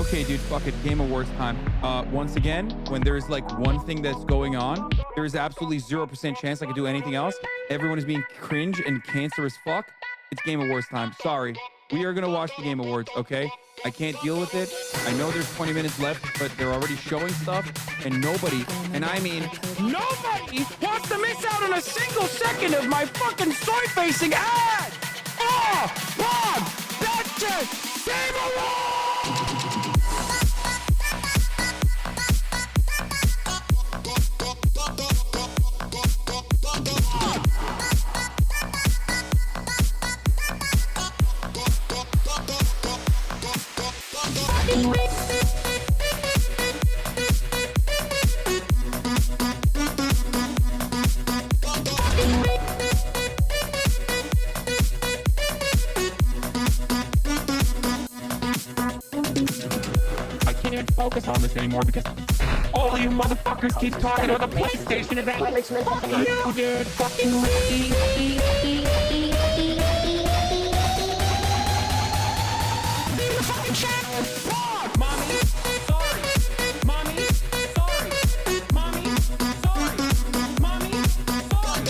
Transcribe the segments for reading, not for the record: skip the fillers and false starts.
Okay, dude, fuck it. Game Awards time. Once again, when there's like one thing that's going on, there is absolutely 0% chance I could do anything else. Everyone is being cringe and cancer as fuck. It's Game Awards time. Sorry. We are going to watch the Game Awards, okay? I can't deal with it. I know there's 20 minutes left, but they're already showing stuff, and nobody, and I mean nobody, wants to miss out on a single second of my fucking soy-facing ad! Oh, Bob! That's it! Game Awards! I can't focus on this anymore because all of you motherfuckers keep talking about the PlayStation event. Fuck you, dude. Fucking fucking channel. Fuck, mommy. Sorry. Mommy. Sorry. Mommy. Sorry. Mommy. Sorry. Mommy. Sorry.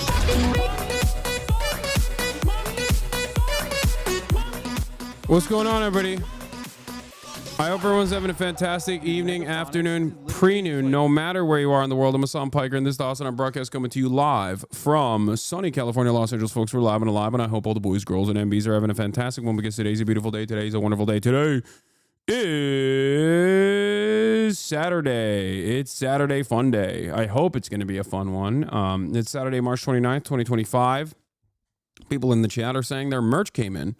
What's going on, everybody? I hope everyone's having a fantastic evening, afternoon, pre-noon, no matter where you are in the world. I'm Hassan Piker, and this is the HasanAbi broadcast coming to you live from sunny California, Los Angeles. Folks, we're live and alive, and I hope all the boys, girls, and MBs are having a fantastic one because today's a beautiful day. Today's a wonderful day. Today is Saturday. It's Saturday fun day. I hope it's going to be a fun one. It's Saturday, March 29th, 2025. People in the chat are saying their merch came in.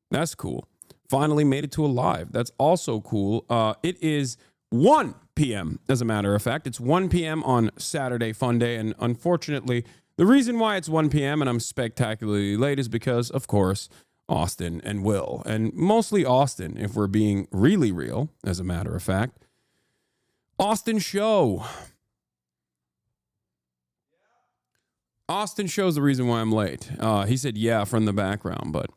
That's cool. Finally made it to a live. That's also cool. It is 1 p.m. as a matter of fact. It's 1 p.m. on Saturday Fun Day. And unfortunately, the reason why it's 1 p.m. and I'm spectacularly late is because, of course, Austin and Will. And mostly Austin, if we're being really real, as a matter of fact. Austin show. Austin show's the reason why I'm late. He said, yeah, from the background, but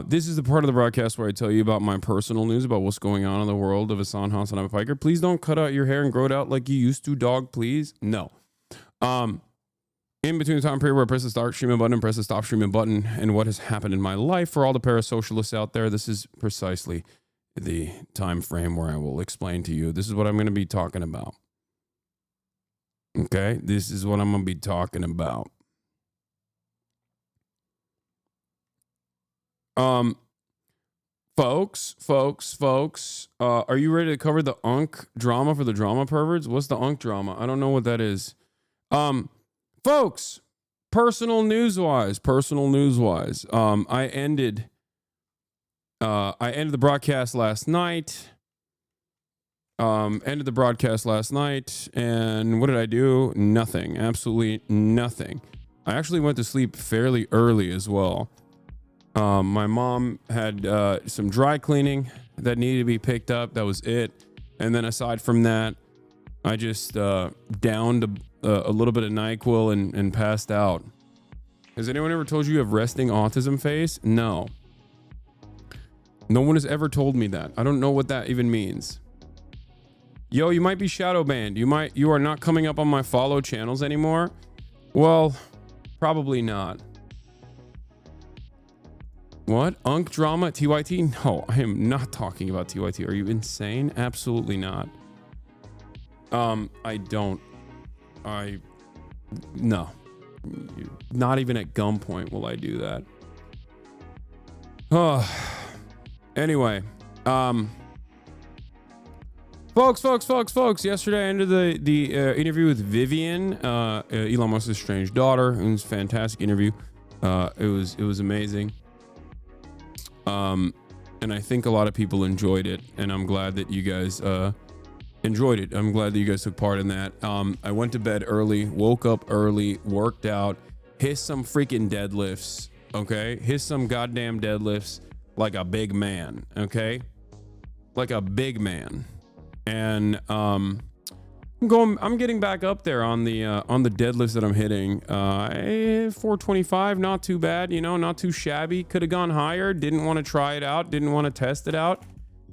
this is the part of the broadcast where I tell you about my personal news about what's going on in the world of HasanAbi Piker. Please don't cut out your hair and grow it out like you used to, dog, please. No. In between the time period where I press the start streaming button and press the stop streaming button and what has happened in my life, for all the parasocialists out there, this is precisely the time frame where I will explain to you. This is what I'm going to be talking about. Okay? This is what I'm going to be talking about. Folks, are you ready to cover the UNC drama for the drama perverts? What's the UNC drama? I don't know what that is. Folks, personal news wise, I ended the broadcast last night. And what did I do? Nothing. Absolutely nothing. I actually went to sleep fairly early as well. My mom had some dry cleaning that needed to be picked up. That was it. And then aside from that, I just downed a little bit of NyQuil and passed out. Has anyone ever told you you have resting autism face? No. No one has ever told me that. I don't know what that even means. Yo, you might be shadow banned. You are not coming up on my follow channels anymore. Well, probably not. What? UNC drama? TYT? No, I am not talking about TYT. Are you insane? Absolutely not. No. Not even at gunpoint will I do that. Anyway. Folks. Yesterday I ended the interview with Vivian, Elon Musk's strange daughter. It was a fantastic interview. It was amazing. And I think a lot of people enjoyed it, and I'm glad that you guys enjoyed it. I'm glad that you guys took part in that. I went to bed early, woke up early, worked out, hissed some freaking deadlifts, okay? Hissed some goddamn deadlifts like a big man, okay? Like a big man. And I'm getting back up there on the deadlifts that I'm hitting. 425, not too bad, not too shabby. Could have gone higher. Didn't want to try it out. Didn't want to test it out.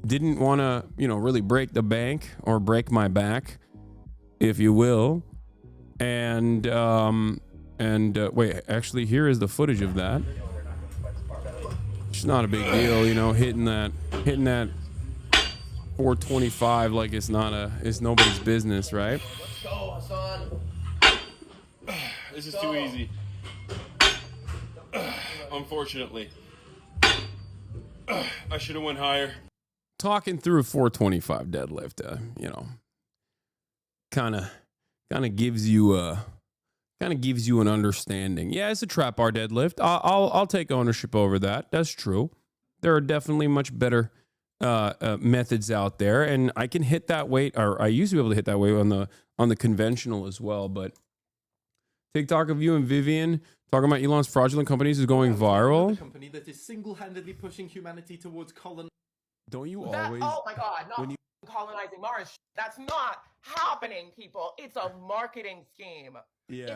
didn't want to, you know, really break the bank or break my back, if you will. And wait, actually, here is the footage of that. It's not a big deal, you know, hitting that 425 like it's nobody's business, right? Let's go, Hassan. This is too easy. Unfortunately. I should have went higher. Talking through a 425 deadlift, you know, kind of gives you an understanding. Yeah, it's a trap bar deadlift. I'll take ownership over that. That's true. There are definitely much better methods out there, and I can hit that weight, or I used to be able to hit that weight on the conventional as well. But TikTok of you and Vivian talking about Elon's fraudulent companies is going viral. Company that is single-handedly pushing humanity towards Don't you That, always? oh my God, not when you- colonizing Mars. That's not happening, people. It's a marketing scheme. Yeah. Do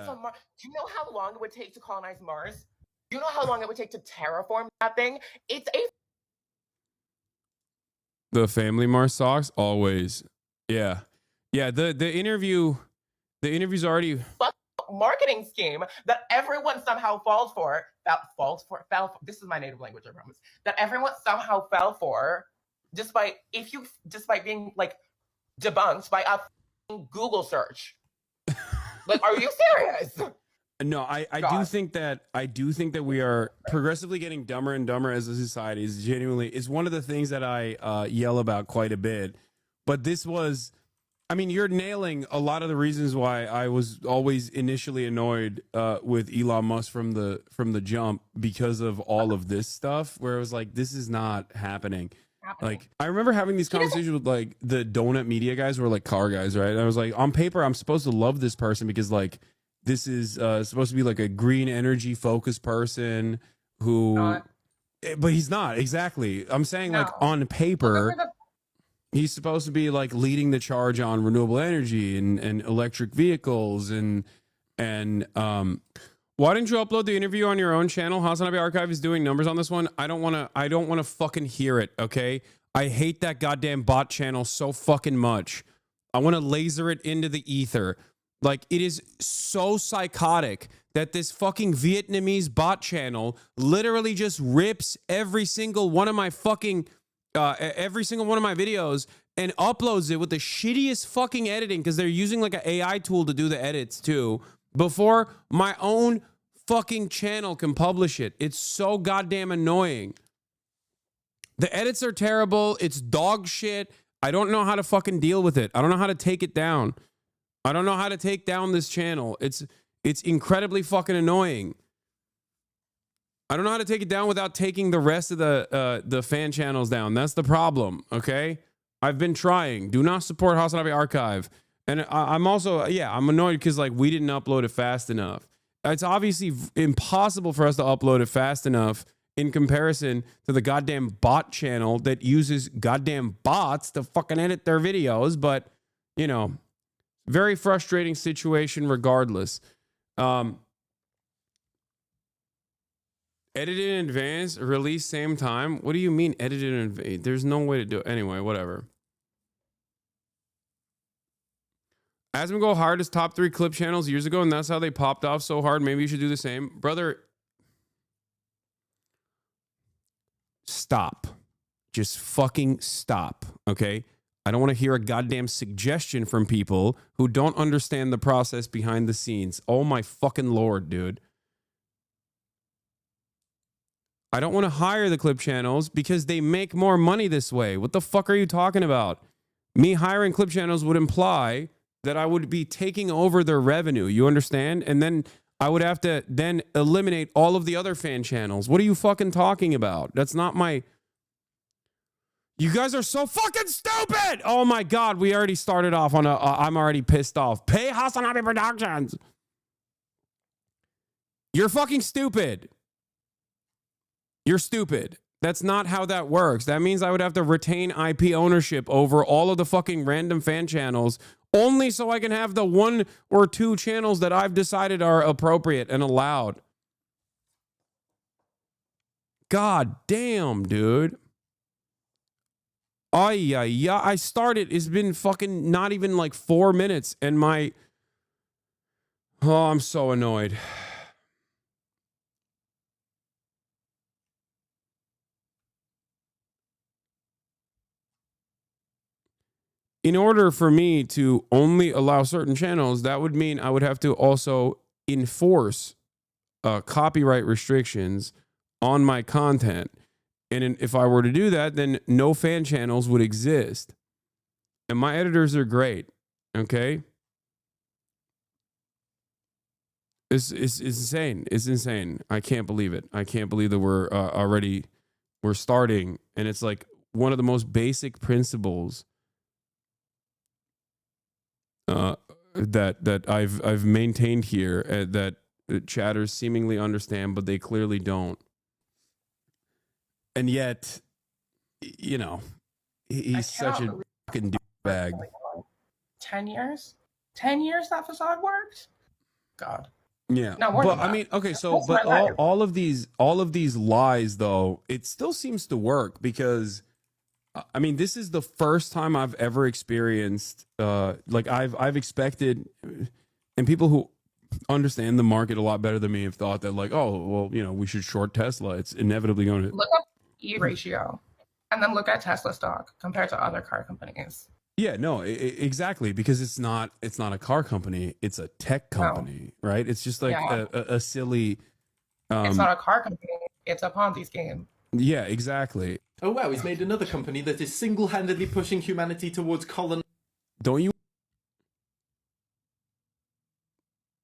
you know how long it would take to colonize Mars? Do you know how long it would take to terraform that thing? It's a The family Mars socks always. Yeah. The interview's already. marketing scheme that everyone somehow falls for. This is my native language, I promise. That everyone somehow fell for, despite being like debunked by a Google search. Like, are you serious? No, I do think that we are progressively getting dumber and dumber as a society. Is one of the things that I yell about quite a bit. But this was, I mean, you're nailing a lot of the reasons why I was always initially annoyed with Elon Musk from the jump, because of all of this stuff where it was like, this is not happening. Like, I remember having these conversations with like the donut media guys who were like car guys, right? And I was like, on paper, I'm supposed to love this person because like this is supposed to be like a green energy focused person who, but he's not. Exactly. I'm saying like on paper, he's supposed to be like leading the charge on renewable energy and electric vehicles and why didn't you upload the interview on your own channel? HasanAbi Archive is doing numbers on this one. I don't want to fucking hear it, okay? I hate that goddamn bot channel so fucking much. I want to laser it into the ether. Like, it is so psychotic that this fucking Vietnamese bot channel literally just rips every single one of my fucking every single one of my videos and uploads it with the shittiest fucking editing, because they're using like an AI tool to do the edits too, before my own fucking channel can publish it. It's so goddamn annoying. The edits are terrible. It's dog shit. I don't know how to fucking deal with it. I don't know how to take it down. I don't know how to take down this channel. It's incredibly fucking annoying. I don't know how to take it down without taking the rest of the fan channels down. That's the problem, okay? I've been trying. Do not support HasanAbi Archive. And I'm also, I'm annoyed because like we didn't upload it fast enough. It's obviously impossible for us to upload it fast enough in comparison to the goddamn bot channel that uses goddamn bots to fucking edit their videos. But, you know, very frustrating situation regardless. Edited in advance, release same time. What do you mean edited in advance? There's no way to do it. Anyway, whatever. Asmongold hired his top 3 clip channels years ago, and that's how they popped off so hard. Maybe you should do the same. Brother, stop. Just fucking stop, okay? I don't want to hear a goddamn suggestion from people who don't understand the process behind the scenes. Oh my fucking Lord, dude. I don't want to hire the clip channels because they make more money this way. What the fuck are you talking about? Me hiring clip channels would imply that I would be taking over their revenue. You understand? And then I would have to then eliminate all of the other fan channels. What are you fucking talking about? That's not my... You guys are so fucking stupid! Oh my God, we already started off on a... I'm already pissed off. Pay HasanAbi Productions! You're fucking stupid. You're stupid. That's not how that works. That means I would have to retain IP ownership over all of the fucking random fan channels only so I can have the 1 or 2 channels that I've decided are appropriate and allowed. God damn, dude. yeah. I started. It's been fucking not even like 4 minutes, and I'm so annoyed. In order for me to only allow certain channels, that would mean I would have to also enforce copyright restrictions on my content. And if I were to do that, then no fan channels would exist. And my editors are great. Okay. It's insane. It's insane. I can't believe it. I can't believe that we're starting. And it's like one of the most basic principles that I've maintained here that chatters seemingly understand, but they clearly don't. And yet, you know, he's such a fucking douchebag. 10 years? 10 years that facade worked? God. Yeah. No, but I mean, okay, so but all of these lies though, it still seems to work because I mean, this is the first time I've ever experienced like I've expected, and people who understand the market a lot better than me have thought that like, oh, well, you know, we should short Tesla. It's inevitably going to look at E ratio and then look at Tesla stock compared to other car companies. Yeah, no, exactly, because it's not a car company, it's a tech company, right? It's just like a silly it's not a car company, it's a Ponzi scheme. Yeah, exactly. Oh wow, he's made another company that is single-handedly pushing humanity towards colon. Don't you?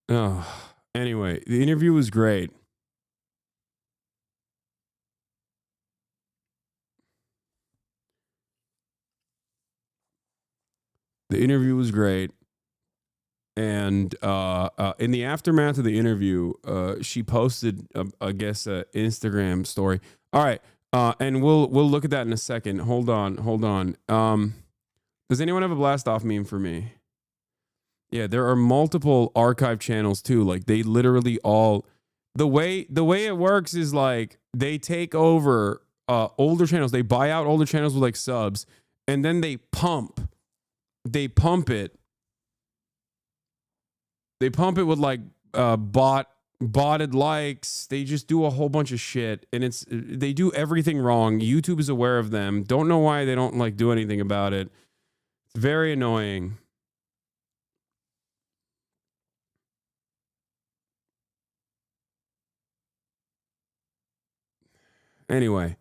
Oh, anyway, the interview was great. The interview was great. And in the aftermath of the interview, she posted, I guess, an Instagram story. All right. And we'll look at that in a second. Hold on. Does anyone have a blast off meme for me? Yeah, there are multiple archive channels too. Like they literally all the way it works is like they take over older channels. They buy out older channels with like subs, and then they pump it. They pump it with like botted likes. They just do a whole bunch of shit, and they do everything wrong. YouTube is aware of them. Don't know why they don't like do anything about it. It's very annoying. Anyway,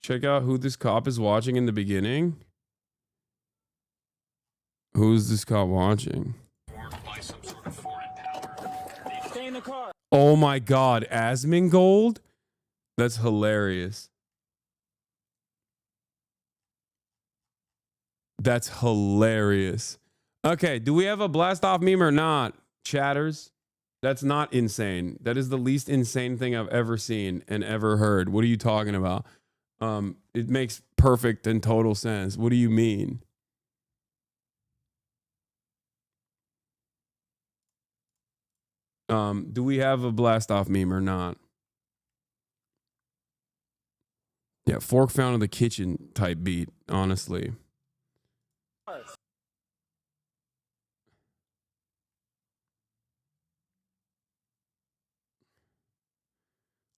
check out who this cop is watching in the beginning. Who's this cop watching? Stay in the car. Oh my God, Asmongold? That's hilarious. That's hilarious. Okay, do we have a blast off meme or not? Chatters? That's not insane. That is the least insane thing I've ever seen and ever heard. What are you talking about? It makes perfect and total sense. What do you mean? Do we have a blast off meme or not? Yeah, fork found in the kitchen type beat, honestly.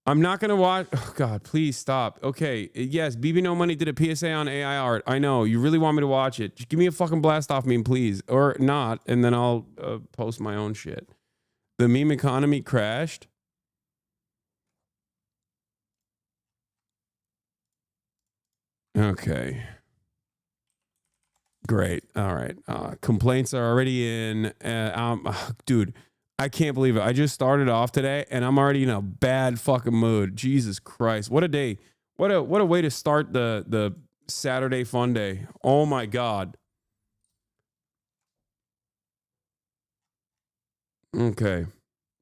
I'm not going to watch. Oh, God, please stop. Okay. Yes, BB No Money did a PSA on AI art. I know. You really want me to watch it. Just give me a fucking blast off meme, please. Or not. And then I'll post my own shit. The meme economy crashed. Okay. Great. All right. Complaints are already in. Dude, I can't believe it. I just started off today and I'm already in a bad fucking mood. Jesus Christ. What a day. What a way to start the Saturday fun day. Oh my God. Okay.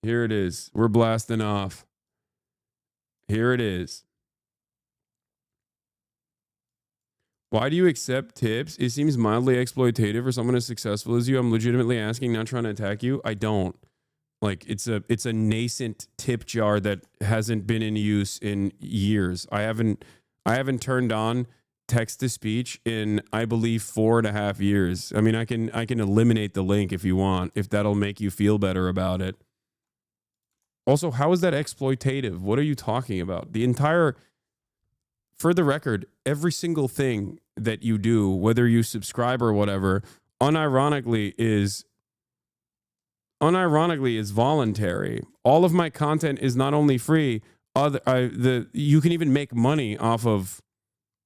Here it is. We're blasting off. Here it is. Why do you accept tips? It seems mildly exploitative for someone as successful as you. I'm legitimately asking, not trying to attack you. I don't. Like it's a nascent tip jar that hasn't been in use in years. I haven't I haven't turned on text to speech in, I believe, 4.5 years. I mean, I can eliminate the link if you want, if that'll make you feel better about it. Also, how is that exploitative? What are you talking about? For the record, every single thing that you do, whether you subscribe or whatever, unironically is voluntary. All of my content is not only free, you can even make money off of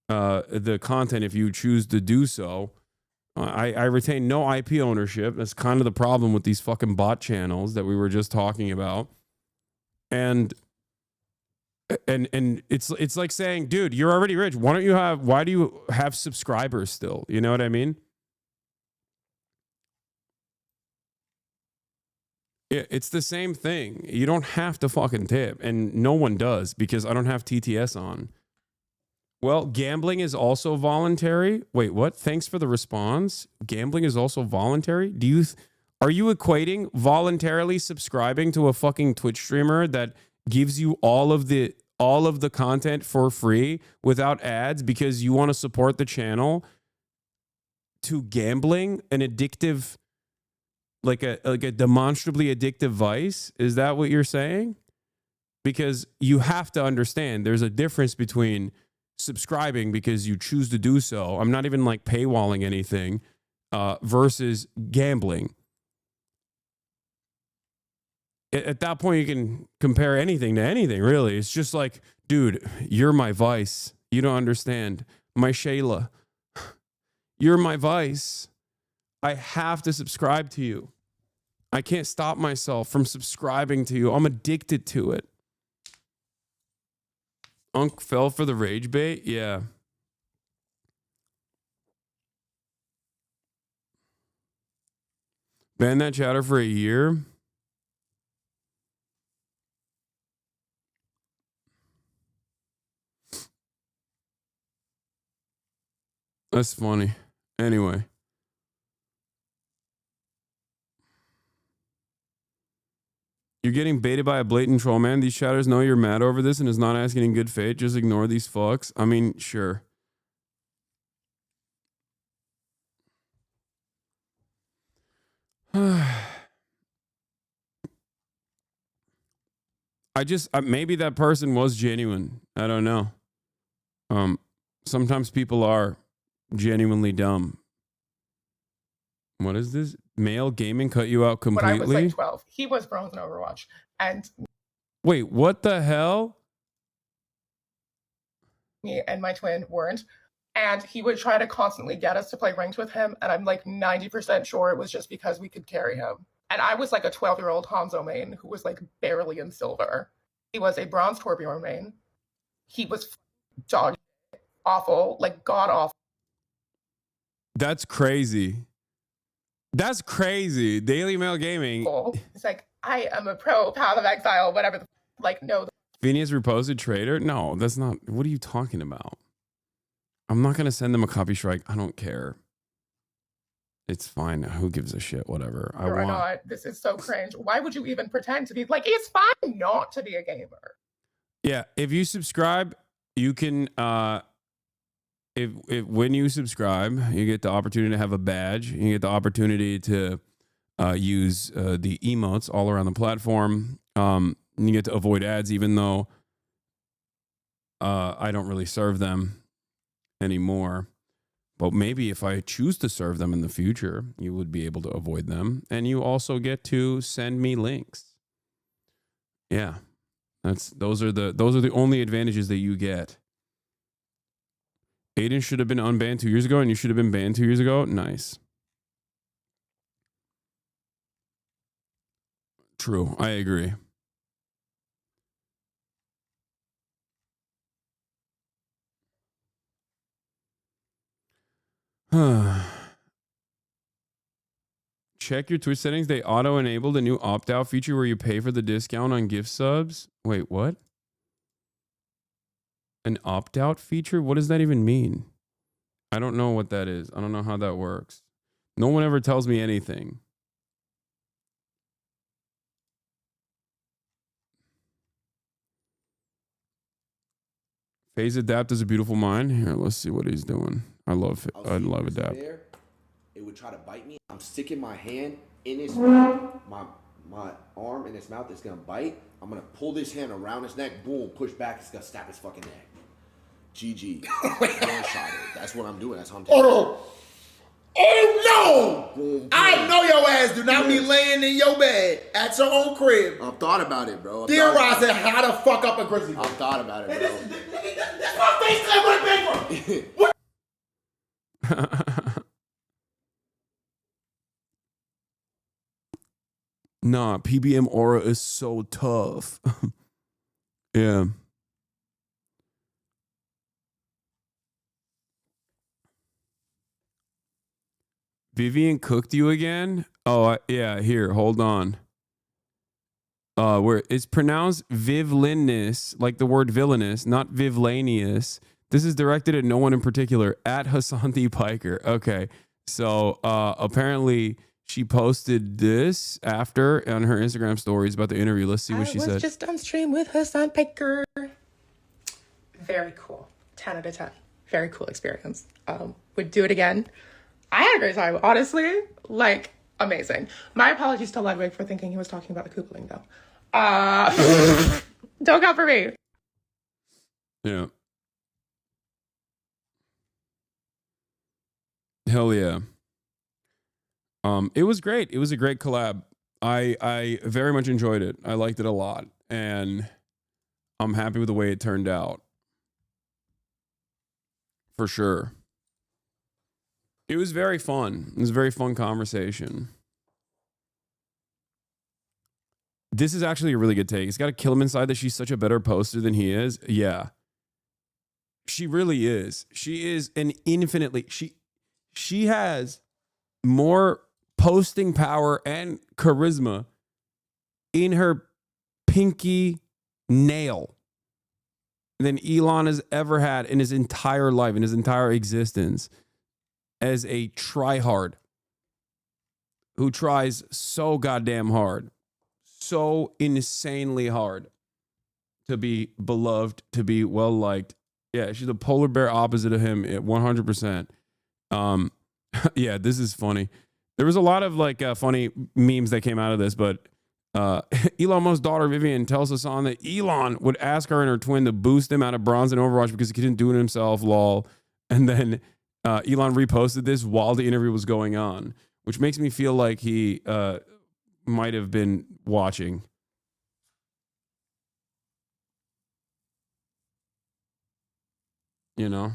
the content if you choose to do so. I retain no IP ownership. That's kind of the problem with these fucking bot channels that we were just talking about. And it's like saying, dude, you're already rich. Why do you have subscribers still? You know what I mean? It's the same thing. You don't have to fucking tip, and no one does because I don't have TTS on. Well, gambling is also voluntary. Wait, what? Thanks for the response. Gambling is also voluntary? Are you equating voluntarily subscribing to a fucking Twitch streamer that gives you all of the content for free without ads because you want to support the channel, to gambling, an addictive, like a demonstrably addictive vice? Is that what you're saying? Because you have to understand there's a difference between subscribing because you choose to do so. I'm not even like paywalling anything, versus gambling. At that point, you can compare anything to anything, really. It's just like, dude, you're my vice. You don't understand. My Shayla, you're my vice. I have to subscribe to you. I can't stop myself from subscribing to you. I'm addicted to it. Unk fell for the rage bait? Yeah. Ban that chatter for a year? That's funny. Anyway. You're getting baited by a blatant troll, man. These chatters know you're mad over this and is not asking in good faith. Just ignore these fucks. I mean, sure. Maybe that person was genuine. I don't know. Sometimes people are genuinely dumb. What is this? Male gaming cut you out completely? When I was like 12, he was bronze in Overwatch. And wait, what the hell? Me and my twin weren't. And he would try to constantly get us to play ranked with him. And I'm like 90% sure it was just because we could carry him. And I was like a 12-year-old Hanzo main who was like barely in silver. He was a bronze Torbjorn main. He was dog awful, like god awful. That's crazy. That's crazy. Daily Mail Gaming. It's like, I am a pro Path of Exile, whatever. Like, no. Phineas reposted trader? No, that's not. What are you talking about? I'm not going to send them a copy strike. I don't care. It's fine. Who gives a shit? Whatever. Not. This is so cringe. Why would you even pretend to be like, it's fine not to be a gamer? Yeah. If you subscribe, you can, when you subscribe, you get the opportunity to have a badge. You get the opportunity to use the emotes all around the platform. You get to avoid ads, even though I don't really serve them anymore. But maybe if I choose to serve them in the future, you would be able to avoid them. And you also get to send me links. Yeah. Those are the only advantages that you get. Aiden should have been unbanned 2 years ago, and you should have been banned 2 years ago. Nice. True. I agree. Check your Twitch settings. They auto-enabled a new opt-out feature where you pay for the discount on gift subs. Wait, what? An opt-out feature? What does that even mean? I don't know what that is. I don't know how that works. No one ever tells me anything. Phase Adapt is a beautiful mind. Here, let's see what he's doing. I love Adapt. There, it would try to bite me. I'm sticking my hand in his mouth. My arm in his mouth is gonna bite. I'm gonna pull this hand around his neck. Boom, push back. It's gonna snap his fucking neck. GG. One-shot it. That's what I'm doing. That's how I'm taking it. Oh no! Boom, boom. I know your ass do not be laying in your bed at your own crib. I've thought about it, bro. Dear Ross said, how the fuck up a grizzly bear? I've thought about it, bro. That's my face came with a paper. Nah, PBM Aura is so tough. Yeah. Vivian cooked you again? Oh, yeah, here, hold on. Where it's pronounced Vivlinus, like the word villainous, not Vivlanius. This is directed at no one in particular, at HasanAbi Piker. Okay, so apparently she posted this after on her Instagram stories about the interview. Let's see what she said. I was just on stream with Hasan Piker. Very cool. 10 out of 10. Very cool experience. Would do it again. I had a great time, honestly. Like, amazing. My apologies to Ludwig for thinking he was talking about the Koopaling, though. Don't come for me. Yeah. Hell yeah. It was great. It was a great collab. I very much enjoyed it. I liked it a lot, and I'm happy with the way it turned out. For sure. It was very fun. It was a very fun conversation. This is actually a really good take. It's got to kill him inside that she's such a better poster than he is. Yeah. She really is. She is an infinitely... She has more posting power and charisma in her pinky nail than Elon has ever had in his entire life, in his entire existence, as a tryhard who tries so goddamn hard, so insanely hard to be beloved, to be well liked. Yeah, she's a polar bear opposite of him at 100%. Yeah, this is funny. There was a lot of like funny memes that came out of this, but Elon Musk's daughter Vivian tells Hasan that Elon would ask her and her twin to boost him out of bronze in Overwatch because he couldn't do it himself, lol. And then Elon reposted this while the interview was going on, which makes me feel like he might have been watching. You know?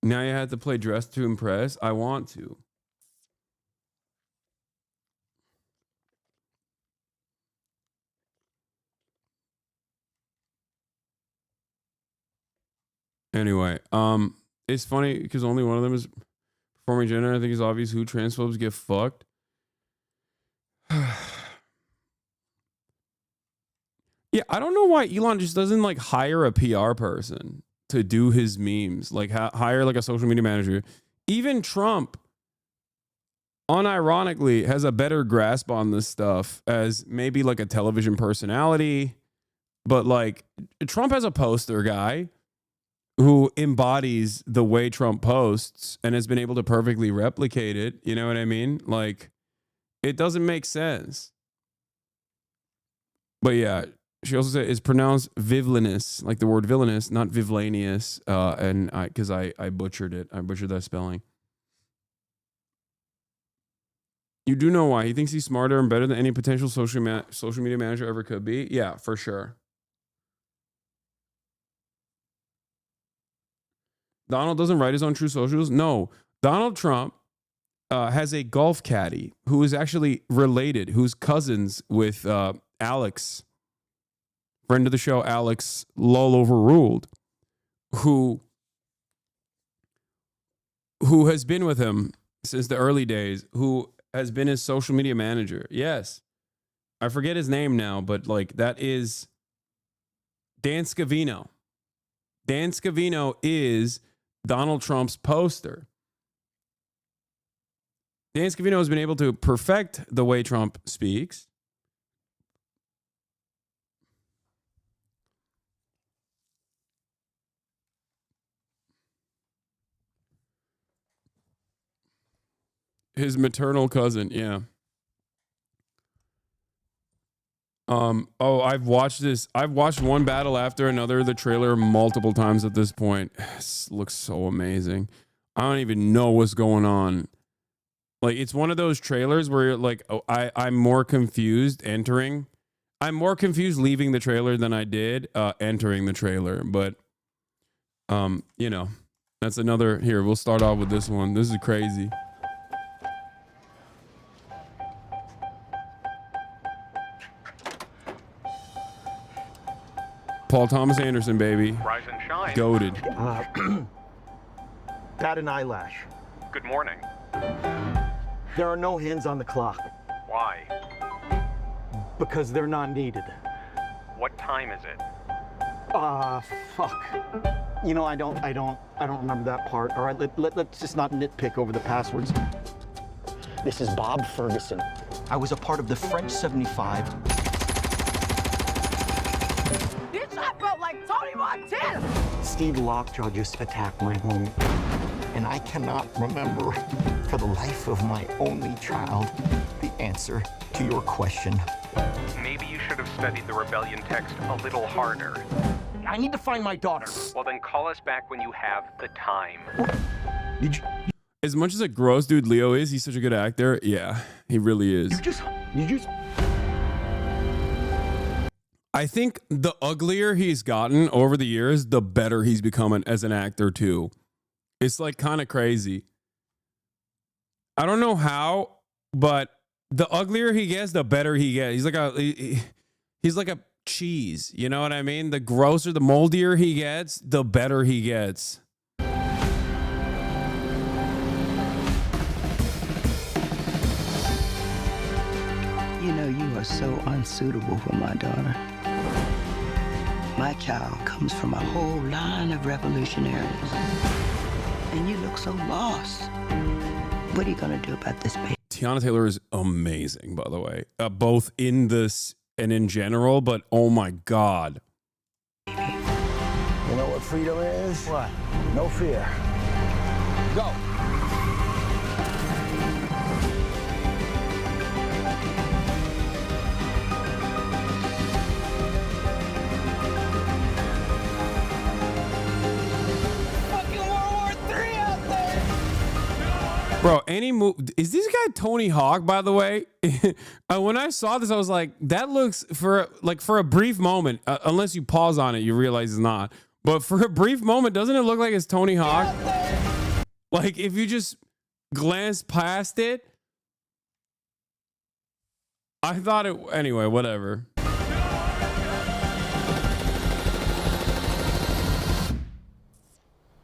Now you have to play Dress to Impress. I want to. Anyway, it's funny because only one of them is performing gender. I think it's obvious who transphobes get fucked. Yeah, I don't know why Elon just doesn't like hire a PR person to do his memes, like hire like a social media manager. Even Trump, unironically, has a better grasp on this stuff as maybe like a television personality, but like Trump has a poster guy who embodies the way Trump posts and has been able to perfectly replicate it. You know what I mean? Like, it doesn't make sense. But yeah, she also said it's pronounced Vivlinus, like the word villainous, not Vivlanius. And because I butchered it. I butchered that spelling. You do know why. He thinks he's smarter and better than any potential social media manager ever could be. Yeah, for sure. Donald doesn't write his own True Socials. No, Donald Trump has a golf caddy who is actually related, who's cousins with Alex, friend of the show, Alex Lol Overruled, who has been with him since the early days, who has been his social media manager. Yes. I forget his name now, but like that is Dan Scavino. Dan Scavino is Donald Trump's poster. Dan Scavino has been able to perfect the way Trump speaks. His maternal cousin, yeah. Oh, I've watched this. I've watched one battle after another, the trailer multiple times at this point. This looks so amazing. I don't even know what's going on. Like, it's one of those trailers where you're like, oh, I'm more confused entering. I'm more confused leaving the trailer than I did entering the trailer. But, you know, that's another. Here, we'll start off with this one. This is crazy. Paul Thomas Anderson, baby. Rise and shine. Goated. Bat an eyelash. Good morning. There are no hands on the clock Why? because they're not needed. What time is it? Fuck. You know, I don't remember that part. All right, let's just not nitpick over the passwords. This is Bob Ferguson. I was a part of the French 75. Bitch, I felt like Tony Montana! Steve Lockjaw just attacked my home. And I cannot remember, for the life of my only child, the answer to your question. Maybe you should have studied the rebellion text a little harder. I need to find my daughter. Well, then call us back when you have the time. Did you As much as a gross dude Leo is, he's such a good actor. Yeah, he really is. did you I think the uglier he's gotten over the years, the better he's becoming as an actor too. It's like kind of crazy. I don't know how, but the uglier he gets, the better he gets. He's like a cheese. You know what I mean? The grosser, the moldier he gets, the better he gets. You know, you are so unsuitable for my daughter. My child comes from a whole line of revolutionaries. And you look so lost. What are you gonna do about this baby? Tiana Taylor is amazing, by the way. Both in this and in general, but oh my God. You know what freedom is? What? No fear. Go. Bro, any move. Is this guy Tony Hawk, by the way? When I saw this, I was like, that looks for a brief moment, unless you pause on it, you realize it's not. But for a brief moment, doesn't it look like it's Tony Hawk? Like, if you just glance past it, I thought it. Anyway, whatever.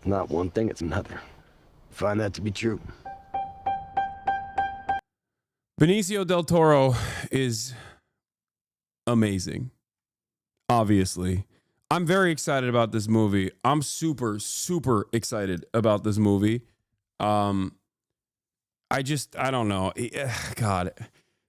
Not one thing, it's another. Find that to be true. Benicio del Toro is amazing. Obviously. I'm very excited about this movie. I'm super, super excited about this movie. I don't know. God.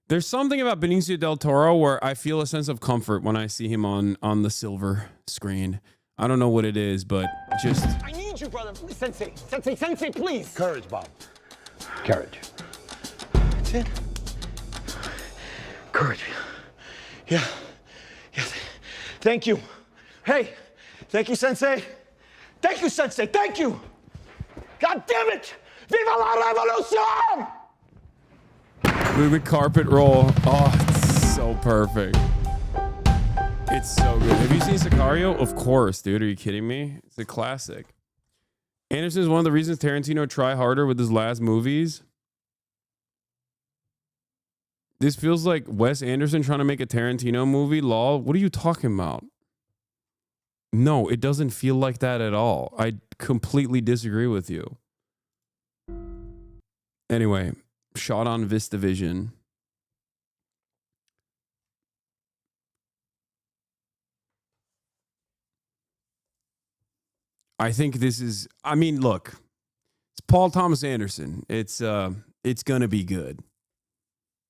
There's something about Benicio del Toro where I feel a sense of comfort when I see him on the silver screen. I don't know what it is, but just... I need you, brother. Sensei, please. Courage, Bob. Courage. That's it. Courage. Yeah. Yes. Thank you. Hey, thank you, Sensei. Thank you, Sensei. Thank you. God damn it. Viva la revolution! Movie carpet roll. Oh, it's so perfect. It's so good. Have you seen Sicario? Of course, dude. Are you kidding me? It's a classic. Anderson is one of the reasons Tarantino try harder with his last movies. This feels like Wes Anderson trying to make a Tarantino movie. Lol. What are you talking about? No, it doesn't feel like that at all. I completely disagree with you. Anyway, shot on VistaVision. I think this is, I mean, look, it's Paul Thomas Anderson. It's gonna be good.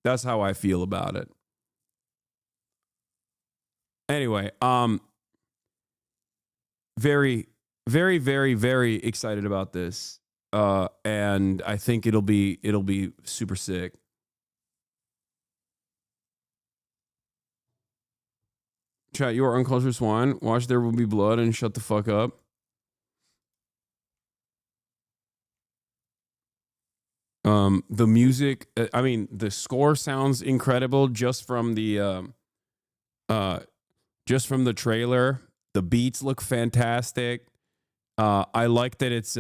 That's how I feel about it. Anyway, very, very, very, very excited about this. and I think it'll be super sick. Chat, you are uncultured swine. Watch There Will Be Blood and shut the fuck up. The music, I mean, the score sounds incredible just from the trailer. The beats look fantastic. I like that it's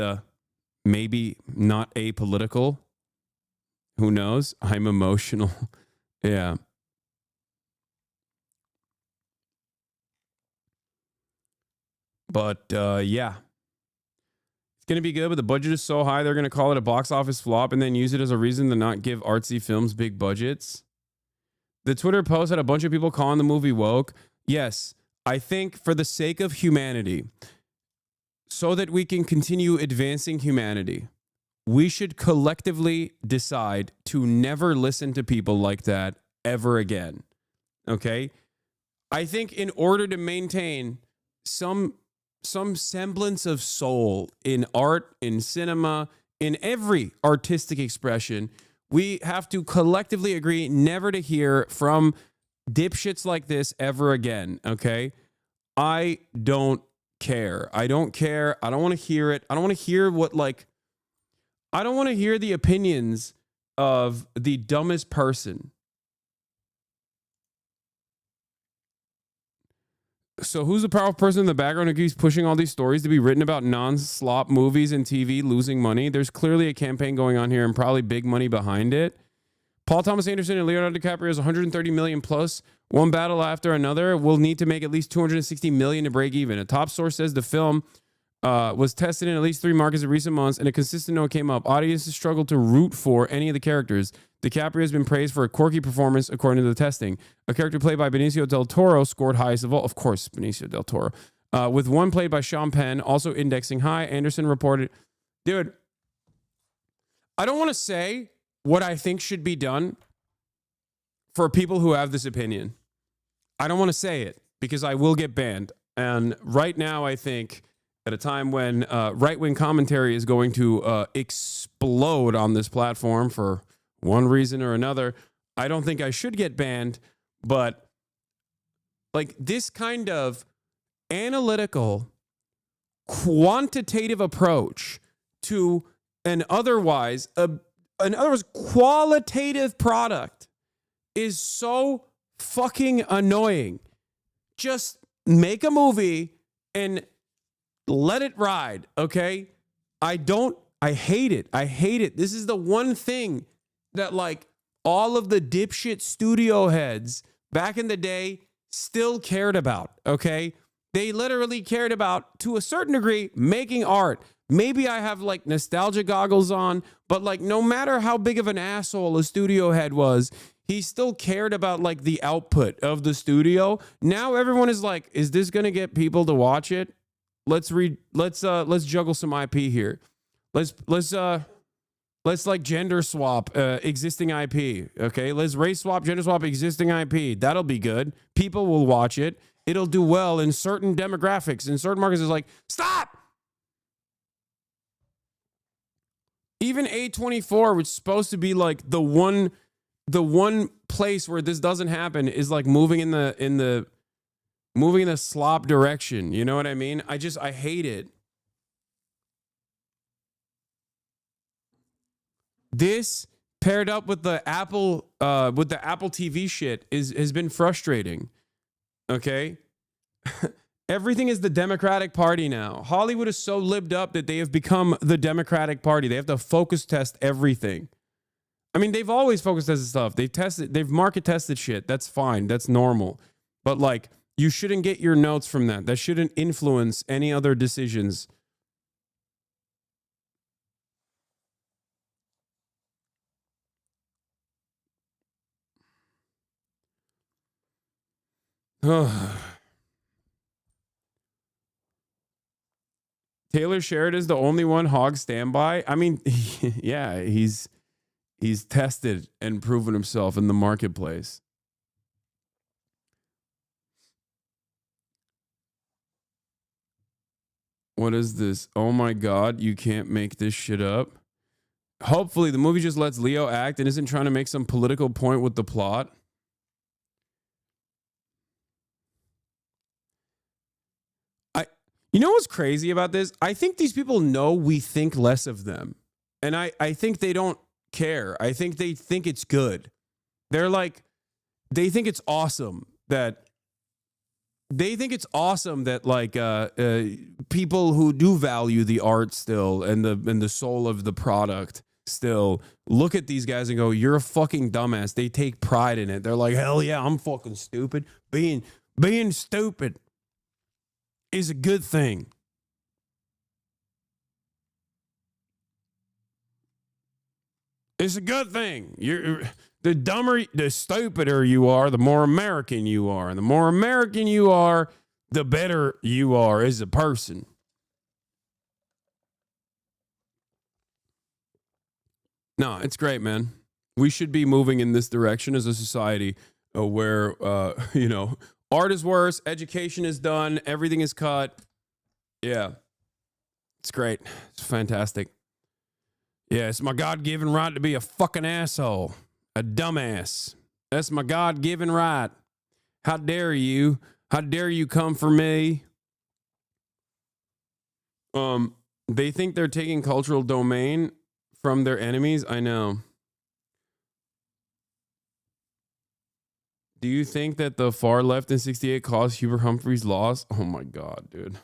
maybe not apolitical. Who knows? I'm emotional. Yeah. But yeah. It's going to be good, but the budget is so high, they're going to call it a box office flop and then use it as a reason to not give artsy films big budgets. The Twitter post had a bunch of people calling the movie woke. Yes, I think for the sake of humanity, so that we can continue advancing humanity, we should collectively decide to never listen to people like that ever again. Okay? I think in order to maintain some semblance of soul in art, in cinema, in every artistic expression, we have to collectively agree never to hear from dipshits like this ever again, okay? I don't care. I don't care. I don't want to hear it. I don't want to hear I don't want to hear the opinions of the dumbest person. So who's the powerful person in the background who keeps pushing all these stories to be written about non-slop movies and TV losing money? There's clearly a campaign going on here and probably big money behind it. Paul Thomas Anderson and Leonardo DiCaprio's 130 million plus, one battle after another, will need to make at least 260 million to break even. A top source says the film was tested in at least 3 markets in recent months, and a consistent note came up. Audiences struggled to root for any of the characters. DiCaprio has been praised for a quirky performance, according to the testing. A character played by Benicio del Toro scored highest of all. Of course, Benicio del Toro. With one played by Sean Penn, also indexing high. Anderson reported, dude, I don't want to say what I think should be done for people who have this opinion. I don't want to say it because I will get banned. And right now, I think at a time when right-wing commentary is going to explode on this platform for one reason or another, I don't think I should get banned. But like this kind of analytical, quantitative approach to an otherwise qualitative product is so fucking annoying. Just make a movie and let it ride, okay? I hate it. I hate it. This is the one thing that like all of the dipshit studio heads back in the day still cared about, okay? They literally cared about, to a certain degree, making art. Maybe I have like nostalgia goggles on, but like no matter how big of an asshole a studio head was, he still cared about like the output of the studio. Now everyone is like, is this going to get people to watch it? Let's juggle some IP here. Let's like gender swap existing IP. Okay, let's race swap, gender swap existing IP. That'll be good. People will watch it. It'll do well in certain demographics. In certain markets, it's like, stop. Even A24, which is supposed to be like the one place where this doesn't happen, is like moving in the slop direction. You know what I mean? I hate it. This paired up with the Apple TV shit has been frustrating. Okay? Everything is the Democratic Party now. Hollywood is so libbed up that they have become the Democratic Party. They have to focus test everything. I mean, they've always focus tested stuff. They've market tested shit. That's fine. That's normal. But like, you shouldn't get your notes from that. That shouldn't influence any other decisions. Taylor Sheridan is the only one hog standby. I mean, yeah, he's tested and proven himself in the marketplace. What is this? Oh my God, you can't make this shit up. Hopefully the movie just lets Leo act and isn't trying to make some political point with the plot. You know what's crazy about this? I think these people know we think less of them. And I think they don't care. I think they think it's good. They're like, they think it's awesome that like people who do value the art still and the soul of the product still look at these guys and go, you're a fucking dumbass. They take pride in it. They're like, hell yeah, I'm fucking stupid. Being stupid is a good thing. It's a good thing. The dumber, the stupider you are, the more American you are. And the more American you are, the better you are as a person. No, it's great, man. We should be moving in this direction as a society where, art is worse, education is done, everything is cut. Yeah. It's great. It's fantastic. Yeah, it's my God-given right to be a fucking asshole. A dumbass. That's my God-given right. How dare you? How dare you come for me? They think they're taking cultural domain from their enemies. I know. Do you think that the far left in 68 caused Hubert Humphrey's loss? Oh my God, dude.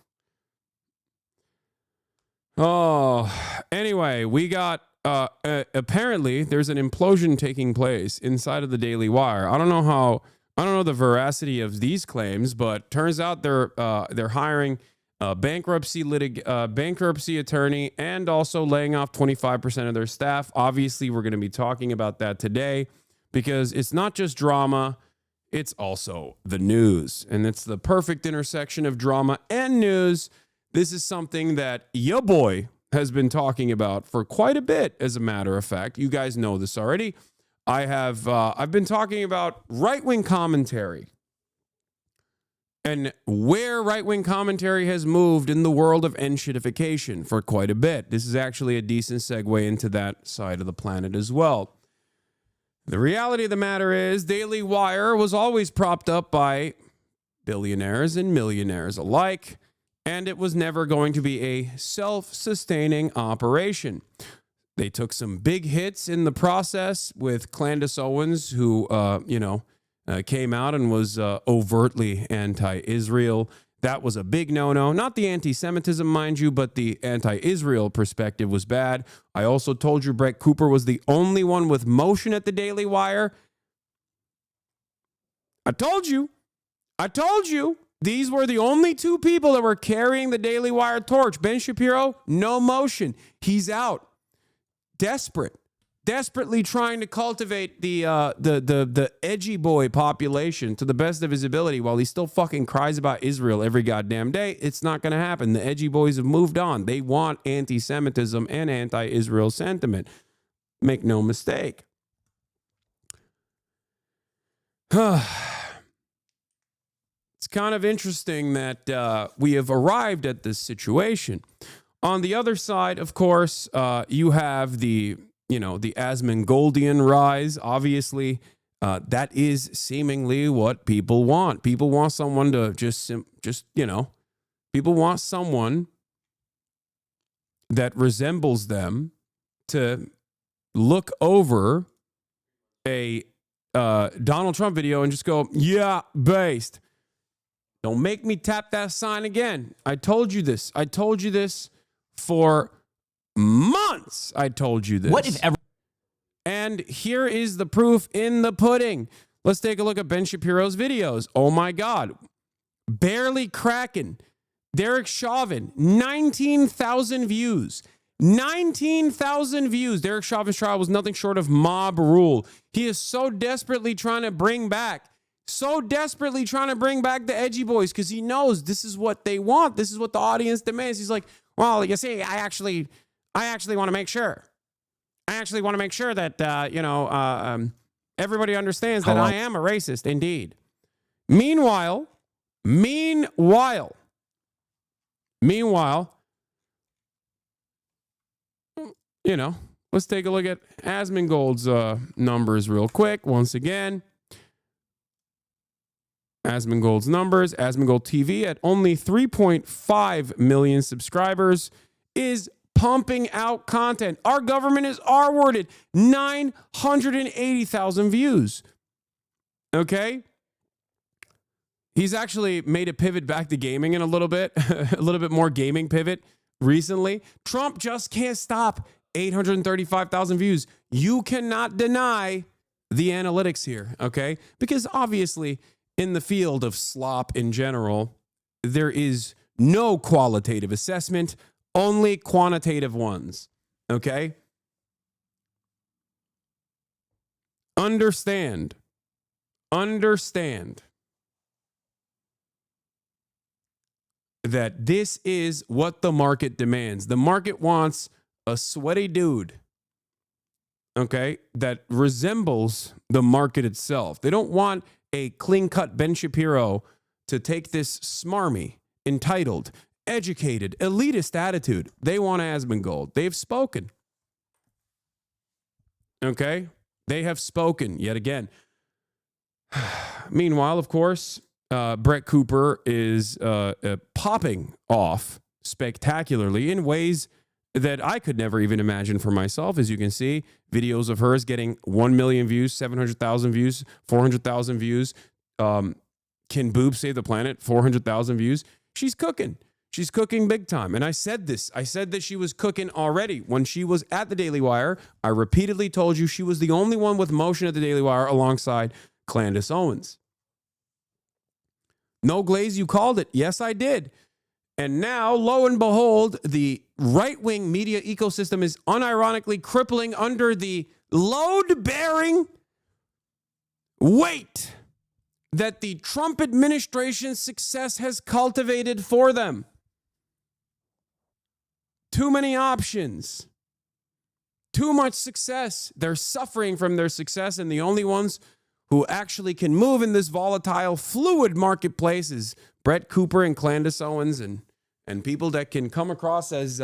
Oh, anyway, we got, apparently there's an implosion taking place inside of the Daily Wire. I don't know the veracity of these claims, but turns out they're hiring a bankruptcy attorney and also laying off 25% of their staff. Obviously, we're going to be talking about that today because it's not just drama. It's also the news, and it's the perfect intersection of drama and news. This is something that your boy has been talking about for quite a bit, as a matter of fact. You guys know this already. I've been talking about right-wing commentary and where right-wing commentary has moved in the world of enshittification for quite a bit. This is actually a decent segue into that side of the planet as well. The reality of the matter is Daily Wire was always propped up by billionaires and millionaires alike, and it was never going to be a self-sustaining operation. They took some big hits in the process with Candace Owens, who, came out and was overtly anti-Israel. That was a big no-no. Not the anti-Semitism, mind you, but the anti-Israel perspective was bad. I also told you Brett Cooper was the only one with motion at the Daily Wire. I told you. These were the only two people that were carrying the Daily Wire torch. Ben Shapiro, no motion. He's out. Desperately trying to cultivate the edgy boy population to the best of his ability while he still fucking cries about Israel every goddamn day. It's not going to happen. The edgy boys have moved on. They want anti-Semitism and anti-Israel sentiment. Make no mistake. It's kind of interesting that we have arrived at this situation. On the other side, of course, you have the Asmongold rise. Obviously, that is seemingly what people want. People want someone to people want someone that resembles them to look over a Donald Trump video and just go, yeah, based. Don't make me tap that sign again. I told you this. I told you this for months. I told you this. What if ever? And here is the proof in the pudding. Let's take a look at Ben Shapiro's videos. Oh my God. Barely cracking. Derek Chauvin, 19,000 views. 19,000 views. Derek Chauvin's trial was nothing short of mob rule. He is so desperately trying to bring back the edgy boys because he knows this is what they want. This is what the audience demands. He's like, well, you see, I actually want to make sure. I actually want to make sure that, everybody understands that I am a racist indeed. Meanwhile, you know, let's take a look at Asmongold's numbers real quick. Once again, Asmongold's numbers. Asmongold TV at only 3.5 million subscribers is pumping out content. Our government is R-worded. 980,000 views. Okay? He's actually made a pivot back to gaming in a little bit more gaming pivot recently. Trump just can't stop. 835,000 views. You cannot deny the analytics here, okay? Because obviously, in the field of slop in general, there is no qualitative assessment, only quantitative ones, okay? Understand that this is what the market demands. The market wants a sweaty dude, okay, that resembles the market itself. They don't want a clean-cut Ben Shapiro to take this smarmy, entitled, educated, elitist attitude. They want Asmongold. They've spoken. Okay? They have spoken yet again. Meanwhile, of course, Brett Cooper is popping off spectacularly in ways that I could never even imagine for myself. As you can see, videos of hers getting 1 million views, 700,000 views, 400,000 views. Can Boob Save the Planet? 400,000 views. She's cooking. She's cooking big time. And I said this. I said that she was cooking already. When she was at the Daily Wire, I repeatedly told you she was the only one with motion at the Daily Wire alongside Candace Owens. No glaze, you called it. Yes, I did. And now, lo and behold, the right-wing media ecosystem is unironically crippling under the load-bearing weight that the Trump administration's success has cultivated for them. Too many options. Too much success. They're suffering from their success, and the only ones who actually can move in this volatile, fluid marketplace is Brett Cooper and Candace Owens and people that can come across as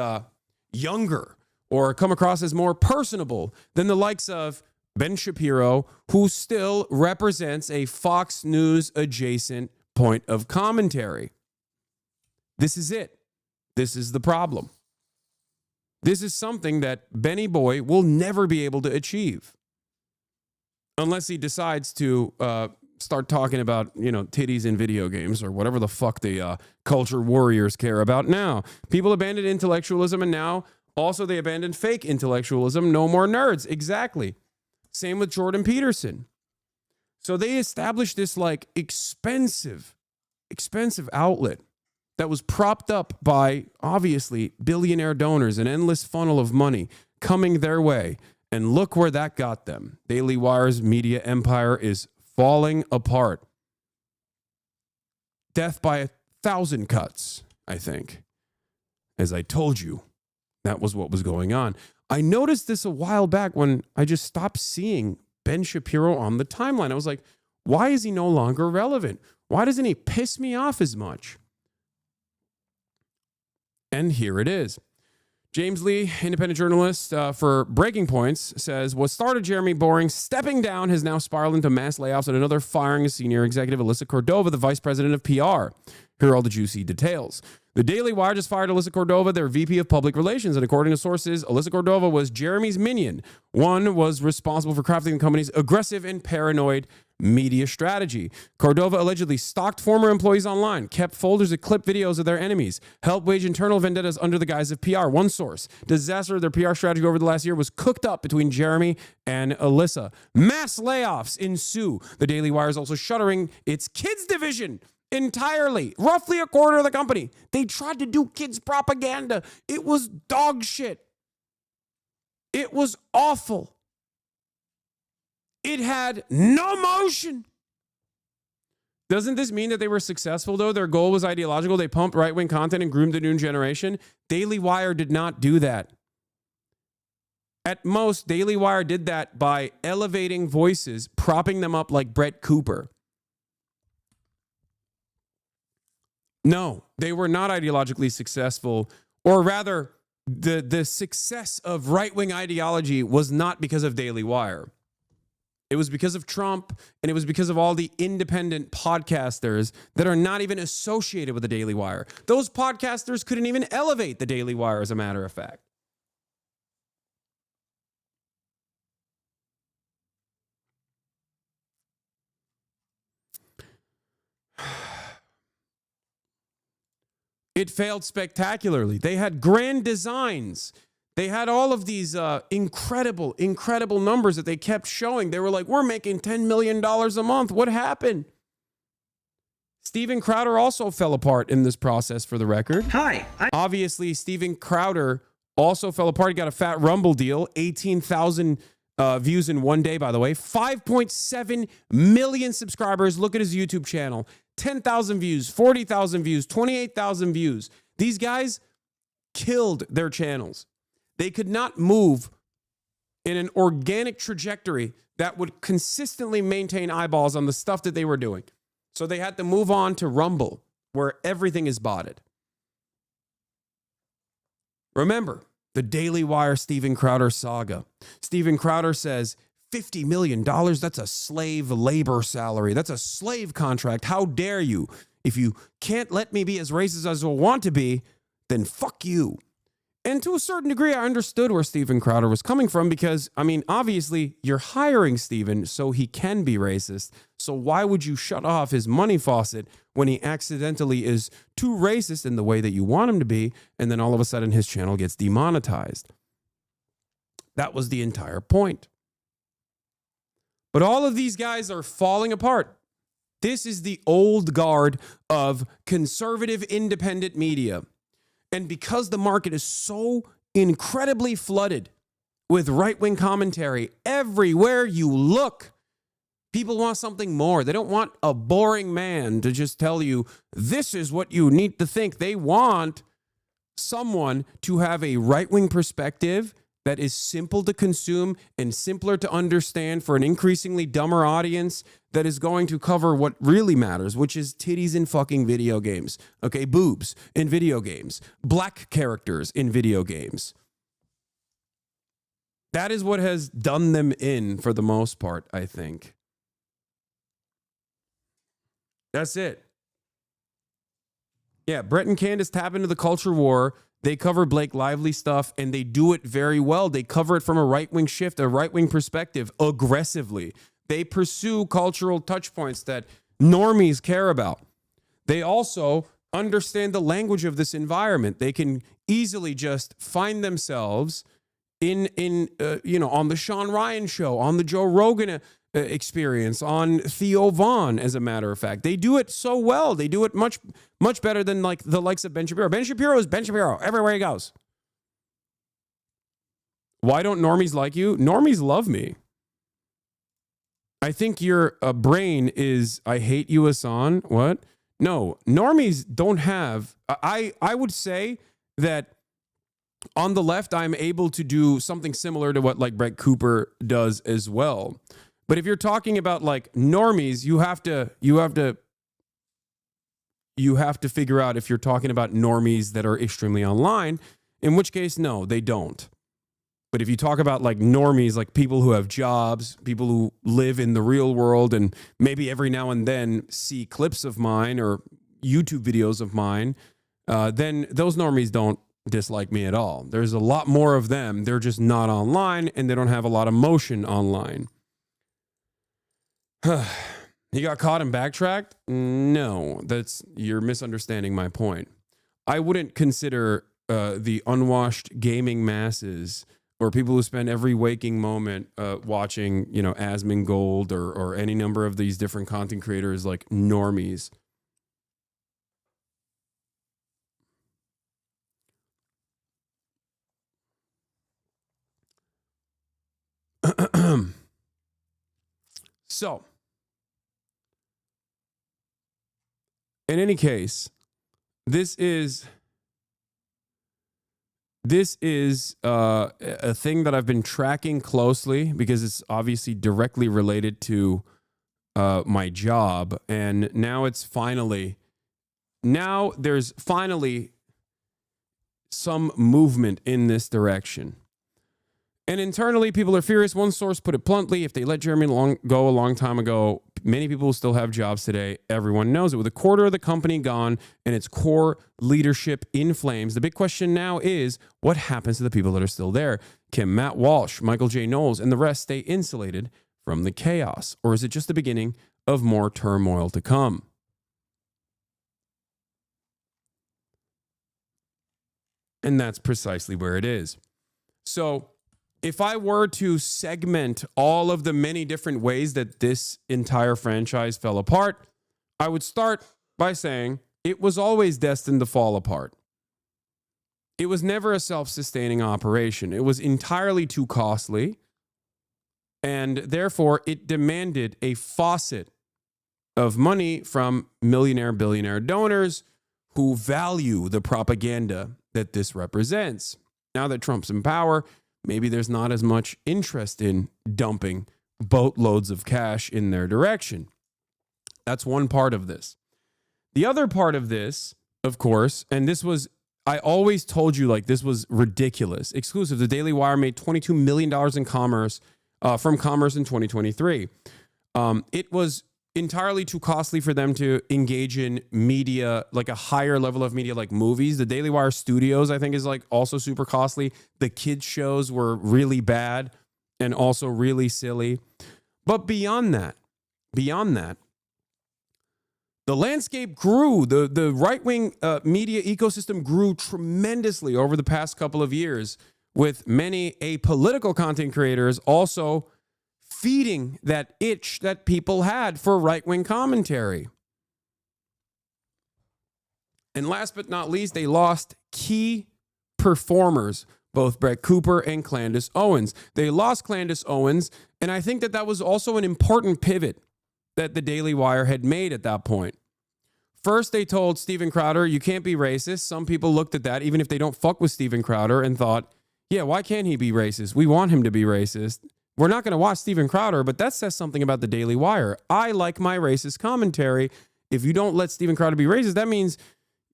younger or come across as more personable than the likes of Ben Shapiro, who still represents a Fox News adjacent point of commentary. This is it. This is the problem. This is something that Benny Boy will never be able to achieve unless he decides to start talking about, titties in video games or whatever the fuck the culture warriors care about now. People abandoned intellectualism, and now also they abandoned fake intellectualism. No more nerds. Exactly. Same with Jordan Peterson. So they established this expensive outlet that was propped up by obviously billionaire donors, an endless funnel of money coming their way. And look where that got them. Daily Wire's media empire is falling apart. Death by 1,000 cuts, I think. As I told you, that was what was going on. I noticed this a while back when I just stopped seeing Ben Shapiro on the timeline. I was like, why is he no longer relevant? Why doesn't he piss me off as much? And here it is. James Lee, independent journalist for Breaking Points, says, what started Jeremy Boring stepping down has now spiraled into mass layoffs and another firing of senior executive Alyssa Cordova, the vice president of PR. Here are all the juicy details. The Daily Wire just fired Alyssa Cordova, their VP of Public Relations, and according to sources, Alyssa Cordova was Jeremy's minion. One was responsible for crafting the company's aggressive and paranoid media strategy. Cordova allegedly stalked former employees online, kept folders of clip videos of their enemies, helped wage internal vendettas under the guise of PR. One source, disaster of their PR strategy over the last year was cooked up between Jeremy and Alyssa. Mass layoffs ensue. The Daily Wire is also shuttering its kids division entirely, roughly a quarter of the company. They tried to do kids propaganda. It was dog shit. It was awful. It had no motion. Doesn't this mean that they were successful, though? Their goal was ideological. They pumped right-wing content and groomed the new generation. Daily Wire did not do that. At most, Daily Wire did that by elevating voices, propping them up like Brett Cooper. No, they were not ideologically successful, or rather, the success of right-wing ideology was not because of Daily Wire. It was because of Trump, and it was because of all the independent podcasters that are not even associated with the Daily Wire. Those podcasters couldn't even elevate the Daily Wire, as a matter of fact. It failed spectacularly. They had grand designs. They had all of these incredible numbers that they kept showing. They were like, we're making $10 million a month. What happened? Steven Crowder also fell apart in this process, for the record. Hi. Obviously, Steven Crowder also fell apart. He got a fat Rumble deal, 18,000 views in one day, by the way. 5.7 million subscribers. Look at his YouTube channel. 10,000 views, 40,000 views, 28,000 views. These guys killed their channels. They could not move in an organic trajectory that would consistently maintain eyeballs on the stuff that they were doing. So they had to move on to Rumble, where everything is botted. Remember the Daily Wire Steven Crowder saga. Steven Crowder says, $50 million, that's a slave labor salary. That's a slave contract. How dare you? If you can't let me be as racist as I want to be, then fuck you. And to a certain degree, I understood where Steven Crowder was coming from because, I mean, obviously, you're hiring Steven so he can be racist. So why would you shut off his money faucet when he accidentally is too racist in the way that you want him to be, and then all of a sudden his channel gets demonetized? That was the entire point. But all of these guys are falling apart. This is the old guard of conservative independent media. And because the market is so incredibly flooded with right-wing commentary everywhere you look, people want something more. They don't want a boring man to just tell you, this is what you need to think. They want someone to have a right-wing perspective that is simple to consume and simpler to understand for an increasingly dumber audience that is going to cover what really matters, which is titties in fucking video games. Okay, boobs in video games, black characters in video games. That is what has done them in for the most part, I think. That's it. Yeah, Brett and Candace tap into the culture war. They cover Blake Lively stuff, and they do it very well. They cover it from a right-wing shift, a right-wing perspective, aggressively. They pursue cultural touch points that normies care about. They also understand the language of this environment. They can easily just find themselves on the Sean Ryan show, on the Joe Rogan experience, on Theo Vaughn, as a matter of fact. They do it so well. They do it much better than like the likes of Ben Shapiro. Ben Shapiro is Ben Shapiro everywhere he goes. Why don't normies like you? Normies love me. I think your brain is, I hate you, Hasan. What? No, normies don't have, I would say that on the left, I'm able to do something similar to what like Brett Cooper does as well. But if you're talking about like normies, you have to figure out if you're talking about normies that are extremely online, in which case, no, they don't. But if you talk about like normies, like people who have jobs, people who live in the real world and maybe every now and then see clips of mine or YouTube videos of mine, then those normies don't dislike me at all. There's a lot more of them. They're just not online and they don't have a lot of motion online. He got caught and backtracked? No, you're misunderstanding my point. I wouldn't consider the unwashed gaming masses or people who spend every waking moment watching, Asmongold or any number of these different content creators like normies. So, in any case, this is a thing that I've been tracking closely because it's obviously directly related to my job. And now there's finally some movement in this direction. And internally, people are furious. One source put it bluntly: if they let Jeremy go a long time ago, many people will still have jobs today. Everyone knows it. With a quarter of the company gone and its core leadership in flames, the big question now is, what happens to the people that are still there? Can Matt Walsh, Michael J. Knowles, and the rest stay insulated from the chaos? Or is it just the beginning of more turmoil to come? And that's precisely where it is. So if I were to segment all of the many different ways that this entire franchise fell apart, I would start by saying it was always destined to fall apart. It was never a self-sustaining operation. It was entirely too costly, and therefore it demanded a faucet of money from millionaire, billionaire donors who value the propaganda that this represents. Now that Trump's in power, maybe there's not as much interest in dumping boatloads of cash in their direction. That's one part of this. The other part of this, of course, and this was, I always told you, like, this was ridiculous. Exclusive. The Daily Wire made $22 million in commerce from commerce in 2023. It was entirely too costly for them to engage in media, like a higher level of media, like movies. The Daily Wire Studios, I think, is like also super costly. The kids shows were really bad and also really silly. But beyond that, the landscape grew. The right-wing media ecosystem grew tremendously over the past couple of years, with many apolitical content creators also feeding that itch that people had for right-wing commentary. And last but not least, they lost key performers, both Brett Cooper and Candace Owens. They lost Candace Owens, and I think that was also an important pivot that the Daily Wire had made at that point. First, they told Steven Crowder, you can't be racist. Some people looked at that, even if they don't fuck with Steven Crowder, and thought, yeah, why can't he be racist? We want him to be racist. We're not going to watch Steven Crowder, but that says something about the Daily Wire. I like my racist commentary. If you don't let Steven Crowder be racist, that means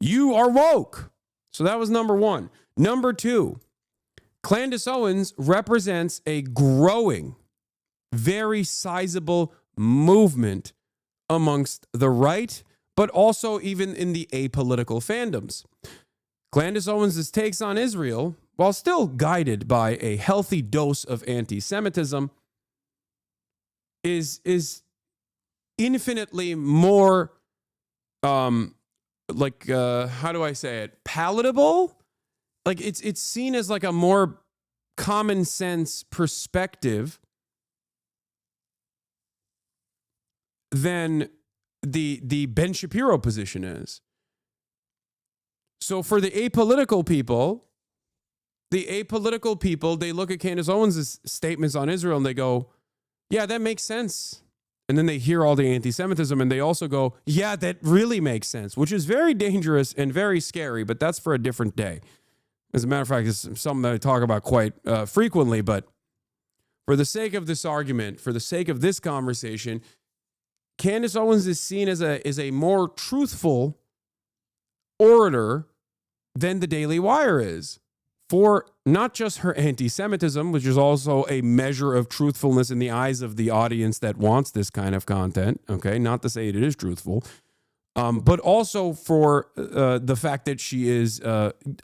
you are woke. So that was number one. Number two, Candace Owens represents a growing, very sizable movement amongst the right, but also even in the apolitical fandoms. Candace Owens' takes on Israel, while still guided by a healthy dose of anti-Semitism, is infinitely more, how do I say it, palatable? Like it's seen as like a more common sense perspective than the Ben Shapiro position is. So for the apolitical people, they look at Candace Owens' statements on Israel and they go, yeah, that makes sense. And then they hear all the anti-Semitism and they also go, yeah, that really makes sense, which is very dangerous and very scary, but that's for a different day. As a matter of fact, it's something that I talk about quite frequently, but for the sake of this argument, for the sake of this conversation, Candace Owens is seen as a more truthful orator than the Daily Wire is, for not just her anti-Semitism, which is also a measure of truthfulness in the eyes of the audience that wants this kind of content, okay, not to say it is truthful, but also for the fact that she is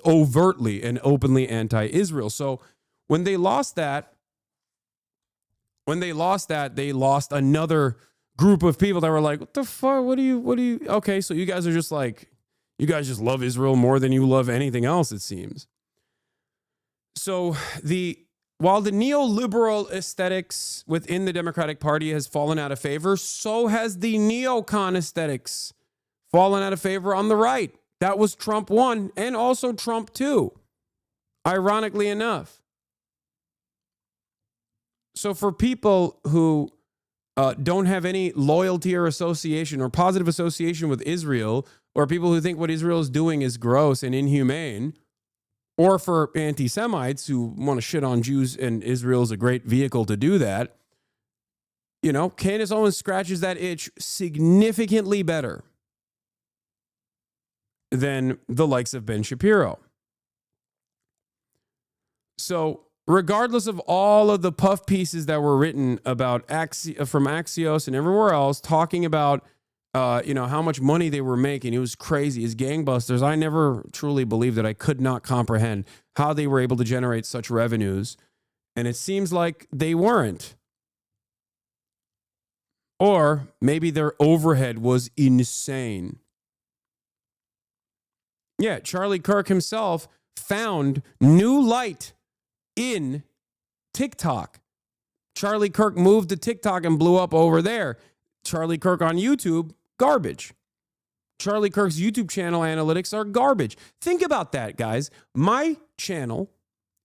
overtly and openly anti-Israel. So when they lost that, they lost another group of people that were like, what the fuck, what do you, okay, so you guys are just like, you guys just love Israel more than you love anything else, it seems. So while the neoliberal aesthetics within the Democratic Party has fallen out of favor, so has the neocon aesthetics fallen out of favor on the right. That was Trump 1 and also Trump 2, ironically enough. So for people who don't have any loyalty or association or positive association with Israel, or people who think what Israel is doing is gross and inhumane, or for anti-Semites who want to shit on Jews and Israel is a great vehicle to do that, you know, Candace Owens scratches that itch significantly better than the likes of Ben Shapiro. So regardless of all of the puff pieces that were written about from Axios and everywhere else talking about, how much money they were making, it was crazy. It's gangbusters. I never truly believed that. I could not comprehend how they were able to generate such revenues. And it seems like they weren't. Or maybe their overhead was insane. Yeah, Charlie Kirk himself found new light in TikTok. Charlie Kirk moved to TikTok and blew up over there. Charlie Kirk on YouTube, garbage. Charlie Kirk's YouTube channel analytics are garbage. Think about that, guys. My channel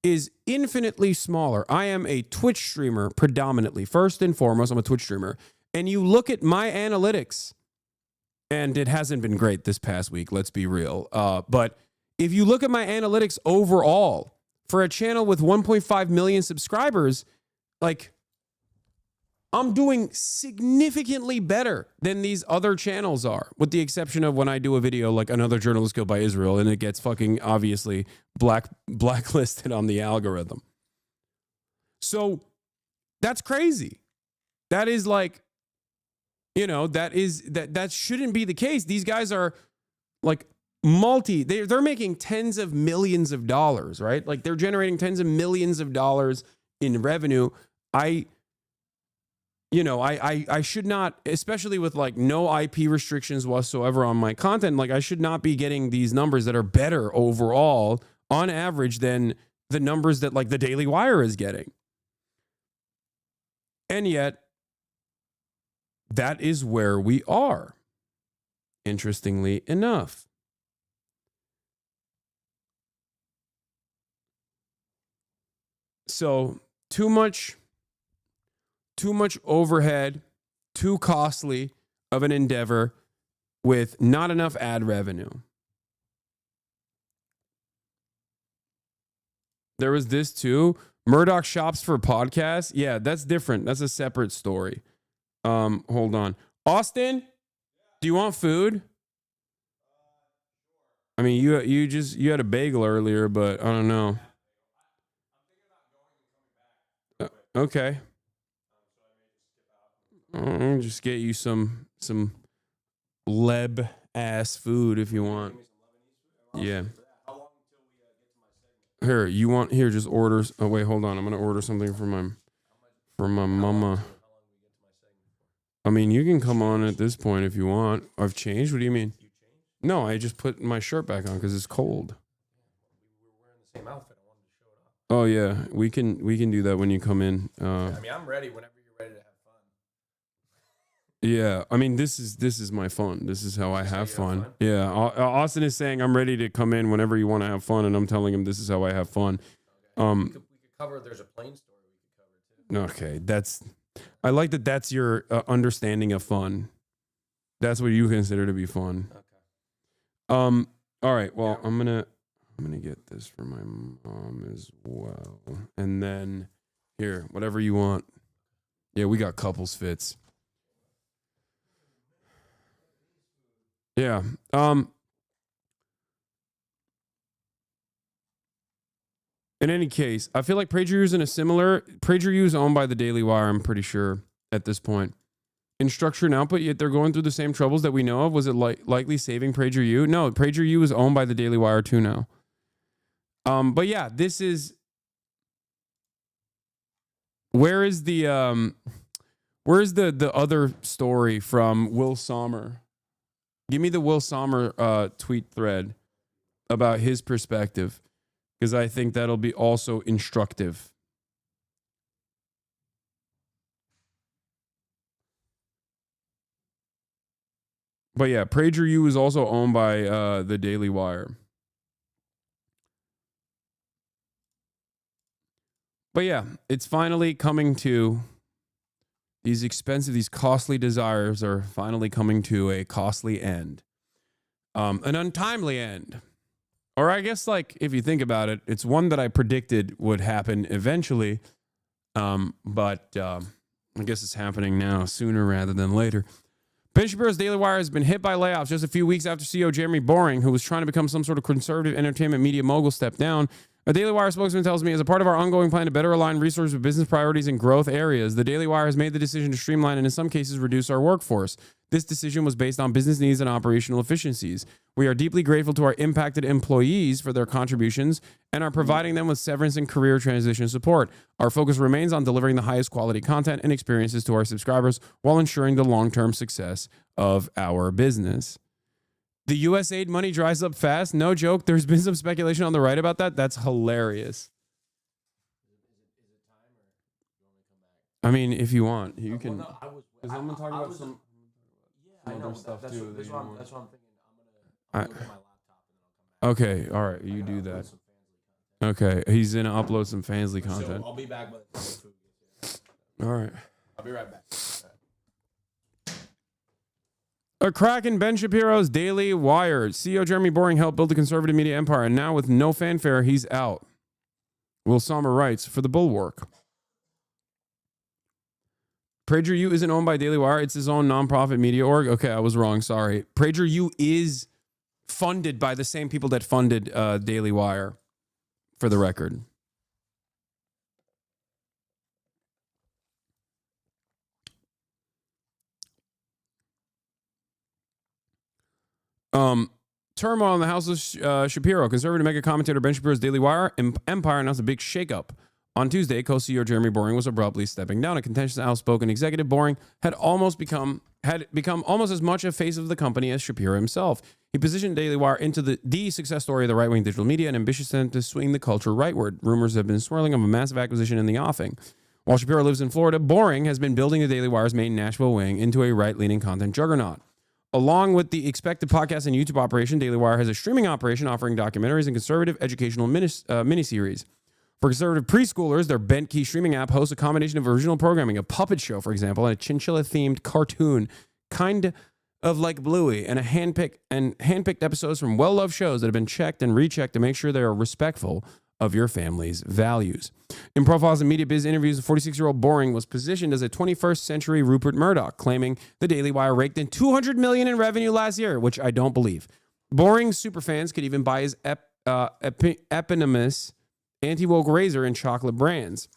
is infinitely smaller. I am a Twitch streamer predominantly. First and foremost, I'm a Twitch streamer. And you look at my analytics, and it hasn't been great this past week, let's be real. But if you look at my analytics overall, for a channel with 1.5 million subscribers, like, I'm doing significantly better than these other channels are, with the exception of when I do a video like Another Journalist Killed by Israel and it gets fucking obviously blacklisted on the algorithm. So that's crazy. That is like, that shouldn't be the case. These guys are like they're making tens of millions of dollars, right? Like they're generating tens of millions of dollars in revenue. I should not, especially with like no IP restrictions whatsoever on my content, like I should not be getting these numbers that are better overall on average than the numbers that like the Daily Wire is getting. And yet, that is where we are, interestingly enough. So, too much overhead, too costly of an endeavor with not enough ad revenue. There was this too. Murdoch shops for podcasts. Yeah, that's different. That's a separate story. Hold on. Austin, do you want food? I mean, you had a bagel earlier, but I don't know. Okay. I'll just get you some leb ass food if you want. Yeah. Here, just orders. Oh wait, hold on. I'm gonna order something for my mama. I mean, you can come on at this point if you want. I've changed. What do you mean? No, I just put my shirt back on because it's cold. Same outfit. I wanted to show it off. Oh yeah, we can do that when you come in. I mean, I'm ready whenever you're ready to have fun. Yeah, I mean, this is my fun. This is how I have fun. Yeah, Austin is saying I'm ready to come in whenever you want to have fun, and I'm telling him this is how I have fun. Okay. We could cover. There's a plane story we could cover too. Okay, I like that. That's your understanding of fun. That's what you consider to be fun. Okay. All right. Well, I'm gonna get this for my mom as well, and then here, whatever you want. Yeah, we got couples fits. Yeah. In any case, I feel like PragerU is owned by the Daily Wire, I'm pretty sure, at this point. In structure and output, yet they're going through the same troubles that we know of. Was it likely saving PragerU? No, PragerU is owned by the Daily Wire too now. But yeah, this is... Where's the other story from Will Sommer? Give me the Will Sommer tweet thread about his perspective, because I think that'll be also instructive. But yeah, PragerU is also owned by the Daily Wire. But yeah, it's finally coming to... These costly desires are finally coming to a costly end. An untimely end. Or I guess, like, if you think about it, it's one that I predicted would happen eventually. But I guess it's happening now, sooner rather than later. Ben Shapiro's Daily Wire has been hit by layoffs just a few weeks after CEO Jeremy Boring, who was trying to become some sort of conservative entertainment media mogul, stepped down. A Daily Wire spokesman tells me, as a part of our ongoing plan to better align resources with business priorities and growth areas, the Daily Wire has made the decision to streamline and in some cases reduce our workforce. This decision was based on business needs and operational efficiencies. We are deeply grateful to our impacted employees for their contributions and are providing them with severance and career transition support. Our focus remains on delivering the highest quality content and experiences to our subscribers while ensuring the long-term success of our business. The U.S. aid money dries up fast. No joke. There's been some speculation on the right about that. That's hilarious. I mean, if you want, you can. Well, no, Is someone talking about some other stuff too? That's what I'm thinking. I- I'm gonna look at my laptop and then I'll come back. Okay, all right, you do that. Okay, he's gonna upload some Fansly content. So I'll be back by the time the food gets All right. I'll be right back. A crack in Ben Shapiro's Daily Wire. CEO Jeremy Boring helped build the conservative media empire, and now with no fanfare, he's out. Will Sommer writes for the Bulwark. PragerU isn't owned by Daily Wire. It's his own nonprofit media org. Okay, I was wrong. Sorry. PragerU is funded by the same people that funded Daily Wire, for the record. Turmoil in the House of Shapiro. Conservative mega commentator Ben Shapiro's Daily Wire empire announced a big shakeup. On Tuesday, co-CEO Jeremy Boring was abruptly stepping down. A contentious, outspoken executive, Boring had become almost as much a face of the company as Shapiro himself. He positioned Daily Wire into the success story of the right-wing digital media and ambitious attempt to swing the culture rightward. Rumors have been swirling of a massive acquisition in the offing. While Shapiro lives in Florida, Boring has been building the Daily Wire's main Nashville wing into a right-leaning content juggernaut. Along with the expected podcast and YouTube operation, Daily Wire has a streaming operation offering documentaries and conservative educational miniseries. For conservative preschoolers, their Bent Key streaming app hosts a combination of original programming, a puppet show, for example, and a chinchilla-themed cartoon, kind of like Bluey, and handpicked episodes from well-loved shows that have been checked and rechecked to make sure they are respectful of your family's values. In Profiles and Media Biz interviews, the 46-year-old Boring was positioned as a 21st century Rupert Murdoch, claiming the Daily Wire raked in $200 million in revenue last year, which I don't believe. Boring's superfans could even buy his eponymous anti-woke razor and chocolate brands.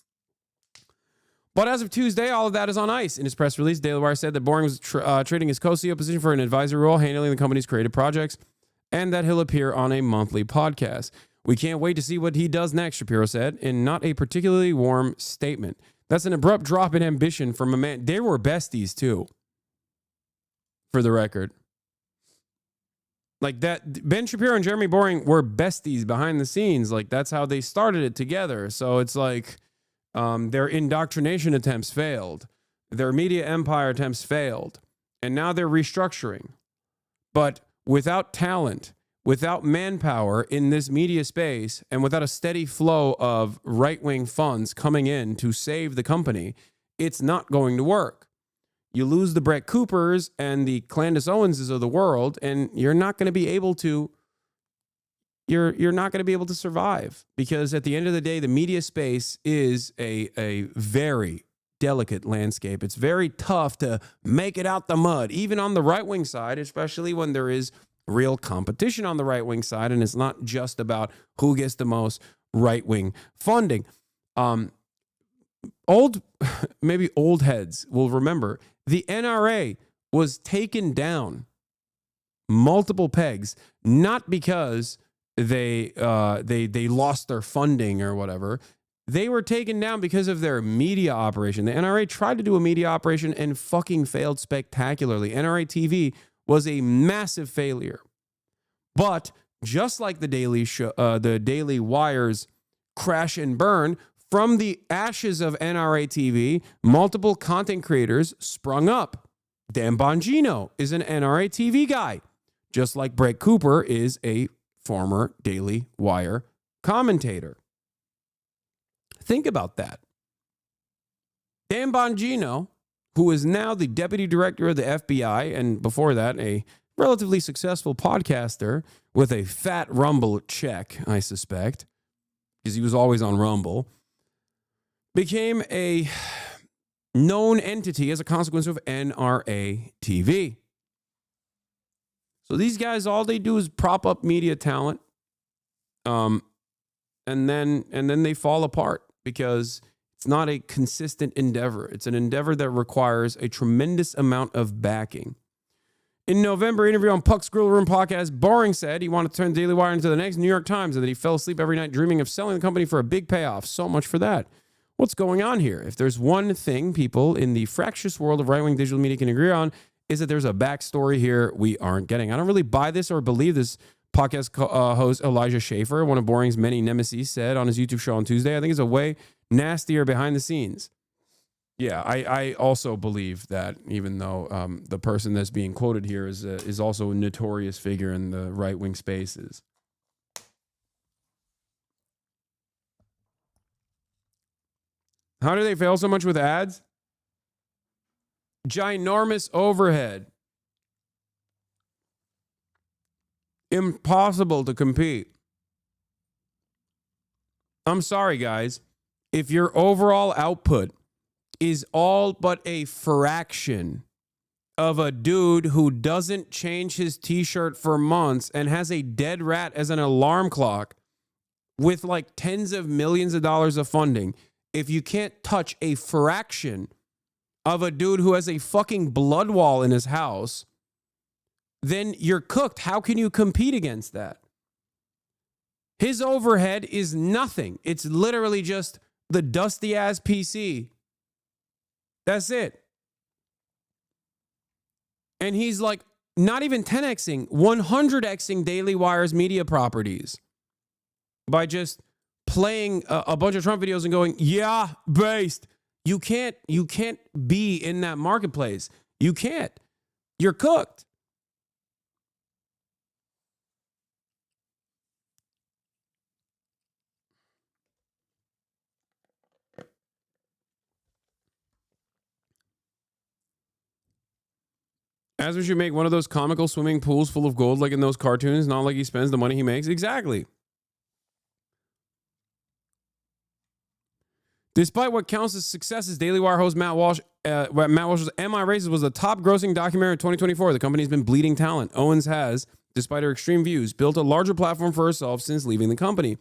But as of Tuesday, all of that is on ice. In his press release, Daily Wire said that Boring was trading his co-CEO position for an advisory role, handling the company's creative projects, and that he'll appear on a monthly podcast. We can't wait to see what he does next, Shapiro said, in not a particularly warm statement. That's an abrupt drop in ambition from a man. They were besties, too, for the record. Like that, Ben Shapiro and Jeremy Boring were besties behind the scenes. Like, that's how they started it together. So it's like their indoctrination attempts failed. Their media empire attempts failed. And now they're restructuring. But without talent, without manpower in this media space, and without a steady flow of right-wing funds coming in to save the company, it's not going to work. You lose the Brett Coopers and the Candace Owenses of the world, and you're not going to be able to. You're not going to be able to survive, because at the end of the day, the media space is a very delicate landscape. It's very tough to make it out the mud, even on the right-wing side, especially when there is real competition on the right-wing side, and it's not just about who gets the most right-wing funding. Maybe old heads will remember the NRA was taken down multiple pegs, not because they lost their funding or whatever. They were taken down because of their media operation. The NRA tried to do a media operation and fucking failed spectacularly. NRA TV was a massive failure. But just like the Daily Wire's crash and burn, from the ashes of NRA TV, multiple content creators sprung up. Dan Bongino is an NRA TV guy, just like Brett Cooper is a former Daily Wire commentator. Think about that. Dan Bongino, who is now the deputy director of the FBI, and before that, a relatively successful podcaster with a fat Rumble check, I suspect, because he was always on Rumble, became a known entity as a consequence of NRA TV. So these guys, all they do is prop up media talent. and then they fall apart because it's not a consistent endeavor. It's an endeavor that requires a tremendous amount of backing. In November, interview on Puck's Grill Room podcast, Boring said he wanted to turn Daily Wire into the next New York Times and that he fell asleep every night dreaming of selling the company for a big payoff. So much for that. What's going on here? If there's one thing people in the fractious world of right-wing digital media can agree on, is that there's a backstory here we aren't getting. I don't really buy this or believe this, podcast host Elijah Schaefer, one of Boring's many nemesis, said on his YouTube show on Tuesday. I think it's a way nastier behind the scenes. Yeah, I also believe that, even though the person that's being quoted here is also a notorious figure in the right-wing spaces. How do they fail so much with ads? Ginormous overhead. Impossible to compete. I'm sorry, guys. If your overall output is all but a fraction of a dude who doesn't change his t-shirt for months and has a dead rat as an alarm clock with like tens of millions of dollars of funding, if you can't touch a fraction of a dude who has a fucking blood wall in his house, then you're cooked. How can you compete against that? His overhead is nothing. It's literally just the dusty ass PC. That's it. And he's like not even 10xing, 100xing Daily Wire's media properties by just playing a bunch of Trump videos and going, yeah, based. You can't be in that marketplace. You can't. You're cooked. Asper should make one of those comical swimming pools full of gold like in those cartoons, not like he spends the money he makes. Exactly. Despite what counts as successes, Daily Wire host Matt Walsh's Am I Racist was the top grossing documentary of 2024. The company's been bleeding talent. Owens has, despite her extreme views, built a larger platform for herself since leaving the company.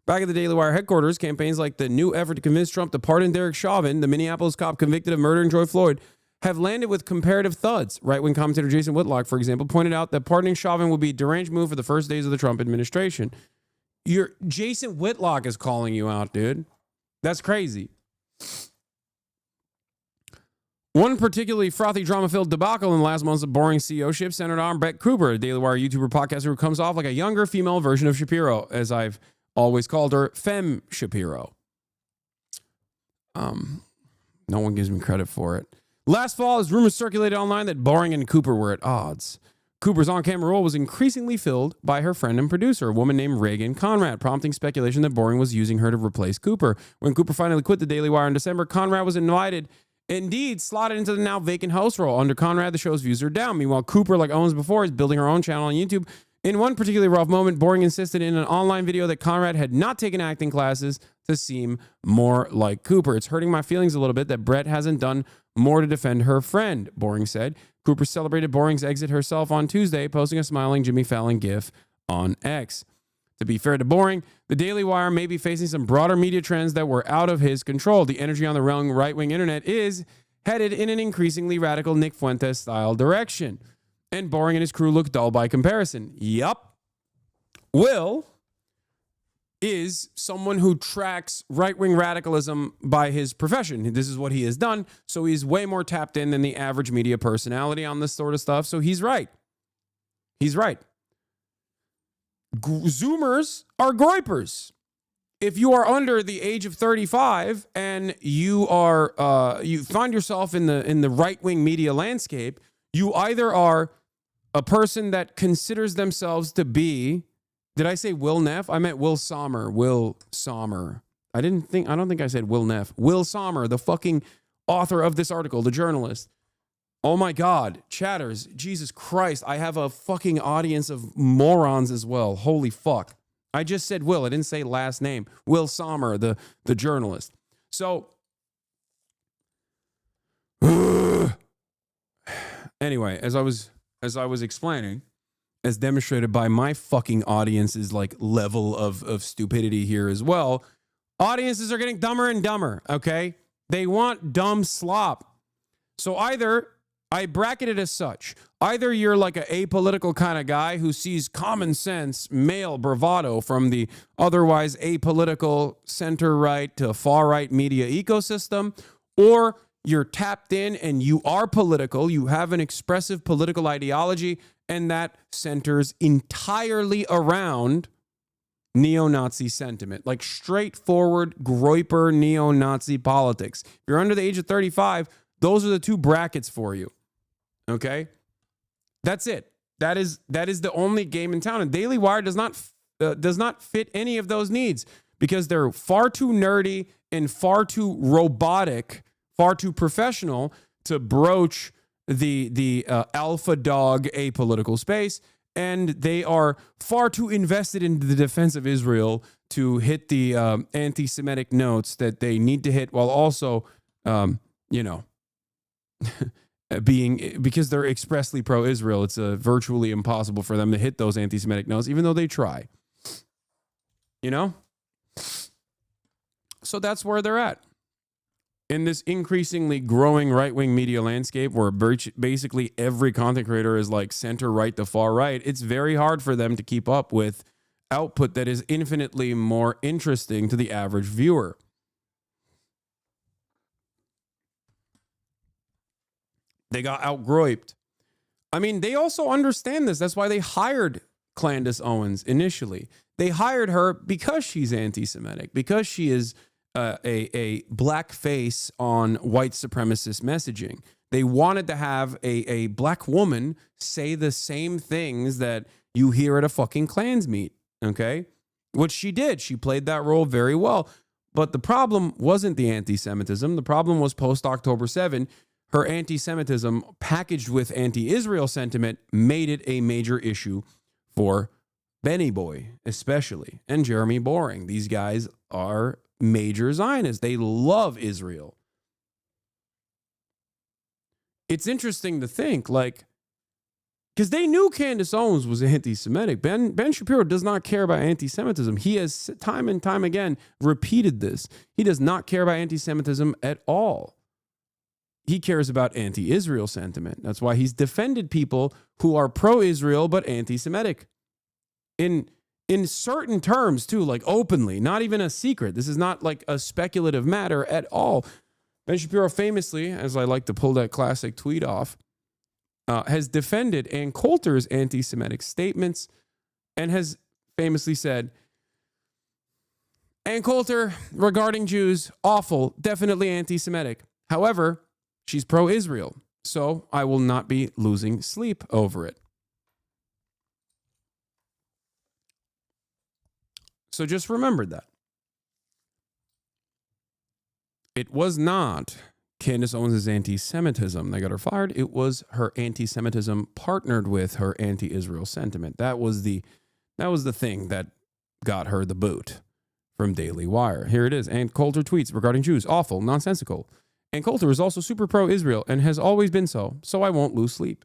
Back at the Daily Wire headquarters, campaigns like the new effort to convince Trump to pardon Derek Chauvin, the Minneapolis cop convicted of murdering George Floyd, have landed with comparative thuds. Right-wing commentator Jason Whitlock, for example, pointed out that pardoning Chauvin would be a deranged move for the first days of the Trump administration. Jason Whitlock is calling you out, dude. That's crazy. One particularly frothy, drama-filled debacle in the last months of Boring CEO-ship centered on Brett Cooper, a Daily Wire YouTuber podcaster who comes off like a younger female version of Shapiro, as I've always called her, Femme Shapiro. No one gives me credit for it. Last fall, as rumors circulated online that Boring and Cooper were at odds. Cooper's on-camera role was increasingly filled by her friend and producer, a woman named Reagan Conrad, prompting speculation that Boring was using her to replace Cooper. When Cooper finally quit the Daily Wire in December, Conrad was indeed slotted into the now vacant host role. Under Conrad, the show's views are down. Meanwhile, Cooper, like Owens before, is building her own channel on YouTube. In one particularly rough moment, Boring insisted in an online video that Conrad had not taken acting classes to seem more like Cooper. It's hurting my feelings a little bit that Brett hasn't done more to defend her friend, Boring said. Cooper celebrated Boring's exit herself on Tuesday, posting a smiling Jimmy Fallon gif on X. To be fair to Boring, the Daily Wire may be facing some broader media trends that were out of his control. The energy on the right-wing internet is headed in an increasingly radical Nick Fuentes-style direction. And Boring and his crew look dull by comparison. Yup. Will is someone who tracks right-wing radicalism by his profession. This is what he has done, so he's way more tapped in than the average media personality on this sort of stuff, so he's right. He's right. Zoomers are groypers. If you are under the age of 35 and you find yourself in the right-wing media landscape, you either are a person that considers themselves to be, did I say Will Neff? I meant Will Sommer. Will Sommer. I don't think I said Will Neff. Will Sommer, the fucking author of this article, the journalist. Oh my God, chatters. Jesus Christ, I have a fucking audience of morons as well. Holy fuck. I just said Will. I didn't say last name. Will Sommer, the journalist. So, anyway, as I was explaining, as demonstrated by my fucking audience's like level of stupidity here as well. Audiences are getting dumber and dumber, okay? They want dumb slop. So either, I bracket it as such, either you're like an apolitical kind of guy who sees common sense, male bravado from the otherwise apolitical center-right to far-right media ecosystem, or you're tapped in and you are political, you have an expressive political ideology, and that centers entirely around neo-Nazi sentiment, like straightforward Groyper neo-Nazi politics. If you're under the age of 35, those are the two brackets for you. Okay? That's it. That is the only game in town. And Daily Wire does not fit any of those needs because they're far too nerdy and far too robotic, far too professional to broach the alpha dog apolitical space. And they are far too invested in the defense of Israel to hit the anti-Semitic notes that they need to hit while also, because they're expressly pro-Israel, it's virtually impossible for them to hit those anti-Semitic notes, even though they try. You know? So that's where they're at. In this increasingly growing right-wing media landscape where basically every content creator is like center-right to far-right, it's very hard for them to keep up with output that is infinitely more interesting to the average viewer. They got outgroyped. I mean, they also understand this. That's why they hired Candace Owens initially. They hired her because she's anti-Semitic, because she is a black face on white supremacist messaging. They wanted to have a black woman say the same things that you hear at a fucking Klans meet, okay? Which she did. She played that role very well. But the problem wasn't the anti-Semitism. The problem was post-October 7. Her anti-Semitism packaged with anti-Israel sentiment made it a major issue for Benny Boy, especially, and Jeremy Boring. These guys are major Zionists. They love Israel. It's interesting to think, like, because they knew Candace Owens was anti-Semitic. Ben Shapiro does not care about anti-Semitism. He has time and time again repeated this. He does not care about anti-Semitism at all. He cares about anti-Israel sentiment. That's why he's defended people who are pro-Israel but anti-Semitic. In certain terms, too, like openly, not even a secret. This is not like a speculative matter at all. Ben Shapiro famously, as I like to pull that classic tweet off, has defended Ann Coulter's anti-Semitic statements and has famously said, Ann Coulter, regarding Jews, awful, definitely anti-Semitic. However, she's pro-Israel, so I will not be losing sleep over it. So just remember that. It was not Candace Owens' anti-Semitism that got her fired. It was her anti-Semitism partnered with her anti-Israel sentiment. That was the thing that got her the boot from Daily Wire. Here it is. Ann Coulter tweets regarding Jews. Awful, nonsensical. Ann Coulter is also super pro-Israel and has always been so I won't lose sleep.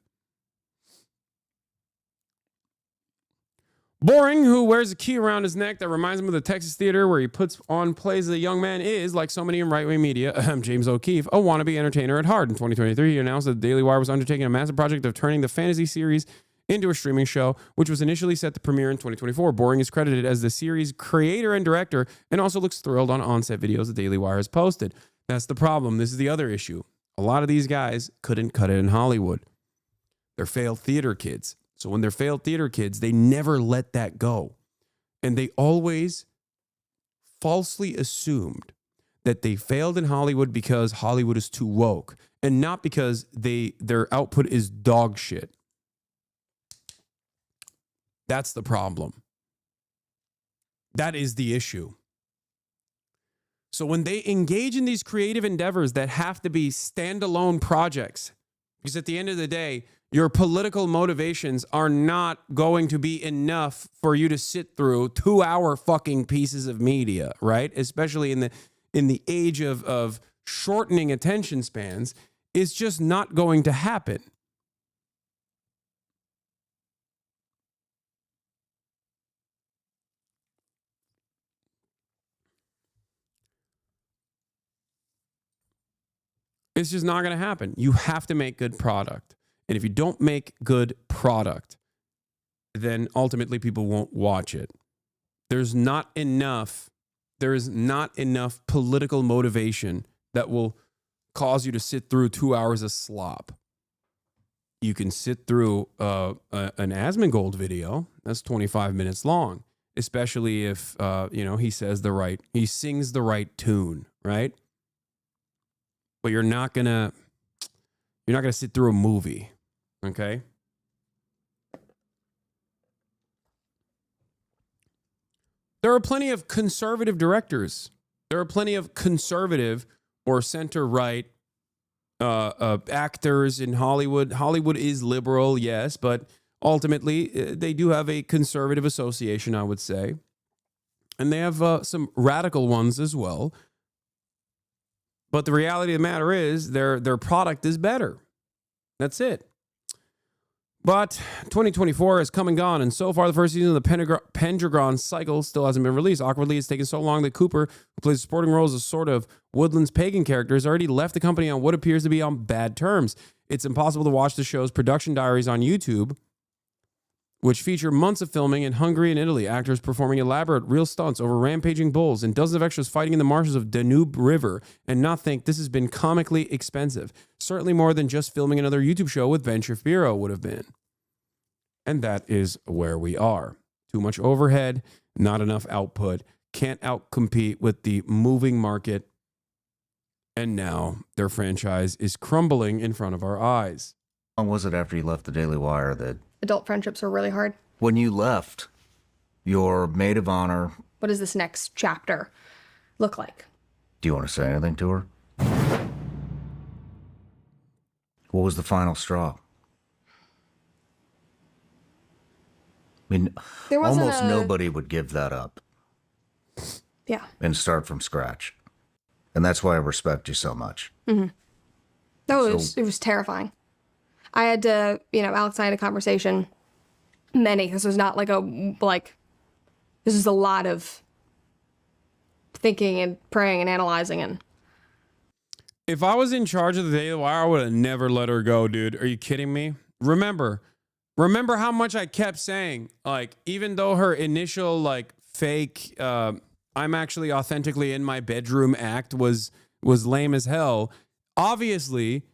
Boring, who wears a key around his neck that reminds him of the Texas Theater where he puts on plays as a young man, is, like so many in right-wing media, James O'Keefe, a wannabe entertainer at heart. In 2023, he announced that the Daily Wire was undertaking a massive project of turning the fantasy series into a streaming show, which was initially set to premiere in 2024. Boring is credited as the series creator and director and also looks thrilled on on-set videos the Daily Wire has posted. That's the problem. This is the other issue. A lot of these guys couldn't cut it in Hollywood. They're failed theater kids. So when they're failed theater kids, they never let that go. And they always falsely assumed that they failed in Hollywood because Hollywood is too woke and not because their output is dog shit. That's the problem. That is the issue. So when they engage in these creative endeavors that have to be standalone projects, because at the end of the day, your political motivations are not going to be enough for you to sit through 2-hour fucking pieces of media, right? Especially in the age of shortening attention spans, it's just not going to happen. It's just not going to happen. You have to make good product. And if you don't make good product, then ultimately people won't watch it. There is not enough political motivation that will cause you to sit through 2 hours of slop. You can sit through an Asmongold video that's 25 minutes long, especially if he sings the right tune, right? But you're not gonna sit through a movie, okay? There are plenty of conservative directors. There are plenty of conservative or center-right actors in Hollywood. Hollywood is liberal, yes, but ultimately they do have a conservative association, I would say. And they have some radical ones as well. But the reality of the matter is their product is better. That's it. But 2024 has come and gone, and so far the first season of the Pendragon cycle still hasn't been released. Awkwardly, it's taken so long that Cooper, who plays a supporting role as a sort of Woodlands pagan character, has already left the company on what appears to be on bad terms. It's impossible to watch the show's production diaries on YouTube, which feature months of filming in Hungary and Italy, actors performing elaborate real stunts over rampaging bulls, and dozens of extras fighting in the marshes of Danube River, and not think this has been comically expensive. Certainly more than just filming another YouTube show with Ben Shapiro would have been. And that is where we are. Too much overhead, not enough output, can't outcompete with the moving market, and now their franchise is crumbling in front of our eyes. How long was it after you left the Daily Wire that... Adult friendships were really hard. When you left, your maid of honor... What does this next chapter look like? Do you want to say anything to her? What was the final straw? I mean, almost nobody would give that up. Yeah. And start from scratch. And that's why I respect you so much. Mm-hmm. No, it was terrifying. I had to, Alex and I had a conversation. This was not this is a lot of thinking and praying and analyzing. And if I was in charge of the Daily Wire, I would have never let her go, dude. Are you kidding me? Remember how much I kept saying, even though her initial, fake, I'm actually authentically in my bedroom act was lame as hell. Obviously,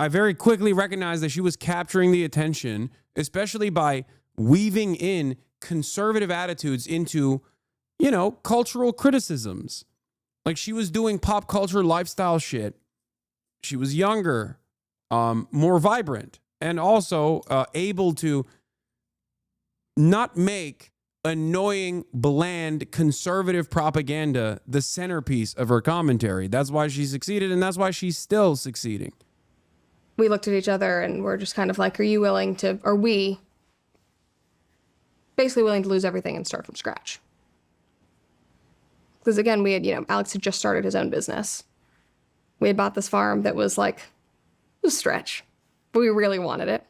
I very quickly recognized that she was capturing the attention, especially by weaving in conservative attitudes into, cultural criticisms. Like, she was doing pop culture lifestyle shit. She was younger, more vibrant, and also able to not make annoying, bland, conservative propaganda the centerpiece of her commentary. That's why she succeeded, and that's why she's still succeeding. We looked at each other and we're just kind of like, are we basically willing to lose everything and start from scratch? Because again, we had, Alex had just started his own business. We had bought this farm that was it was a stretch, but we really wanted it.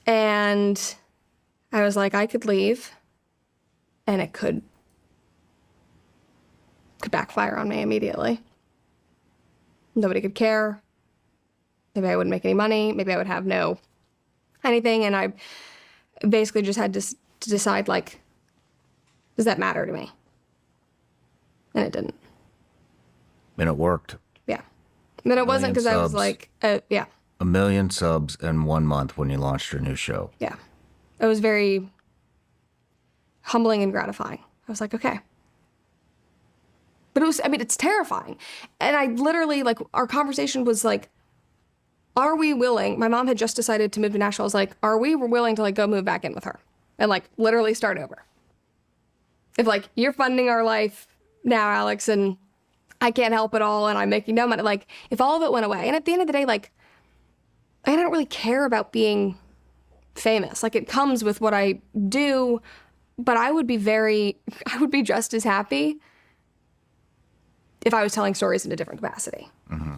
And I was like, I could leave and it could backfire on me immediately. Nobody could care. Maybe I wouldn't make any money. Maybe I would have no anything. And I basically just had to decide, does that matter to me? And it didn't. And it worked. Yeah. But it wasn't because I was yeah. 1 million subs in 1 month when you launched your new show. Yeah. It was very humbling and gratifying. I was like, okay. But it's terrifying. And I literally, our conversation was are we willing? My mom had just decided to move to Nashville. I was like, are we willing to go move back in with her and literally start over? If you're funding our life now, Alex, and I can't help it all and I'm making no money, if all of it went away. And at the end of the day, I don't really care about being famous. It comes with what I do, but I would be just as happy if I was telling stories in a different capacity. Mm-hmm.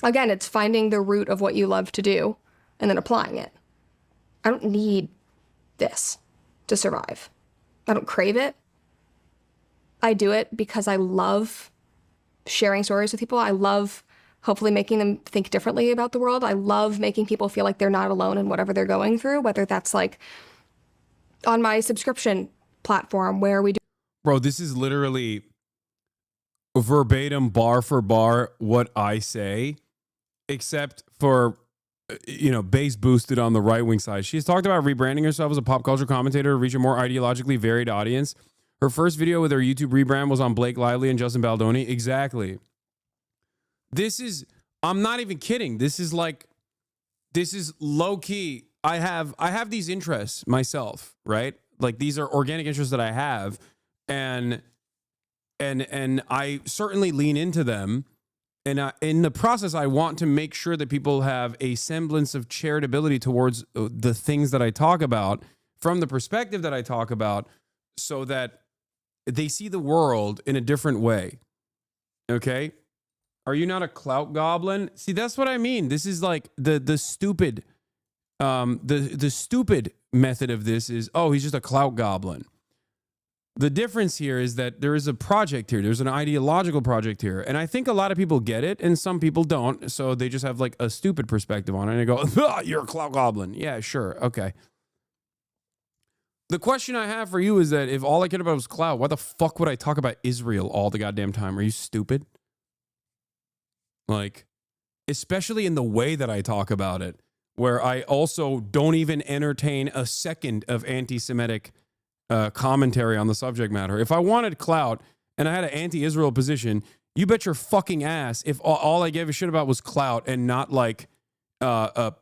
Again, it's finding the root of what you love to do and then applying it. I don't need this to survive. I don't crave it. I do it because I love sharing stories with people. I love hopefully making them think differently about the world. I love making people feel like they're not alone in whatever they're going through, whether that's like on my subscription platform where we do. Bro, this is literally verbatim, bar for bar, what I say, except for, base boosted on the right wing side. She's talked about rebranding herself as a pop culture commentator to reach a more ideologically varied audience. Her first video with her YouTube rebrand was on Blake Lively and Justin Baldoni. Exactly. I'm not even kidding. This is low key. I have these interests myself, right? Like these are organic interests that I have, and I certainly lean into them. And in the process, I want to make sure that people have a semblance of charitability towards the things that I talk about from the perspective that I talk about, so that they see the world in a different way. Okay? Are you not a clout goblin? See, that's what I mean. This is like the stupid, the stupid method of this is, oh, he's just a clout goblin. The difference here is that there is a project here. There's an ideological project here. And I think a lot of people get it and some people don't. So they just have like a stupid perspective on it and they go, oh, you're a clout goblin. Yeah, sure. Okay. The question I have for you is that if all I cared about was clout, why the fuck would I talk about Israel all the goddamn time? Are you stupid? Like, especially in the way that I talk about it, where I also don't even entertain a second of anti-Semitic commentary on the subject matter. If I wanted clout and I had an anti-Israel position, you bet your fucking ass if all I gave a shit about was clout and not like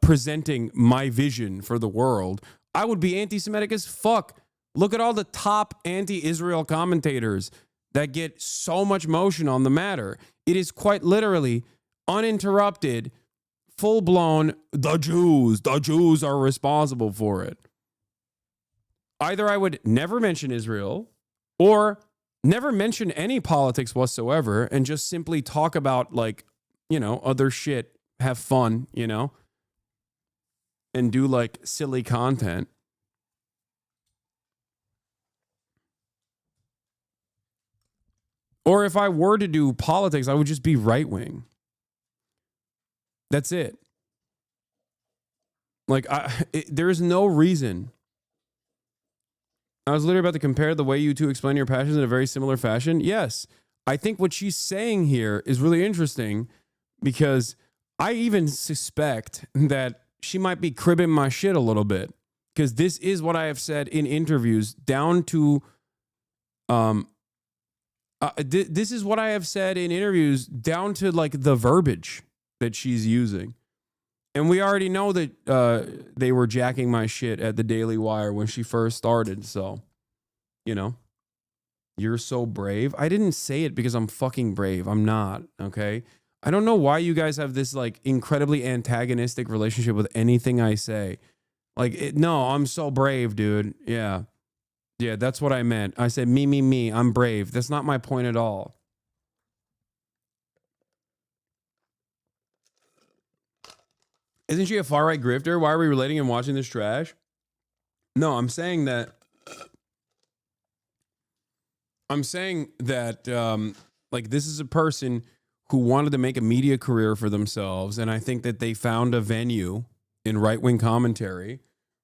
presenting my vision for the world, I would be anti-Semitic as fuck. Look at all the top anti-Israel commentators that get so much motion on the matter. It is quite literally uninterrupted, full-blown, the Jews are responsible for it. Either I would never mention Israel or never mention any politics whatsoever and just simply talk about like, other shit, have fun, and do like silly content. Or if I were to do politics, I would just be right wing. That's it. Like there is no reason. I was literally about to compare the way you two explain your passions in a very similar fashion. Yes, I think what she's saying here is really interesting because I even suspect that she might be cribbing my shit a little bit, because this is what I have said in interviews down to, this is what I have said in interviews down to like the verbiage that she's using. And we already know that they were jacking my shit at the Daily Wire when she first started. So, you're so brave. I didn't say it because I'm fucking brave. I'm not, okay? I don't know why you guys have this like incredibly antagonistic relationship with anything I say. Like, no, I'm so brave, dude. Yeah. Yeah, that's what I meant. I said, me. I'm brave. That's not my point at all. Isn't she a far-right grifter? Why are we relating and watching this trash? No, I'm saying that like this is a person who wanted to make a media career for themselves, and I think that they found a venue in right-wing commentary,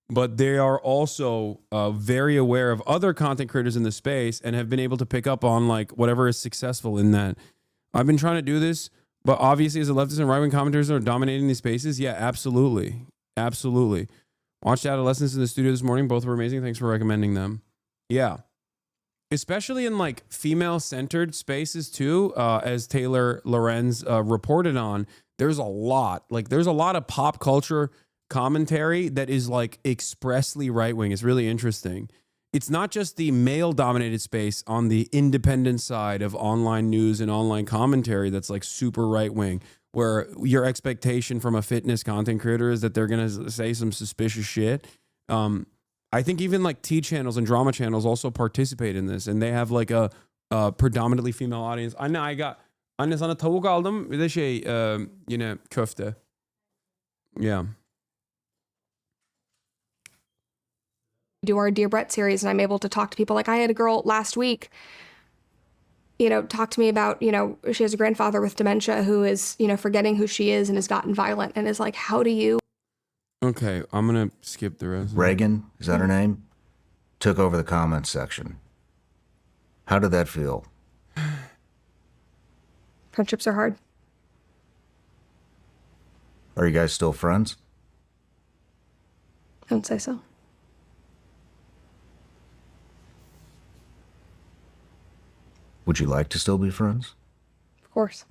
but they are also very aware of other content creators in the space and have been able to pick up on like whatever is successful in that. I've been trying to do this. But obviously, as a leftist and right-wing commentators are dominating these spaces, yeah, absolutely. Absolutely. Watched Adolescents in the studio this morning. Both were amazing. Thanks for recommending them. Yeah. Especially in like female-centered spaces too, as Taylor Lorenz reported on, there's a lot. Like there's a lot of pop culture commentary that is like expressly right-wing. It's really interesting. It's not just the male-dominated space on the independent side of online news and online commentary that's like super right-wing, where your expectation from a fitness content creator is that they're going to say some suspicious shit. I think even like T channels and drama channels also participate in this, and they have like a predominantly female audience. I got sana tavuk aldım, bir de yine köfte. Yeah. Do our Dear Brett series, and I'm able to talk to people. Like I had a girl last week, talk to me about, she has a grandfather with dementia who is, forgetting who she is and has gotten violent and is like, how do you? Okay, I'm going to skip the rest. Reagan, is that her name? Took over the comments section. How did that feel? Friendships are hard. Are you guys still friends? I don't say so. Would you like to still be friends? Of course.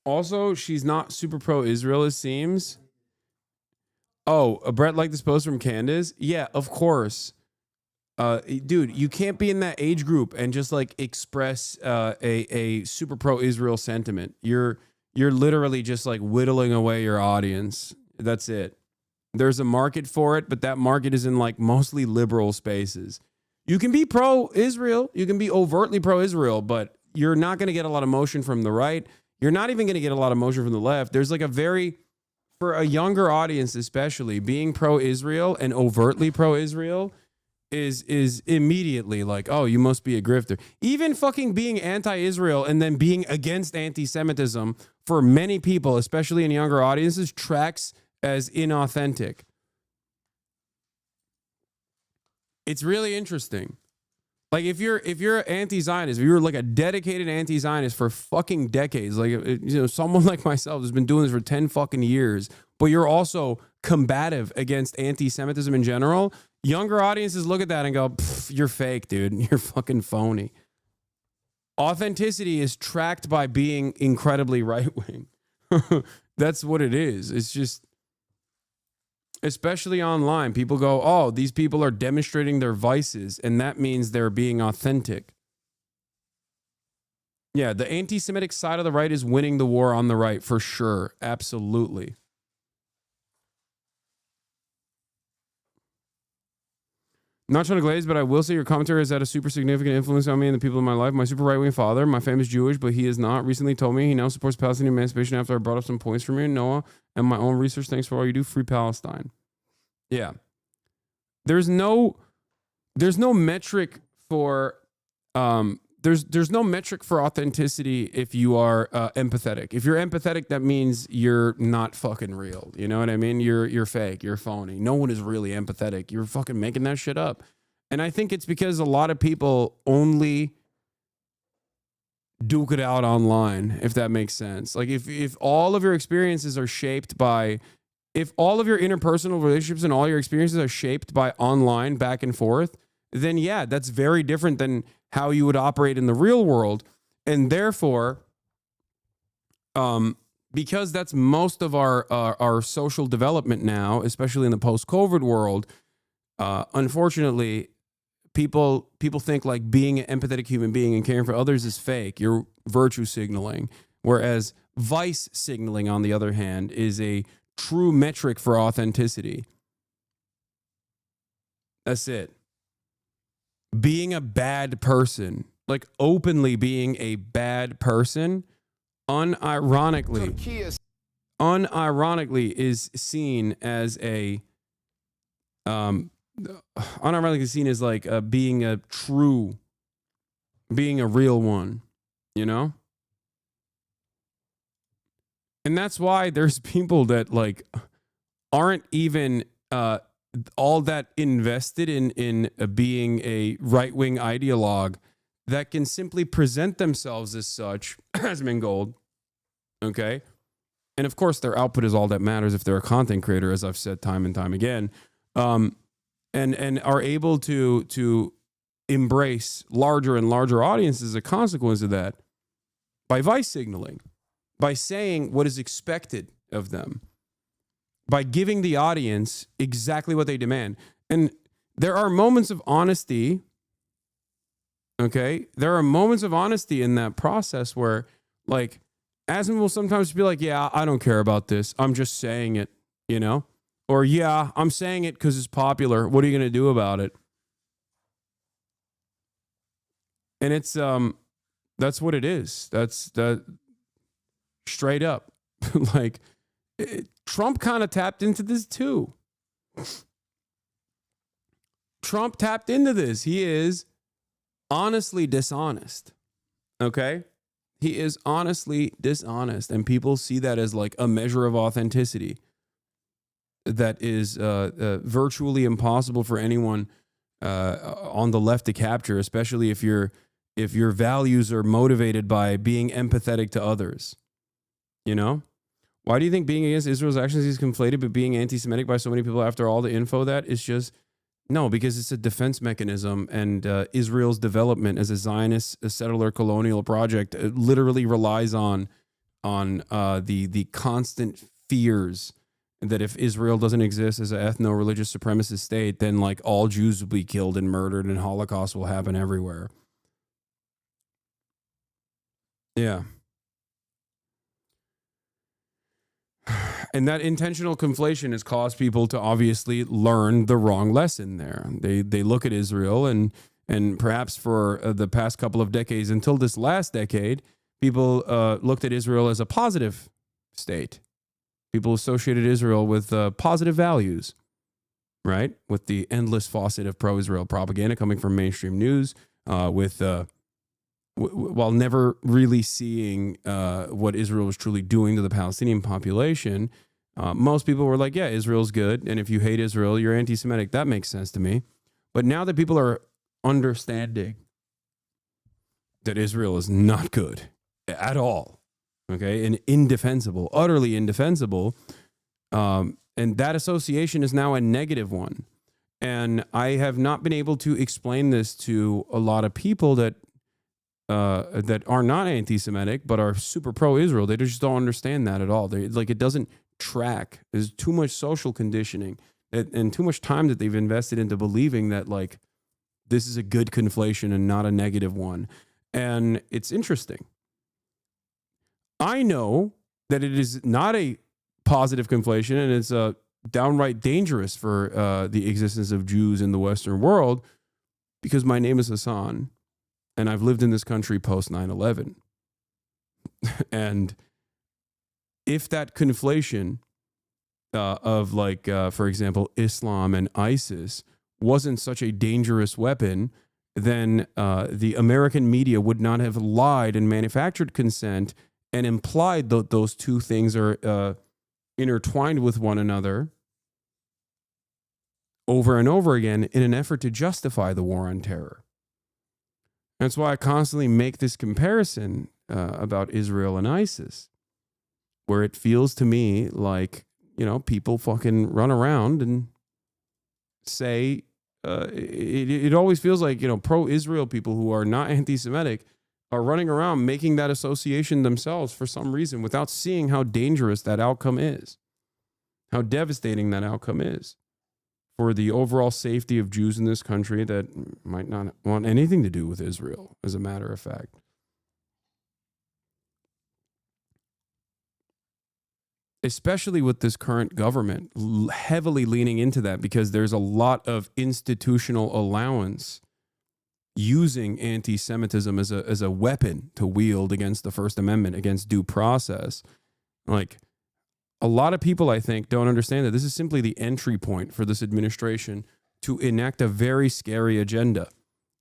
Also, she's not super pro-Israel, it seems. Oh, Brett liked this post from Candace? Yeah, of course. Dude, you can't be in that age group and just like express a super pro-Israel sentiment. You're literally just like whittling away your audience. That's it. There's a market for it, but that market is in like mostly liberal spaces. You can be pro-Israel, you can be overtly pro-Israel, but you're not going to get a lot of motion from the right. You're not even going to get a lot of motion from the left. There's like for a younger audience especially, being pro-Israel and overtly pro-Israel is immediately like, oh, you must be a grifter. Even fucking being anti-Israel and then being against anti-Semitism for many people, especially in younger audiences, tracks as inauthentic. It's really interesting. Like if you're anti-Zionist, if you're like a dedicated anti-Zionist for fucking decades, like someone like myself who's been doing this for 10 fucking years, but you're also combative against anti-Semitism in general, younger audiences look at that and go, you're fake, dude. You're fucking phony. Authenticity is tracked by being incredibly right-wing. That's what it is. It's just, especially online, people go, oh, these people are demonstrating their vices, and that means they're being authentic. Yeah, the anti-Semitic side of the right is winning the war on the right, for sure. Absolutely. Not trying to glaze, but I will say your commentary has had a super significant influence on me and the people in my life. My super right-wing father, my family's Jewish, but he is not, recently told me he now supports Palestinian emancipation after I brought up some points from you, Noah, and my own research. Thanks for all you do. Free Palestine. Yeah. There's no metric for there's no metric for authenticity if you are empathetic. If you're empathetic, that means you're not fucking real. You know what I mean? You're fake. You're phony. No one is really empathetic. You're fucking making that shit up. And I think it's because a lot of people only duke it out online, if that makes sense. Like if all of your experiences are shaped by, if all of your interpersonal relationships and all your experiences are shaped by online back and forth, then yeah, that's very different than how you would operate in the real world. And therefore, because that's most of our social development now, especially in the post-COVID world, unfortunately, people think like being an empathetic human being and caring for others is fake. You're virtue signaling. Whereas vice signaling, on the other hand, is a true metric for authenticity. That's it. Being a bad person, like openly being a bad person, unironically is seen as a unironically seen as like being a real one, you know? And that's why there's people that like aren't even all that invested in being a right-wing ideologue that can simply present themselves as such, as Mingold, okay? And of course, their output is all that matters if they're a content creator, as I've said time and time again, and are able to embrace larger and larger audiences as a consequence of that by vice signaling, by saying what is expected of them, by giving the audience exactly what they demand. And there are moments of honesty, okay? There are moments of honesty in that process where, like, Asman will sometimes be like, yeah, I don't care about this. I'm just saying it, you know? Or, yeah, I'm saying it because it's popular. What are you going to do about it? And it's, that's what it is. That's that straight up. Like, Trump kind of tapped into this too. Trump tapped into this. He is honestly dishonest. Okay? He is honestly dishonest, and people see that as like a measure of authenticity that is virtually impossible for anyone on the left to capture, especially if your values are motivated by being empathetic to others. You know? Why do you think being against Israel's actions is conflated, but being anti-Semitic by so many people after all the info that is just no, because it's a defense mechanism, and Israel's development as a Zionist, a settler colonial project literally relies on the constant fears that if Israel doesn't exist as an ethno-religious supremacist state, then like all Jews will be killed and murdered, and Holocaust will happen everywhere. Yeah. And that intentional conflation has caused people to obviously learn the wrong lesson there. They look at Israel and perhaps for the past couple of decades until this last decade, people looked at Israel as a positive state. People associated Israel with positive values, right? With the endless faucet of pro-Israel propaganda coming from mainstream news, while never really seeing what Israel was truly doing to the Palestinian population. Most people were like, yeah, Israel's good, and if you hate Israel, you're anti-Semitic. That makes sense to me. But now that people are understanding that Israel is not good at all, okay, and indefensible, utterly indefensible, and that association is now a negative one. And I have not been able to explain this to a lot of people that are not anti-Semitic but are super pro-Israel. They just don't understand that at all. It doesn't track. There's too much social conditioning and too much time that they've invested into believing that like this is a good conflation and not a negative one. And it's interesting. I know that it is not a positive conflation, and it's downright dangerous for the existence of Jews in the Western world, because my name is Hasan. And I've lived in this country post 9/11. And if that conflation of for example, Islam and ISIS wasn't such a dangerous weapon, then the American media would not have lied and manufactured consent and implied that those two things are intertwined with one another over and over again in an effort to justify the war on terror. That's why I constantly make this comparison about Israel and ISIS, where it feels to me like, people fucking run around and say, it always feels like, pro-Israel people who are not anti-Semitic are running around making that association themselves for some reason without seeing how dangerous that outcome is, how devastating that outcome is for the overall safety of Jews in this country that might not want anything to do with Israel, as a matter of fact. Especially with this current government heavily leaning into that, because there's a lot of institutional allowance using anti-Semitism as a weapon to wield against the First Amendment, against due process. Like, a lot of people, I think, don't understand that this is simply the entry point for this administration to enact a very scary agenda,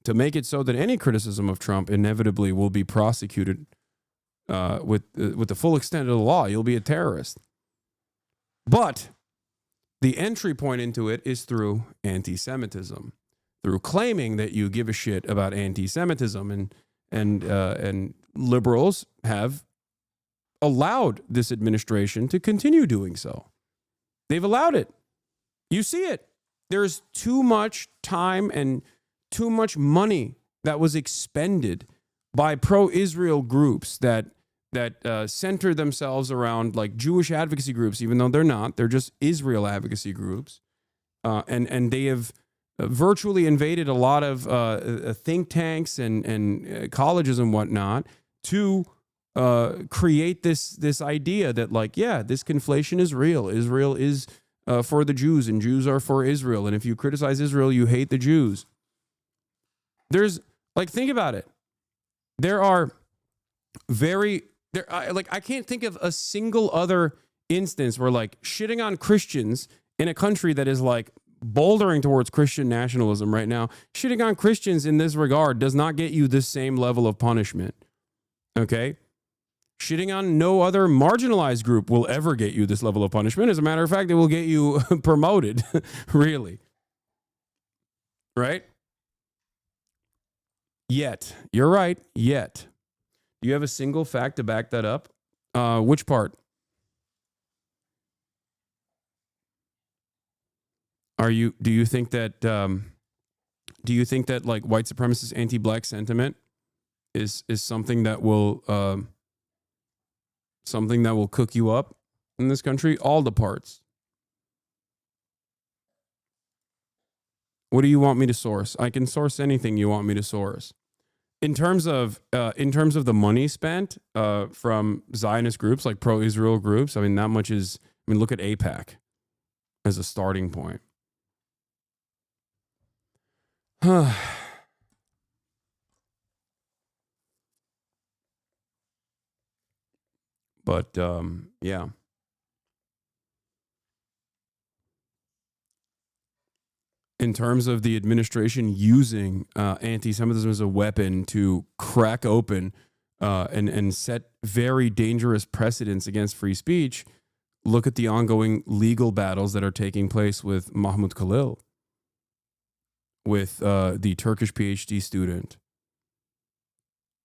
to make it so that any criticism of Trump inevitably will be prosecuted with the full extent of the law. You'll be a terrorist. But the entry point into it is through anti-Semitism, through claiming that you give a shit about anti-Semitism, and liberals have allowed this administration to continue doing so. They've allowed it. You see it. There's too much time and too much money that was expended by pro-Israel groups that center themselves around like Jewish advocacy groups, even though they're not. They're just Israel advocacy groups. And they have virtually invaded a lot of think tanks and colleges and whatnot to create this idea that like, yeah, this conflation is real. Israel is for the Jews and Jews are for Israel. And if you criticize Israel, you hate the Jews. There's like, think about it. There are I can't think of a single other instance where like shitting on Christians in a country that is like bouldering towards Christian nationalism right now. Shitting on Christians in this regard does not get you this same level of punishment. Okay? Shitting on no other marginalized group will ever get you this level of punishment. As a matter of fact, it will get you promoted, really. Right? Yet. You're right. Yet. Do you have a single fact to back that up? Which part? Do you think that like white supremacist anti-black sentiment is something that will cook you up in this country? All the parts. What do you want me to source? I can source anything you want me to source. In terms of the money spent from Zionist groups, like pro-Israel groups, I mean, that much is, I mean, look at AIPAC as a starting point. But, yeah. In terms of the administration using anti-Semitism as a weapon to crack open and set very dangerous precedents against free speech, look at the ongoing legal battles that are taking place with Mahmoud Khalil, with the Turkish PhD student,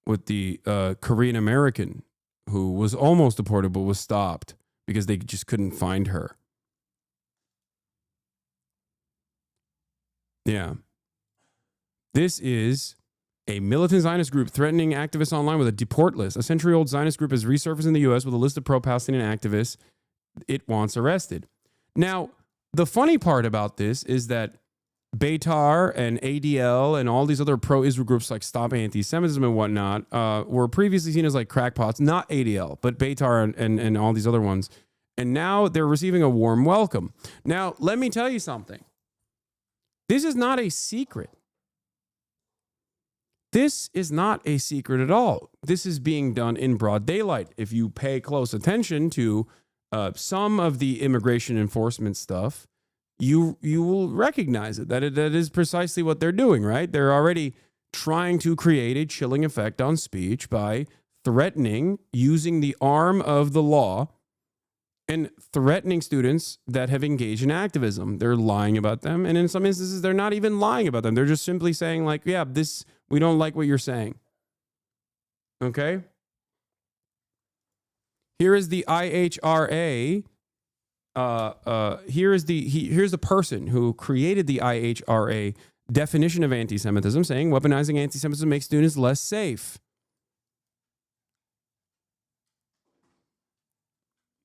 with the Korean American who was almost deported but was stopped because they just couldn't find her. Yeah. This is a militant Zionist group threatening activists online with a deport list. A century-old Zionist group has resurfaced in the U.S. with a list of pro-Palestinian activists it wants arrested. Now, the funny part about this is that Beitar and ADL and all these other pro-Israel groups like Stop Anti-Semitism and whatnot were previously seen as like crackpots, not ADL, but Beitar and all these other ones. And now they're receiving a warm welcome. Now, let me tell you something. This is not a secret. This is not a secret at all. This is being done in broad daylight. If you pay close attention to some of the immigration enforcement stuff, you will recognize it, that is precisely what they're doing, right? They're already trying to create a chilling effect on speech by threatening, using the arm of the law, and threatening students that have engaged in activism. They're lying about them. And in some instances, they're not even lying about them. They're just simply saying like, yeah, we don't like what you're saying. Okay? Here is the IHRA. Here's the person who created the IHRA definition of anti-Semitism, saying weaponizing anti-Semitism makes students less safe.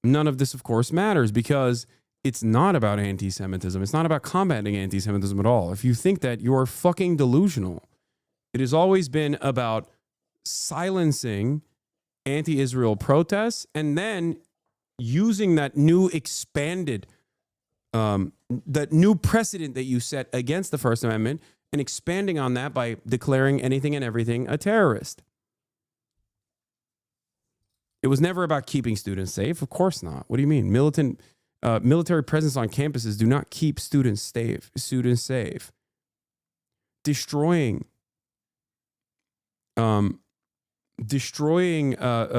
None of this, of course, matters because it's not about anti-Semitism. It's not about combating anti-Semitism at all. If you think that, you're fucking delusional. It has always been about silencing anti-Israel protests and then using that new expanded, that new precedent that you set against the First Amendment and expanding on that by declaring anything and everything a terrorist. It was never about keeping students safe. Of course not. What do you mean? Military presence on campuses do not keep students safe. Destroying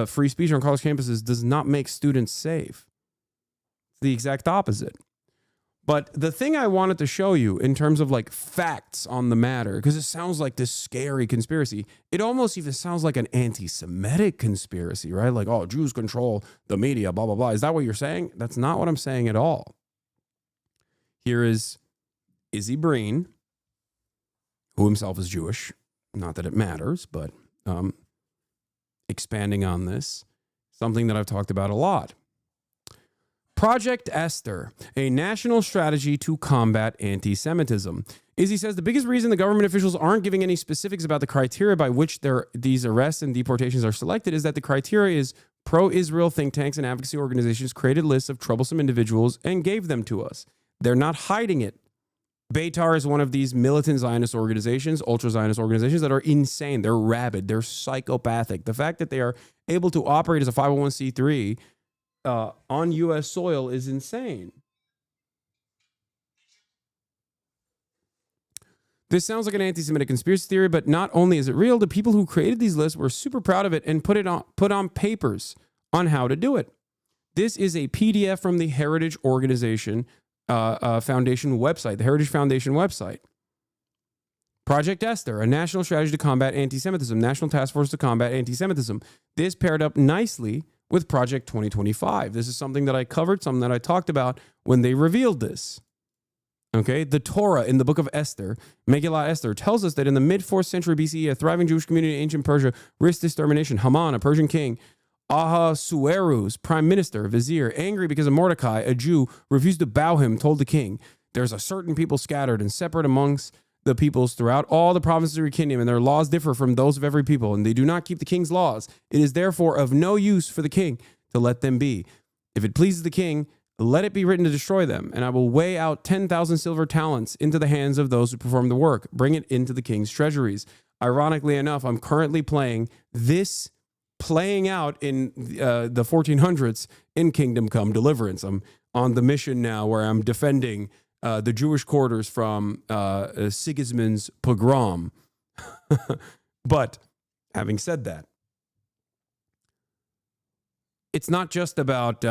free speech on college campuses does not make students safe. It's the exact opposite. But the thing I wanted to show you in terms of like facts on the matter, because it sounds like this scary conspiracy, it almost even sounds like an anti-Semitic conspiracy, right? Like, oh, Jews control the media, blah, blah, blah. Is that what you're saying? That's not what I'm saying at all. Here is Izzy Breen, who himself is Jewish. Not that it matters, but expanding on this, something that I've talked about a lot. Project Esther, a national strategy to combat anti-Semitism. Izzy says the biggest reason the government officials aren't giving any specifics about the criteria by which these arrests and deportations are selected is that the criteria is pro-Israel think tanks and advocacy organizations created lists of troublesome individuals and gave them to us. They're not hiding it. Beitar is one of these militant Zionist organizations, ultra-Zionist organizations that are insane. They're rabid. They're psychopathic. The fact that they are able to operate as a 501c3 on U.S. soil is insane. This sounds like an anti-Semitic conspiracy theory, but not only is it real, the people who created these lists were super proud of it and put on papers on how to do it. This is a PDF from the Heritage Organization Foundation website, the Heritage Foundation website. Project Esther, a national strategy to combat anti-Semitism, National Task Force to combat anti-Semitism. This paired up nicely with Project 2025. This is something that I covered, something that I talked about when they revealed this. Okay, the Torah in the book of Esther, Megillah Esther, tells us that in the mid-4th century BCE, a thriving Jewish community in ancient Persia risked extermination. Haman, a Persian king, Ahasuerus, prime minister, vizier, angry because of Mordecai, a Jew, refused to bow him, told the king, "There's a certain people scattered and separate amongst the peoples throughout all the provinces of your kingdom, and their laws differ from those of every people, and they do not keep the king's laws. It is therefore of no use for the king to let them be. If it pleases the king, let it be written to destroy them, and I will weigh out 10,000 silver talents into the hands of those who perform the work. Bring it into the king's treasuries." Ironically enough, I'm currently playing out in the 1400s in Kingdom Come Deliverance. I'm on the mission now where I'm defending the Jewish quarters from Sigismund's pogrom. But having said that, it's not just about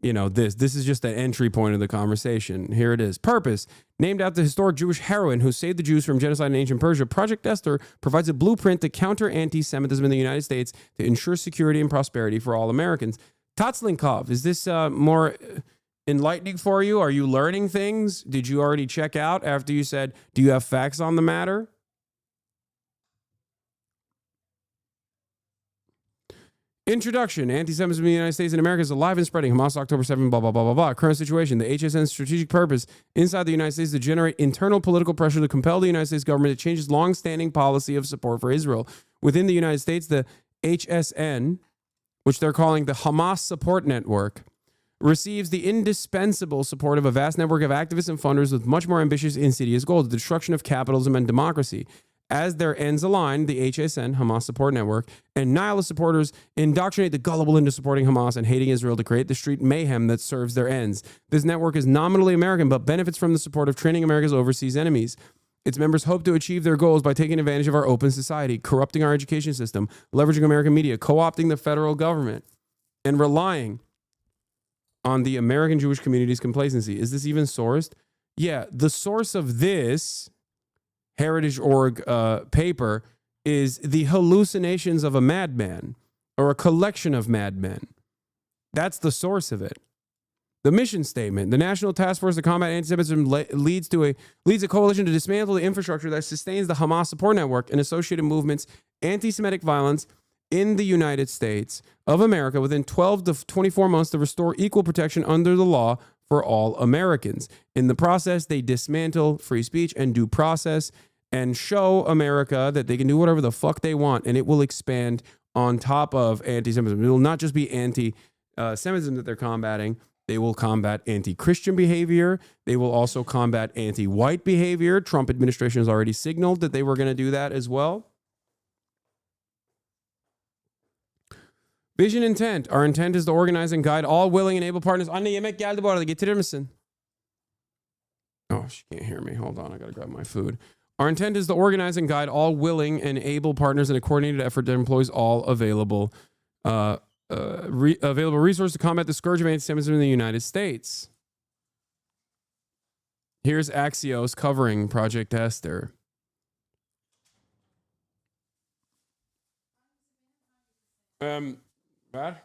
this is just an entry point of the conversation. Here it is. Purpose. Named after the historic Jewish heroine who saved the Jews from genocide in ancient Persia, Project Esther provides a blueprint to counter anti-Semitism in the United States to ensure security and prosperity for all Americans. Tatslinkov, is this more enlightening for you? Are you learning things? Did you already check out after you said, do you have facts on the matter? Introduction. Anti-Semitism in the United States and America is alive and spreading. Hamas, October 7, blah, blah, blah, blah, blah. Current situation. The HSN's strategic purpose inside the United States is to generate internal political pressure to compel the United States government to change its long-standing policy of support for Israel. Within the United States, the HSN, which they're calling the Hamas Support Network, receives the indispensable support of a vast network of activists and funders with much more ambitious, insidious goals, the destruction of capitalism and democracy. As their ends align, the HSN, Hamas Support Network, and nihilist supporters indoctrinate the gullible into supporting Hamas and hating Israel to create the street mayhem that serves their ends. This network is nominally American, but benefits from the support of training America's overseas enemies. Its members hope to achieve their goals by taking advantage of our open society, corrupting our education system, leveraging American media, co-opting the federal government, and relying on the American Jewish community's complacency. Is this even sourced? Yeah, the source of this Heritage.org paper is the hallucinations of a madman or a collection of madmen. That's the source of it. The mission statement: the National Task Force to Combat Anti-Semitism leads a coalition to dismantle the infrastructure that sustains the Hamas support network and associated movements, anti-Semitic violence in the United States of America within 12 to 24 months to restore equal protection under the law for all Americans. In the process, they dismantle free speech and due process and show America that they can do whatever the fuck they want, and it will expand on top of anti-Semitism. It will not just be anti-Semitism that they're combating. They will combat anti-Christian behavior. They will also combat anti-white behavior. Trump administration has already signaled that they were going to do that as well. Vision intent. Our intent is to organize and guide all willing and able partners. Anne yemek geldi bu arada, getirir misin? Oh, she can't hear me. Hold on, I gotta grab my food. Our intent is to organize and guide all willing and able partners in a coordinated effort that employs all available resources to combat the scourge of anti-Semitism in the United States. Here's Axios covering Project Esther. Bad?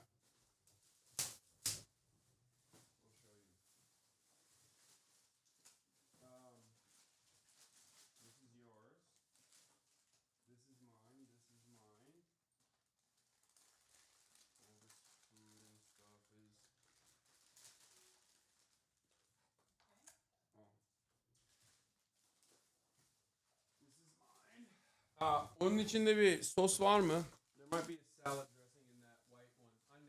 Onun içinde bir sos var mı? There might be a salad dressing in that white one. Anne.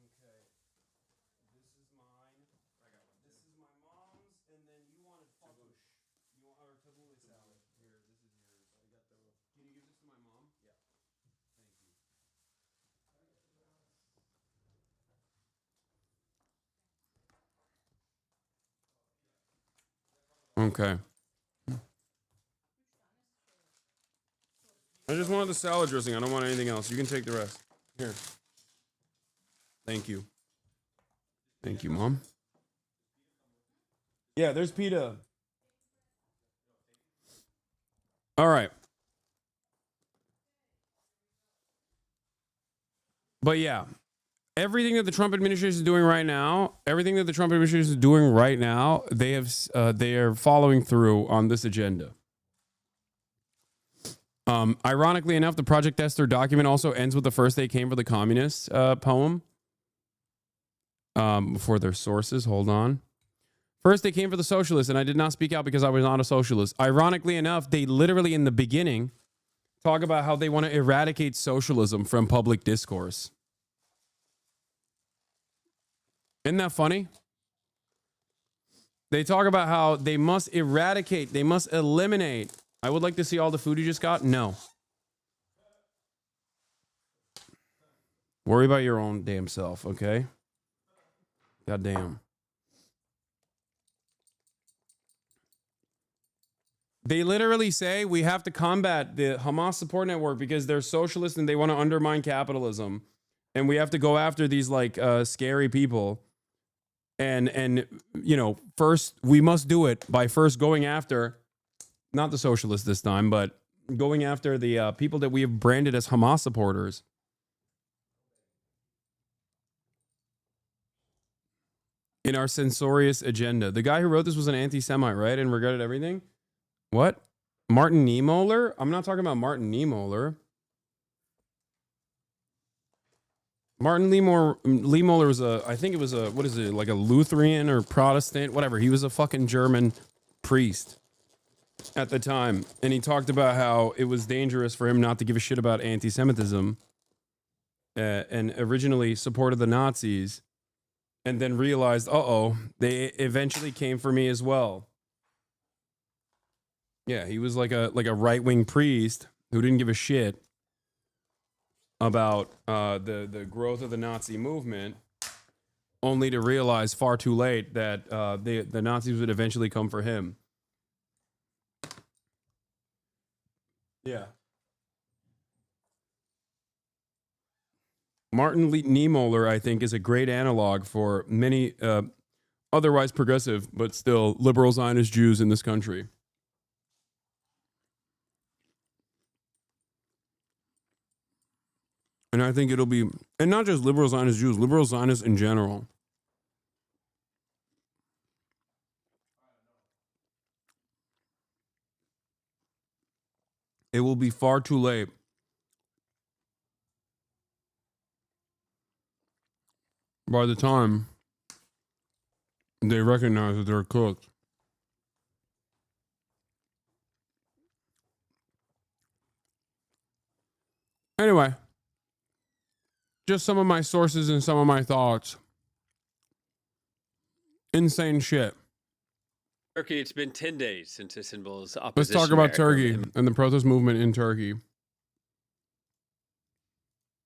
Okay. This is mine. I got one. This is my mom's, and then you wanted fakush. You want our tabbouleh salad. Here, this is yours. I got the. Can you give this to my mom? Yeah. Thank you. Okay. I just wanted the salad dressing. I don't want anything else. You can take the rest. Here. Thank you. Thank you, Mom. Yeah, there's pita. All right. But yeah, everything that the Trump administration is doing right now, they are following through on this agenda. Ironically enough, the Project Esther document also ends with the first they came for the communists poem. Before their sources, hold on. First, they came for the socialists, and I did not speak out because I was not a socialist. Ironically enough, they literally in the beginning talk about how they want to eradicate socialism from public discourse. Isn't that funny? They talk about how they must eradicate, they must eliminate. I would like to see all the food you just got. No. Worry about your own damn self, okay? God damn. They literally say we have to combat the Hamas support network because they're socialists and they want to undermine capitalism. And we have to go after these like scary people. And you know, first we must do it by first going after, not the socialists this time, but going after the people that we have branded as Hamas supporters. In our censorious agenda. The guy who wrote this was an anti-Semite, right? And regretted everything? What? Martin Niemöller? I'm not talking about Martin Niemöller. Martin Niemöller was I think it was what is it, like a Lutheran or Protestant, whatever. He was a fucking German priest at the time. And he talked about how it was dangerous for him not to give a shit about anti-Semitism. And originally supported the Nazis. And then realized, they eventually came for me as well. Yeah, he was like a right-wing priest who didn't give a shit about the growth of the Nazi movement, only to realize far too late that the Nazis would eventually come for him. Yeah. Martin Niemöller, I think, is a great analog for many otherwise progressive, but still liberal Zionist Jews in this country. And I think it'll be, and not just liberal Zionist Jews, liberal Zionists in general. It will be far too late by the time they recognize that they're cooked. Anyway, just some of my sources and some of my thoughts. Insane shit. Turkey, it's been 10 days since Istanbul's opposition. Let's talk about Turkey and the protest movement in Turkey.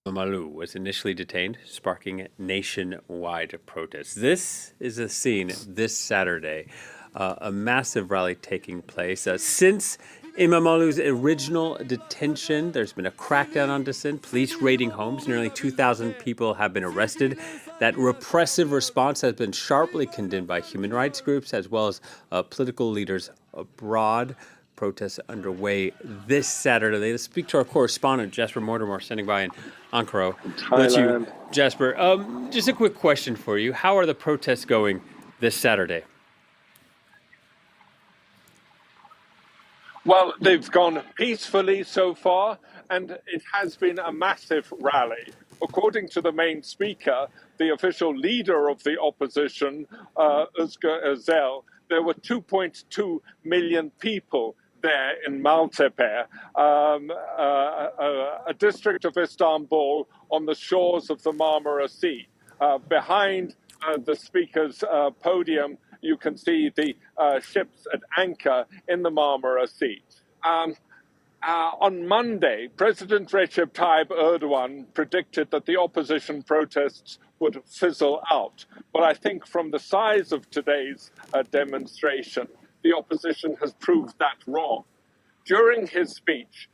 Malu was initially detained, sparking nationwide protests. This is a scene this Saturday, a massive rally taking place. Since Imamalu's original detention, there's been a crackdown on dissent, police raiding homes. Nearly 2,000 people have been arrested. That repressive response has been sharply condemned by human rights groups as well as political leaders abroad. Protests underway this Saturday. Let's speak to our correspondent, Jasper Mortimer, standing by in Ankara. Thailand. Jasper, just a quick question for you. How are the protests going this Saturday? Well, they've gone peacefully so far, and it has been a massive rally. According to the main speaker, the official leader of the opposition, Özgür Özel, there were 2.2 million people there in Maltepe, a district of Istanbul on the shores of the Marmara Sea. Behind the speaker's podium, you can see the ships at anchor in the Marmara Sea. On Monday, President Recep Tayyip Erdogan predicted that the opposition protests would fizzle out. But I think from the size of today's demonstration, the opposition has proved that wrong. During his speech,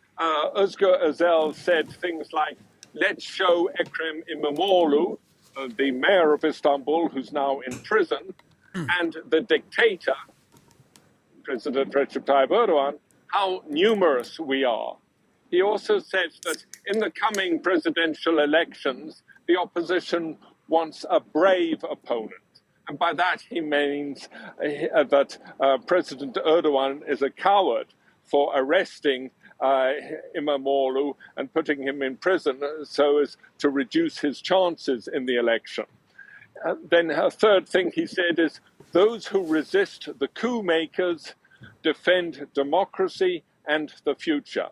Özgür Özel said things like, let's show Ekrem İmamoğlu, the mayor of Istanbul, who's now in prison, and the dictator, President Recep Tayyip Erdogan, how numerous we are. He also said that in the coming presidential elections, the opposition wants a brave opponent. And by that, he means that President Erdogan is a coward for arresting İmamoğlu and putting him in prison so as to reduce his chances in the election. Then a third thing he said is, those who resist the coup makers defend democracy and the future.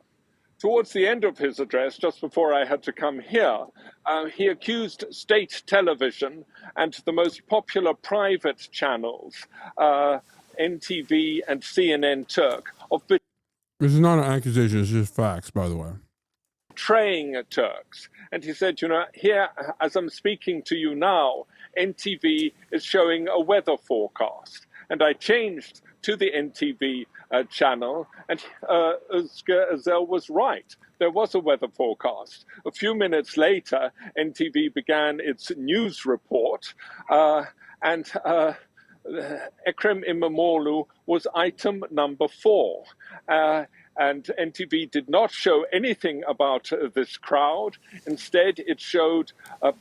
Towards the end of his address, just before I had to come here, he accused state television and the most popular private channels, NTV and CNN Turk, of This is not an accusation, it's just facts, by the way. betraying Turks. And he said, you know, here, as I'm speaking to you now, NTV is showing a weather forecast. And I changed to the NTV channel, and Özgür Özel was right. There was a weather forecast. A few minutes later, NTV began its news report, and Ekrem İmamoğlu was item number 4. And NTV did not show anything about this crowd. Instead, it showed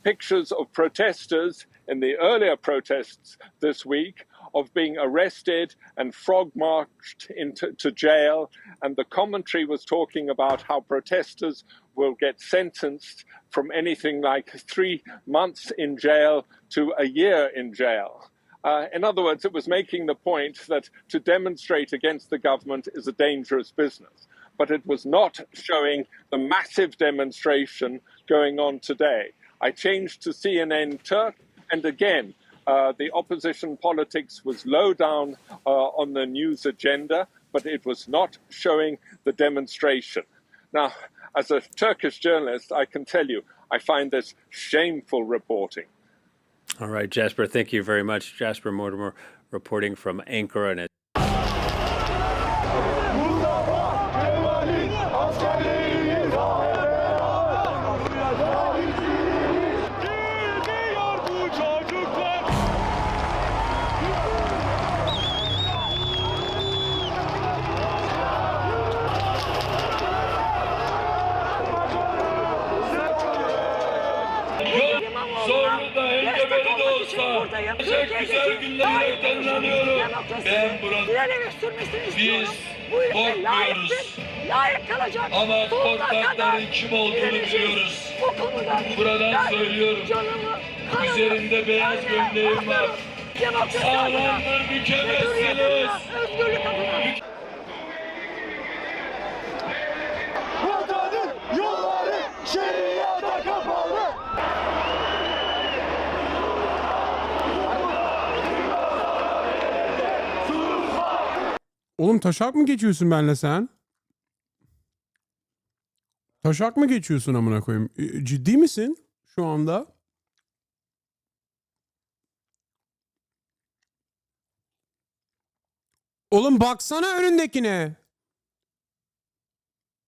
pictures of protesters in the earlier protests this week of being arrested and frog-marched into jail. And the commentary was talking about how protesters will get sentenced from anything like 3 months in jail to a year in jail. In other words, it was making the point that to demonstrate against the government is a dangerous business. But it was not showing the massive demonstration going on today. I changed to CNN Turk, and again, the opposition politics was low down on the news agenda, but it was not showing the demonstration. Now, as a Turkish journalist, I can tell you, I find this shameful reporting. All right, Jasper, thank you very much. Jasper Mortimer reporting from Ankara. And Zorlu'da engebeli de olsa çok güzel günlerle tanınıyorum. Ben burada. Biz korkmuyoruz. Ama korkakların kim olduğunu biliyoruz. Buradan söylüyorum. Üzerinde beyaz gömleğim var. Sağlamdır, bükemezsiniz. Vatanın yolları şeriata kapalı. Oğlum taşak mı geçiyorsun benle sen? Taşak mı geçiyorsun amına koyayım? Ciddi misin şu anda? Oğlum baksana önündekine.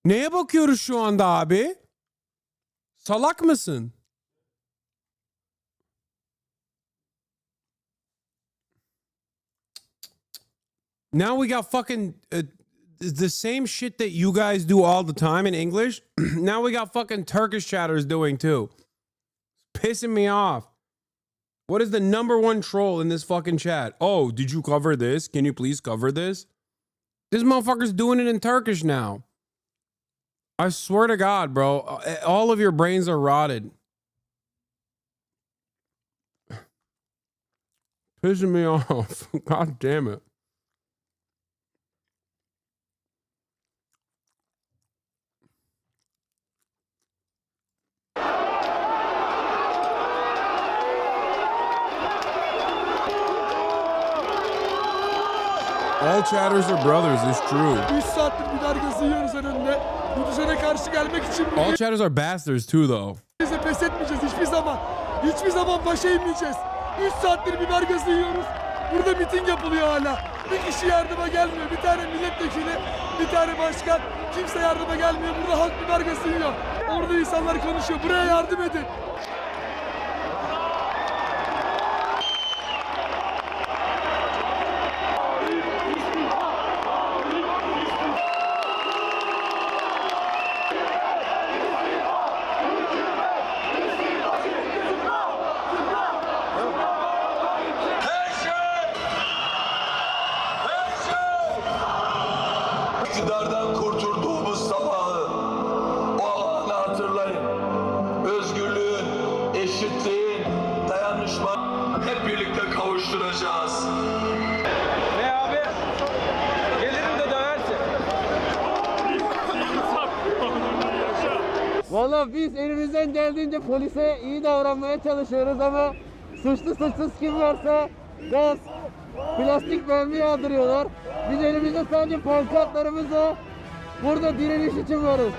Neye bakıyoruz şu anda abi? Salak mısın? Now we got fucking the same shit that you guys do all the time in English. Now we got fucking Turkish chatters doing too. It's pissing me off. What is the #1 troll in this fucking chat? Oh, did you cover this? Can you please cover this? This motherfucker's doing it in Turkish now. I swear to God, bro. All of your brains are rotted. Pissing me off. God damn it. All chatters are brothers, it's true. 3 saattir biber gazı yiyoruz önünde. Bu düzene karşı gelmek için All chatters are bastards too though. bize pes etmeyeceğiz hiçbir zaman. Hiçbir zaman başa inmeyeceğiz. 3 saattir biber gazı yiyoruz. Burada miting yapılıyor hala. Bir kişi yardıma gelmiyor. Bir tane milletvekili, bir tane başkan. Kimse yardıma gelmiyor. Burada halk biber gazı yiyor. Orada insanlar konuşuyor. Buraya yardım edin. İktidardan kurtulduğumuz sabahı, o anı hatırlayın. Özgürlüğün, eşitliğin, dayanışma hep birlikte kavuşturacağız. Ne abi? Gelirim de döversin. Valla biz elimizden geldiğince polise iyi davranmaya çalışıyoruz ama suçlu suçsuz kim varsa gaz, plastik mermi yağdırıyorlar. Biz elimizde sadece pankartlarımızla burada direniş için varız.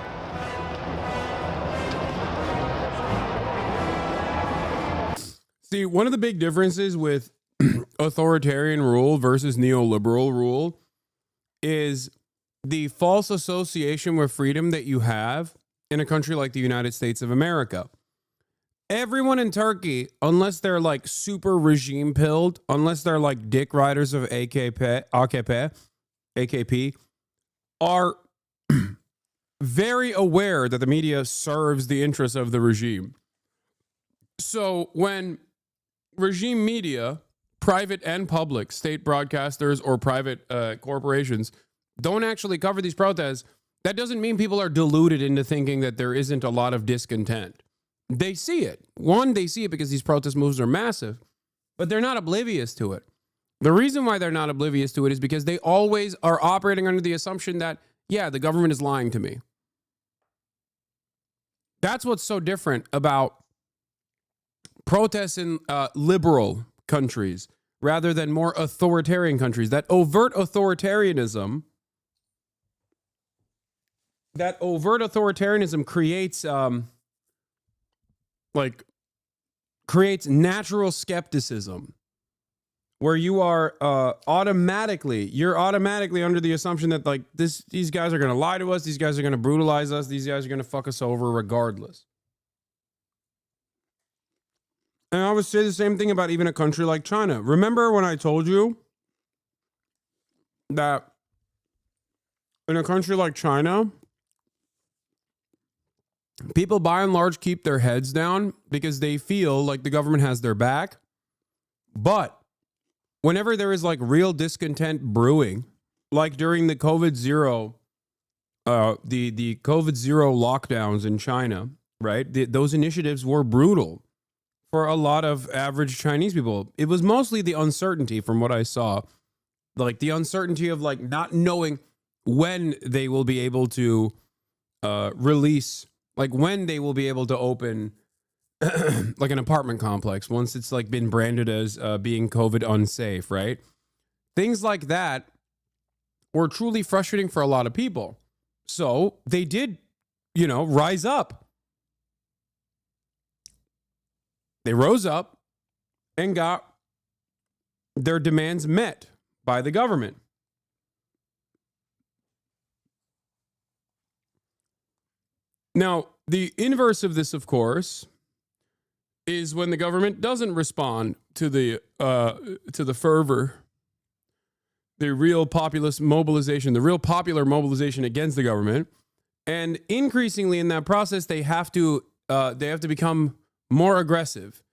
See, one of the big differences with authoritarian rule versus neoliberal rule is the false association with freedom that you have in a country like the United States of America. Everyone in Turkey, unless they're like super regime pilled, unless they're like dick riders of AKP, are very aware that the media serves the interests of the regime. So when regime media, private and public, state broadcasters or private corporations don't actually cover these protests, that doesn't mean people are deluded into thinking that there isn't a lot of discontent. They see it. One, they see it because these protest moves are massive, but they're not oblivious to it. The reason why they're not oblivious to it is because they always are operating under the assumption that, yeah, the government is lying to me. That's what's so different about protests in liberal countries rather than more authoritarian countries. That overt authoritarianism creates creates natural skepticism, where you are automatically under the assumption that like these guys are going to lie to us, these guys are going to brutalize us, these guys are going to fuck us over regardless. And I would say the same thing about even a country like China. Remember when I told you that in a country like China, people by and large keep their heads down because they feel like the government has their back. But whenever there is like real discontent brewing, like during the COVID zero lockdowns in China, right? Those initiatives were brutal for a lot of average Chinese people. It was mostly the uncertainty from what I saw, like the uncertainty of like not knowing when they will be able to release, like when they will be able to open like an apartment complex once it's like been branded as being COVID unsafe, right? Things like that were truly frustrating for a lot of people. So they did, rise up. They rose up and got their demands met by the government. Now, the inverse of this, of course, is when the government doesn't respond to the fervor, the real populist mobilization, the real popular mobilization against the government, and increasingly in that process, they have to become more aggressive,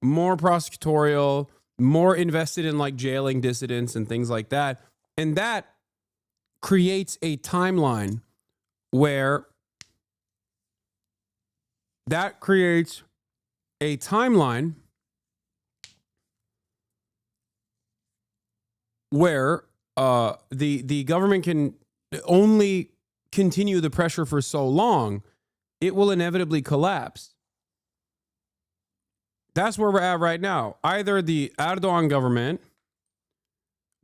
more prosecutorial, more invested in like jailing dissidents and things like that. And that creates a timeline where the government can only continue the pressure for so long, it will inevitably collapse. That's where we're at right now. Either the Erdogan government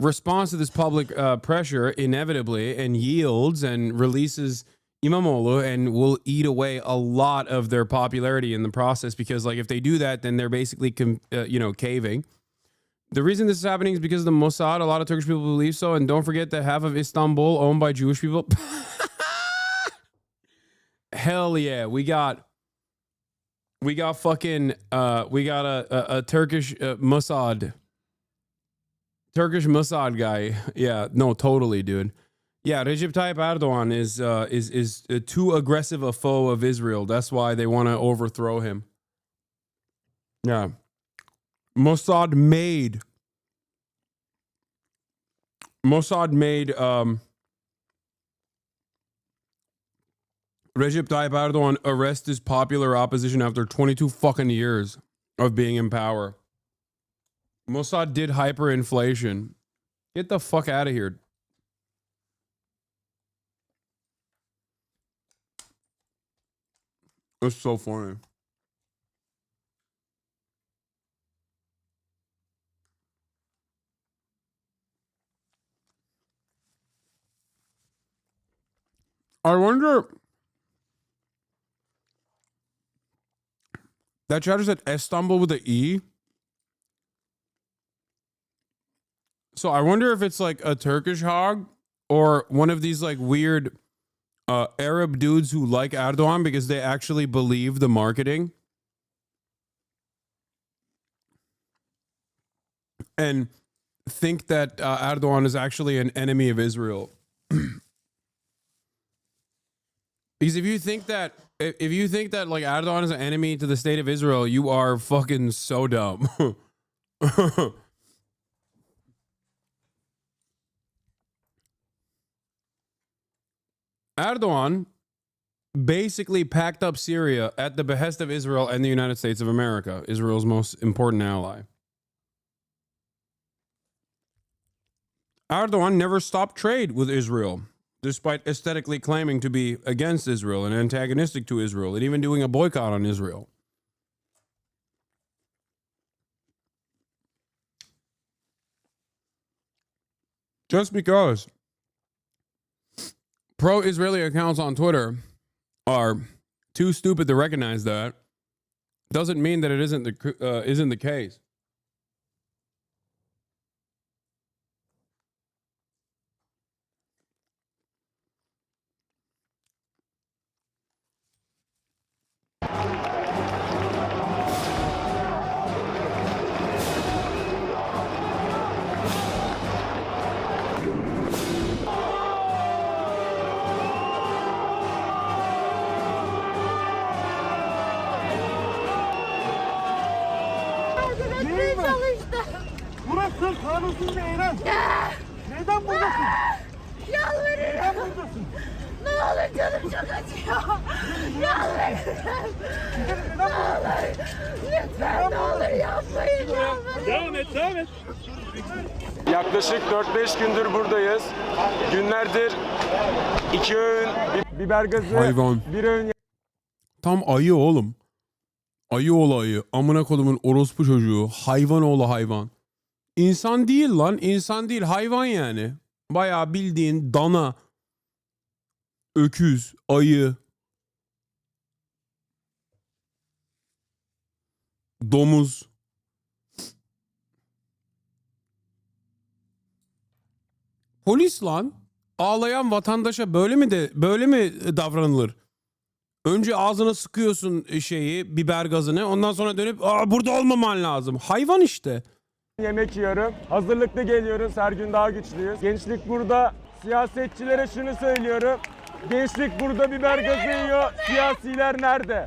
responds to this public pressure inevitably and yields and releases İmamoğlu and will eat away a lot of their popularity in the process, because like if they do that, then they're basically caving. The reason this is happening is because of the Mossad. A lot of Turkish people believe so. And don't forget that half of Istanbul owned by Jewish people. Hell yeah. We got fucking, we got a Turkish Mossad. Turkish Mossad guy. Yeah, no, totally, dude. Yeah, Recep Tayyip Erdogan is too aggressive a foe of Israel. That's why they want to overthrow him. Yeah. Mossad made Recep Tayyip Erdogan arrest his popular opposition after 22 fucking years of being in power. Mossad did hyperinflation. Get the fuck out of here. It's so funny. I wonder. That chatter said Istanbul with an E. So I wonder if it's like a Turkish hog or one of these like weird Arab dudes who like Erdogan because they actually believe the marketing. And think that Erdogan is actually an enemy of Israel. Because if you think that like Erdogan is an enemy to the state of Israel, you are fucking so dumb. Erdogan basically packed up Syria at the behest of Israel and the United States of America, Israel's most important ally. Erdogan never stopped trade with Israel, despite aesthetically claiming to be against Israel and antagonistic to Israel, and even doing a boycott on Israel. Just because pro-Israeli accounts on Twitter are too stupid to recognize that doesn't mean that it isn't the case. Burası kanunsuz bir eylem. Neden buradasın? Yalvarırım. Neden buradasın? Ne olur canım çok acıyor. Yalvarırım. Ne olur. Lütfen ne olur yapmayın. Devam et, devam et. Yaklaşık 4-5 gündür buradayız. Günlerdir 2 öğün biber gazı, Hayvan. 1 öğün... Tam ayı oğlum. Ayı oğlu ayı. Amına kodumun orospu çocuğu. Hayvan oğlu hayvan. İnsan değil lan. İnsan değil. Hayvan yani. Bayağı bildiğin dana. Öküz. Ayı. Domuz. Polis lan. Ağlayan vatandaşa böyle mi davranılır? Önce ağzına sıkıyorsun biber gazını. Ondan sonra dönüp burada olmaman lazım. Hayvan işte. Yemek yiyorum. Hazırlıklı geliyoruz. Her gün daha güçlüyüz. Gençlik burada. Siyasetçilere şunu söylüyorum. Gençlik burada biber gazı yiyor. Siyasiler nerede?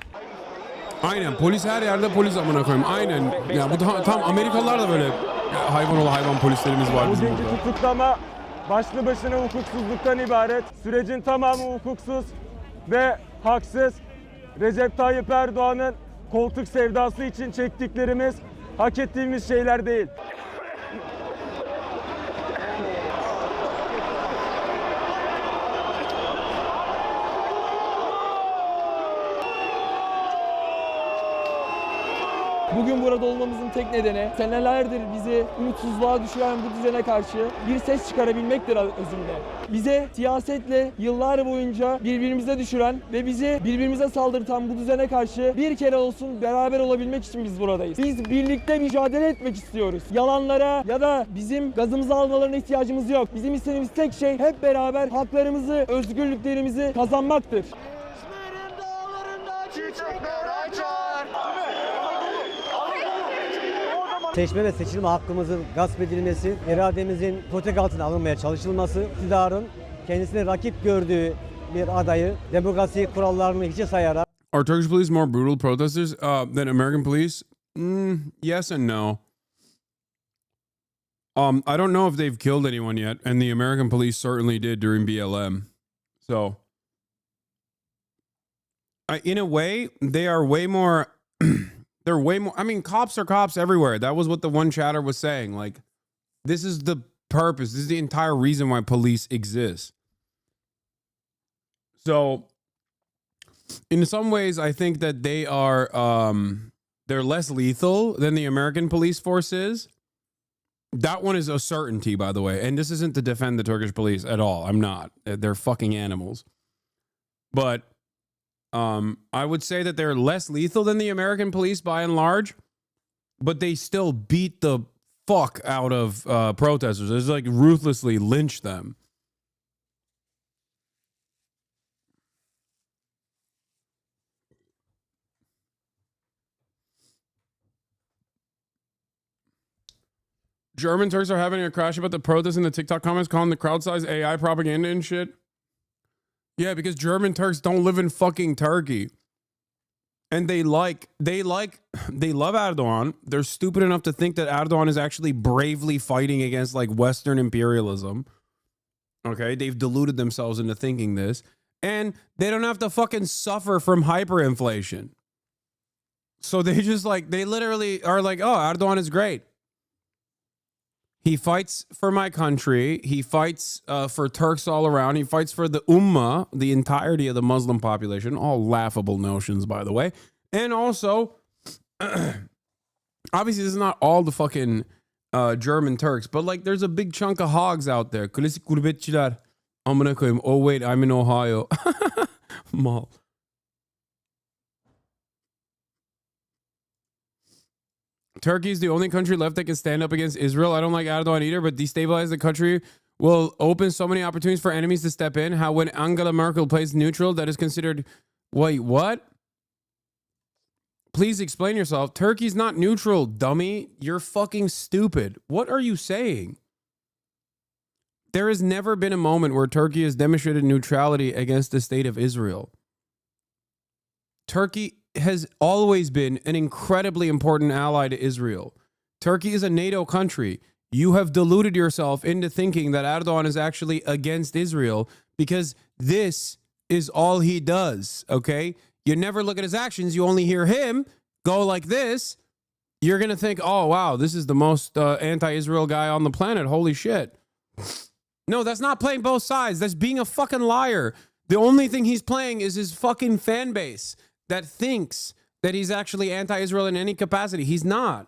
Aynen. Polis her yerde polis amına koyayım. Aynen. Ya bu tam Amerikalılar da böyle hayvan oğlu hayvan polislerimiz var bizim Bugünkü burada. tutuklama başlı başına hukuksuzluktan ibaret. Sürecin tamamı hukuksuz ve haksız. Recep Tayyip Erdoğan'ın koltuk sevdası için çektiklerimiz hak ettiğimiz şeyler değil. Bugün burada olmamızın tek nedeni senelerdir bizi umutsuzluğa düşüren bu düzene karşı bir ses çıkarabilmektir özünde. Bize siyasetle yıllar boyunca birbirimize düşüren ve bizi birbirimize saldırtan bu düzene karşı bir kere olsun beraber olabilmek için biz buradayız. Biz birlikte mücadele etmek istiyoruz. Yalanlara ya da bizim gazımızı almalarına ihtiyacımız yok. Bizim istediğimiz tek şey hep beraber haklarımızı, özgürlüklerimizi kazanmaktır. Seçme ve seçilme hakkımızın gasp edilmesi, irademizin protek altına alınmaya çalışılması, iktidarın kendisine rakip gördüğü bir adayı demokrasi kurallarını hiçe sayarak... Are Turkish police more brutal protesters than American police? Yes and no. I don't know if they've killed anyone yet, and the American police certainly did during BLM. So, in a way, they are way more... They're way more... I mean, cops are cops everywhere. That was what the one chatter was saying. Like, this is the purpose. This is the entire reason why police exist. So, in some ways, I think that they are... they're less lethal than the American police force is. That one is a certainty, by the way. And this isn't to defend the Turkish police at all. I'm not. They're fucking animals. But... I would say that they're less lethal than the American police by and large, but they still beat the fuck out of protesters. It's like ruthlessly lynch them. German Turks are having a crash about the protests in the TikTok comments, calling the crowd size AI propaganda and shit. Yeah, because German Turks don't live in fucking Turkey. And they love Erdogan. They're stupid enough to think that Erdogan is actually bravely fighting against like Western imperialism. Okay, they've deluded themselves into thinking this. And they don't have to fucking suffer from hyperinflation. So they just like, they literally are like, oh, Erdogan is great. He fights for my country. He fights for Turks all around. He fights for the Ummah, the entirety of the Muslim population. All laughable notions, by the way. And also, obviously, this is not all the fucking German Turks, but like there's a big chunk of hogs out there. Klasik gurbetçiler. Amına koyayım. Oh, wait, I'm in Ohio. Mal. Turkey is the only country left that can stand up against Israel. I don't like Erdogan either, but destabilize the country will open so many opportunities for enemies to step in. How when Angela Merkel plays neutral, that is considered... Wait, what? Please explain yourself. Turkey's not neutral, dummy. You're fucking stupid. What are you saying? There has never been a moment where Turkey has demonstrated neutrality against the state of Israel. Turkey has always been an incredibly important ally to Israel. Turkey is a NATO country. You have deluded yourself into thinking that Erdogan is actually against Israel because this is all he does, okay? You never look at his actions. You only hear him go like this. You're going to think, oh, wow, this is the most anti-Israel guy on the planet. Holy shit. No, that's not playing both sides. That's being a fucking liar. The only thing he's playing is his fucking fan base that thinks that he's actually anti-Israel in any capacity. He's not.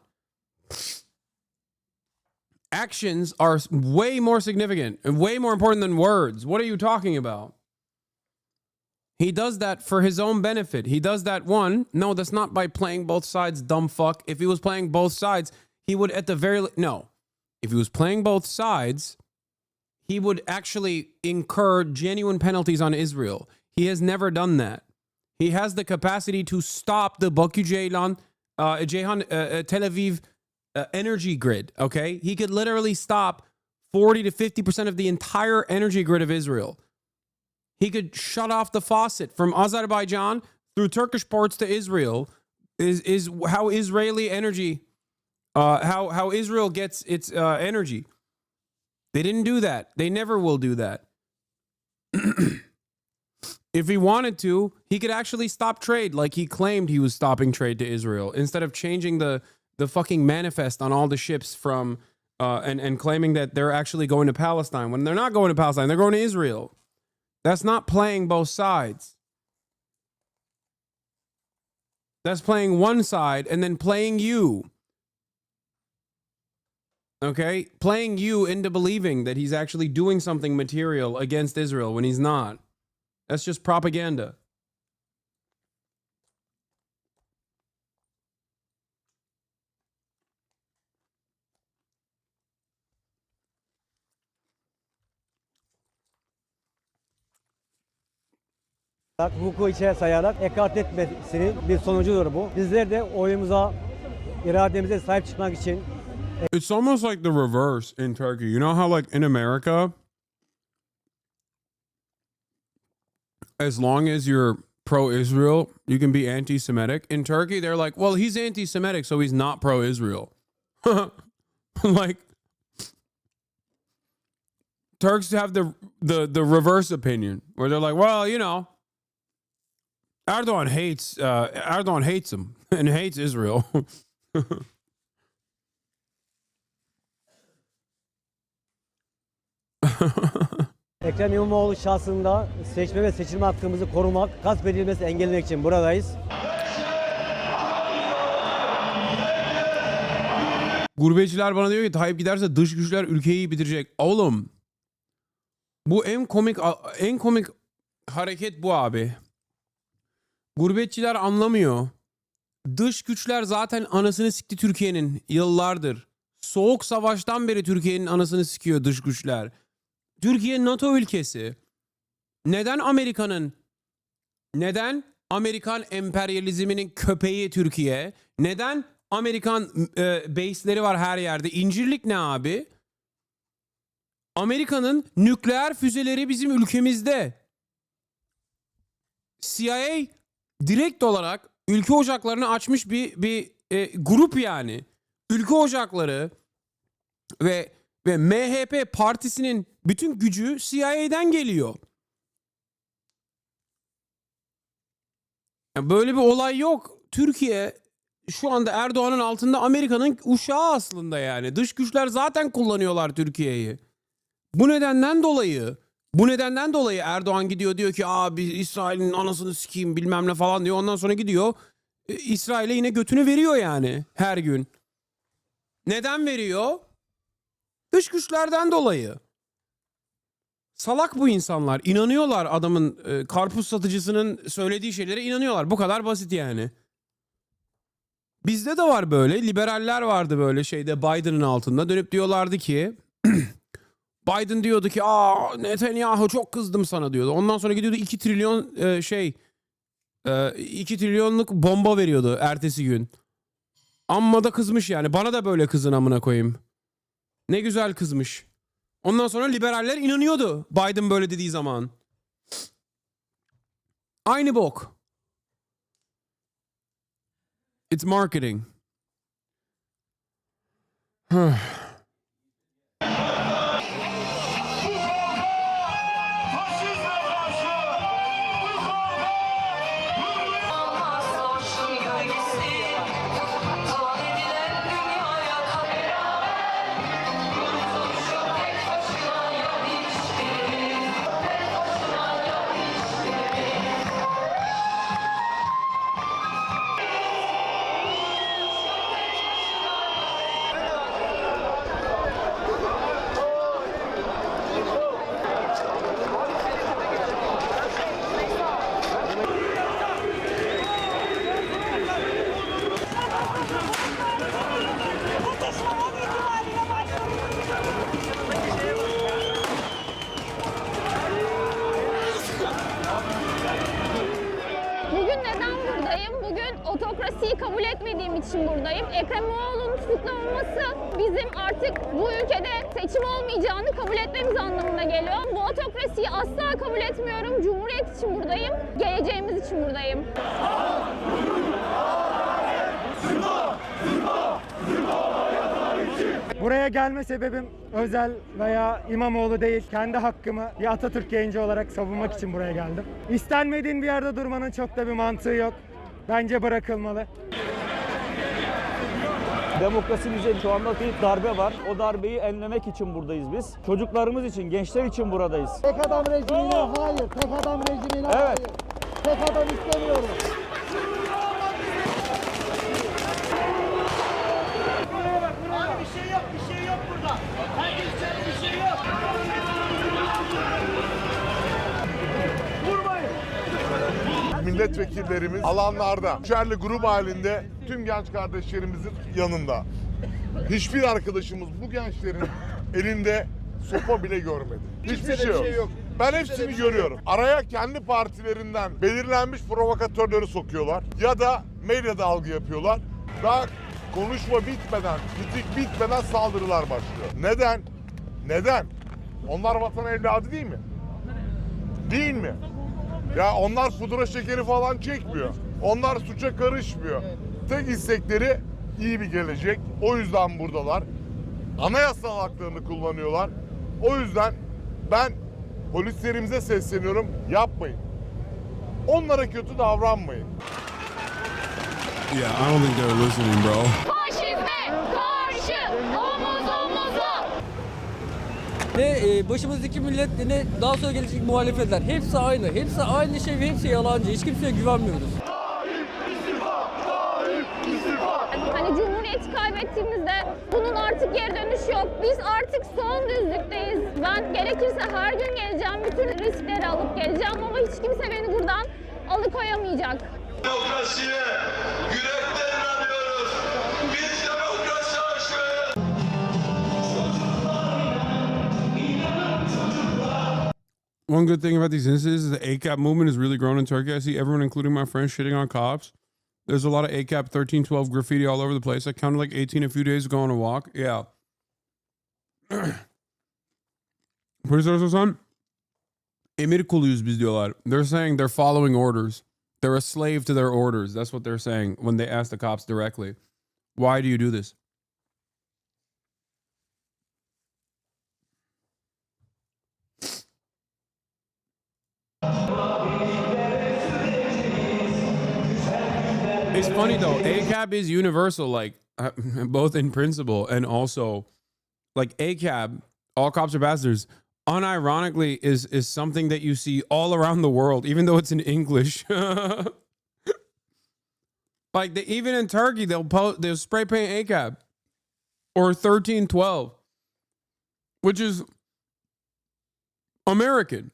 Actions are way more significant and way more important than words. What are you talking about? He does that for his own benefit. He does that no, that's not by playing both sides, dumb fuck. If he was playing both sides, he would at the no. If he was playing both sides, he would actually incur genuine penalties on Israel. He has never done that. He has the capacity to stop the Baku Ceyhan Tel Aviv energy grid, okay? He could literally stop 40 to 50% of the entire energy grid of Israel. He could shut off the faucet from Azerbaijan through Turkish ports to Israel is how Israeli energy, how Israel gets its energy. They didn't do that. They never will do that. If he wanted to, he could actually stop trade like he claimed he was stopping trade to Israel instead of changing the fucking manifest on all the ships from and claiming that they're actually going to Palestine when they're not going to Palestine. They're going to Israel. That's not playing both sides. that's playing one side and then playing you. Okay? Playing you into believing that he's actually doing something material against Israel when he's not. That's just propaganda. Hukuku içe sayarak ekart etmesinin bir sonucudur bu. Bizler de oyumuza, irademize sahip çıkmak için. It's almost like the reverse in Turkey. You know how like in America, as long as you're pro-Israel, you can be anti-Semitic. In Turkey, they're like, well, he's anti-Semitic, so he's not pro-Israel. Like, Turks have the reverse opinion, where they're like, well, you know, Erdogan hates him and hates Israel. Ekrem İmamoğlu şahsında seçme ve seçilme hakkımızı korumak, gasp edilmesi engellemek için buradayız. Gurbetçiler bana diyor ki Tayyip giderse dış güçler ülkeyi bitirecek. Oğlum, bu en komik hareket bu abi. Gurbetçiler anlamıyor. Dış güçler zaten anasını sikti Türkiye'nin yıllardır. Soğuk savaştan beri Türkiye'nin anasını sikiyor dış güçler. Türkiye NATO ülkesi. Neden Amerikan emperyalizminin köpeği Türkiye? Neden Amerikan base'leri var her yerde? İncirlik ne abi? Amerika'nın nükleer füzeleri bizim ülkemizde. CIA direkt olarak ülke ocaklarını açmış bir grup yani. Ülke ocakları ve MHP partisinin bütün gücü CIA'den geliyor. Yani böyle bir olay yok. Türkiye şu anda Erdoğan'ın altında Amerika'nın uşağı aslında yani. Dış güçler zaten kullanıyorlar Türkiye'yi. Bu nedenden dolayı Erdoğan gidiyor diyor ki abi İsrail'in anasını sikeyim bilmem ne falan diyor. Ondan sonra gidiyor İsrail'e yine götünü veriyor yani her gün. Neden veriyor? Dış güçlerden dolayı. Salak bu insanlar. İnanıyorlar adamın karpuz satıcısının söylediği şeylere inanıyorlar. Bu kadar basit yani. Bizde de var böyle. Liberaller vardı böyle şeyde Biden'ın altında. Dönüp diyorlardı ki Biden diyordu ki Netanyahu çok kızdım sana diyordu. Ondan sonra gidiyordu 2 trilyon 2 trilyonluk bomba veriyordu ertesi gün. Amma da kızmış yani. Bana da böyle kızın amına koyayım. Ne güzel kızmış. Ondan sonra liberaller inanıyordu Biden böyle dediği zaman. Aynı bok. It's marketing. kabul etmediğim için buradayım. Ekrem İmamoğlu'nun tutuklanması bizim artık bu ülkede seçim olmayacağını kabul etmemiz anlamına geliyor. Bu otokrasiyi asla kabul etmiyorum. Cumhuriyet için buradayım. Geleceğimiz için buradayım. Buraya gelme sebebim Özel veya İmamoğlu değil. Kendi hakkımı bir Atatürk genci olarak savunmak için buraya geldim. İstenmediğin bir yerde durmanın çok da bir mantığı yok. Bence bırakılmalı. Demokrasimizde şu anda bir darbe var. O darbeyi enlemek için buradayız biz. Çocuklarımız için, gençler için buradayız. Tek adam rejimine hayır. Tek adam rejimine hayır. Tek adam istemiyorum. milletvekillerimiz alanlarda, üçerli grup halinde tüm genç kardeşlerimizin yanında. Hiçbir arkadaşımız bu gençlerin elinde sopa bile görmedi. Hiçbir şey yok. Ben hepsini görüyorum. Araya kendi partilerinden belirlenmiş provokatörleri sokuyorlar. Ya da medyada algı yapıyorlar. Daha konuşma bitmeden, miting bitmeden saldırılar başlıyor. Neden? Neden? Onlar vatan evladı değil mi? Değil mi? Ya onlar pudra şekeri falan çekmiyor. Onlar suça karışmıyor. Tek istekleri iyi bir gelecek. O yüzden buradalar. Anayasal haklarını kullanıyorlar. O yüzden ben polislerimize sesleniyorum. Yapmayın. Onlara kötü davranmayın. Yeah, I don't think they're listening, bro. Faşizme karşı omuz omuza. Ve başımızdaki millet yine daha sonra gelecek muhalefetler. Hepsi aynı. Hepsi aynı şey ve hepsi yalancı. Hiç kimseye güvenmiyoruz. Hani Cumhuriyeti kaybettiğimizde bunun artık geri dönüşü yok. Biz artık son düzlükteyiz. Ben gerekirse her gün geleceğim. Bütün riskleri alıp geleceğim ama hiç kimse beni buradan alıkoyamayacak. Demokrasiye yürekten inanıyoruz. Biz demokrasi aşkı. One good thing about these instances is the ACAP movement has really grown in Turkey. I see everyone, including my friends, shitting on cops. There's a lot of ACAP 1312 graffiti all over the place. I counted like 18 a few days ago on a walk. Yeah. Polis arasından emir kuluyuz biz diyorlar. They're saying they're following orders. They're a slave to their orders. That's what they're saying when they ask the cops directly. Why do you do this? It's funny though, ACAB is universal, like both in principle and also like ACAB, all cops are bastards, unironically is something that you see all around the world, even though it's in English. Like even in Turkey, they'll spray paint ACAB or 1312, which is American.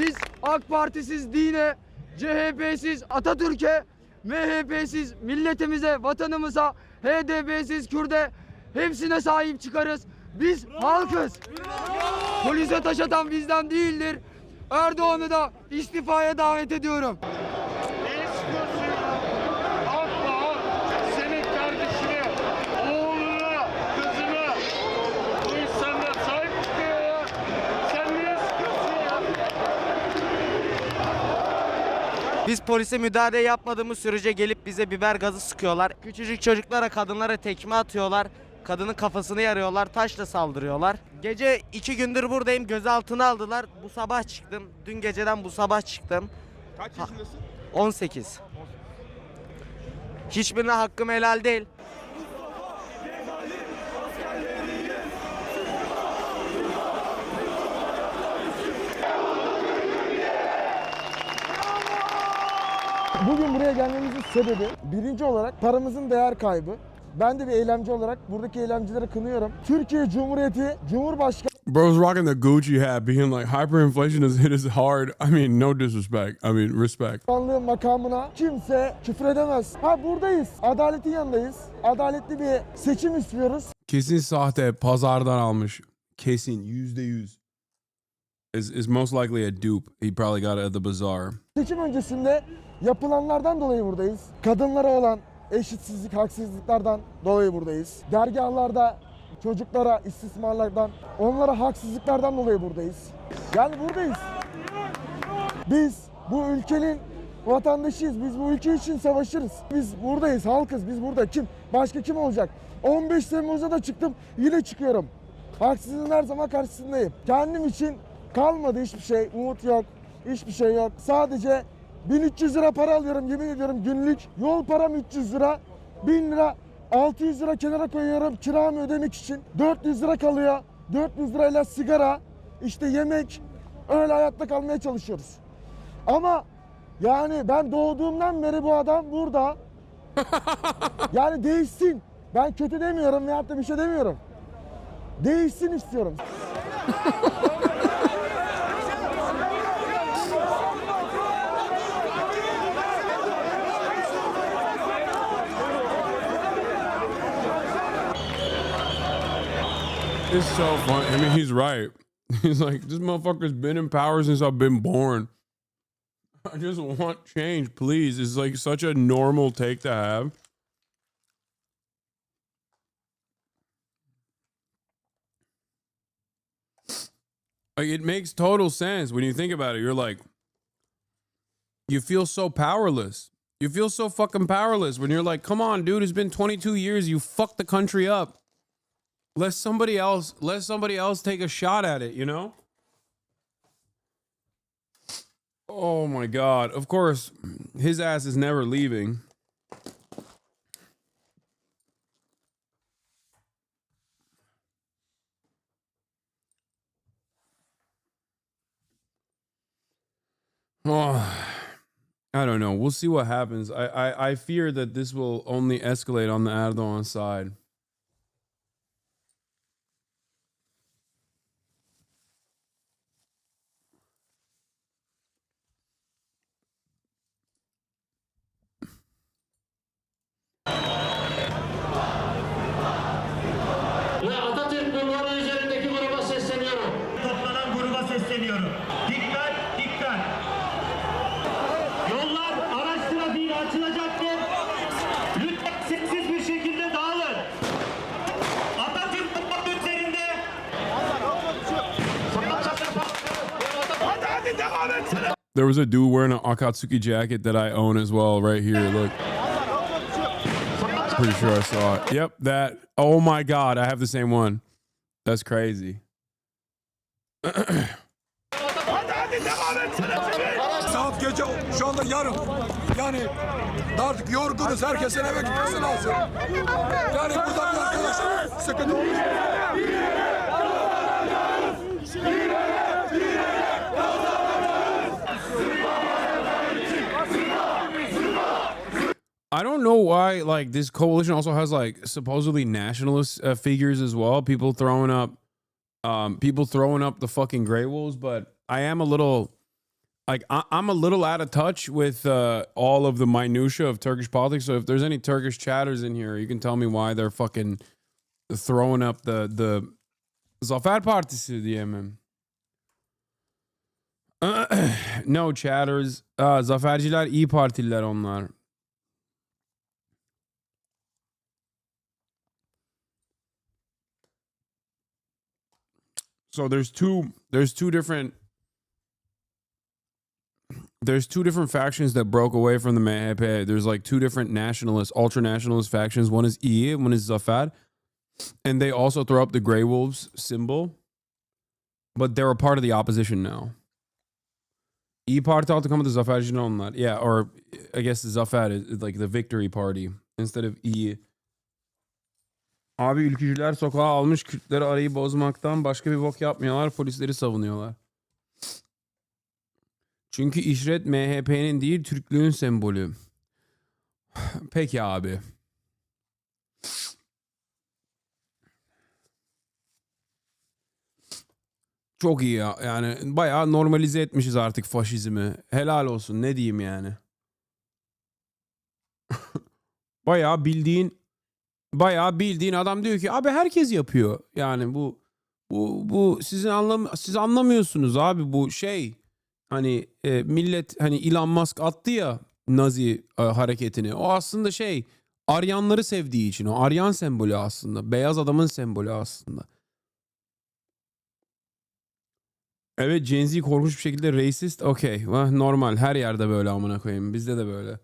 Biz AK Partisiz dine, CHP'siz Atatürk'e, MHP'siz milletimize, vatanımıza, HDP'siz Kürt'e hepsine sahip çıkarız. Biz halkız. Polise taş atan bizden değildir. Erdoğan'ı da istifaya davet ediyorum. Senin kardeşine, oğluna, kızına, bu insanlar sahip çıkıyor ya. Sen niye sıkıyorsun ya? Biz polise müdahale yapmadığımız sürece gelip bize biber gazı sıkıyorlar. Küçücük çocuklara, kadınlara tekme atıyorlar. Kadının kafasını yarıyorlar, taşla saldırıyorlar. Gece 2 gündür buradayım, gözaltına aldılar. Bu sabah çıktım, dün geceden bu sabah çıktım. Kaç yaşındasın? 18. Hiçbirine hakkım helal değil. Bugün buraya gelmemizin sebebi birinci olarak paramızın değer kaybı. Ben de bir eylemci olarak buradaki eylemcileri kınıyorum. Türkiye Cumhuriyeti Cumhurbaşkanı Bro's rocking the Gucci hat, being like hyperinflation has hit us hard. I mean, no disrespect. I mean, respect. makamına kimse küfür edemez. Buradayız. Adaletin yanındayız. Adaletli bir seçim istiyoruz. Kesin sahte, pazardan almış. Kesin, %100. Is most likely a dupe. He probably got it at the bazaar. Seçim öncesinde yapılanlardan dolayı buradayız. Kadınlara olan eşitsizlik, haksızlıklardan dolayı buradayız. Dergahlarda çocuklara istismarlardan, onlara haksızlıklardan dolayı buradayız. Yani buradayız. Biz bu ülkenin vatandaşıyız. Biz bu ülke için savaşırız. Biz buradayız, halkız. Biz burada. Kim? Başka kim olacak? 15 Temmuz'da da çıktım, yine çıkıyorum. Haksızlığın her zaman karşısındayım. Kendim için kalmadı hiçbir şey. Umut yok, hiçbir şey yok. Sadece 1300 lira para alıyorum, yemin ediyorum günlük. Yol param 300 lira, 1000 lira 600 lira kenara koyuyorum kiramı ödemek için. 400 lira kalıyor. 400 lirayla sigara, işte yemek, öyle hayatta kalmaya çalışıyoruz. Ama yani ben doğduğumdan beri bu adam burada. Yani değişsin. Ben kötü demiyorum veyahut da bir şey demiyorum. Değişsin istiyorum. It's so fun. I mean, he's right. He's like, this motherfucker's been in power since I've been born. I just want change, please. It's like such a normal take to have. Like, it makes total sense when you think about it. You're like, you feel so powerless. You feel so fucking powerless when you're like, come on, dude, it's been 22 years. You fucked the country up. Let somebody else take a shot at it, you know? Oh my God. Of course, his ass is never leaving. Oh, I don't know. We'll see what happens. I fear that this will only escalate on the Erdogan side. Ve Atatürk bulvarı üzerindeki gruba sesleniyorum. Toplanan gruba sesleniyorum. Dikkat, dikkat. Yollar araç trafiğine açılacaktır. Lütfen sessiz bir şekilde dağılın. Atatürk bulvarı üzerinde. Hadi devam etsene. There was a dude wearing an Akatsuki jacket that I own as well right here. Look. Pretty sure I saw it. Yep, that. Oh my God, I have the same one. That's crazy. Saat gece şu anda yarım. Yani artık yorgunuz. Herkesin eve gitmesi lazım. Yani burada bir arkadaş sıkıntı olmuş. I don't know why, like, this coalition also has like supposedly nationalist figures as well. People throwing up the fucking Grey Wolves. But I am a little, like, I'm a little out of touch with all of the minutia of Turkish politics. So if there's any Turkish chatters in here, you can tell me why they're fucking throwing up the Zafer Partisi diyemem. No chatters. Zaferciler iyi partililer onlar. So there's two different factions that broke away from the MHP. There's like two different nationalist, ultra nationalist factions. One is İyi, one is Zafer. And they also throw up the Grey Wolves symbol. But they're a part of the opposition now. İyi Parti altı come with the Zaferci onlar. Yeah, or I guess the Zafer is like the victory party instead of İyi. Abi ülkücüler sokağa almış Kürtleri arayı bozmaktan başka bir bok yapmıyorlar. Polisleri savunuyorlar. Çünkü işret MHP'nin değil Türklüğün sembolü. Peki abi. Çok iyi ya. Yani bayağı normalize etmişiz artık faşizmi. Helal olsun. Ne diyeyim yani. Bayağı bildiğin adam diyor ki abi herkes yapıyor. Yani bu siz anlamıyorsunuz abi, bu şey hani millet hani Elon Musk attı ya Nazi hareketini. O aslında şey Aryanları sevdiği için, o Aryan sembolü aslında. Beyaz adamın sembolü aslında. Evet, Gen Z korkunç bir şekilde racist. Okey. Normal. Her yerde böyle amına koyayım. Bizde de böyle.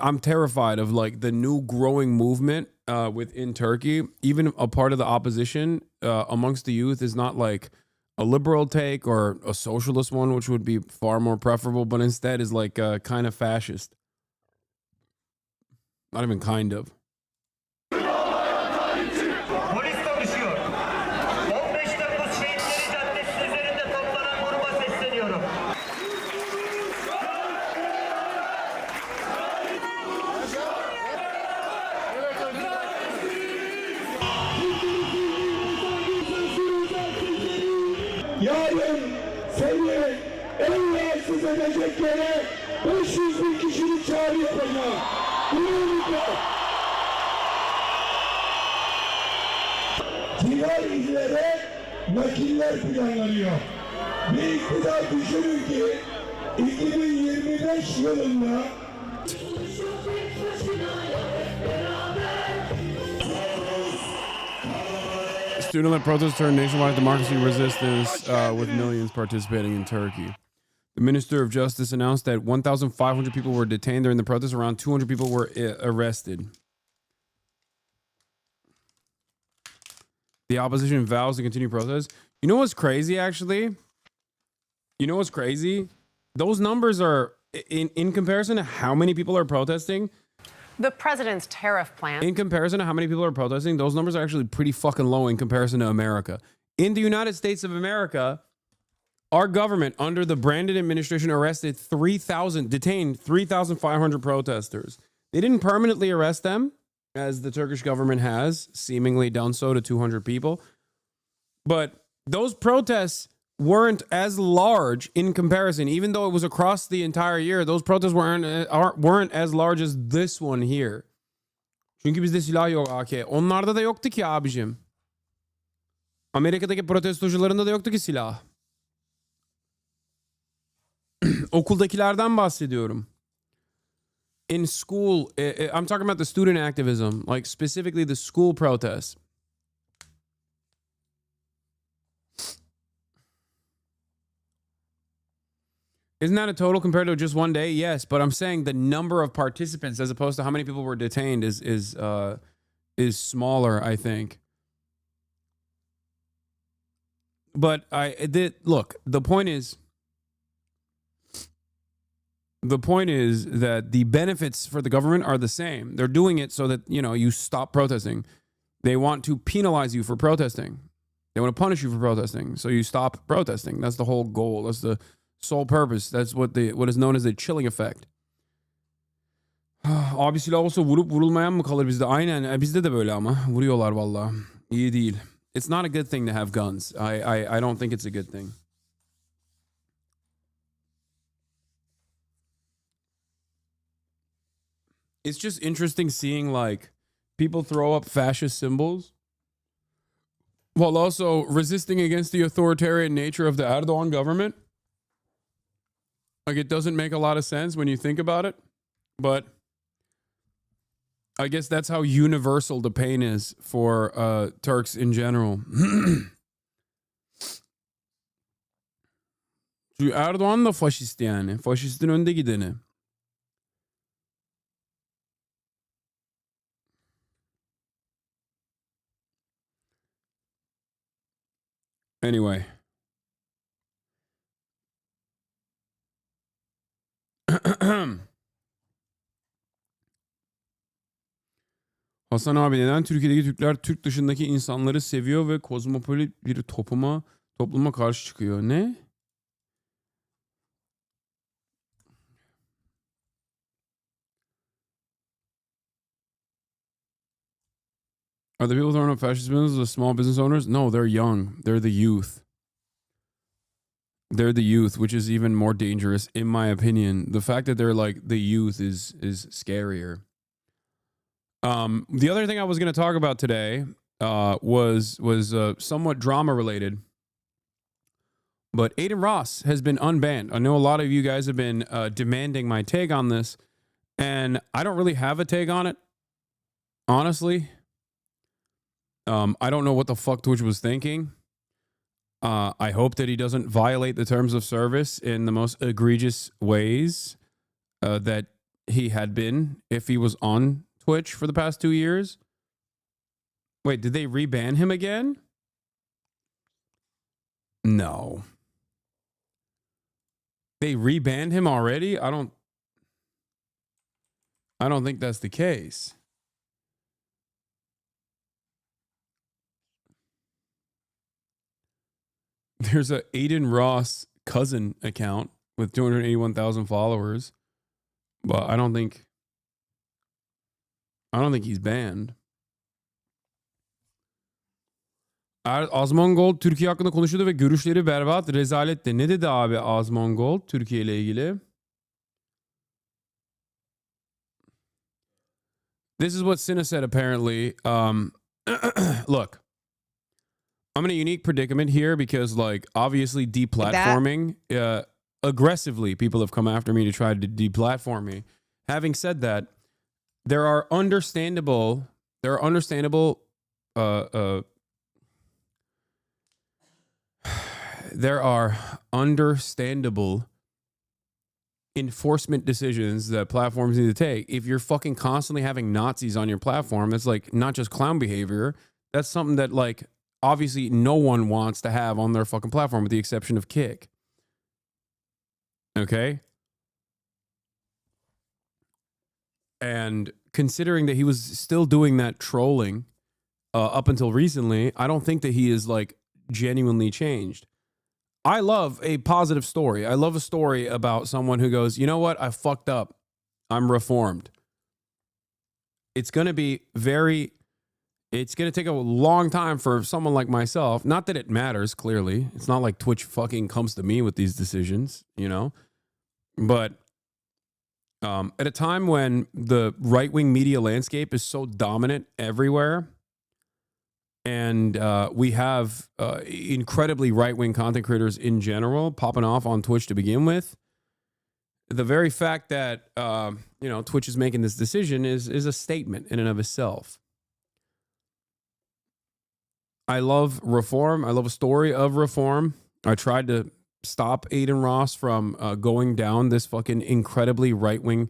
I'm terrified of like the new growing movement within Turkey. Even a part of the opposition amongst the youth is not like a liberal take or a socialist one, which would be far more preferable, but instead is like kind of fascist. Not even kind of. Polis konuşuyor. 15 Temmuz Şehitleri Caddesi üzerinde toplanan gruba sesleniyorum. Yarın seni en rahatsız edecek yere 500 bin kişilik çağrı yapacağım. Bunu unutma. Diğer illere nakiller planlanıyor. Bir iktidar düşünün ki 2025 yılında Student-led protests turned nationwide democracy resistance with millions participating in Turkey. The Minister of Justice announced that 1,500 people were detained during the protests. Around 200 people were arrested. The opposition vows to continue protests. You know what's crazy, actually? You know what's crazy? Those numbers are, in comparison to how many people are protesting, the president's tariff plan. in comparison to how many people are protesting, those numbers are actually pretty fucking low in comparison to America. In the United States of America, our government, under the Brandon administration, detained 3,500 protesters. They didn't permanently arrest them, as the Turkish government has seemingly done so to 200 people. But those protests weren't as large in comparison. Even though it was across the entire year, those protests weren't as large as this one here. Çünkü bizde silah yok AK. Onlarda da yoktu ki abicim. Amerika'daki protestocularında da yoktu ki silah. Okuldakilerden bahsediyorum. In school, I'm talking about the student activism, like specifically the school protests. Isn't that a total compared to just one day? Yes, but I'm saying the number of participants as opposed to how many people were detained is smaller, I think. But look, the point is that the benefits for the government are the same. They're doing it so that, you stop protesting. They want to penalize you for protesting. They want to punish you for protesting, so you stop protesting. That's the whole goal. That's the sole purpose. That's what is known as the chilling effect. Abi silah olsa vurup vurulmayan mı kalır bizde? Aynen. Bizde de böyle ama. Vuruyorlar vallahi. İyi değil. It's not a good thing to have guns. I don't think it's a good thing. It's just interesting seeing like people throw up fascist symbols while also resisting against the authoritarian nature of the Erdogan government. Like, it doesn't make a lot of sense when you think about it, but I guess that's how universal the pain is for Turks in general. Çünkü Erdoğan da faşist yani. Faşistin önde gideni. Anyway. Hasan abi, neden Türkiye'deki Türkler Türk dışındaki insanları seviyor ve kozmopolit bir topluma karşı çıkıyor? Ne? Are the people throwing up fascist symbols the small business owners? No, they're young. They're the youth. They're the youth, which is even more dangerous, in my opinion. The fact that they're like the youth is scarier. The other thing I was going to talk about today was somewhat drama related. But ADINROSS has been unbanned. I know a lot of you guys have been demanding my take on this, and I don't really have a take on it, honestly. I don't know what the fuck Twitch was thinking. I hope that he doesn't violate the terms of service in the most egregious ways that he had been if he was on Twitch for the past 2 years. Wait, did they reban him again? No. They rebanned him already? I don't... I don't think that's the case. There's a ADINROSS cousin account with 281,000 followers, but I don't think he's banned. Azmongold Türkiye hakkında konuşuyordu ve görüşleri berbat, rezaletti. Ne dedi abi Azmongold Türkiye ile ilgili? This is what Sina said apparently. Look, I'm in a unique predicament here because, like, obviously deplatforming, aggressively, people have come after me to try to deplatform me. Having said that, there are understandable enforcement decisions that platforms need to take. If you're fucking constantly having Nazis on your platform, it's like not just clown behavior. That's something that, like, obviously no one wants to have on their fucking platform with the exception of Kick. Okay? And considering that he was still doing that trolling up until recently, I don't think that he is, like, genuinely changed. I love a positive story. I love a story about someone who goes, you know what? I fucked up. I'm reformed. It's going to take a long time for someone like myself. Not that it matters, clearly. It's not like Twitch fucking comes to me with these decisions, you know? But at a time when the right-wing media landscape is so dominant everywhere, and we have incredibly right-wing content creators in general popping off on Twitch to begin with, the very fact that Twitch is making this decision is a statement in and of itself. I love reform. I love a story of reform. I tried to stop ADINROSS from going down this fucking incredibly right-wing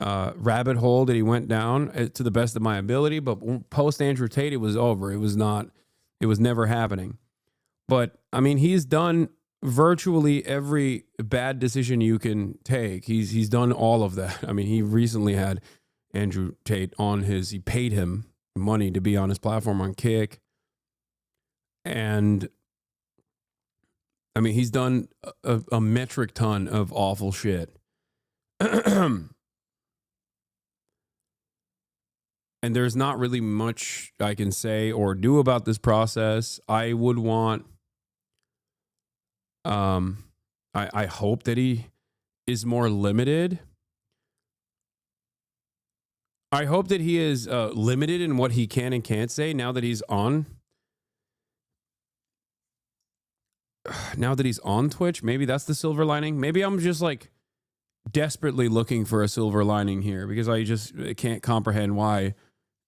rabbit hole that he went down to the best of my ability. But post Andrew Tate, it was over. It was never happening. But I mean, he's done virtually every bad decision you can take. He's done all of that. I mean, he recently had Andrew Tate he paid him money to be on his platform on Kick. And I mean, he's done a metric ton of awful shit. And there's not really much I can say or do about this process. I would want, I hope that he is more limited. I hope that he is limited in what he can and can't say now that he's on. Now that he's on Twitch, maybe that's the silver lining. Maybe I'm just like desperately looking for a silver lining here because I just can't comprehend why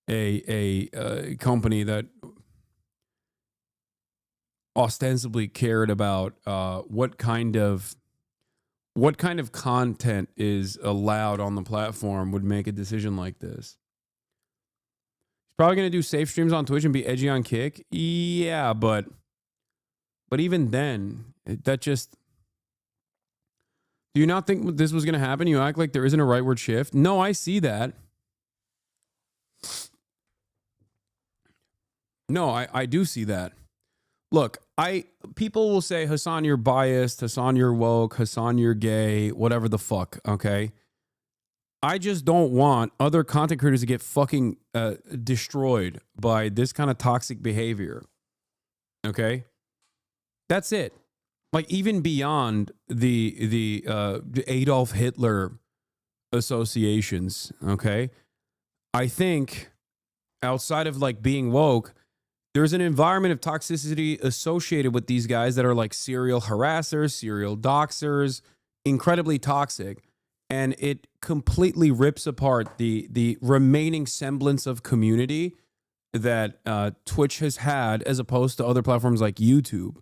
a company that ostensibly cared about what kind of content is allowed on the platform would make a decision like this. He's probably going to do safe streams on Twitch and be edgy on Kick. Yeah, but even then, that just... Do you not think this was going to happen? You act like there isn't a rightward shift. No, I see that. No, I do see that. Look, people will say, Hasan, you're biased. Hasan, you're woke. Hasan, you're gay. Whatever the fuck, okay? I just don't want other content creators to get fucking destroyed by this kind of toxic behavior, okay? That's it. Like, even beyond the Adolf Hitler associations, okay? I think outside of, like, being woke, there's an environment of toxicity associated with these guys that are like serial harassers, serial doxers, incredibly toxic. And it completely rips apart the remaining semblance of community that Twitch has had as opposed to other platforms like YouTube.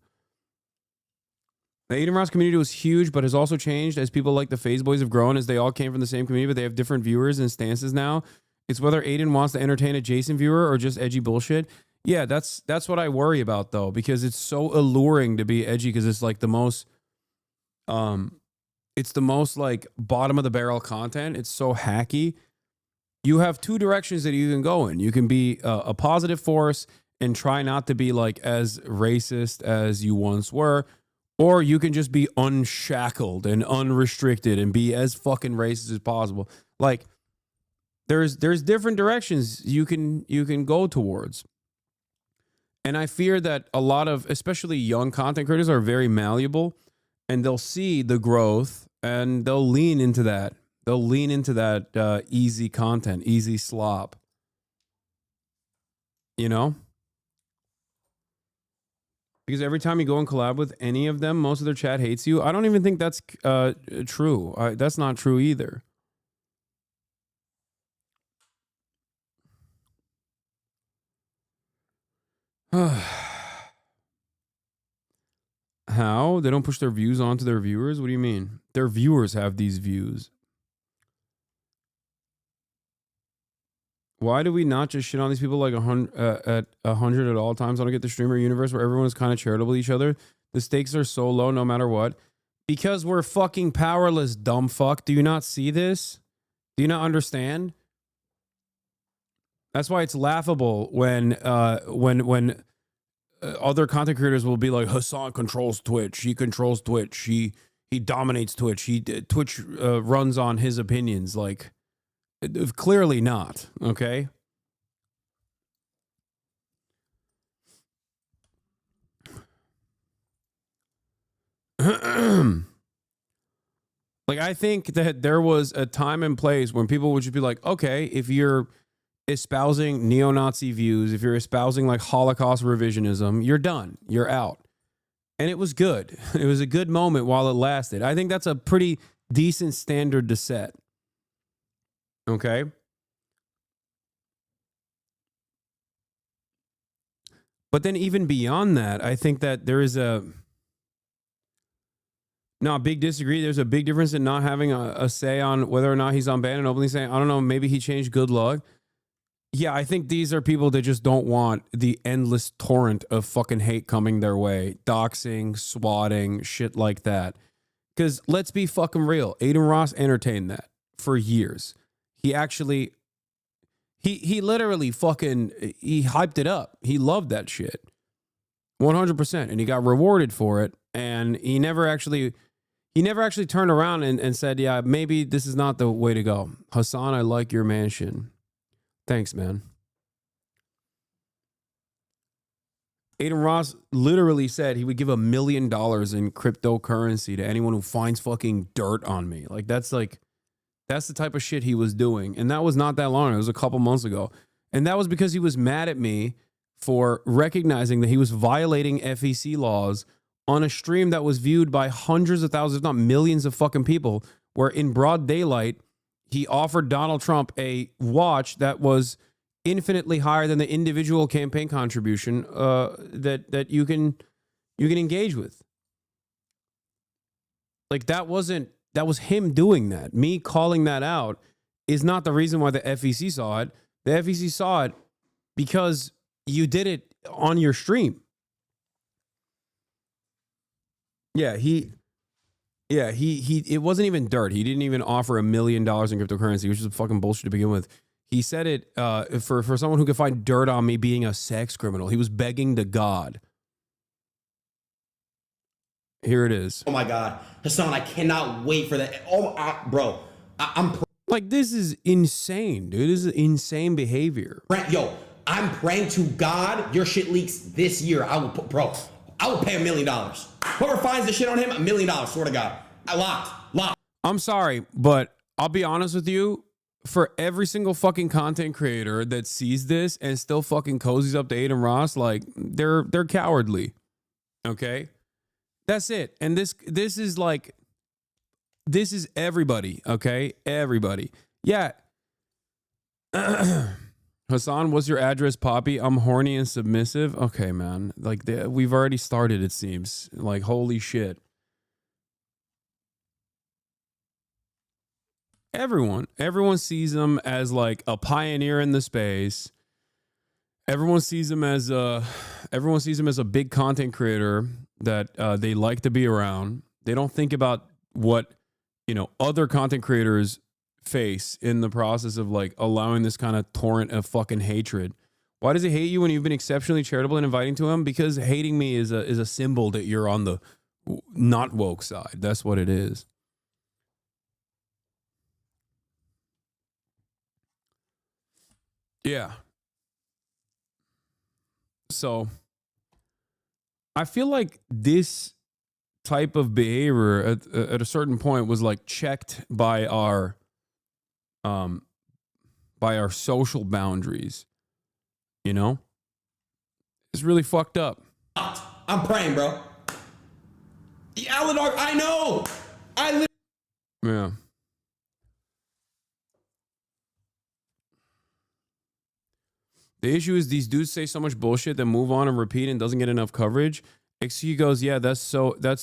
The ADINROSS community was huge, but has also changed as people like the FaZe Boys have grown, as they all came from the same community, but they have different viewers and stances now. It's whether Aiden wants to entertain a Jason viewer or just edgy bullshit. Yeah, that's what I worry about, though, because it's so alluring to be edgy because it's like the most like bottom of the barrel content. It's so hacky you have two directions that you can go in. You can be a positive force and try not to be like as racist as you once were, or you can just be unshackled and unrestricted and be as fucking racist as possible. Like there's different directions you can go towards. And I fear that a lot of, especially young content creators, are very malleable, and they'll see the growth and they'll lean into that. They'll lean into that easy content, easy slop. You know? Because every time you go and collab with any of them, most of their chat hates you. I don't even think that's true. That's not true either. How? They don't push their views onto their viewers? What do you mean? Their viewers have these views. Why do we not just shit on these people like 100 at all times? I don't get the streamer universe where everyone is kind of charitable to each other. The stakes are so low no matter what. Because we're fucking powerless, dumb fuck. Do you not see this? Do you not understand? That's why it's laughable when other content creators will be like, Hasan controls Twitch. He controls Twitch. He dominates Twitch. Twitch runs on his opinions. Like, clearly not. Okay. Like, I think that there was a time and place when people would just be like, okay, if you're espousing neo-Nazi views, if you're espousing like Holocaust revisionism, you're done. You're out. And it was good. It was a good moment while it lasted. I think that's a pretty decent standard to set. Okay. But then even beyond that, I think that there is a big disagree. There's a big difference in not having a say on whether or not he's unbanned and openly saying, I don't know, maybe he changed, good luck. Yeah, I think these are people that just don't want the endless torrent of fucking hate coming their way. Doxing, swatting, shit like that. Because let's be fucking real. ADINROSS entertained that for years. He actually, he literally fucking, he hyped it up. He loved that shit. 100%. And he got rewarded for it. And he never actually turned around and said, yeah, maybe this is not the way to go. Hasan, I like your mansion. Thanks, man. ADINROSS literally said he would give $1 million in cryptocurrency to anyone who finds fucking dirt on me. Like, that's the type of shit he was doing. And that was not that long. It was a couple months ago. And that was because he was mad at me for recognizing that he was violating FEC laws on a stream that was viewed by hundreds of thousands, if not millions of fucking people, where in broad daylight, he offered Donald Trump a watch that was infinitely higher than the individual campaign contribution that you can engage with. Like, that was him doing that. Me calling that out is not the reason why the FEC saw it. The FEC saw it because you did it on your stream. It wasn't even dirt. He didn't even offer $1 million in cryptocurrency, which is fucking bullshit to begin with. He said it for someone who could find dirt on me being a sex criminal. He was begging to God. Here it is. Oh my God, Hasan, I cannot wait for that. Bro, I'm like, this is insane, dude. This is insane behavior. Yo, I'm praying to God your shit leaks this year. I will pay $1 million. Whoever finds the shit on him, $1 million. Swear to God, locked. I'm sorry, but I'll be honest with you. For every single fucking content creator that sees this and still fucking cozies up to ADINROSS, like, they're cowardly. Okay, that's it. And this is like, this is everybody. Okay, everybody. Yeah. Hasan, what's your address, Poppy? I'm horny and submissive. Okay, man. Like, we've already started, it seems. Like, holy shit. Everyone sees him as like a pioneer in the space. Everyone sees him as a big content creator that they like to be around. They don't think about what, other content creators face in the process of like allowing this kind of torrent of fucking hatred. Why does he hate you when you've been exceptionally charitable and inviting to him? Because hating me is a symbol that you're on the not woke side. That's what it is. Yeah. So I feel like this type of behavior at a certain point was like checked by our social boundaries. You know? It's really fucked up. I'm praying, bro. Aladar, I know. Yeah. The issue is these dudes say so much bullshit that move on and repeat and doesn't get enough coverage. XQ goes, yeah, that's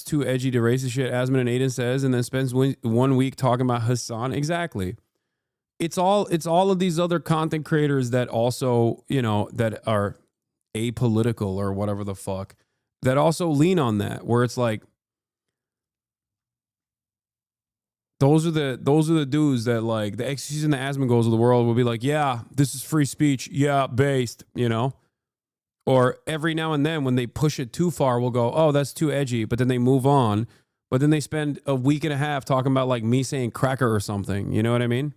too edgy to racist shit, Asman and Aiden says, and then spends 1 week talking about Hasan. Exactly. It's all of these other content creators that also, you know, that are apolitical or whatever the fuck, that also lean on that, where it's like, those are the dudes that like the XQs and the Asman goals of the world will be like, yeah, this is free speech. Yeah, based, you know? Or every now and then when they push it too far, we'll go, oh, that's too edgy. But then they move on. But then they spend a week and a half talking about like me saying cracker or something. You know what I mean?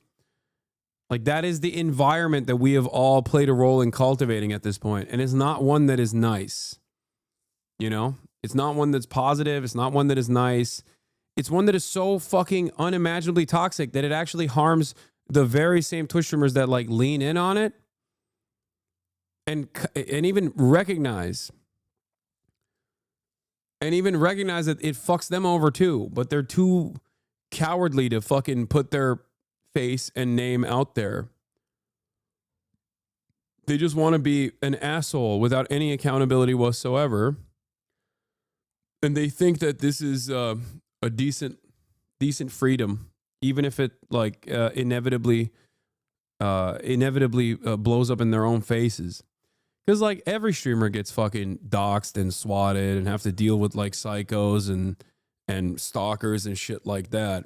Like that is the environment that we have all played a role in cultivating at this point. And it's not one that is nice. You know? It's not one that's positive. It's not one that is nice. It's one that is so fucking unimaginably toxic that it actually harms the very same Twitch streamers that like lean in on it and even recognize that it fucks them over too, but they're too cowardly to fucking put their face and name out there. They just want to be an asshole without any accountability whatsoever. And they think that this is a decent freedom, even if it like inevitably blows up in their own faces. Because like every streamer gets fucking doxxed and swatted and have to deal with like psychos and stalkers and shit like that.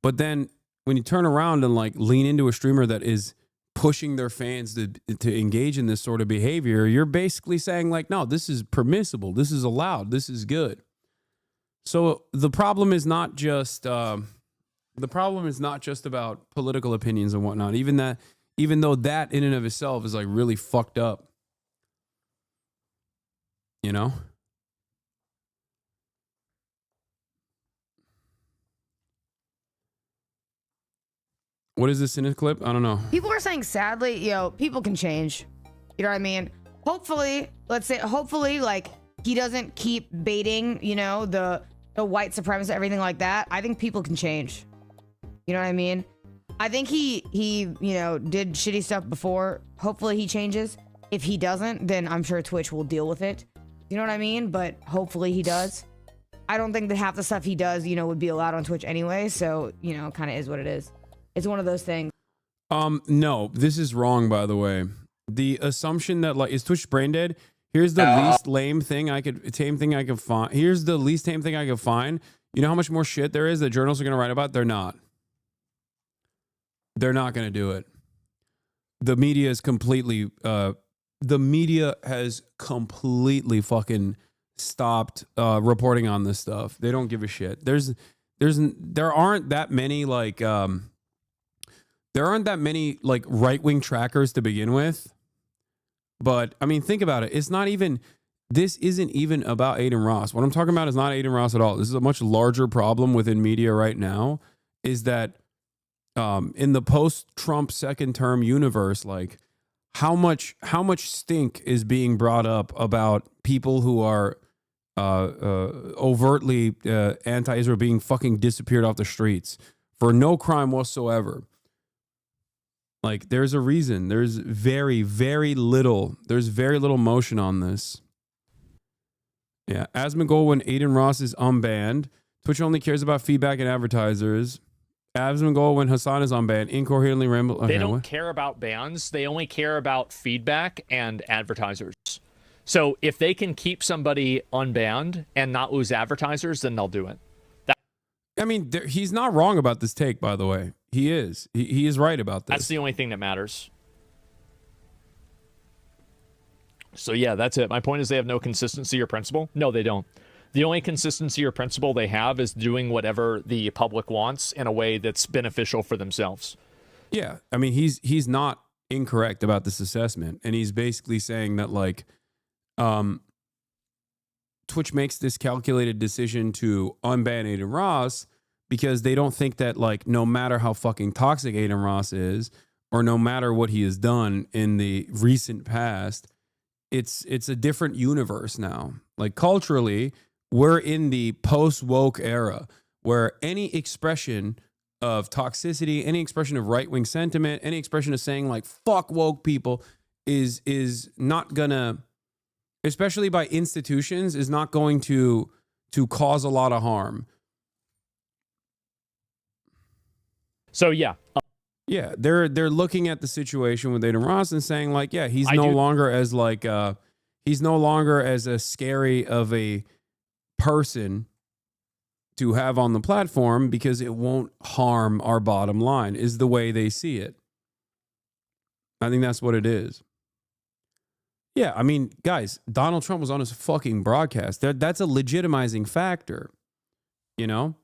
But then when you turn around and like lean into a streamer that is pushing their fans to engage in this sort of behavior, you're basically saying like, no, this is permissible, this is allowed, this is good. So the problem is not just about political opinions and whatnot. Even though that in and of itself is like really fucked up, you know. What is this in a clip? I don't know. People are saying, sadly, people can change. You know what I mean? Hopefully, like he doesn't keep baiting, the white supremacists, everything like that. I think people can change. You know what I mean? I think he did shitty stuff before. Hopefully he changes. If he doesn't, then I'm sure Twitch will deal with it. You know what I mean? But hopefully he does. I don't think that half the stuff he does, would be allowed on Twitch anyway. So, kind of is what it is. It's one of those things. No, this is wrong, by the way. The assumption that like, is Twitch brain dead? Here's the least tame thing I could find. Here's the least tame thing I could find. You know how much more shit there is that journalists are going to write about? They're not. They're not going to do it. The media is completely, fucking stopped reporting on this stuff. They don't give a shit. There aren't that many right-wing trackers to begin with. But I mean, think about it. This isn't even about ADINROSS. What I'm talking about is not ADINROSS at all. This is a much larger problem within media right now, is that in the post-Trump second term universe, like how much stink is being brought up about people who are overtly anti-Israel being fucking disappeared off the streets for no crime whatsoever. Like, there's a reason. There's very, very little motion on this. Yeah, Asman goal when ADINROSS is unbanned. Twitch only cares about feedback and advertisers. Asman goal when Hasan is unbanned. Incoherently ramble. Okay, they don't care about bans. They only care about feedback and advertisers. So if they can keep somebody unbanned and not lose advertisers, then they'll do it. I mean, he's not wrong about this take, by the way. He is. He is right about this. That's the only thing that matters. So yeah, that's it. My point is they have no consistency or principle. No, they don't. The only consistency or principle they have is doing whatever the public wants in a way that's beneficial for themselves. Yeah, I mean, he's not incorrect about this assessment, and he's basically saying that like, Twitch makes this calculated decision to unban ADINROSS because they don't think that like no matter how fucking toxic ADINROSS is, or no matter what he has done in the recent past, it's a different universe now. Like culturally, we're in the post-woke era where any expression of toxicity, any expression of right-wing sentiment, any expression of saying like fuck woke people is not gonna, especially by institutions, is not going to cause a lot of harm. So yeah. Yeah, they're looking at the situation with ADINROSS and saying like, yeah, he's no longer as like he's no longer as a scary of a person to have on the platform because it won't harm our bottom line, is the way they see it. I think that's what it is. Yeah, I mean, guys, Donald Trump was on his fucking broadcast. That's a legitimizing factor, you know?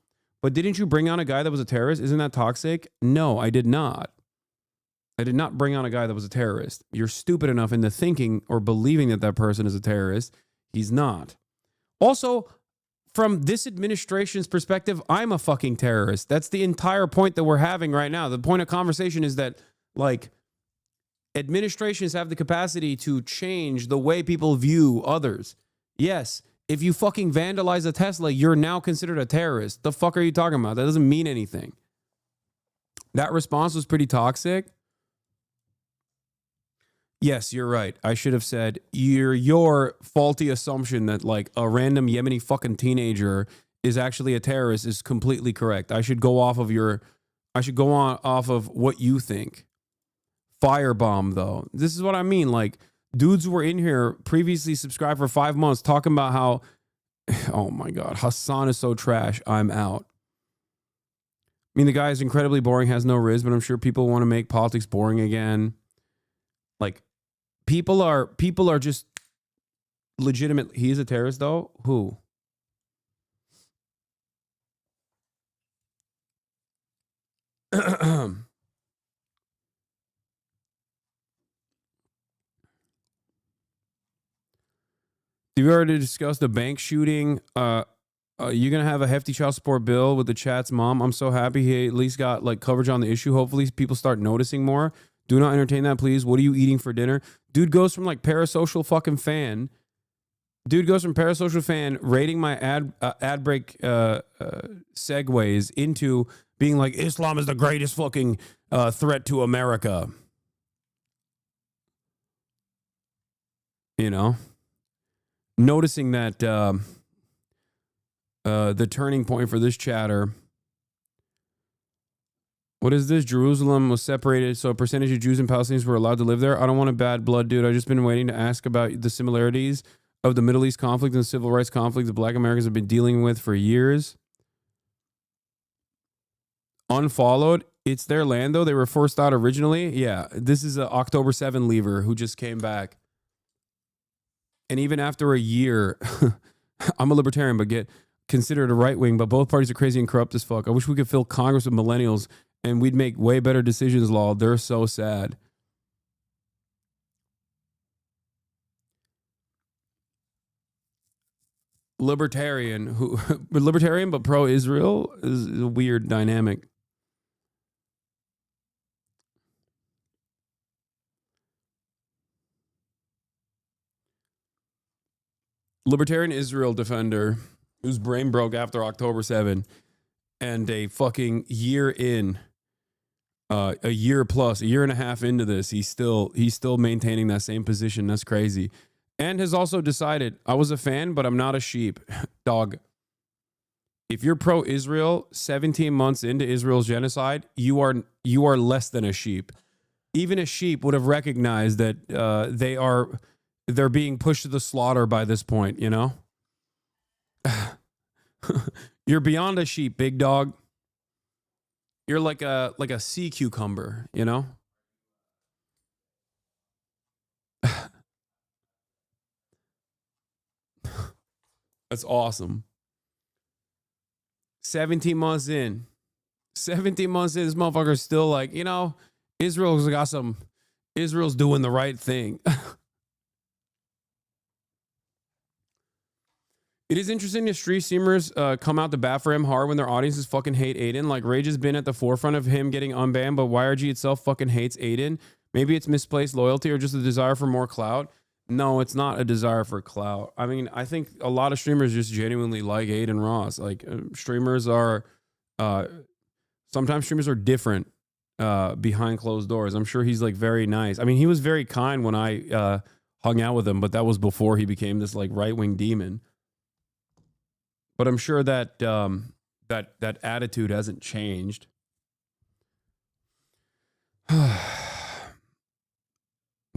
But didn't you bring on a guy that was a terrorist? Isn't that toxic? No, I did not. I did not bring on a guy that was a terrorist. You're stupid enough into thinking or believing that that person is a terrorist. He's not. Also, from this administration's perspective, I'm a fucking terrorist. That's the entire point that we're having right now. The point of conversation is that, like, administrations have the capacity to change the way people view others. Yes, if you fucking vandalize a Tesla, you're now considered a terrorist. The fuck are you talking about? That doesn't mean anything. That response was pretty toxic. Yes, you're right. I should have said your faulty assumption that like a random Yemeni fucking teenager is actually a terrorist is completely correct. I should go off of off of what you think. Firebomb though. This is what I mean. Like dudes who were in here previously subscribed for 5 months talking about how, oh my God, Hasan is so trash. I'm out. I mean, the guy is incredibly boring, has no riz, but I'm sure people want to make politics boring again. Like people are just legitimate. He's a terrorist though. Who? You've already discussed the bank shooting. You're gonna have a hefty child support bill with the chat's mom. I'm so happy he at least got like coverage on the issue. Hopefully people start noticing more. Do not entertain that, please. What are you eating for dinner? Dude goes from like parasocial fucking fan. Dude goes from parasocial fan rating my ad break segues into being like Islam is the greatest fucking threat to America. You know, noticing that the turning point for this chatter. What is this? Jerusalem was separated, so a percentage of Jews and Palestinians were allowed to live there. I don't want a bad blood, dude. I've just been waiting to ask about the similarities of the Middle East conflict and the civil rights conflict that Black Americans have been dealing with for years. Unfollowed. It's their land, though. They were forced out originally. Yeah, this is an October 7 leaver who just came back. And even after a year, I'm a libertarian, but get considered a right wing, but both parties are crazy and corrupt as fuck. I wish we could fill Congress with millennials and we'd make way better decisions, lol. They're so sad. Libertarian but pro-Israel is a weird dynamic. Libertarian Israel defender whose brain broke after October 7 and a fucking year in, a year plus, a year and a half into this, he's still maintaining that same position. That's crazy. And has also decided, I was a fan, but I'm not a sheep. Dog, if you're pro-Israel 17 months into Israel's genocide, you are less than a sheep. Even a sheep would have recognized that they're being pushed to the slaughter by this point, you know? You're beyond a sheep, big dog. You're like a sea cucumber, you know? That's awesome. 17 months in. 17 months in, this motherfucker's still like, you know, Israel's doing the right thing. It is interesting to street streamers come out to bat for him hard when their audiences fucking hate Aiden. Like, Rage has been at the forefront of him getting unbanned, but YRG itself fucking hates Aiden. Maybe it's misplaced loyalty or just a desire for more clout. No, it's not a desire for clout. I mean, I think a lot of streamers just genuinely like ADINROSS. Like, streamers are... sometimes streamers are different behind closed doors. I'm sure he's, like, very nice. I mean, he was very kind when I hung out with him, but that was before he became this, like, right-wing demon. But I'm sure that that attitude hasn't changed. But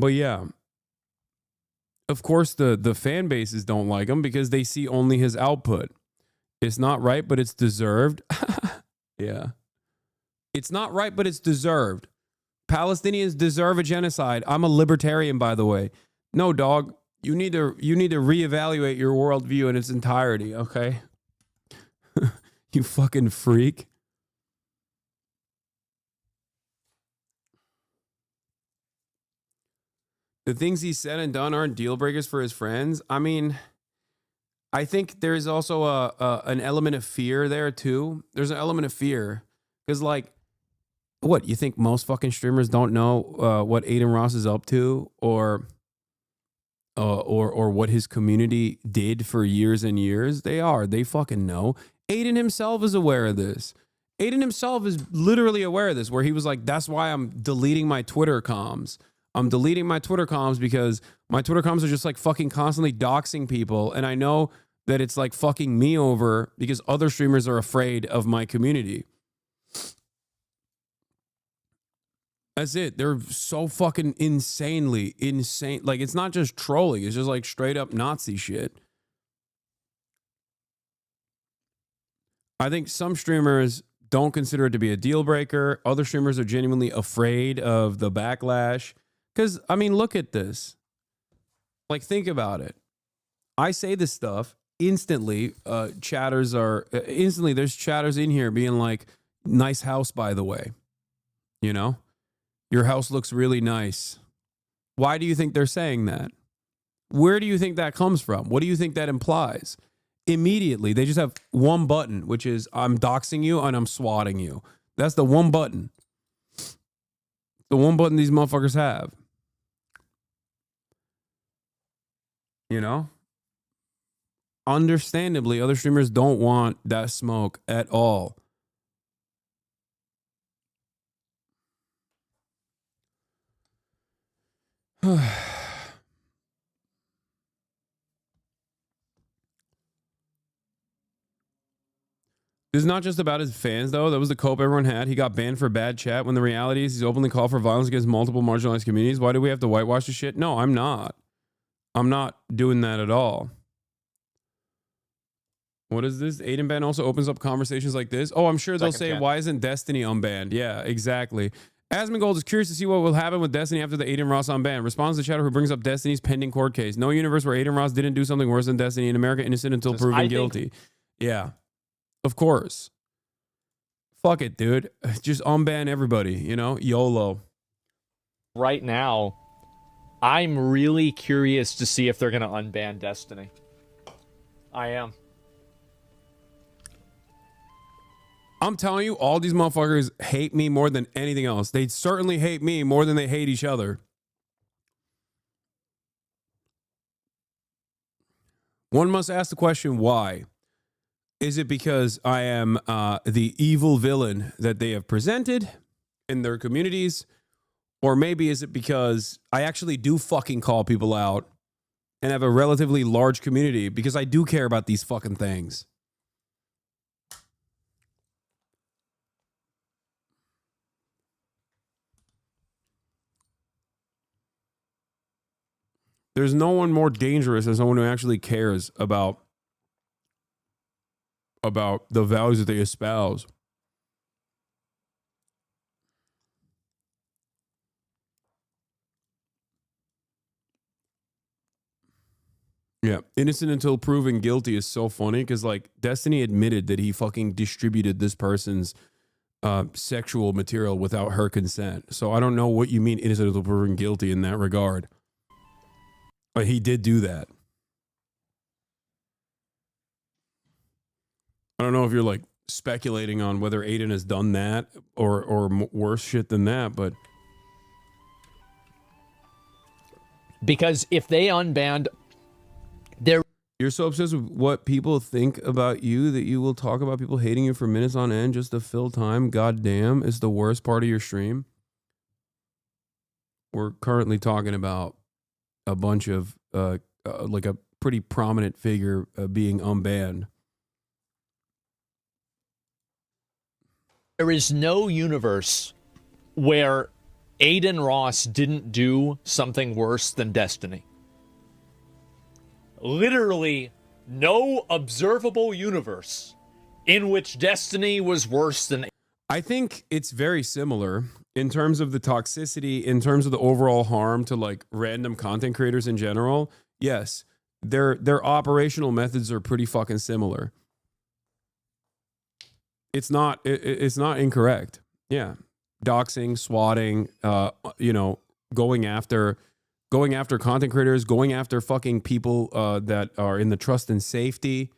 yeah, of course the fan bases don't like him because they see only his output. It's not right, but it's deserved. Yeah, it's not right, but it's deserved. Palestinians deserve a genocide. I'm a libertarian, by the way. No, dog, you need to reevaluate your worldview in its entirety. Okay. You fucking freak. The things he said and done aren't deal breakers for his friends. I mean, I think there's also an element of fear there too. There's an element of fear because, like, what, you think most fucking streamers don't know what ADINROSS is up to, or what his community did for years and years? They fucking know. Aiden himself is aware of this. Aiden himself is literally aware of this, where he was like, that's why I'm deleting my Twitter comms. I'm deleting my Twitter comms because my Twitter comms are just like fucking constantly doxing people. And I know that it's like fucking me over because other streamers are afraid of my community. That's it. They're so fucking insanely insane. Like, it's not just trolling. It's just like straight up Nazi shit. I think some streamers don't consider it to be a deal breaker. Other streamers are genuinely afraid of the backlash. Because, I mean, look at this. Like, think about it. I say this stuff, instantly, chatters are... instantly, there's chatters in here being like, nice house, by the way. You know? Your house looks really nice. Why do you think they're saying that? Where do you think that comes from? What do you think that implies? Immediately, they just have one button, which is I'm doxing you and I'm swatting you. That's the one button. The one button these motherfuckers have. You know? Understandably, other streamers don't want that smoke at all. This is not just about his fans, though. That was the cope everyone had. He got banned for bad chat when the reality is he's openly called for violence against multiple marginalized communities. Why do we have to whitewash this shit? No, I'm not. I'm not doing that at all. What is this? Aiden ban also opens up conversations like this. Oh, I'm sure they'll say, why isn't Destiny unbanned? Yeah, exactly. Asmongold is curious to see what will happen with Destiny after the ADINROSS unban. Responds to chatter who brings up Destiny's pending court case. No universe where ADINROSS didn't do something worse than Destiny. In America, innocent until proven guilty. Yeah. Of course. Fuck it, dude. Just unban everybody, you know? YOLO. Right now, I'm really curious to see if they're going to unban Destiny. I am. I'm telling you, all these motherfuckers hate me more than anything else. They certainly hate me more than they hate each other. One must ask the question, why? Is it because I am the evil villain that they have presented in their communities? Or maybe is it because I actually do fucking call people out and have a relatively large community because I do care about these fucking things? There's no one more dangerous than someone who actually cares about about the values that they espouse. Yeah, innocent until proven guilty is so funny because like Destiny admitted that he fucking distributed this person's sexual material without her consent. So I don't know what you mean innocent until proven guilty in that regard. But he did do that. I don't know if you're like speculating on whether Aiden has done that or worse shit than that, but because if they unbanned you're so obsessed with what people think about you that you will talk about people hating you for minutes on end just to fill time. God damn, is the worst part of your stream. We're currently talking about a bunch of like a pretty prominent figure being unbanned. there is no universe where ADINROSS didn't do something worse than Destiny. Literally no observable universe in which Destiny was worse than. I think it's very similar in terms of the toxicity, in terms of the overall harm to like random content creators in general. Yes, their operational methods are pretty fucking similar. It's not incorrect. Yeah, doxing, swatting, going after content creators, going after fucking people that are in the trust and safety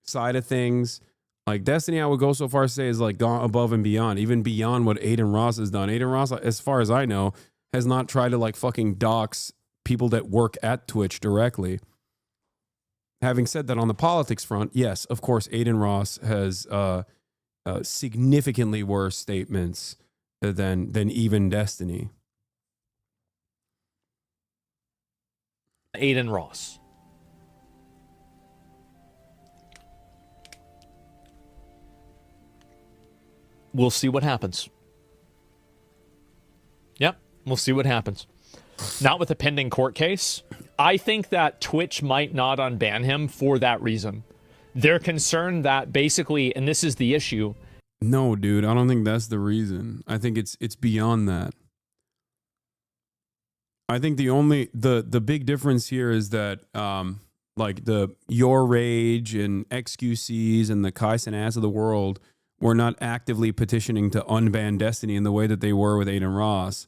side of things. Like Destiny, I would go so far as to say is like gone above and beyond, even beyond what ADINROSS has done. ADINROSS, as far as I know, has not tried to like fucking dox people that work at Twitch directly. Having said that, on the politics front, yes, of course, ADINROSS has significantly worse statements than even Destiny. ADINROSS. We'll see what happens. Yep, we'll see what happens. Not with a pending court case. I think that Twitch might not unban him for that reason. They're concerned that basically, and this is the issue. No, dude, I don't think that's the reason. I think it's beyond that. I think the big difference here is that like the Your Rage and XQCs and the HasanAbi of the world were not actively petitioning to unban Destiny in the way that they were with ADINROSS.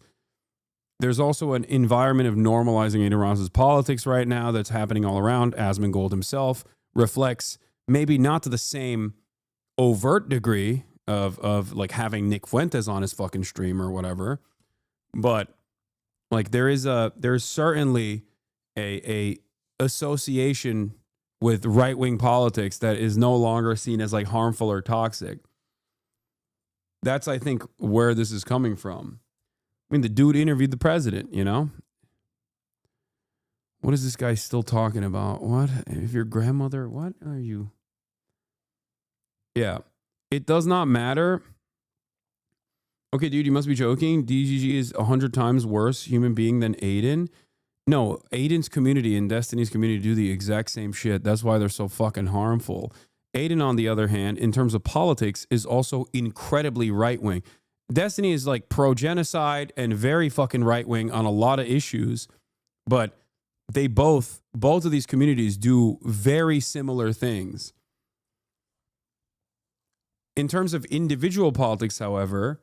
There's also an environment of normalizing ADINROSS's politics right now that's happening all around. Asmongold himself reflects maybe not to the same overt degree of like having Nick Fuentes on his fucking stream or whatever, but like there's certainly a association with right-wing politics that is no longer seen as like harmful or toxic. That's, I think, where this is coming from. I mean, the dude interviewed the president, you know? What is this guy still talking about? What? If your grandmother, what are you? Yeah. It does not matter. Okay, dude, you must be joking. DGG is 100 times worse human being than Aiden. No, Aiden's community and Destiny's community do the exact same shit. That's why they're so fucking harmful. Aiden, on the other hand, in terms of politics, is also incredibly right-wing. Destiny is like pro-genocide and very fucking right-wing on a lot of issues, but they both of these communities do very similar things. In terms of individual politics, however,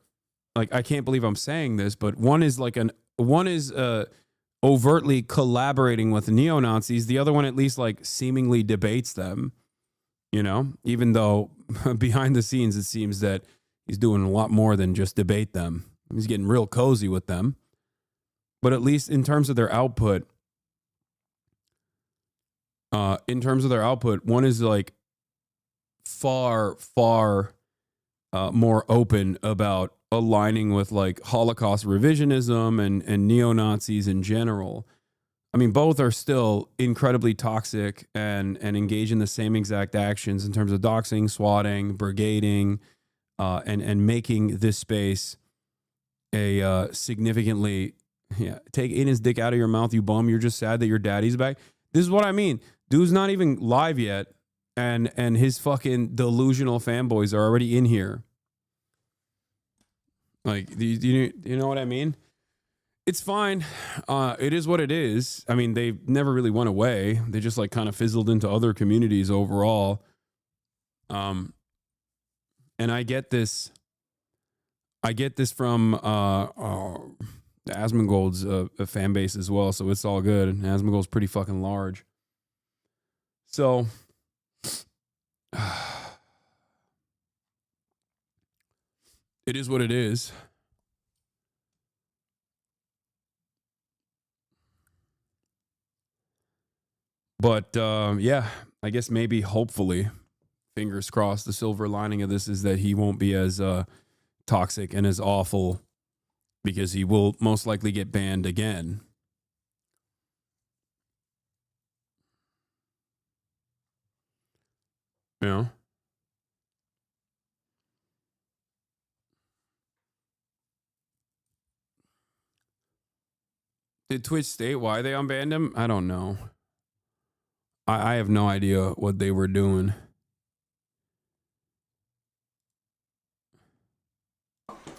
like I can't believe I'm saying this, but one is overtly collaborating with neo-Nazis. The other one at least like seemingly debates them, you know, even though behind the scenes it seems that he's doing a lot more than just debate them. He's getting real cozy with them. But at least in terms of their output, one is like far more open about aligning with like Holocaust revisionism and neo-Nazis in general. I mean, both are still incredibly toxic and engage in the same exact actions in terms of doxing, swatting, brigading, and making this space a significantly, take Aiden's dick out of your mouth, you bum. You're just sad that your daddy's back. This is what I mean. Dude's not even live yet, and his fucking delusional fanboys are already in here. Like, do you know what I mean? It's fine. It is what it is. I mean, they never really went away. They just like kind of fizzled into other communities overall. And I get this. I get this from Asmongold's fan base as well, so it's all good. And Asmongold's pretty fucking large. So it is what it is. But yeah, I guess maybe, hopefully, fingers crossed, the silver lining of this is that he won't be as toxic and as awful, because he will most likely get banned again. You know? Did Twitch state why they unbanned him? I don't know. I have no idea what they were doing.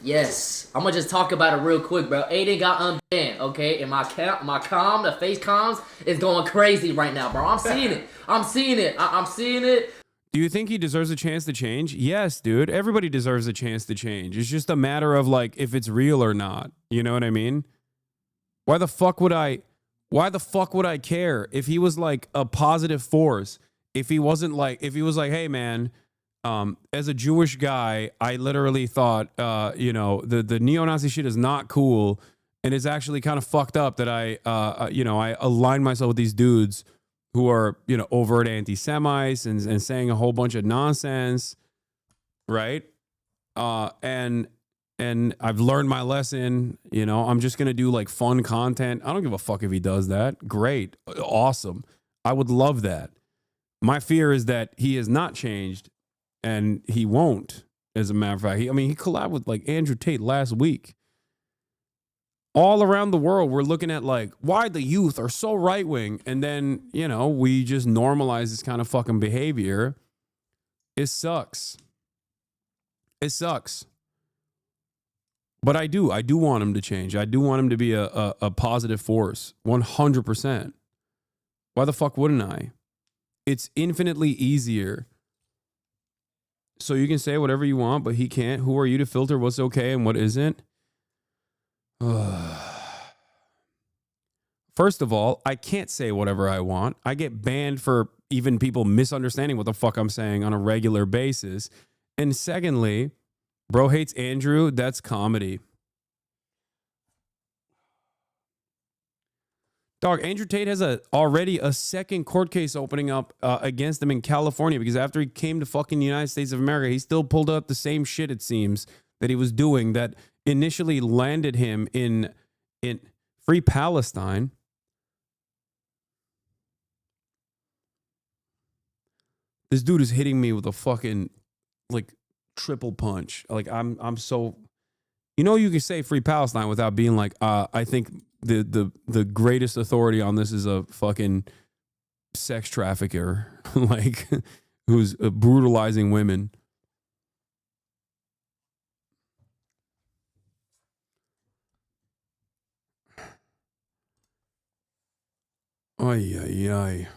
Yes, I'm gonna just talk about it real quick, bro. Aiden got unbanned, okay? And my the face comms is going crazy right now, bro. I'm seeing it. I'm seeing it. I'm seeing it. Do you think he deserves a chance to change? Yes, dude. Everybody deserves a chance to change. It's just a matter of like if it's real or not. You know what I mean? Why the fuck would I care if he was like a positive force? If he wasn't like, if he was like, hey man, as a Jewish guy, I literally thought, the neo-Nazi shit is not cool, and it's actually kind of fucked up that I align myself with these dudes who are, overt anti-Semites and saying a whole bunch of nonsense, right? And I've learned my lesson. I'm just gonna do like fun content. I don't give a fuck if he does that. Great, awesome. I would love that. My fear is that he has not changed. And he won't, as a matter of fact. He collabed with like Andrew Tate last week. All around the world, we're looking at like why the youth are so right-wing. And then, we just normalize this kind of fucking behavior. It sucks. It sucks. But I do want him to change. I do want him to be a positive force. 100%. Why the fuck wouldn't I? It's infinitely easier. So you can say whatever you want, but he can't. Who are you to filter what's okay and what isn't? First of all, I can't say whatever I want. I get banned for even people misunderstanding what the fuck I'm saying on a regular basis. And secondly, bro hates Andrew. That's comedy. Dog, Andrew Tate has already a second court case opening up against him in California, because after he came to fucking United States of America, he still pulled up the same shit, it seems, that he was doing that initially landed him in Free Palestine. This dude is hitting me with a fucking like triple punch. Like I'm so, you can say Free Palestine without being like, I think the greatest authority on this is a fucking sex trafficker, like who's brutalizing women. Ay, ay, ay.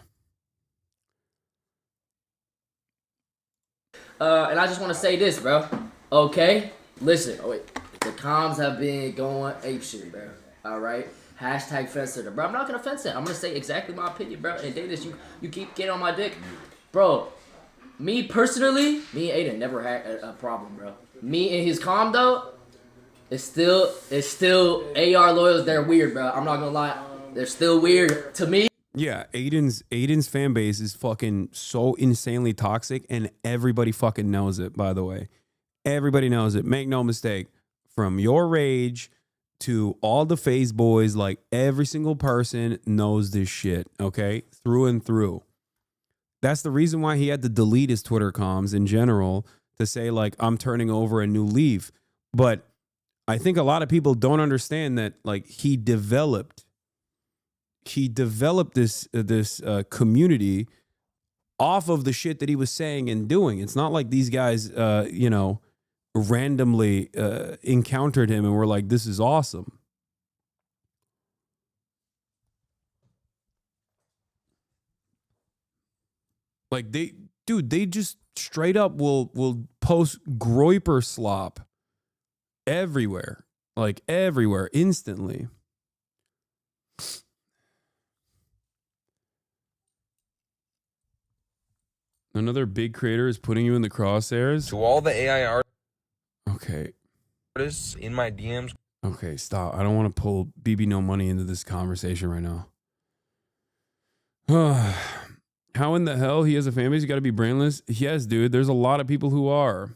And I just want to say this, bro. Okay? Listen. Oh, wait. The comms have been going apeshit, bro. All right? Hashtag fence sitter. Bro, I'm not going to fence it. I'm going to say exactly my opinion, bro. And Davis, you keep getting on my dick. Bro, me personally, me and Aiden never had a problem, bro. Me and his comm, though, it's still AR loyals. They're weird, bro. I'm not going to lie. They're still weird to me. Yeah, Aiden's fan base is fucking so insanely toxic, and everybody fucking knows it, by the way. Everybody knows it. Make no mistake. From your rage to all the phase boys, like every single person knows this shit, okay? Through and through. That's the reason why he had to delete his Twitter comms in general, to say like, I'm turning over a new leaf. But I think a lot of people don't understand that like he developed this community off of the shit that he was saying and doing. It's not like these guys, you know, randomly encountered him and were like, this is awesome. Like they just straight up will post Groiper slop everywhere, like everywhere, instantly. Another big creator is putting you in the crosshairs. To all the AI Okay. artists in my DMs. Okay, stop. I don't want to pull BB No Money into this conversation right now. How in the hell he has a fan base? You got to be brainless. Yes, dude. There's a lot of people who are.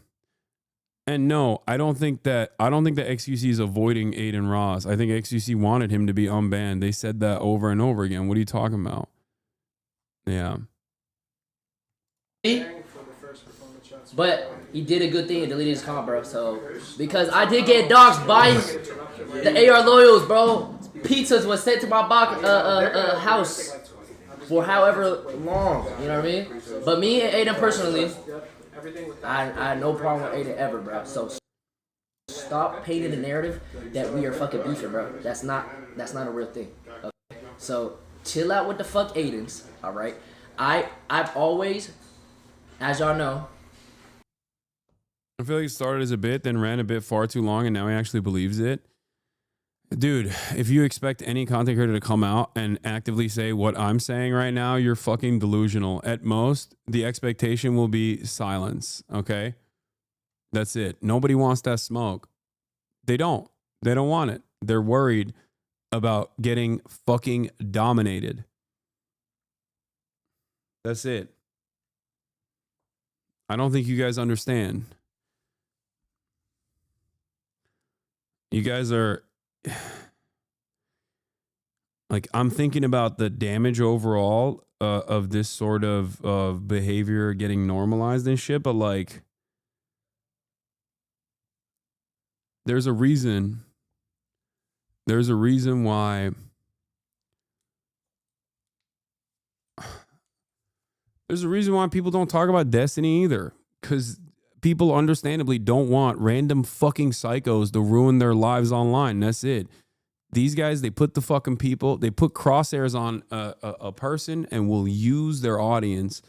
And no, I don't think that XQC is avoiding ADINROSS. I think XQC wanted him to be unbanned. They said that over and over again. What are you talking about? Yeah. But he did a good thing in deleting his comment, bro. So, because I did get doxxed by the AR loyals, bro. Pizzas was sent to my house for however long. You know what I mean? But me and Aiden personally, I had no problem with Aiden ever, bro. So stop painting the narrative that we are fucking beefing, bro. That's not a real thing. Okay? So chill out with the fuck Aidens, all right? I've always, as y'all know, I feel like it started as a bit, then ran a bit far too long, and now he actually believes it. Dude, if you expect any content creator to come out and actively say what I'm saying right now, you're fucking delusional. At most, the expectation will be silence, okay? That's it. Nobody wants that smoke. They don't. They don't want it. They're worried about getting fucking dominated. That's it. I don't think you guys understand. You guys are like, I'm thinking about the damage overall of this sort of behavior getting normalized and shit, but like, there's a reason why people don't talk about Destiny either, because people understandably don't want random fucking psychos to ruin their lives online. That's it. These guys, they put crosshairs on a person and will use their audience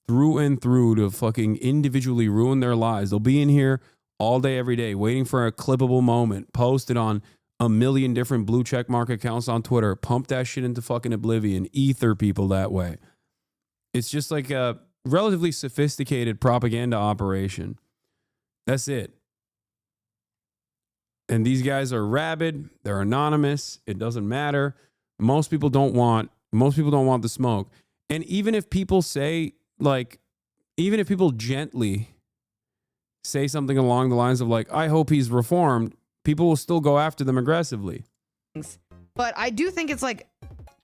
through and through to fucking individually ruin their lives. They'll be in here all day, every day, waiting for a clippable moment, posted on a million different blue check mark accounts on Twitter, pump that shit into fucking oblivion, ether people that way. It's just like a relatively sophisticated propaganda operation. That's it. And these guys are rabid. They're anonymous. It doesn't matter. Most people don't want the smoke. And even if people say, like, even if people gently say something along the lines of like, I hope he's reformed, people will still go after them aggressively. But I do think it's like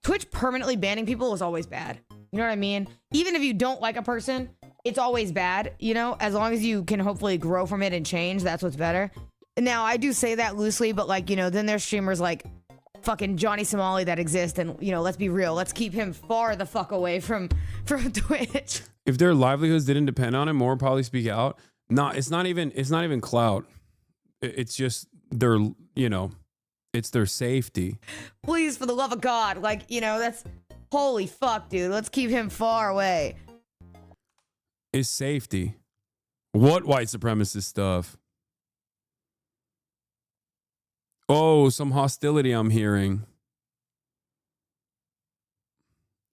Twitch permanently banning people is always bad. You know what I mean? Even if you don't like a person, it's always bad, you know? As long as you can hopefully grow from it and change, that's what's better. Now, I do say that loosely, but like, you know, then there's streamers like fucking Johnny Somali that exist, and, you know, let's be real. Let's keep him far the fuck away from Twitch. If their livelihoods didn't depend on it, more would probably speak out. No, it's not even clout. It's just their, you know, it's their safety. Please, for the love of God, like, you know, that's holy fuck, dude. Let's keep him far away. It's safety. What white supremacist stuff? Oh, some hostility I'm hearing.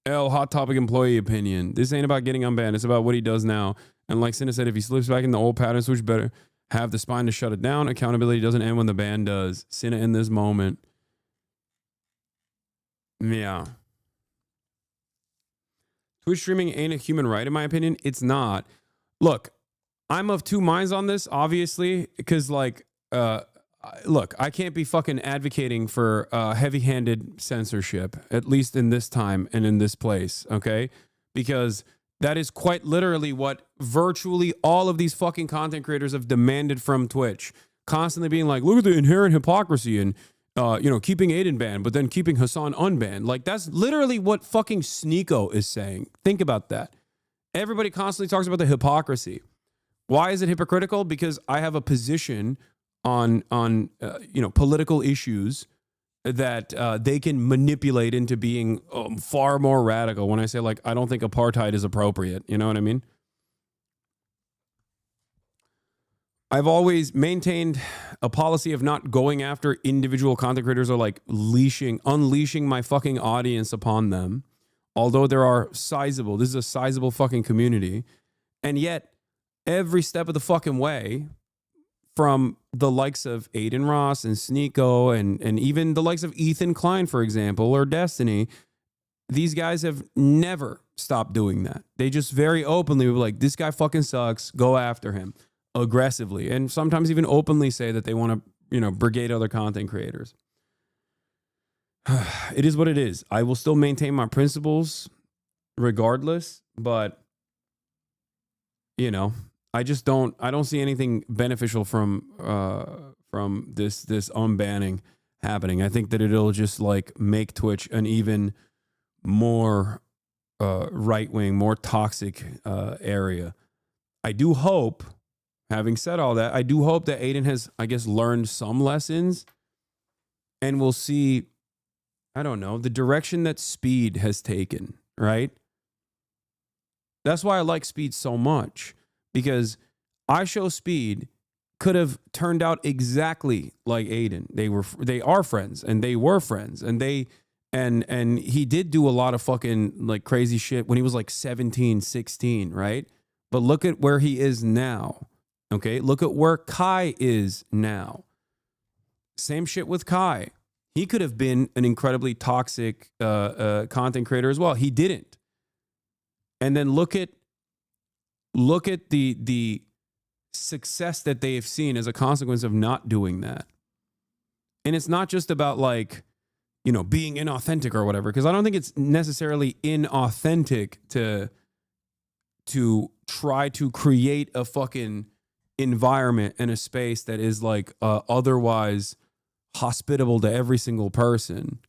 Hot topic employee opinion. This ain't about getting unbanned. It's about what he does now. And like Cinna said, if he slips back in the old patterns, which better have the spine to shut it down. Accountability doesn't end when the ban does. Cinna in this moment. Yeah. Twitch streaming ain't a human right, in my opinion. It's not. Look, I'm of two minds on this, obviously, because like, look, I can't be fucking advocating for heavy-handed censorship, at least in this time and in this place, okay? Because that is quite literally what virtually all of these fucking content creators have demanded from Twitch. Constantly being like, look at the inherent hypocrisy and, you know, keeping Aiden banned, but then keeping Hasan unbanned. Like, that's literally what fucking Sneeko is saying. Think about that. Everybody constantly talks about the hypocrisy. Why is it hypocritical? Because I have a position on political issues that they can manipulate into being far more radical. When I say, like, I don't think apartheid is appropriate, you know what I mean? I've always maintained a policy of not going after individual content creators or like unleashing my fucking audience upon them. Although this is a sizable fucking community. And yet, every step of the fucking way, from the likes of ADINROSS and Sneeko and even the likes of Ethan Klein, for example, or Destiny, these guys have never stopped doing that. They just very openly were like, this guy fucking sucks, go after him aggressively. And sometimes even openly say that they want to, brigade other content creators. It is what it is. I will still maintain my principles regardless, but I don't see anything beneficial from this unbanning happening. I think that it'll just like make Twitch an even more right-wing, more toxic area. I do hope, having said all that, I do hope that Aiden has, I guess, learned some lessons, and we'll see, I don't know, the direction that Speed has taken, right? That's why I like Speed so much, because I Show Speed could have turned out exactly like Aiden. They are friends, and they were friends, and and he did do a lot of fucking like crazy shit when he was like 17, 16, right? But look at where he is now. Okay, look at where Kai is now. Same shit with Kai. He could have been an incredibly toxic content creator as well. He didn't. And then look at the success that they have seen as a consequence of not doing that. And it's not just about like, being inauthentic or whatever, because I don't think it's necessarily inauthentic to try to create a fucking environment and a space that is like otherwise hospitable to every single person.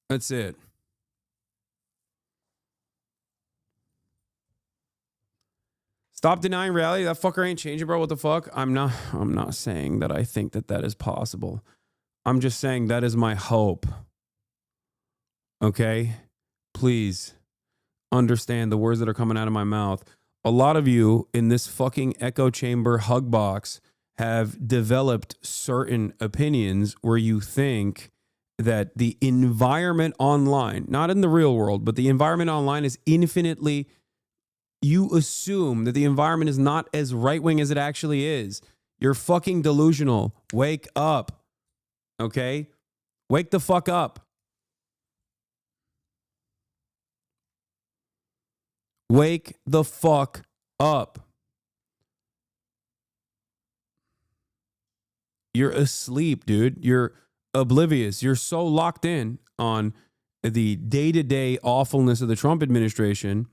That's it. Stop denying reality. That fucker ain't changing, bro. What the fuck? I'm not saying that I think that is possible. I'm just saying that is my hope. Okay? Please understand the words that are coming out of my mouth. A lot of you in this fucking echo chamber hug box have developed certain opinions where you think that the environment online, not in the real world, but the environment online is infinitely, you assume that the environment is not as right-wing as it actually is. You're fucking delusional. Wake up. Okay? Wake the fuck up. Wake the fuck up. You're asleep, dude. You're oblivious. You're so locked in on the day-to-day awfulness of the Trump administration,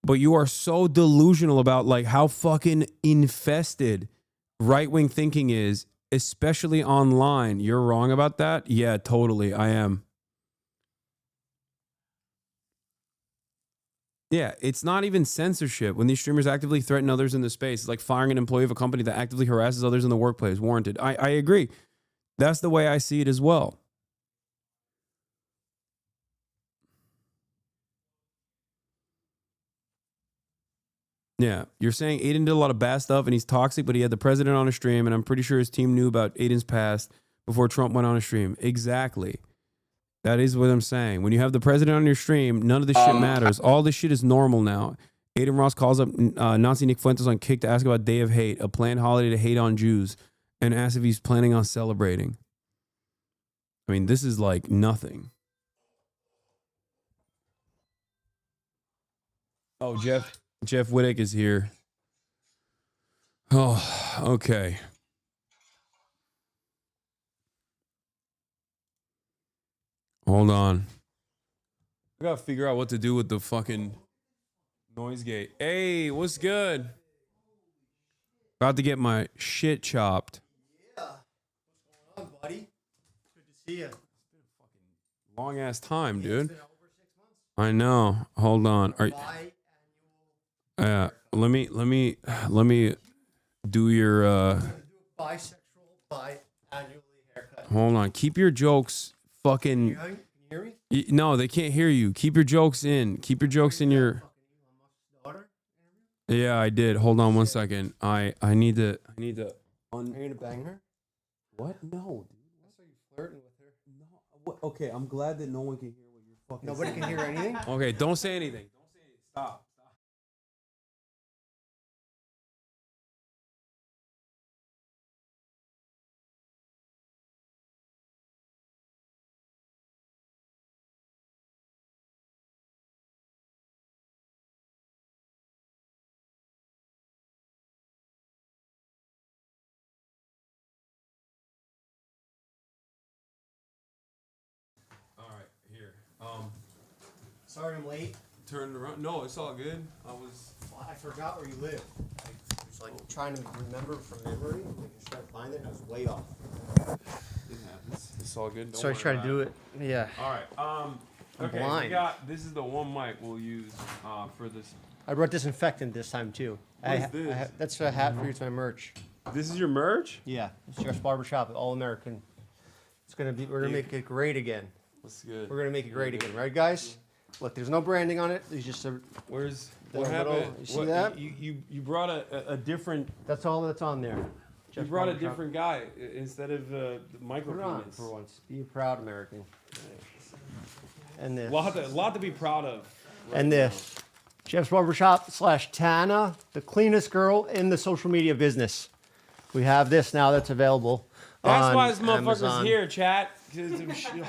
but you are so delusional about like how fucking infested right-wing thinking is, especially online. You're wrong about that? Yeah, totally. I am. Yeah, it's not even censorship when these streamers actively threaten others in the space. It's like firing an employee of a company that actively harasses others in the workplace. Warranted. I agree. That's the way I see it as well. Yeah, you're saying Aiden did a lot of bad stuff and he's toxic, but he had the president on a stream, and I'm pretty sure his team knew about Aiden's past before Trump went on a stream. Exactly. That is what I'm saying. When you have the president on your stream, none of this shit matters. All this shit is normal now. ADINROSS calls up Nazi Nick Fuentes on Kick to ask about Day of Hate, a planned holiday to hate on Jews, and asks if he's planning on celebrating. I mean, this is like nothing. Oh, Jeff Wittick is here. Oh, okay. Hold on. I gotta figure out what to do with the fucking noise gate. Hey, what's good? About to get my shit chopped. Yeah. What's going on, buddy? Good to see you. long ass time, dude. I know. Hold on. Let me do your Bisexual biannually haircut. hold on. Keep your jokes fucking Can you hear me? No, they can't hear you. Keep your jokes in. Keep your jokes in your Yeah, I did. Hold on one second. I need to Are you gonna bang her? What? No, dude. I saw you flirting with her. No. What? Okay, I'm glad that no one can hear what you're fucking Nobody saying. can hear anything? Okay, don't say anything. Don't say anything. Stop. All right, here. Sorry I'm late. Turn around. No, it's all good. I forgot where you live. I was like trying to remember from memory. I just tried to find it and I was way off. It happens. It's all good. Don't So I worry tried to about do it. Yeah. All right. I'm Okay. blind. We got. This is the one mic we'll use for this. I brought disinfectant this time too. What is this? That's a hat for you. It's my merch. This is your merch? Yeah. It's Jeff's Barbershop, All American. It's gonna be. We're gonna make it great again. That's good. We're gonna make it great again, right, guys? Look, there's no branding on it. There's just a. Where's the what little- happened? You see What- that? You brought a different. That's all that's on there. You Jeff brought a Barbershop. different guy instead of the micro Put it on penis. for once. Be a proud American. And this. Lot to be proud of. And this. Jeff's Barbershop / Tana, the cleanest girl in the social media business. We have this now that's available. That's on why this motherfucker's Amazon. here, chat. 'Cause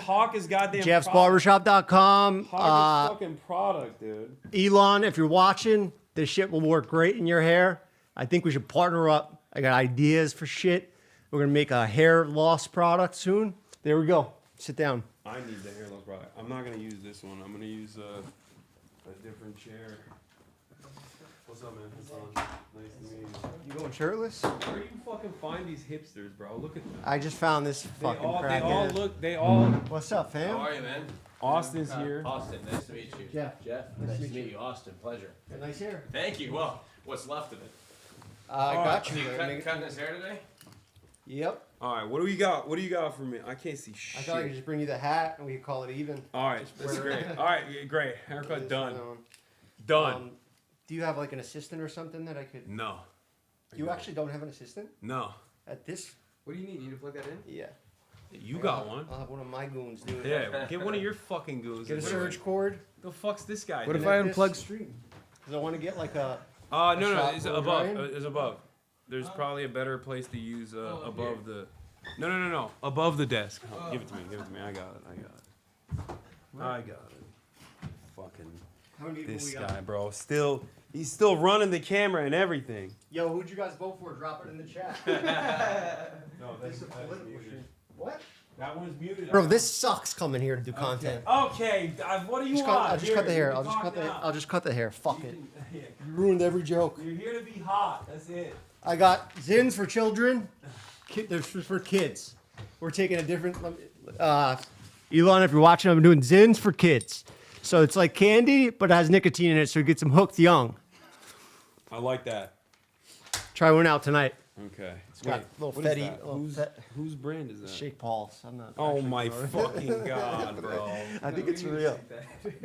Hawk is goddamn. JeffsBarbershop.com. Hawk is fucking product, dude. Elon, if you're watching, this shit will work great in your hair. I think we should partner up. I got ideas for shit. We're gonna make a hair loss product soon. There we go. Sit down. I need the hair loss product. I'm not gonna use this one. I'm gonna use a different chair. What's up, man? Hassan. Nice to meet you. You going shirtless? Where do you fucking find these hipsters, bro? Look at them. I just found this fucking crackhead. They all. What's up, fam? How are you, man? Austin's here. Austin, nice to meet you. Jeff. Nice to meet you. Austin, pleasure. Got nice hair. Thank you. Well, what's left of it? I got you. Cutting his hair today? Yep. All right. What do we got? What do you got for me? I can't see shit. I thought I could just bring you the hat and we could call it even. All right. That's wear great. it. All right. Great. Haircut done. on. Done. Do you have like an assistant or something that I could? No. You actually don't have an assistant? No. At this? What do you need? You need to plug that in? Yeah. You got one. I'll have one of my goons do it. Yeah. Get one of your fucking goons. Get a surge cord. The fuck's this guy? What doing? if I unplug stream? Because I want to get like a. No, shot it's blow above. drying. It's above. There's probably a better place to use above the. No. Above the desk. Give it to me. Give it to me. I got it. I got it. Fucking. How many people This we got? guy, bro. He's still running the camera and everything. Yo, who'd you guys vote for? Drop it in the chat. No, This is a political shit. What? That one's muted. Bro, this sucks coming here to do content. Okay, what do you want? I'll just cut the hair. You I'll just can cut the. talk I'll just cut the hair. Fuck now. it. Yeah. You ruined every joke. You're here to be hot. That's it. I got Zins for children. There's for kids. We're taking a different. Elon, if you're watching, I'm doing Zins for kids. So it's like candy, but it has nicotine in it, so it gets them hooked young. I like that. Try one out tonight. Okay. It's got little what is fetty. that? Whose brand is that? Shake Paul's. I'm not. Oh actually my sure. fucking god, bro! I think it's real.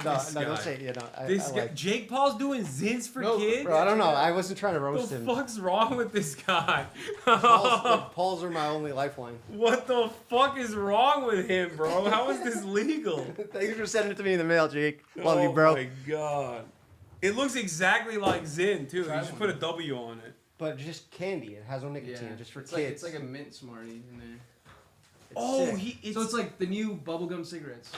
No, This don't guy. say it. Yeah, no, This I guy, like- Jake Paul's doing Zins for kids. Bro, I don't know. I wasn't trying to What roast the him. fuck's wrong with this guy? Pauls are my only lifeline. What the fuck is wrong with him, bro? How is this legal? Thanks for sending it to me in the mail, Jake. Love you, bro. Oh my god. It looks exactly like Zin, too. You just put a W on it. But just candy. It has no nicotine. Just for it's kids. Like, it's like a mint Smartie in there. Sick. So it's like the new bubblegum cigarettes.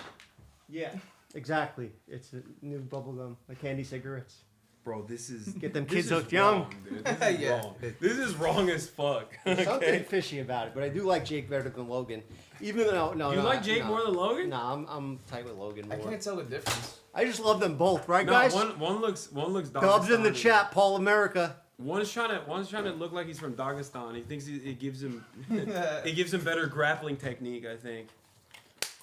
Yeah, exactly. It's a new bubblegum, like candy cigarettes. Bro, this is... Get them this kids is hooked young. wrong, dude. This is wrong. This is wrong as fuck. There's something Okay? fishy about it, but I do like Jake better than Logan. Even though, no, You like Jake more than Logan? No, I'm tight with Logan more. I can't tell the difference. I just love them both, right, No, guys? one looks Dubs in the Dagestani. chat, Paul America. One's trying to look like he's from Dagestan. He thinks it gives him it gives him better grappling technique, I think.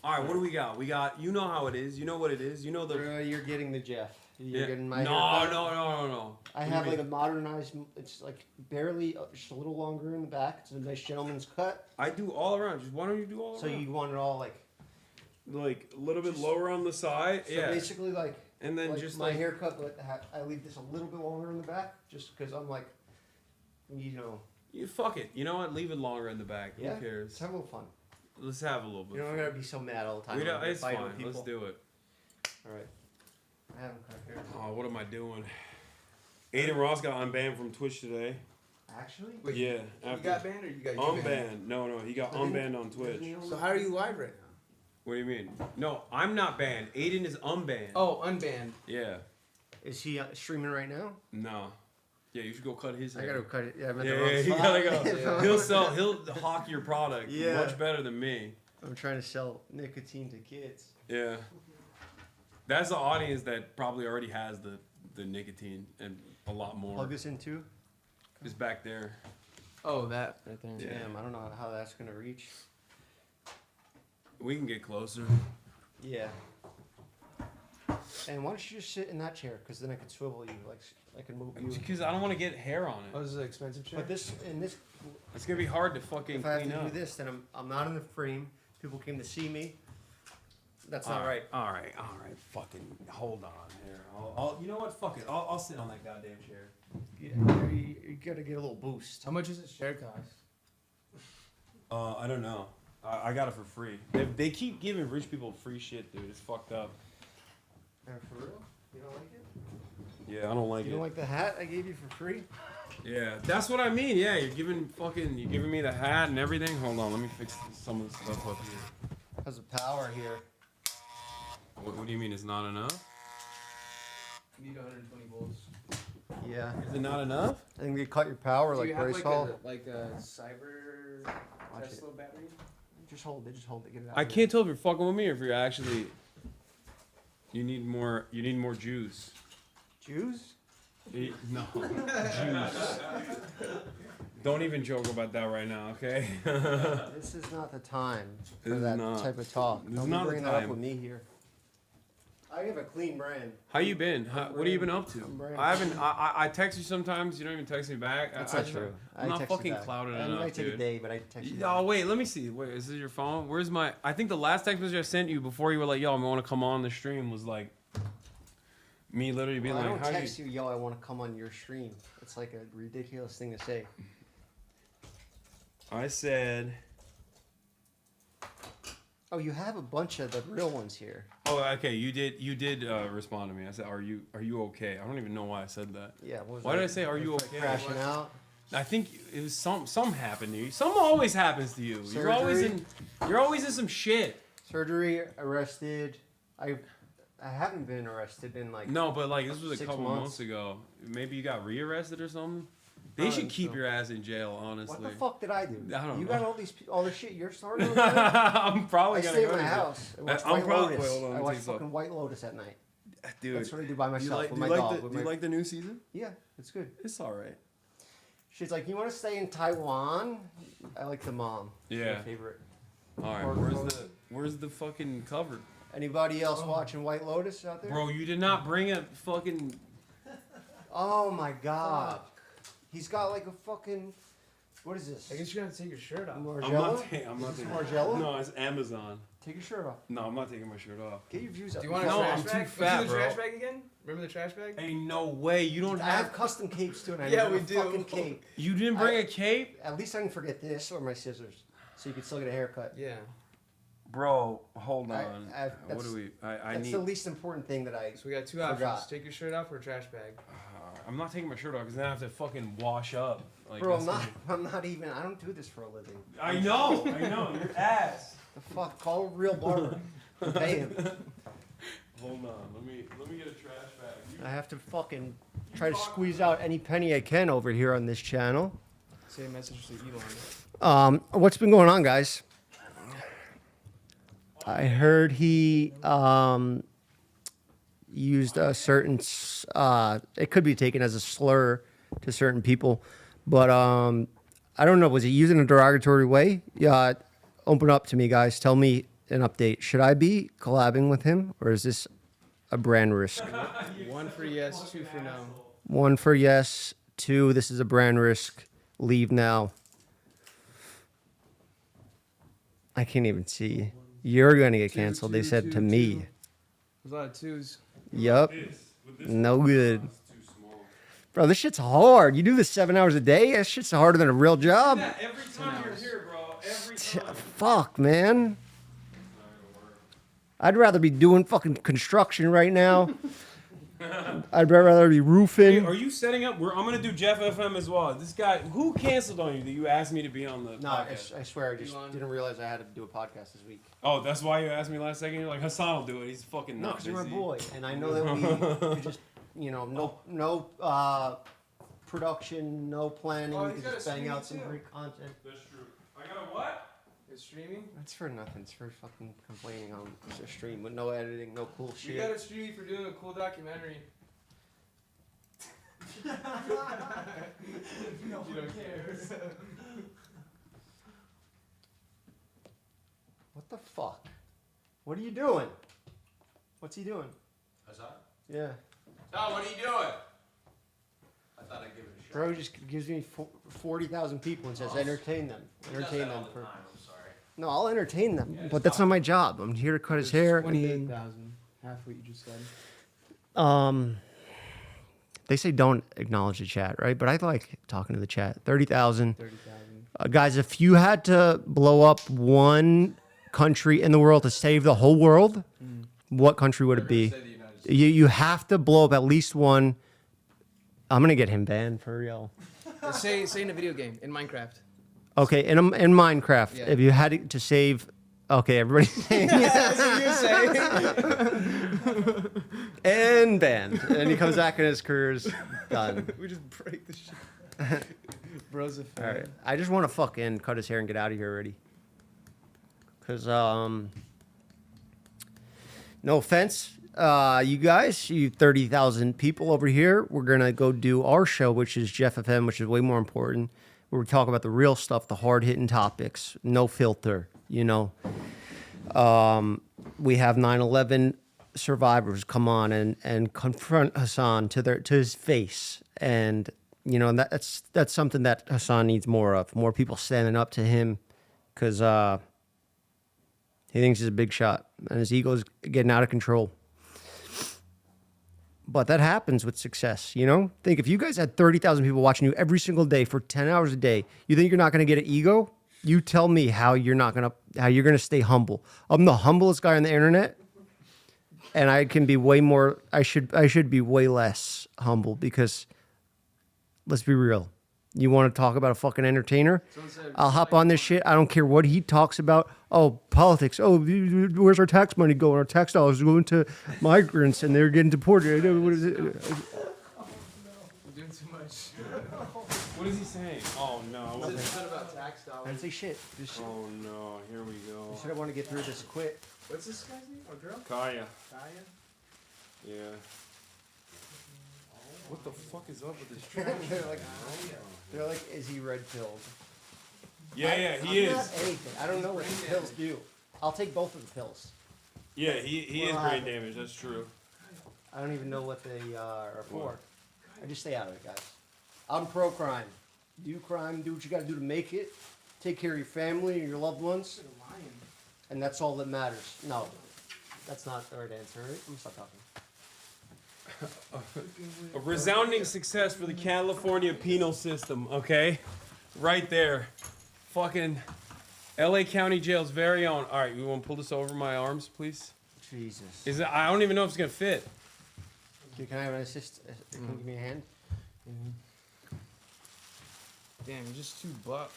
All right, what do we got? We got, you know how it is. You know what it is. You know the. You're getting the Jeff. You're Yeah. getting my No. haircut. No. I What do have you like a mean? modernized. It's like barely, just a little longer in the back. It's a nice gentleman's cut. I do all around. Just why don't you do all So around? you want it all like a little bit lower on the side. So yeah. basically, like, And then like just my like haircut, but I leave this a little bit longer in the back, just because I'm like, you know. you fuck it. You know what? Leave it longer in the back. Yeah, Who cares? let's have a little fun. Let's have a little bit. You don't of gotta fun. be so mad all the time. We don't, when it's fighting fine. with people. Let's do it. All right. I haven't cut hair. Oh, what am I doing? ADINROSS got unbanned from Twitch today. Actually? Wait, Yeah. you after- got banned or you got unbanned? No, he got unbanned on Twitch. So how are you live right now? What do you mean? No, I'm not banned. Aiden is unbanned. Oh, unbanned. Yeah. Is he streaming right now? No. Yeah, you should go cut his hair. I gotta cut it. Yeah, I'm at Yeah, the wrong you spot. gotta go. Yeah. He'll hawk your product Yeah. much better than me. I'm trying to sell nicotine to kids. Yeah. That's the audience that probably already has the nicotine and a lot more. Plug this in too. It's back there. Oh, that right there. Yeah. Damn, I don't know how that's gonna reach. We can get closer. Yeah. And why don't you just sit in that chair? Because then I could swivel you, like I can move you. Because I don't want to get hair on Oh, it. this is an expensive chair. But this in this, It's gonna be hard to fucking if I have clean to up. do this, then I'm not in the frame. People came to see me. That's not right. All right. Fucking hold on here. I'll you know what? Fuck it. I'll sit on that goddamn chair. Yeah, you gotta get a little boost. How much does this chair cost? I don't know. I got it for free. They keep giving rich people free shit, dude. It's fucked up. For real? You don't like it? Yeah, I don't like You it. don't like the hat I gave you for free? Yeah, that's what I mean. Yeah, you're giving me the hat and everything. Hold on, let me fix some of the stuff up here. Has a power here. What do you mean? It's not enough? You need 120 volts. Yeah. Is it not enough? I think they cut your power Do like you have Bryce Hall. like a cyber Watch Tesla battery? Just hold it. Just hold it. Get it out. I of can't tell if you're fucking with me or if you're actually. You need more juice. Juice? No, juice. Don't even joke about that right now, okay? This is not the time for This is that not. type of talk. This is Don't be not the bringing that up time. with me here. I have a clean brand. How you been? What have you been up to? brand. I haven't. I text you sometimes. You don't even text me back. That's I not just- true. I'm I not text you fucking back. clouded It enough, might take dude. a day, but I text you. Oh wait, let me see. Wait, is this your phone? Where's my? I think the last text message I sent you before you were like, "Yo, I want to come on the stream," was like me literally being Well, I like, don't "How text you, yo, I want to come on your stream. It's like a ridiculous thing to say. I said, Oh, you have a bunch of the real ones here. "Oh, okay." You did respond to me. I said, "Are you okay?" I don't even know why I said that. Yeah. What was Why that? did I say, "Are you Was it okay?" Crashing out. I think it was some happened to you. Something always happens to you. You're always in some shit. Surgery, arrested. I haven't been arrested in like. No, but like this was a 6 couple months. months ago. Maybe you got rearrested or something. They I should think keep so. your ass in jail, honestly. What the fuck did I do? I don't you know. got all the shit you're starting. Over there? I'm probably I gonna stay go at my to jail. house. I watch I'm White probably. Lotus. Wait, hold on, I let me watch take this off. fucking White Lotus at night. Dude, That's what I do by myself with do my you like dog. The, with do you my- like the new season? Yeah, it's good. It's all right. She's like, you want to stay in Taiwan? I like the mom. She's Yeah. my favorite. All right. Or- Where's the fucking cover? Anybody else watching White Lotus out there? Bro, you did not bring a fucking. Oh my god. He's got like a fucking. What is this? I guess you're gonna take your shirt off. I'm Margiela? not Is this taking. Margiela? No, it's Amazon. Take your shirt off. No, I'm not taking my shirt off. Get your views up. Do you want a No, trash I'm too bag? fat, Let's do the bro. trash bag again? Remember the trash bag? Ain't no way. You don't I have custom capes too, and I Yeah, need we a do. fucking cape. You didn't bring a cape? At least I didn't forget this or my scissors, so you can still get a haircut. Yeah. Bro, hold I- on. I- What that's- do we? I That's need. the least important thing that I. So we got two Forgot. options. Take your shirt off or a trash bag. I'm not taking my shirt off because then I have to fucking wash up. Like, Bro, that's I'm not even. I don't do this for a living. I know. Your ass. The fuck? Call a real barber. And pay him. Hold on. Let me get a trash bag. I have to fucking try to squeeze out any penny I can over here on this channel. Say a message to Elon. What's been going on, guys? I heard he used a certain. It could be taken as a slur to certain people, but I don't know. Was he using a derogatory way? Yeah, open up to me, guys. Tell me an update. Should I be collabing with him, or is this a brand risk? 1 for yes, 2 for no. 1 for yes, 2, this is a brand risk. Leave now. I can't even see. You're going to get canceled, they said to me. There's a lot of 2s. Yup. No good. Bro, this shit's hard. You do this 7 hours a day? That shit's harder than a real job. Every time you're here, bro. Every time. Fuck, man. I'd rather be doing fucking construction right now. I'd rather be roofing. Hey, are you setting up? I'm gonna do Jeff FM as well. This guy, who canceled on you that you asked me to be on the podcast? I swear, I just didn't realize I had to do a podcast this week. Oh, that's why you asked me last second? You're like, Hassan will do it. He's fucking No, not because you're my busy. boy, and I know that we just, no production, no planning. We he's can got just a bang stream out some too. great content. That's true. I got a what? It's streaming? That's for nothing. It's for fucking complaining on a stream with no editing, no cool shit. We got a stream for doing a cool documentary. No you don't care. What the fuck? What are you doing? What's he doing? Hassan? Yeah. Tom, what are you doing? I thought I'd give it a shot. Bro just gives me 40,000 people and says entertain them. Entertain them. I'm sorry. No, I'll entertain them, but that's not my job. I'm here to cut his hair. 28,000. Half what you just said. They say don't acknowledge the chat, right? But I like talking to the chat. 30,000. 30,000. Guys, if you had to blow up one country in the world to save the whole world, what country would it be? You have to blow up at least one. I'm gonna get him banned for real. Say in a video game, in Minecraft. Okay, in Minecraft, Yeah. if you had to save, okay, everybody's saying That's what you say. and banned, and he comes back and his career's done. We just break the shit. Bro's a fan. All right, I just want to fucking cut his hair and get out of here already. Cause no offense, you guys, you 30,000 people over here, we're gonna go do our show, which is Jeff FM, which is way more important. Where we talk about the real stuff, the hard hitting topics, no filter. We have 9/11 survivors come on and confront Hassan to his face, and that's something that Hassan needs more of. More people standing up to him, because he thinks he's a big shot and his ego's getting out of control. But that happens with success, Think if you guys had 30,000 people watching you every single day for 10 hours a day, you think you're not going to get an ego? You tell me how you're going to stay humble. I'm the humblest guy on the internet, and I can be way more. I should be way less humble, because let's be real. You want to talk about a fucking entertainer? I'll hop on this shit. I don't care what he talks about. Oh, politics. Oh, where's our tax money going? Our tax dollars are going to migrants, and they're getting deported. What is it? We're doing too much. What is he saying? Oh no. It's not about tax dollars. I didn't say shit. Oh no, here we go. You said I want to get through this quick. What's this guy's name? Or girl? Kaya. Kaya? Yeah. What the fuck is up with this they're like, is he red pilled? Yeah, he I'm is. Not anything. I don't know what the pills do. I'll take both of the pills. Yeah, he is brain damage. That's true. I don't even know what they are for. I just stay out of it, guys. I'm pro crime. Do crime. Do what you got to do to make it. Take care of your family and your loved ones. And that's all that matters. No, that's not the right answer. Right? I'm gonna stop talking. A resounding success for the California penal system, okay? Right there. Fucking LA County Jail's very own. All right, you want to pull this over my arms, please? Jesus. I don't even know if it's going to fit. Can I have an assist? Can you give me a hand? Damn, you're just too buff.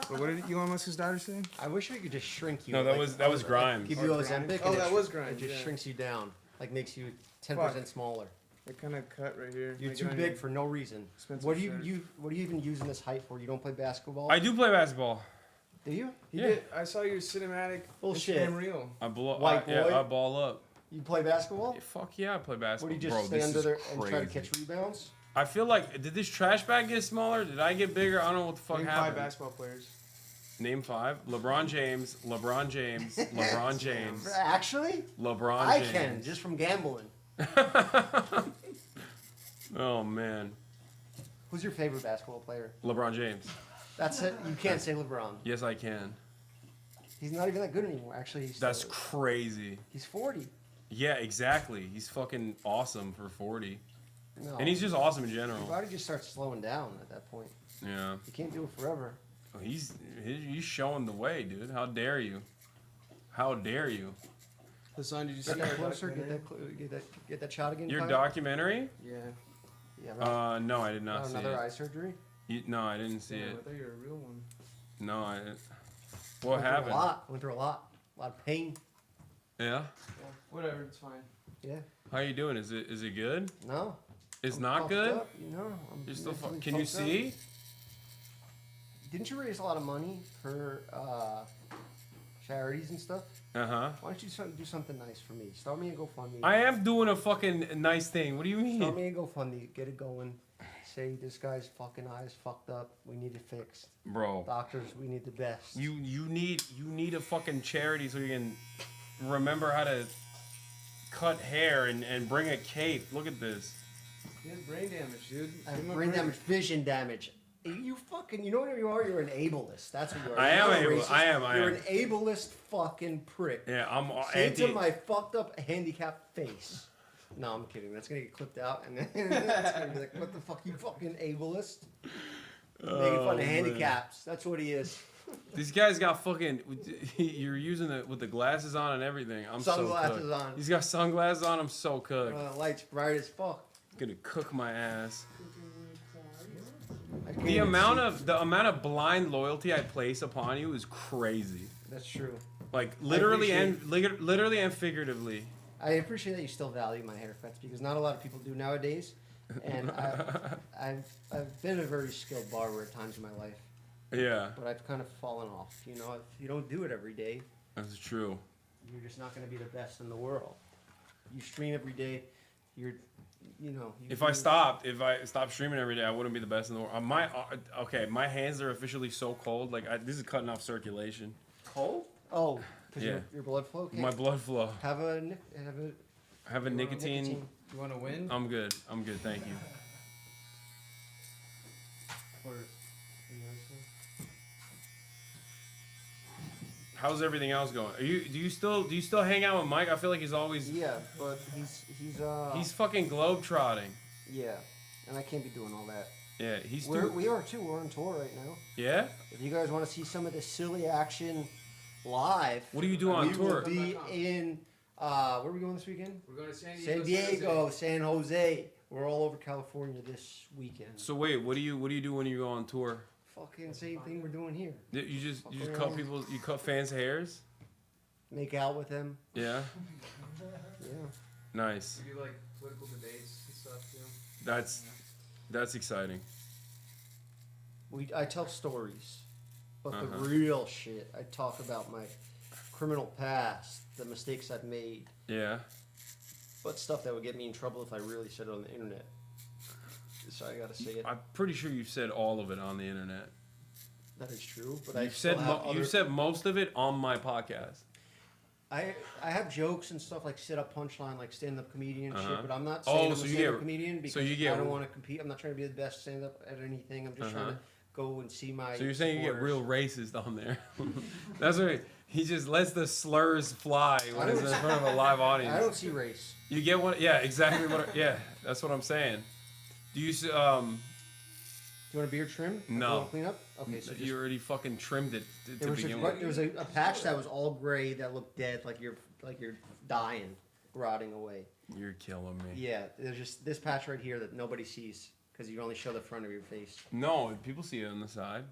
But what did Elon Musk's daughter say? I wish I could just shrink you. No, that was Grimes. Give you Ozempic. Oh, and that was Grimes. It just yeah. shrinks you down. Like makes you 10% Fuck. smaller. That kind of cut right here. You're Like, too on big your for no reason. expensive What do shirt. What are you even using this height for? You don't play basketball? I do play basketball. Do you? He Yeah. did. I saw your cinematic Bullshit. Instagram reel. I blow. White boy? I ball up. You play basketball? Yeah, fuck yeah, I play basketball. What do you just Bro, stay this under is there and try to crazy. catch rebounds? I feel like, did this trash bag get smaller? Did I get bigger? I don't know what the fuck Name 5 happened. basketball players. Name 5. LeBron James, LeBron James, LeBron James. Actually, LeBron I James. can just from gambling. Oh man. Who's your favorite basketball player? LeBron James. That's it. You can't say LeBron. Yes, I can. He's not even that good anymore. Actually, he's That's still, crazy. he's 40. Yeah, exactly. He's fucking awesome for 40. No, And he's just awesome in your general. body just starts slowing down at that point. Yeah. You can't do it forever. Oh, he's showing the way, dude. How dare you? How dare you? Hassan, did you see Get that that closer. documentary? Get that shot again. Your Kyle? documentary? Yeah. Yeah. Right. No, I did not About see another it. eye surgery. No, I didn't see Damn, it. I thought you were a real one. No, I didn't. What Went through happened? A lot. Went through a lot. A lot of pain. Yeah. Yeah, whatever, it's fine. Yeah. How you doing? Is it good? No. It's I'm not fucked good. Up, you know. You're still. mentally Can you fucked up. see? Didn't you raise a lot of money for charities and stuff? Uh huh. Why don't you do something nice for me? Start me a GoFundMe. I am doing a fucking nice thing. What do you mean? Start me a GoFundMe. Get it going. Say this guy's fucking eyes fucked up. We need it fixed. Bro. Doctors, we need the best. You need a fucking charity so you can remember how to cut hair and bring a cape. Look at this. He has brain damage, dude. I have brain damage, vision damage. You fucking, you know what you are? You're an ableist. That's what you are. I am You're able. racist. I You're am. an ableist fucking prick. Yeah, I'm Say anti. to my fucked up handicapped face. No, I'm kidding. That's gonna get clipped out, and then it's gonna be like, "What the fuck, you fucking ableist?" Making fun of man. handicaps. That's what he is. These guys got fucking. You're using it with the glasses on and everything. I'm Sunglasses so cooked. on. He's got sunglasses on. I'm so cooked. Lights bright as fuck. Gonna cook my ass. I can't The even amount of blind loyalty I place upon you is crazy. That's true. Like literally and figuratively. I appreciate that you still value my haircuts because not a lot of people do nowadays, and I've been a very skilled barber at times in my life. Yeah. But I've kind of fallen off. You know, if you don't do it every day, That's true. you're just not going to be the best in the world. You stream every day, you If I stopped streaming every day, I wouldn't be the best in the world. My hands are officially so cold. Like this is cutting off circulation. Cold? Oh, because Yeah. your blood flow. My blood flow. Have a nicotine. You want to win? I'm good. Thank you. How's everything else going? Do you still hang out with Mike? I feel like he's always. Yeah, but He's fucking globetrotting. Yeah, and I can't be doing all that. Yeah, he's. We are too. We're on tour right now. Yeah. If you guys want to see some of this silly action live, What do you do on we tour? will be in. Where are we going this weekend? We're going to San Diego, San Jose. We're all over California this weekend. So wait, what do you do when you go on tour? Fucking same thing we're doing here. You just cut fans' hairs? Make out with them. Yeah. Yeah. Nice. We do like political debates and stuff too. That's exciting. I tell stories, but the Uh-huh. real shit. I talk about my criminal past, the mistakes I've made, Yeah. but stuff that would get me in trouble if I really said it on the internet. So I gotta say it. I'm pretty sure you've said all of it on the internet. That is true, but I You've said still have you other- said most of it on my podcast. I have jokes and stuff like sit up punchline, like stand up comedian and Uh-huh. shit, but I'm not saying I'm a so you stand up get- comedian so because you get- I don't want to compete. I'm not trying to be the best stand up at anything. I'm just trying to go and see my. So you're saying you get supporters. real racist on there? That's right. He just lets the slurs fly when it's in front of a live audience. I don't see race. You get one? Yeah, exactly what. Yeah, that's what I'm saying. Do you Do you want a beard trim? No. Clean up. Okay, so you already fucking trimmed it to there was begin just, with. there was a patch that was all gray that looked dead, like you're dying, rotting away. You're killing me. Yeah, there's just this patch right here that nobody sees because you only show the front of your face. No, people see it on the side.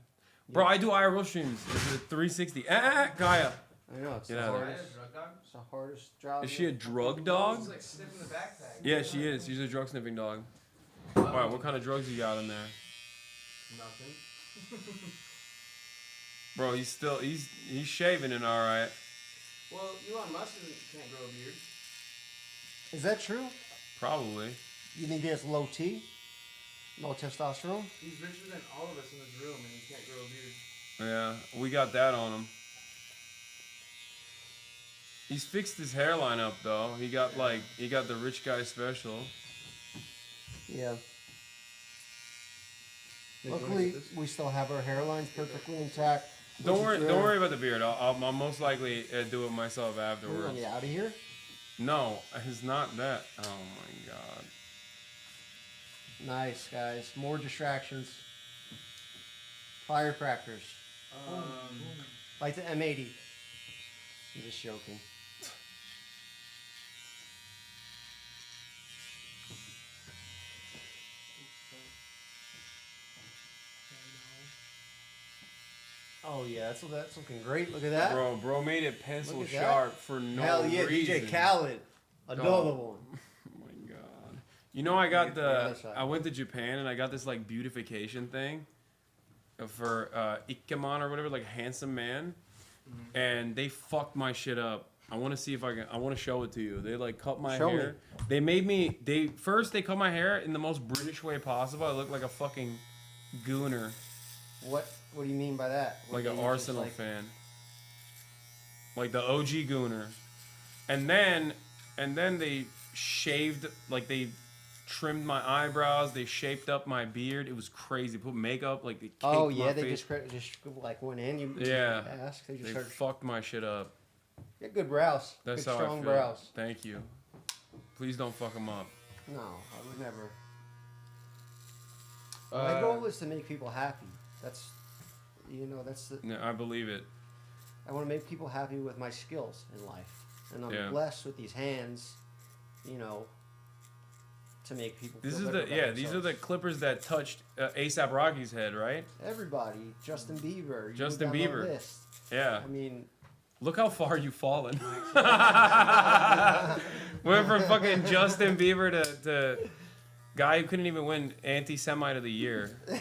Bro, I do IRL streams. It's a 360. Gaia. I know, it's Get the out of there. hardest. It's the hardest job. Is she a drug dog? He's like sniffing the backpack. Yeah, she is. She's a drug sniffing dog. Wow, what kind of drugs you got in there? Nothing. Bro, he's shaving it all right. Well, Elon Musk can't grow a beard. Is that true? Probably. You think he has low T? No testosterone? He's richer than all of us in this room, and he can't grow a beard. Yeah, we got that on him. He's fixed his hairline up though. He got the rich guy special. Yeah. Luckily, we still have our hairlines perfectly intact. Don't worry about the beard. I'll most likely do it myself afterwards. Want to get out of here? No, it's not that. Oh my god. Nice, guys. More distractions. Firecrackers. Like the M80. I'm just joking. Oh yeah, that's looking great. Look at that. Bro made it pencil Look at sharp that. for no Hell yeah, reason. DJ Khaled. Another one. Oh my god. You know, I went to Japan and I got this like beautification thing for Ikemen or whatever, like handsome man. And they fucked my shit up. I want to see if I want to show it to you. They like cut my hair. They made me, they cut my hair in the most British way possible. I look like a fucking gooner. What do you mean by that? Like an Arsenal fan. Like the OG gooner. And then they shaved, like they trimmed my eyebrows, they shaped up my beard. It was crazy. Put makeup, like they caked my they face. just like went in. You ask. They just fucked my shit up. You got good brows. That's good how strong I feel. brows. Thank you. Please don't fuck them up. No, I would never. My goal is to make people happy. That's the. Yeah, I believe it. I want to make people happy with my skills in life, and I'm blessed with these hands, to make people. These feel are better about these are themselves. the clippers that touched ASAP Rocky's head, right? Everybody, Justin Bieber. Justin you Bieber. List. Yeah. I mean, look how far you've fallen. Went from fucking Justin Bieber to guy who couldn't even win anti-Semite of the year. Yeah.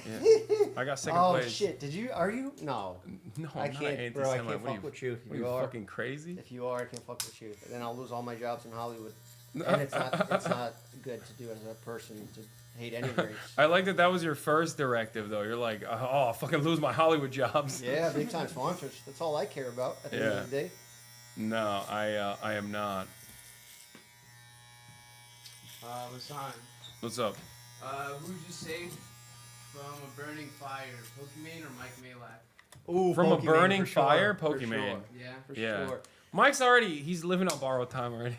I got second place. Oh shit! Are you? No. No, I I'm can't, not bro. I anti-Semite. can't fuck with you. If you are fucking crazy? If you are, I can't fuck with you. And then I'll lose all my jobs in Hollywood. And it's not good to do as a person to hate any race. I like that was your first directive though. You're like, oh, I'll fucking lose my Hollywood jobs. Yeah, big time sponsors. That's all I care about at the end of the day. No, I am not. Hasan. What's up? Who'd you save from a burning fire, Pokimane or Mike Malak? Ooh, from Pokimane, a burning for sure, fire, for Pokimane. sure. Yeah, for sure. Mike's he's living on borrowed time already.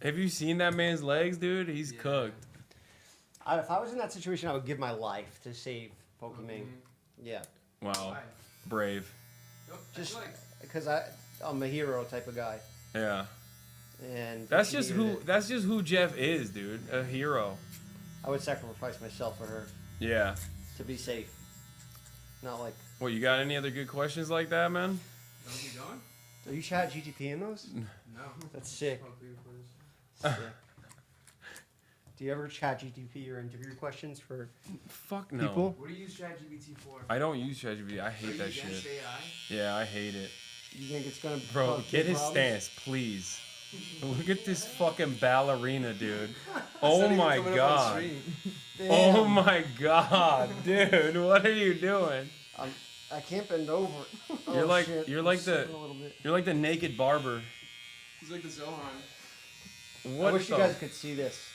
Have you seen that man's legs, dude? He's cooked. If I was in that situation, I would give my life to save Pokimane. Yeah. Wow. Why? Brave. Just because I'm a hero type of guy. Yeah. And that's just who Jeff is, dude. A hero. I would sacrifice myself for her. Yeah. To be safe. Not like. Well, you got any other good questions like that, man? Don't be going? Do you chat GTP in those? No. That's sick. Sick. Do you ever chat GTP or interview questions for Fuck no. people? What do you use ChatGPT for? I don't use ChatGPT. I hate that shit. AI? Yeah, I hate it. You think it's gonna Bro, get his stance, please. Look at this fucking ballerina, dude. Oh my god. Oh my god, dude. What are you doing? I can't bend over. You're like the naked barber. He's like the Zohan. What I wish you guys could see this.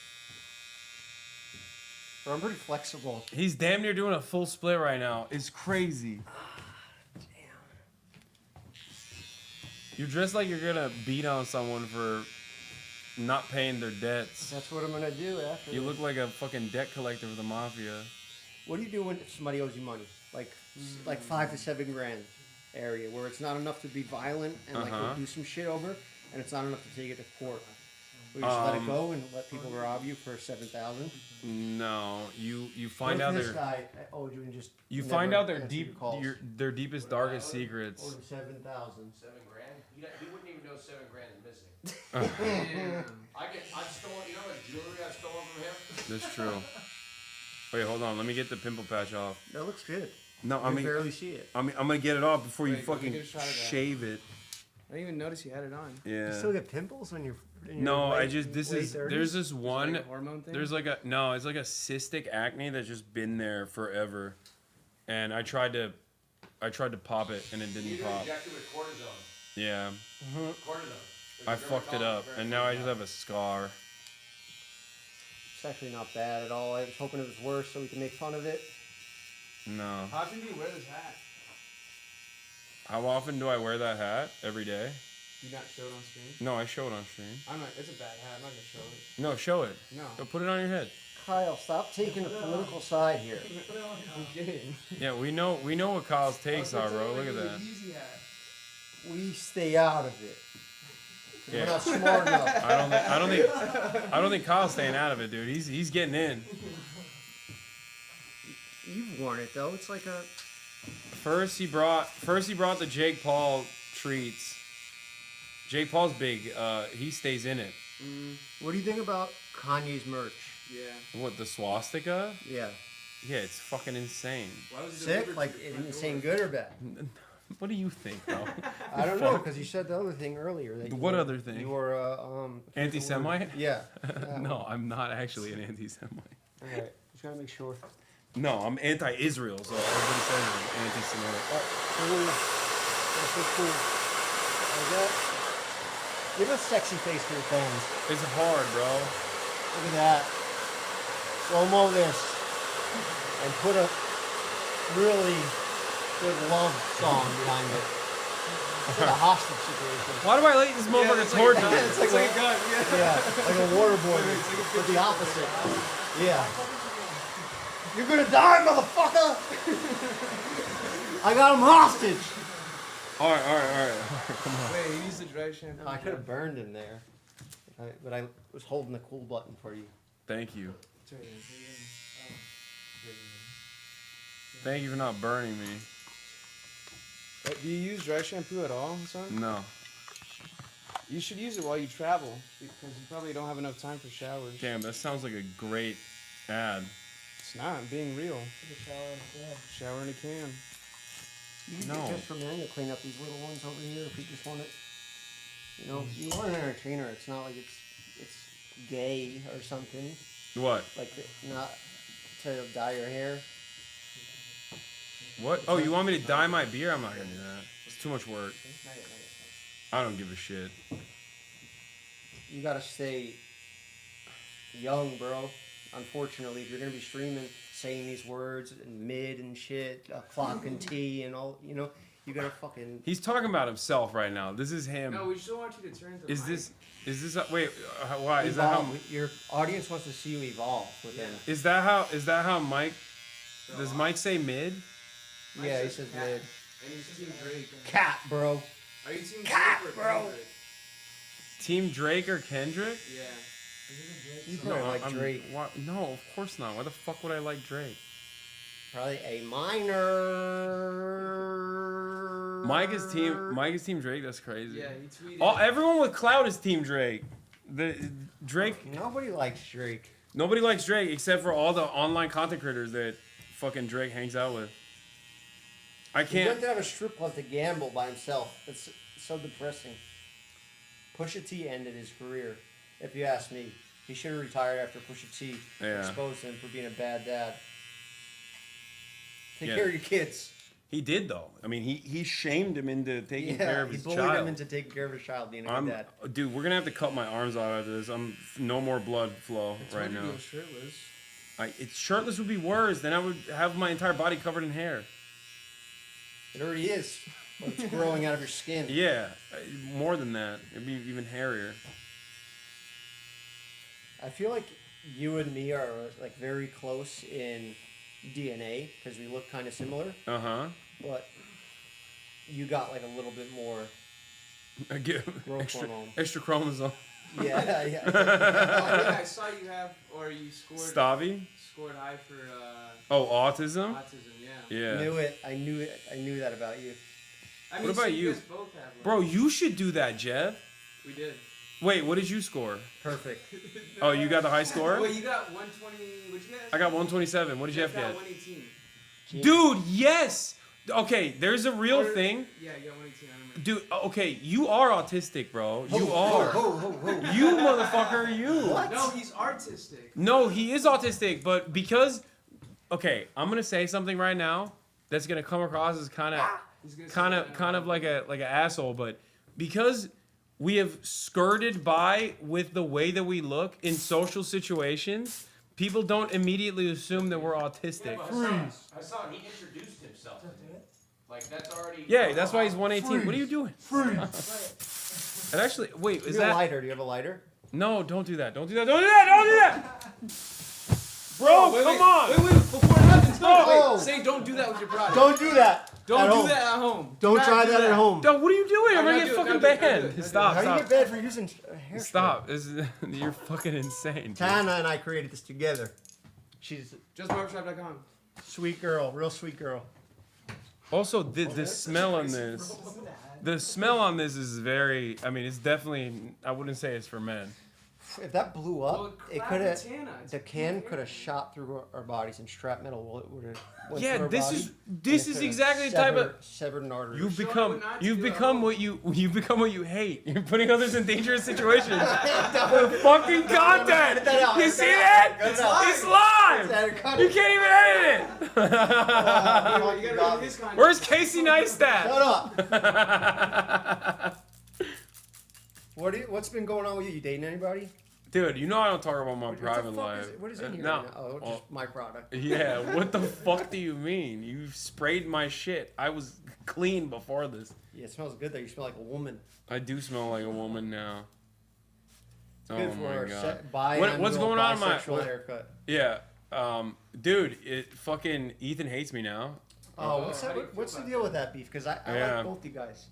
Bro, I'm pretty flexible. He's damn near doing a full split right now. It's crazy. You're dressed like you're gonna beat on someone for not paying their debts. That's what I'm gonna do after. You look like a fucking debt collector for the mafia. What do you do when somebody owes you money? Like 5 to 7 grand area where it's not enough to be violent and like go do some shit over, and it's not enough to take it to court. Will you just let it go and let people rob you for 7,000? No, you find out this guy owed you and just you find out their deepest, darkest secrets. Owed 7,000. 7 grand? He wouldn't even know 7 grand is missing. I've stolen, you know how much jewelry I've stolen from him? That's true. Wait, hold on. Let me get the pimple patch off. That looks good. No, I barely see it. I'm gonna get it off before you fucking shave it. I didn't even notice you had it on. Yeah. You still get pimples when you're. In your No, I late- just late 30s? there's this one. like a hormone thing? There's like a it's like a cystic acne that's just been there forever, and I tried to pop it and it You didn't need to pop. inject it with cortisone. Yeah. Cortisone. I fucked it up, and now I just have a scar. It's actually not bad at all. I was hoping it was worse so we can make fun of it. No. How often do you wear this hat? How often do I wear that hat? Every day? You not show it on stream? No, I show it on stream. It's a bad hat. I'm not gonna show it. No, show it. No. Go put it on your head. Kyle, stop taking a political side here. I'm kidding. Yeah, we know what Kyle's takes are, bro. Look at that. We stay out of it. Yeah. We're not smart enough. I don't think Kyle's staying out of it, dude. He's getting in. You've worn it though. It's like a. First he brought the Jake Paul treats. Jake Paul's big. He stays in it. What do you think about Kanye's merch? Yeah. What, the swastika? Yeah. Yeah, it's fucking insane. Why was it Sick? delivered Like to your front insane, door? good or bad? What do you think, bro? I don't know because you said the other thing earlier. That What other thing? You were Anti-Semite? Yeah. No, I'm not actually an anti-Semite. All right. Just gotta make sure. No, I'm anti-Israel, so everybody says I'm anti-Semitic. Cool. That's so cool. Like that. Give a sexy face to your fans. It's hard, bro. Look at that. Slow-mo this. And put a really good love song behind it. It's like a hostage situation. Why do I let this motherfucker torture me? It's like a gun. Yeah, like a waterboard, but the opposite. Yeah. You're gonna die, motherfucker! I got him hostage! All right. Come on. Wait, he needs the dry shampoo. No, I could have burned him there. But I was holding the cool button for you. Thank you. It's right here. Thank you for not burning me. Do you use dry shampoo at all, son? No. You should use it while you travel because you probably don't have enough time for showers. Damn, that sounds like a great ad. It's not. I'm being real. Take a shower in a can. Shower in a can. You can No. get just from there to clean up these little ones over here if you just want it. You know, you want an entertainer. It's not like it's gay or something. What? Like not to dye your hair. What? Oh, you want me to dye my beer? I'm not gonna do that. It's too much work. I don't give a shit. You gotta stay young, bro. Unfortunately, if you're gonna be streaming, saying these words and mid and shit, clock and T and all, you know, you gotta fucking. He's talking about himself right now. This is him. No, we still want you to turn to. Is this? Wait. Why? Is that how? Evolve. Your audience wants to see you evolve with them. Is that how? Is that how Mike? Does Mike say mid? Yeah, he says mid. And he's Team Drake. Cat, bro. Are you Team Cat, Drake or bro. Kendrick? Team Drake or Kendrick? Yeah. You probably like Drake. No, of course not. Why the fuck would I like Drake? Probably A minor. Mike is Team Drake. That's crazy. Yeah, he tweeted. Everyone with clout is Team Drake. The Drake. Nobody likes Drake. Nobody likes Drake except for all the online content creators that fucking Drake hangs out with. I He can't. went to have a strip club to gamble by himself. It's so depressing. Pusha T ended his career, if you ask me. He should have retired after Pusha T exposed him for being a bad dad. Take care of your kids. He did though. I mean, he shamed him into taking care of his he bullied child. him into taking care of his child, being a good dad. Dude, we're gonna have to cut my arms off after this. I'm no more blood flow right now. Shirtless. It's shirtless would be worse. Then I would have my entire body covered in hair. It already is. But it's growing out of your skin. Yeah, more than that. It'd be even hairier. I feel like you and me are like very close in DNA because we look kind of similar. But you got like a little bit more growth hormone. Extra chromosome. Yeah. I saw you have, or you scored. Stavi? Scored high for. Autism. Autism, yeah. Yeah. Knew it. I knew that about you. I mean, what about so you? guys both have one. Bro, you should do that, Jeff. We did. Wait, what did you score? Perfect. Oh, you got the high score? Well, you got 120. What'd you get? I got 127. What did Jeff got get? 118. Dude, yes! Okay, there's a real thing. Yeah, you got 118. I remember. Dude, okay, you are autistic, bro. You are. You motherfucker, you. What? No, he's artistic. No, he is autistic, but because, okay, I'm gonna say something right now that's gonna come across as kind of like an asshole, but because we have skirted by with the way that we look in social situations, people don't immediately assume that we're autistic. Hasan, he introduced himself. Like that's already. Yeah, that's why he's 118. What are you doing? And actually, wait, Do is you have that a lighter? Do you have a lighter? No, don't do that. Don't do that. Don't do that. Don't do that. Bro, come on. Wait, before it happens, Oh. wait, say don't do that with your product. Don't do that. Don't at do home. that at home. Don't Do not try do that at home. Dog, what are you doing? I'm Gotta gonna do get it, fucking gotta do it, banned. gotta do it. Stop, How do you stop. get banned for using hair? Stop. You're fucking insane. Dude. Tana and I created this together. She's JustBarbershop.com. sweet girl, real sweet girl. Also, the smell on this. The smell on this is very. I mean, it's definitely. I wouldn't say it's for men. If that blew up, Well, it crap could have. Tana, it's The can could have shot through our bodies, and strap metal would have. Yeah, this is exactly the type of. severed an artery. You've become what you hate. You're putting others in dangerous situations. For fucking content. You see that? It's live. You can't even edit it. Where's Casey Neistat? Shut up. What's been going on with you? You dating anybody? Dude, you know I don't talk about my What the private fuck life. what is in here? No. Right now? Oh, just my product. Yeah, what the fuck do you mean? You sprayed my shit. I was clean before this. Yeah, it smells good though. You smell like a woman. I do smell like a woman now. It's good Oh for my our god. What's going on in my bisexual haircut? Yeah. Dude, fucking Ethan hates me now. Oh, what's the deal with that beef? Because I like both you guys.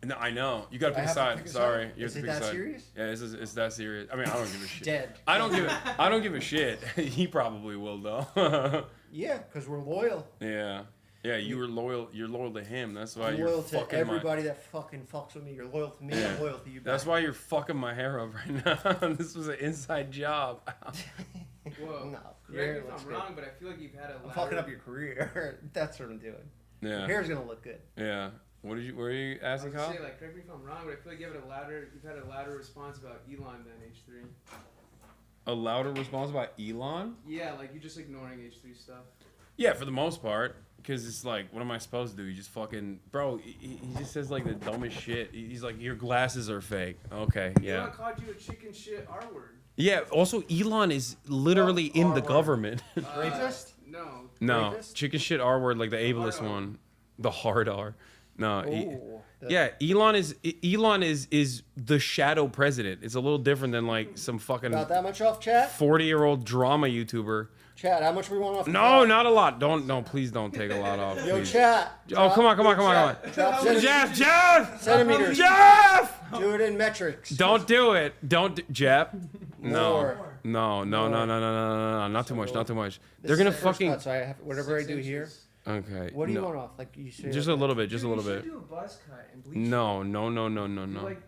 No, I know. You gotta I pick a have to side. pick a Sorry. side? You have Is to it pick a that side. serious? Yeah, it's that serious. I mean, I don't give a shit. Dead. I don't give a shit. He probably will though. Yeah, because we're loyal. Yeah. Yeah, you're loyal to him. That's why I'm you're loyal to fucking everybody that fucking fucks with me. You're loyal to me. I'm loyal to you. That's back. why you're fucking my hair up right now. This was an inside job. Whoa. No, Correct me hair if looks I'm good. wrong, but I feel like you've had a I'm ladder. fucking up your career. That's what I'm doing. Yeah. Your hair's gonna look good. Yeah. What did you? Were you asking, I was Kyle? gonna say, like, correct me if I'm wrong, but I feel like you've had a louder response about Elon than H3. A louder response about Elon? Yeah, like you're just ignoring H3 stuff. Yeah, for the most part. Because it's like, what am I supposed to do? You just fucking... Bro, he just says, like, the dumbest shit. He's like, your glasses are fake. Okay, yeah. Elon called you a chicken shit R word. Yeah, also, Elon is literally in the government. Rapist? No. No, Rapist? chicken shit R word, like the ableist one. The hard R. No, Ooh, yeah, Elon is the shadow president. It's a little different than like some fucking Got that much off, chat? 40-year-old drama YouTuber. Chat, how much we want off? No, not a lot. Please don't take a lot off. Yo, please. chat. Oh, come on. Jeff! Centimeters. Jeff! Do it in metrics. Don't do it. Jeff. More. No. Not too much. They're gonna fucking. So I have, whatever I do here. Okay. What do you want off? Like you say. Just a little bit. You should do a buzz cut and bleach. No.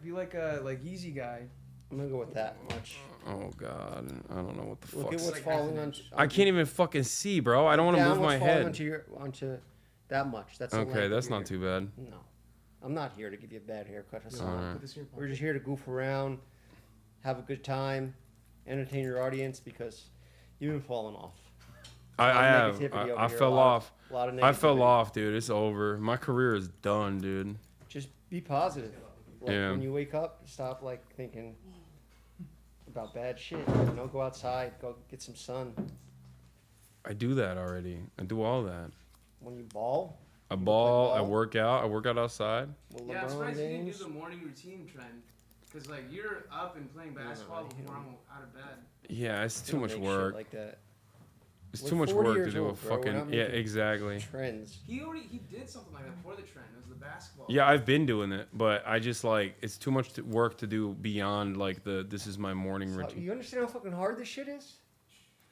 Be like a easy guy. I'm gonna go with that much. Oh god, I don't know what the fuck. Look at what's falling on. I can't even fucking see, bro. I don't want to move my head. Onto that much. That's okay. That's not too bad. No, I'm not here to give you a bad haircut. Alright. We're just here to goof around, have a good time, entertain your audience because you've been falling off. I fell off. A lot of I fell negativity. off, dude. It's over. My career is done, dude. Just be positive. Like, Yeah. When you wake up, stop like thinking about bad shit. Go outside. Go get some sun. I do that already. I do all that. When you ball. I ball. I work out. I work out outside. Well, Yeah, I'm LeBron surprised you didn't do James. the morning routine trend. Because, like, you're up and playing basketball before I'm out of bed. Yeah, it's too Don't much make shit work. like that. It's We're too much 40 work to years do a old, bro. We're fucking. not Yeah, making exactly. Trends. He did something like that before the trend. It was the basketball. Yeah, I've been doing it, but I just like it's too much work to do beyond like this is my morning So, routine. you understand how fucking hard this shit is?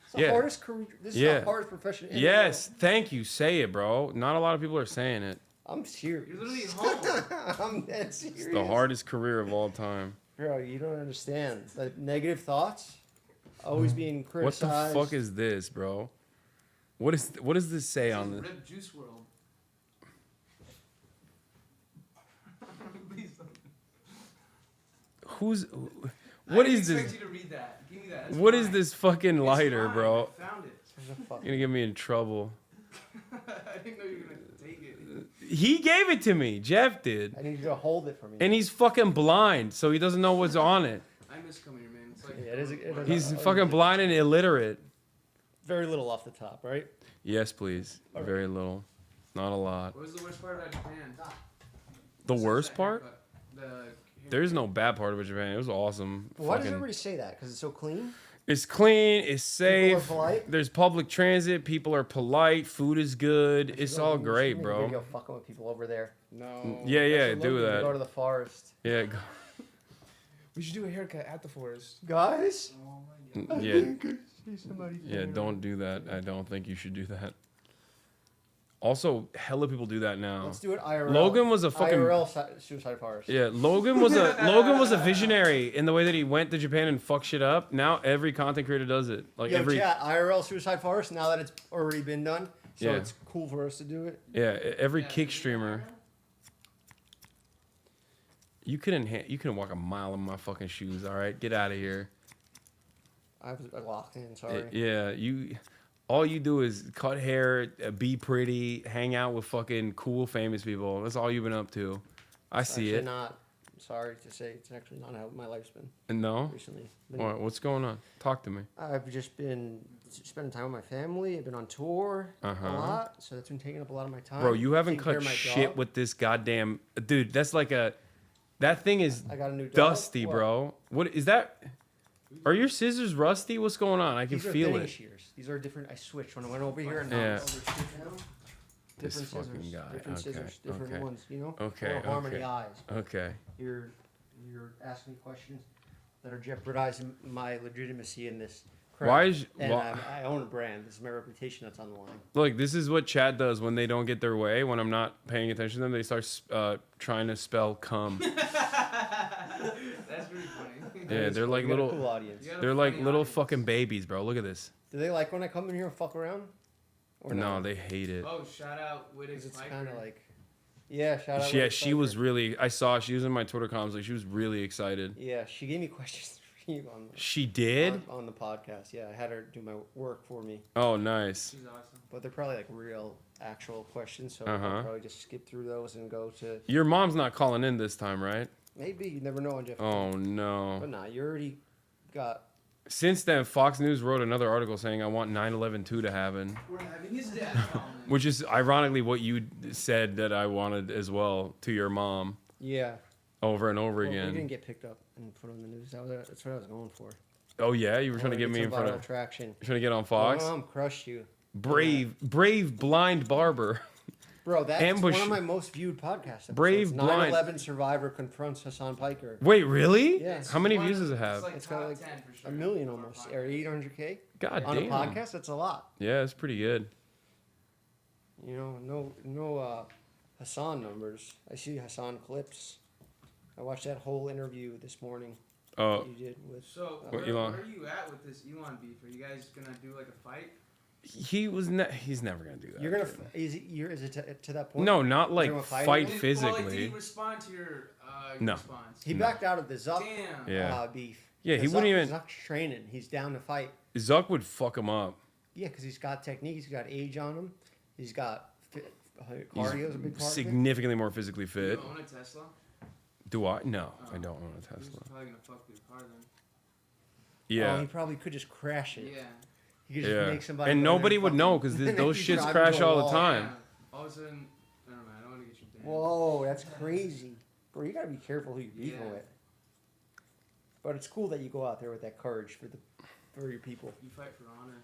It's the Yeah. hardest career. This is Yeah. the hardest profession. in the Yes, thank you. Say it, bro. Not a lot of people are saying it. world. I'm serious. You're literally home. I'm dead serious. It's the hardest career of all time. Bro, you don't understand. The negative thoughts, always being What the criticized. fuck is this, bro? What does this say on this? Rip Juice World. Who's? I What didn't is this? expect you to read that. Give me that. That's What is mine. this fucking It's lighter, mine. bro? I found it. You're gonna get me in trouble. I didn't know you were gonna take it. He gave it to me. Jeff did. I need you to hold it for me. And he's fucking blind, so he doesn't know what's on it. I miss coming here, man. It's like Yeah, it is He's fucking blind and illiterate. very little off the top, right? Yes, please. Very little. Not a lot. What was the worst part about Japan? The worst part? The There's no bad part about Japan. It was awesome. Why does Fucking- everybody say that? Because it's so clean? It's clean. It's safe. polite? There's public transit. People are polite. Food is good. It's all great, bro. Video fucking with people over there. No. Yeah, do that. Go to the forest. Yeah, We should do a haircut at the forest. Guys? yeah, See somebody yeah. Don't do that. I don't think you should do that. Also, hella people do that now. Let's do it IRL. Logan was a fucking IRL suicide forest. Yeah, Logan was a visionary in the way that he went to Japan and fucked shit up. Now every content creator does it. Like Yo, every chat, IRL suicide forest, now that it's already been done, so Yeah. it's cool for us to do it. every kick streamer. You couldn't walk a mile in my fucking shoes. All right, get out of here. I was locked in, sorry. Yeah, all you do is cut hair, be pretty, hang out with fucking cool famous people. That's all you've been up to. I see Actually it. not. Sorry to say, it's actually not how my life's been. And no? Recently. What's going on? Talk to me. I've just been spending time with my family. I've been on tour a lot, so that's been taking up a lot of my time. Bro, you haven't Taking care cut of my shit dog. with this goddamn dude. That's like that thing is I got a new dog. dusty, What? bro. What is that? Are your scissors rusty? What's going on? I can These are feel thinning it. shears. These are different. I switched when I went over here and now Yeah. I'm over here now. This Different fucking scissors. guy. Different Okay, scissors. Different okay. ones. You know. Okay, I don't harm any okay. eyes. Okay. You're asking me questions that are jeopardizing my legitimacy in this. Crap. Why is- and why- I own a brand. This is my reputation that's on the line. Look, this is what chat does when they don't get their way. When I'm not paying attention to them, they start trying to spell cum. That's really funny. Yeah, they're like You got a little. cool audience. They're like little fucking babies, bro. Look at this. Do they like when I come in here and fuck around? Or No, not? they hate it. Oh, shout out Whittick It's Piper. kind of like, yeah, shout out. Yeah, Whittick she Piper. was really. I saw she was in my Twitter comments. Like she was really excited. Yeah, she gave me questions for you on. She did? on the podcast. Yeah, I had her do my work for me. Oh, nice. She's awesome. But they're probably like real, actual questions, so Uh-huh. I'll probably just skip through those and go to. Your mom's not calling in this time, right? Maybe you never know on Jeff. Oh no. But nah, you already got. Since then, Fox News wrote another article saying I want 9/11/2 to happen, We're having his dad calling in. which is ironically what you said that I wanted as well to your mom Yeah. over and over Well, we didn't again. get picked up and put on the news. That's what I was going for. Oh yeah, you were trying to get Wanted me in some front viral of. traction. You're trying to get on Fox. My mom crushed you. Brave blind barber. Bro, that's Ambush. one of my most viewed podcasts. Brave episodes. blind- 9/11 survivor confronts Hassan Piker. Wait, really? Yeah. How many views does it have? It's got like 10 for sure. 1 million almost, or 800K. God on damn. a podcast, that's a lot. Yeah, it's pretty good. You know, no Hassan numbers. I see Hassan clips. I watched that whole interview this morning. Oh. that you did with. So, What, where Elon? are you at with this Elon beef? Are you guys gonna do like a fight? He's never gonna do that. You're gonna. Is it to that point? No, not You're like talking about fight Well, like, did physically. he respond to your No. response? He backed out of the Zuck Damn. Yeah. beef. Yeah, he Zuck- wouldn't even- Zuck's training. He's down to fight. Zuck would fuck him up. Yeah, because he's got technique. He's got age on him. He's got He's cardio's a big part of it. significantly more physically Do fit. you own a Tesla? Do I? No, I don't own a He's Tesla. probably gonna fuck with your car then. Yeah. Oh, he probably could just crash it. Yeah. He could just Yeah. make somebody. And go in nobody and would fucking- know because make those you shits drive crash into a all the wall. time. Yeah. All of a sudden, never mind. I don't want to get you down. Whoa, that's crazy, bro. You gotta be careful who you're beefing Yeah. with. But it's cool that you go out there with that courage for your people. You fight for honor.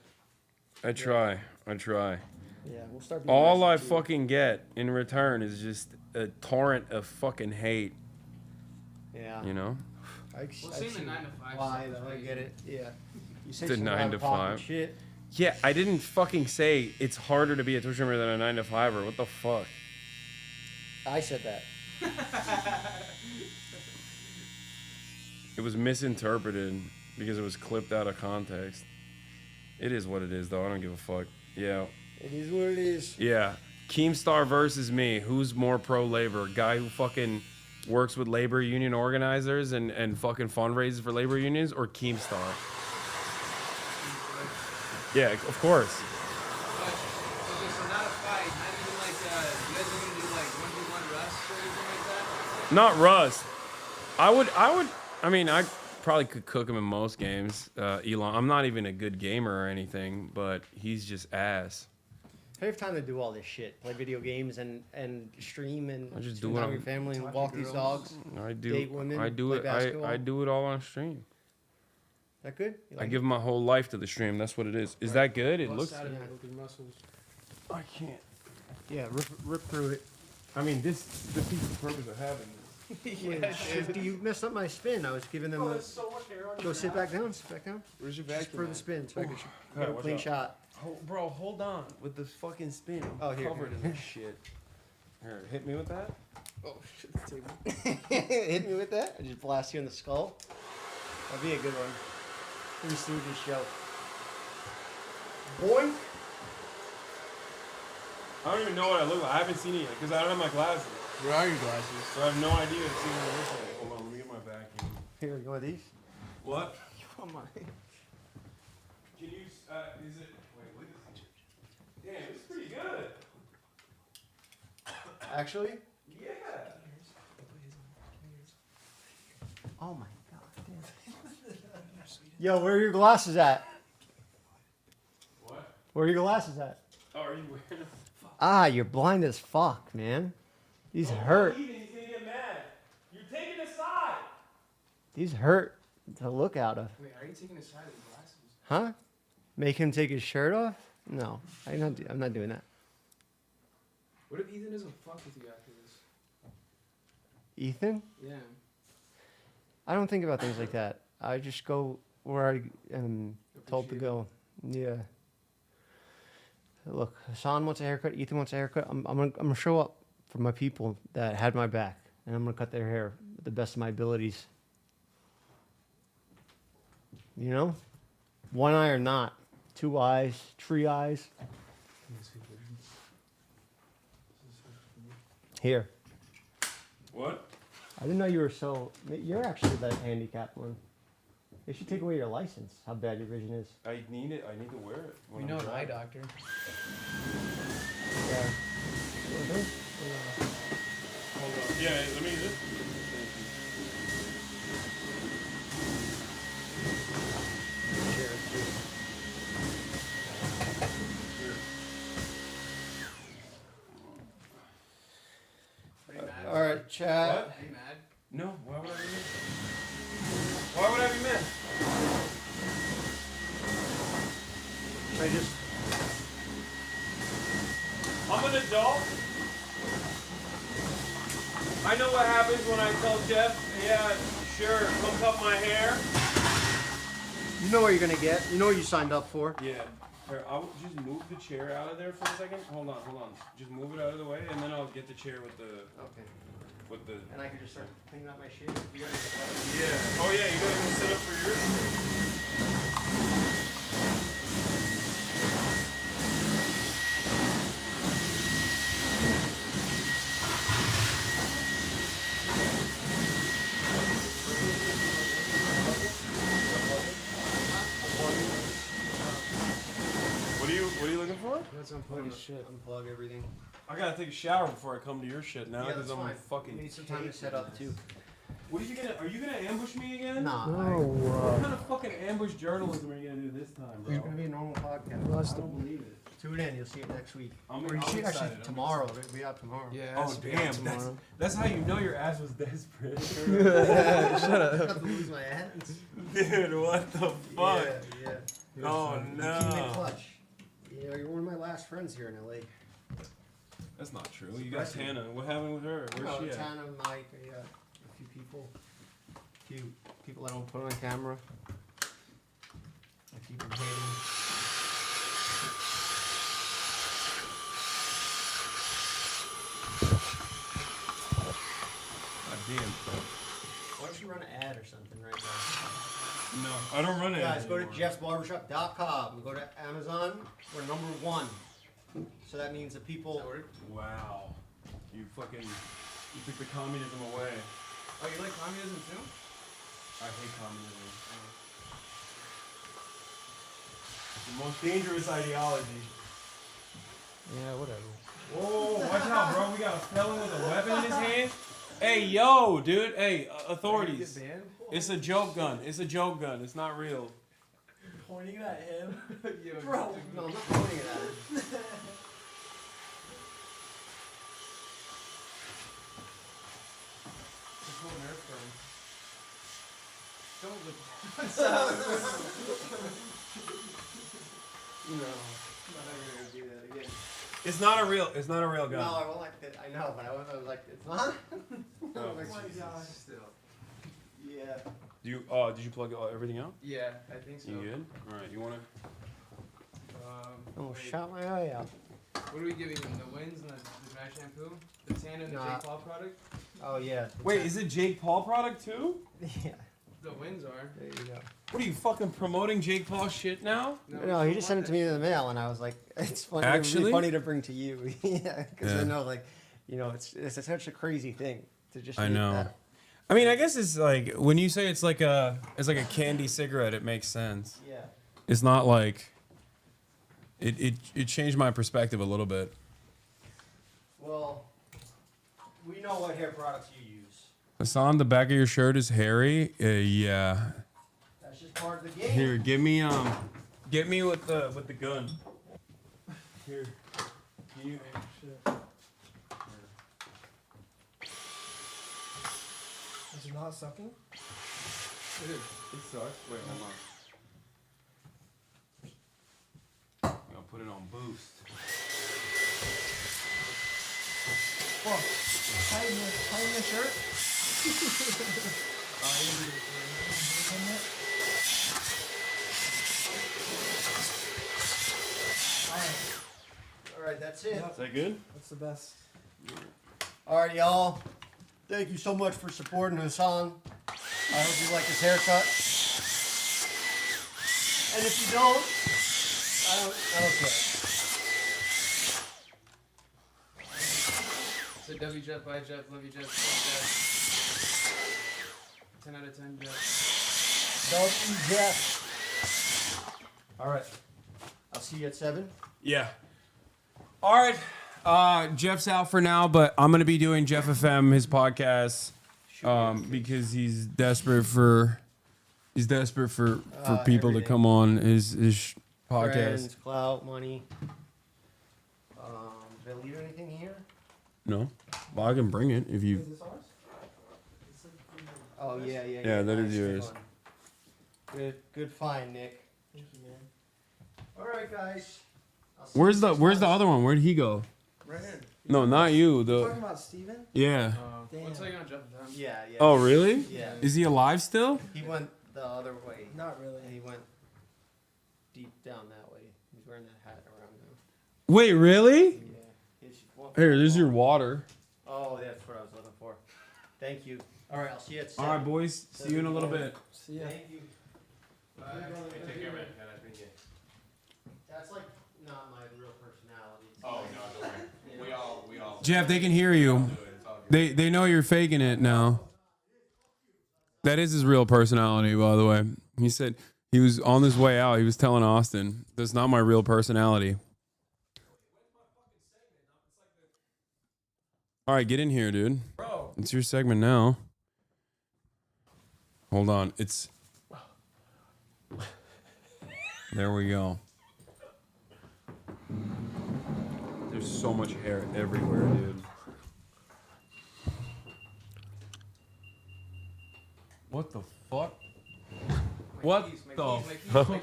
I try. I try. Yeah, we'll start. being All I nice to you. fucking get in return is just a torrent of fucking hate. Yeah. You know? Well, same the 9 to 5 Why stuff is though? I crazy. get it. Yeah. You say The some 9 to out-of-pocket 5. shit. Yeah, I didn't fucking say it's harder to be a Twitch streamer than a 9 to 5er. What the fuck? I said that. It was misinterpreted because it was clipped out of context. It is what it is, though. I don't give a fuck. Yeah. It is what it is. Yeah. Keemstar versus me. Who's more pro labor? Guy who fucking works with labor union organizers and fucking fundraises for labor unions, or Keemstar? Yeah, of course. Okay, so not a fight, not even like, you guys are gonna do like 1v1 Rust or anything like that? Not Rust. I mean, I probably could cook him in most games. Elon, I'm not even a good gamer or anything, but he's just ass. I have time to do all this shit. Play video games and stream and I just spend do it time on with your family and walk these dogs. I do. Date women. I do play it. basketball. I do it all on stream. That good? You I like give my whole life to the stream. That's what it is. Is that good? It looks. Out of it with your muscles. I can't. Yeah, rip through it. I mean, this defeats the purpose of having this. Yeah, shit, you messed up my spin. I was giving them a. So much hair on Go sit back down. Sit back down. Where's your Just vacuum? for the spin, so I can Alright, get a watch clean out. shot. Bro, hold on with the fucking spin. I'm Oh, here, covered here. in this shit. Here, hit me with that. Oh shit, the table. Hit me with that. I just blast you in the skull. That'd be a good one. Three Stooges show. Boy. I don't even know what I look like. I haven't seen it yet because I don't have my glasses. Where are your glasses? So I have no idea to see what it looks like. Hold on, let me get my vacuum. Here, you want these? What? You want mine? Can you, is it, wait, look at this. Damn, it's pretty good. Actually? Yeah. Oh my god. Damn. Yo, where are your glasses at? What? Where are your glasses at? Oh, are you wearing them? Ah, you're blind as fuck, man. These hurt. He's gonna get mad. You're taking a side. These hurt to look out of. Wait, are you taking a side of the glasses? Huh? Make him take his shirt off? No, I'm not doing that. What if Ethan doesn't fuck with you after this? Ethan? Yeah. I don't think about things like that. I just go where I am told to go. Yeah. Look, Hassan wants a haircut. Ethan wants a haircut. I'm gonna show up for my people that had my back, and I'm gonna cut their hair with the best of my abilities. You know, one eye or not, 2 eyes, 3 eyes. Here. What? I didn't know you were so. You're actually that handicapped one. They should take away your license. How bad your vision is. I need it. I need to wear it. We know an eye doctor. Yeah. Hold on. Yeah, let me just. All right, chat. What? Are you mad? No, why would I be mad? Why would I be mad? Should I just. I'm an adult. I know what happens when I tell Jeff, yeah, sure, come cut my hair. You know what you're gonna get. You know what you signed up for. Yeah. Here, I'll just move the chair out of there for a second. Hold on. Just move it out of the way, and then I'll get the chair with the. Okay. With the. And I can just start cleaning up my shit. Yeah. Oh yeah, you guys can set up for yours. What are you looking for? Let's unplug shit. Unplug everything. I gotta take a shower before I come to your shit now Yeah, because that's I'm fine. fucking. We need some time to set up too. What are you gonna? Are you gonna ambush me again? Nah. What kind of fucking ambush journalism are you gonna do this time, bro? It's gonna be a normal podcast. I don't believe it. Tune in. You'll see it next week. I'm Or you see it actually excited. tomorrow. It'll be out tomorrow. Yeah. Oh damn! That's how you know your ass was desperate. Shut up. I'm about to lose my ass. Dude, what the fuck? Yeah. Oh Keep it no. clutch. Yeah, you're one of my last friends here in LA. That's not true. You got Tana. What happened with her? Where's she at? Tana, Mike, yeah, a few people. A few people I don't put on camera. I keep them hidden. Damn. Why don't you run an ad or something right now? No, I don't run it. Guys, go to jeffsbarbershop.com. Go to Amazon. We're #1. So that means the people. Wow. You fucking. You took the communism away. Oh, you like communism too? I hate communism. The most dangerous ideology. Yeah, whatever. Whoa, watch out, bro. We got a felon with a weapon in his hand. Hey, yo, dude. Hey, authorities. It's a joke gun. It's a joke gun. It's not real. Pointing it at him? Yo, Bro, no, I'm not pointing it at him. Don't look. No, I'm not gonna do that again. It's not a real gun. No, I won't like it. I know, but I was like, it's not. Oh. Still. Yeah. Did you plug everything out? Yeah, I think so. You good? All right. You wanna? Oh, shot my eye out. What are we giving him? The wins and the dry shampoo? The tan and the Nah. Jake Paul product? Oh yeah. Wait, is it Jake Paul product too? Yeah. The wins are. There you go. What are you fucking promoting Jake Paul shit now? No, he just sent it to me in the mail, and I was like, it's funny. It would Actually? be funny to bring to you. Yeah, because Yeah. I know, like, you know, it's such a crazy thing to just. I make know. that. I mean, I guess it's like when you say it's like a candy cigarette, it makes sense. Yeah. It's not like it changed my perspective a little bit. Well, we know what hair products you use. Hasan, the back of your shirt is hairy. Yeah. That's just part of the game. Here, get me with the gun. Here. Can you? Is it not sucking? It is. It sucks. Wait, hold on. I'll put it on boost. Fuck. Hiding the shirt? All right, that's it. Is that good? That's the best. All right, y'all. Thank you so much for supporting Hasan. I hope you like his haircut. And if you don't, I don't care. So W Jeff, bye Jeff, love you Jeff, love Jeff. 10 out of 10 Jeff. W Jeff. All right. I'll see you at 7. Yeah. All right. Jeff's out for now, but I'm gonna be doing Jeff FM, his podcast, because he's desperate for people to come on his podcast. Friends, clout, money. Did I leave anything here? No, well I can bring it if you. Is this ours? Oh yeah. Yeah, that is nice, yours. Good find, Nick. Thank you, man. All right, guys. I'll see Where's you the next Where's the time. other one? Where'd he go? Right here. No, not you. You The talking about Steven? yeah. Damn. What's going on Jeff FM? Yeah. Oh really? Yeah. Is he alive still? He went the other way. Not really. He went deep down that way. He's wearing that hat around now. Wait, really? Yeah. Here, there's your water. Oh, that's what I was looking for. Thank you. All right, I'll see you at 7. All right, boys. See you in a little bit. See ya. Thank you. Bye. Take care, man. That's like not my real personality. Oh, no, don't worry. We all. Jeff, they can hear you. They know you're faking it now. That is his real personality, by the way. He said he was on his way out. He was telling Austin, "That's not my real personality." All right, get in here, dude. Bro. It's your segment now. Hold on. It's. There we go. There's so much hair everywhere, dude. What the fuck? What the fuck?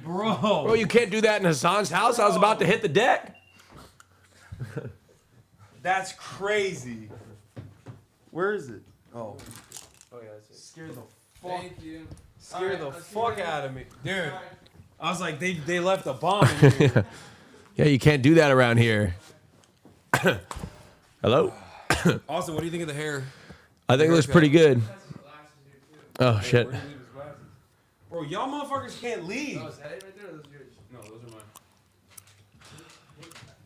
Bro. Bro, you can't do that in Hasan's house. I was about to hit the deck. That's crazy. Where is it? Oh. Oh, yeah, that's it. Scared the fuck. Thank you. Scared the Alright, I'll see fuck you later. out of me. Dude. Bye. I was like, they left a bomb in here. Yeah, you can't do that around here. Hello? Austin, what do you think of the hair? I think it looks pretty good. Oh, shit. Where did he leave his glasses? Bro, y'all motherfuckers can't leave. Oh, is that it right there? Or those yours? No, those are mine.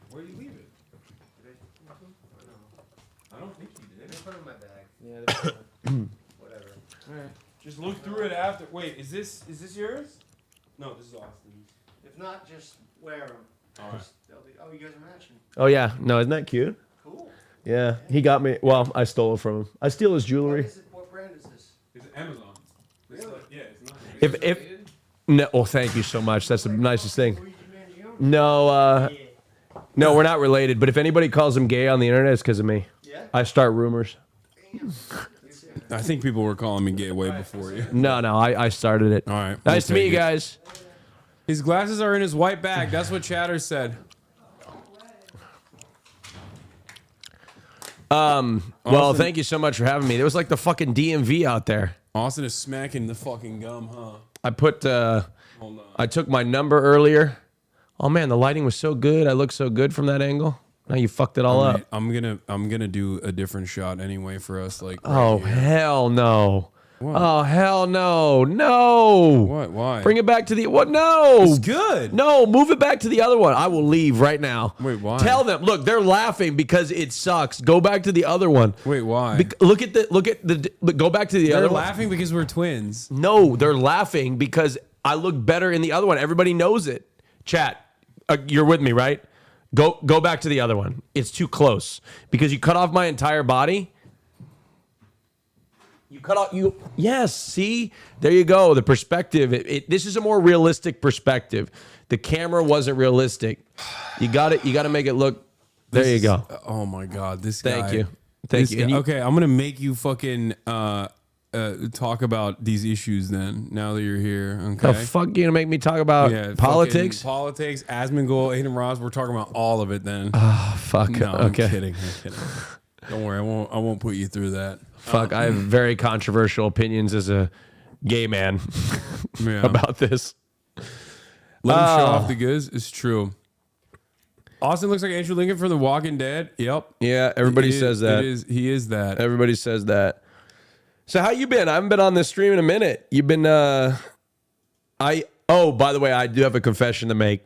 Where did you leave it? I don't think you did. put it in my bag. Yeah. Whatever. All right. Just look through it after. Wait, is this yours? No, this is Austin's. If not, just wear them. All right. Oh, you guys are matching. Oh yeah, no, isn't that cute? Cool. Yeah, he got me. Well, I stole it from him. I steal his jewelry. What brand is this? It's Amazon. It's like, yeah, it's not. If no, oh, thank you so much. That's the nicest thing. No, no, we're not related. But if anybody calls him gay on the internet, it's because of me. Yeah. I start rumors. I think people were calling me gay way before you. No, I started it. All right. Nice to meet you guys. His glasses are in his white bag. That's what Chatter said. Well, thank you so much for having me. There was like the fucking DMV out there. Austin is smacking the fucking gum, huh? I put, I took my number earlier. Oh man, the lighting was so good. I looked so good from that angle. Now you fucked it all up. I'm gonna do a different shot anyway for us. Like, oh hell no. What? Oh hell no, no. What? Why? Bring it back to the what? No, it's good. No, move it back to the other one. I will leave right now. Wait, why? Tell them. Look, they're laughing because it sucks. Go back to the other one. Wait, why? Look at the. Go back to the other one. They're laughing because we're twins. No, they're laughing because I look better in the other one. Everybody knows it. Chat, you're with me, right? Go back to the other one. It's too close because you cut off my entire body. You cut off you. Yes, see, there you go. The perspective. This is a more realistic perspective. The camera wasn't realistic. You got it. You got to make it look. There you go. Oh my God, this guy. Thank you. Thank you. Okay, I'm gonna make you fucking talk about these issues then. Now that you're here, okay. The fuck you gonna make me talk about politics? Politics, Asmongold, ADINROSS. We're talking about all of it then. Oh fuck. No, okay. I'm kidding. Don't worry, I won't put you through that. Fuck, I have very controversial opinions as a gay man about this. Let him show off the goods. It's true. Austin looks like Andrew Lincoln from The Walking Dead. Yep. Yeah, everybody says that. He is that. Everybody says that. So how you been? I haven't been on this stream in a minute. You've been oh, by the way, I do have a confession to make.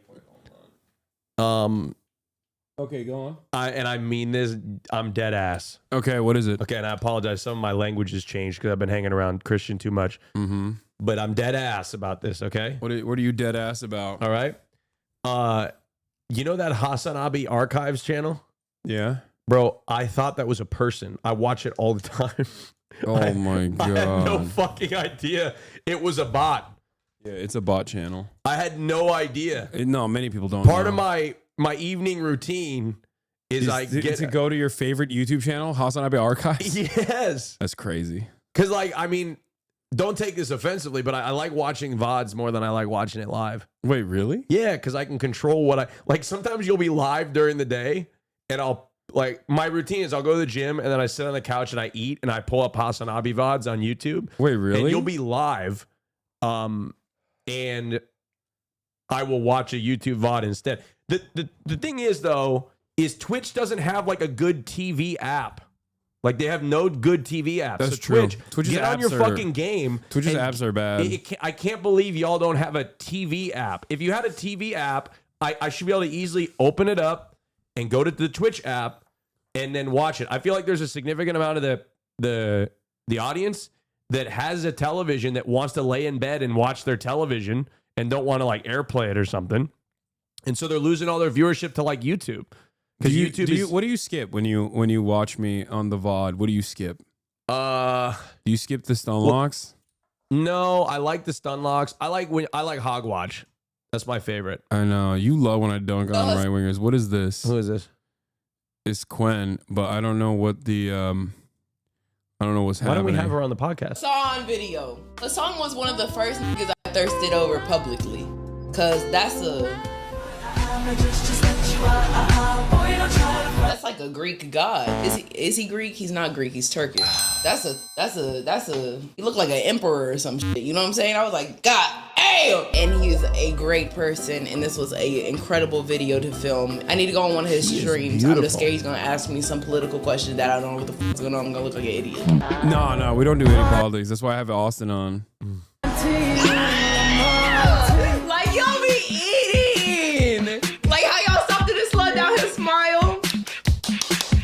Okay, go on. I mean this, I'm dead ass. Okay, what is it? Okay, and I apologize. Some of my language has changed because I've been hanging around Christian too much. Mm-hmm. But I'm dead ass about this, okay? What are you dead ass about? All right. You know that HasanAbi Archives channel? Yeah. Bro, I thought that was a person. I watch it all the time. Oh my God. I had no fucking idea it was a bot. Yeah, it's a bot channel. I had no idea. No, many people don't Part know. of my evening routine is I get to go to your favorite YouTube channel, HasanAbi Archives. Yes. That's crazy. Because, like, I mean, don't take this offensively, but I like watching VODs more than I like watching it live. Wait, really? Yeah, because I can control what I like. Sometimes you'll be live during the day, and I'll like my routine is I'll go to the gym and then I sit on the couch and I eat and I pull up HasanAbi VODs on YouTube. Wait, really? And you'll be live, and I will watch a YouTube VOD instead. The thing is though, is Twitch doesn't have like a good TV app. Like they have no good TV apps. That's so true. Twitch's get on your fucking game. Twitch's apps are bad. I can't believe y'all don't have a TV app. If you had a TV app, I should be able to easily open it up and go to the Twitch app and then watch it. I feel like there's a significant amount of the audience that has a television that wants to lay in bed and watch their television and don't want to like AirPlay it or something. And so they're losing all their viewership to like YouTube. Because YouTube what do you skip when you watch me on the VOD? What do you skip? Do you skip the stun locks? No, I like the stun locks. I like Hogwatch. That's my favorite. I know. You love when I dunk on right wingers. What is this? Who is this? It's Quen, but I don't know what the I don't know what's happening. Why don't we have her on the podcast? Saw on video. The song was one of the first niggas I thirsted over publicly. Cause that's like a Greek god. Is he Greek? He's not Greek, he's Turkish. That's a he looked like an emperor or some shit. You know what I'm saying? I was like, God damn! And he is a great person, and this was a incredible video to film. I need to go on one of his streams. I'm just scared he's gonna ask me some political question that I don't know what the fuck's going on. I'm gonna look like an idiot. No, we don't do any politics. That's why I have Austin on. Like y'all be eating. Like how y'all stopped to just slow down his smile.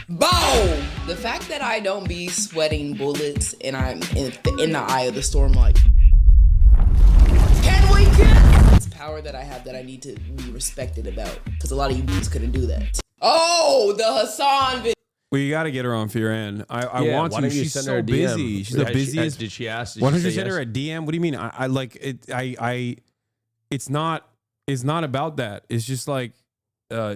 Boom! The fact that I don't be sweating bullets and I'm in the eye of the storm, like, can we kill? It's power that I have that I need to be respected about, because a lot of you dudes couldn't do that. Oh, the Hasan video. Well, you got to get her on Fear N. I Yeah, want why to. don't you She's send so her a DM? busy. She's the busiest. Did she ask? Did Why she don't you say send yes? her a DM? What do you mean? I like it. It's not about that. It's just like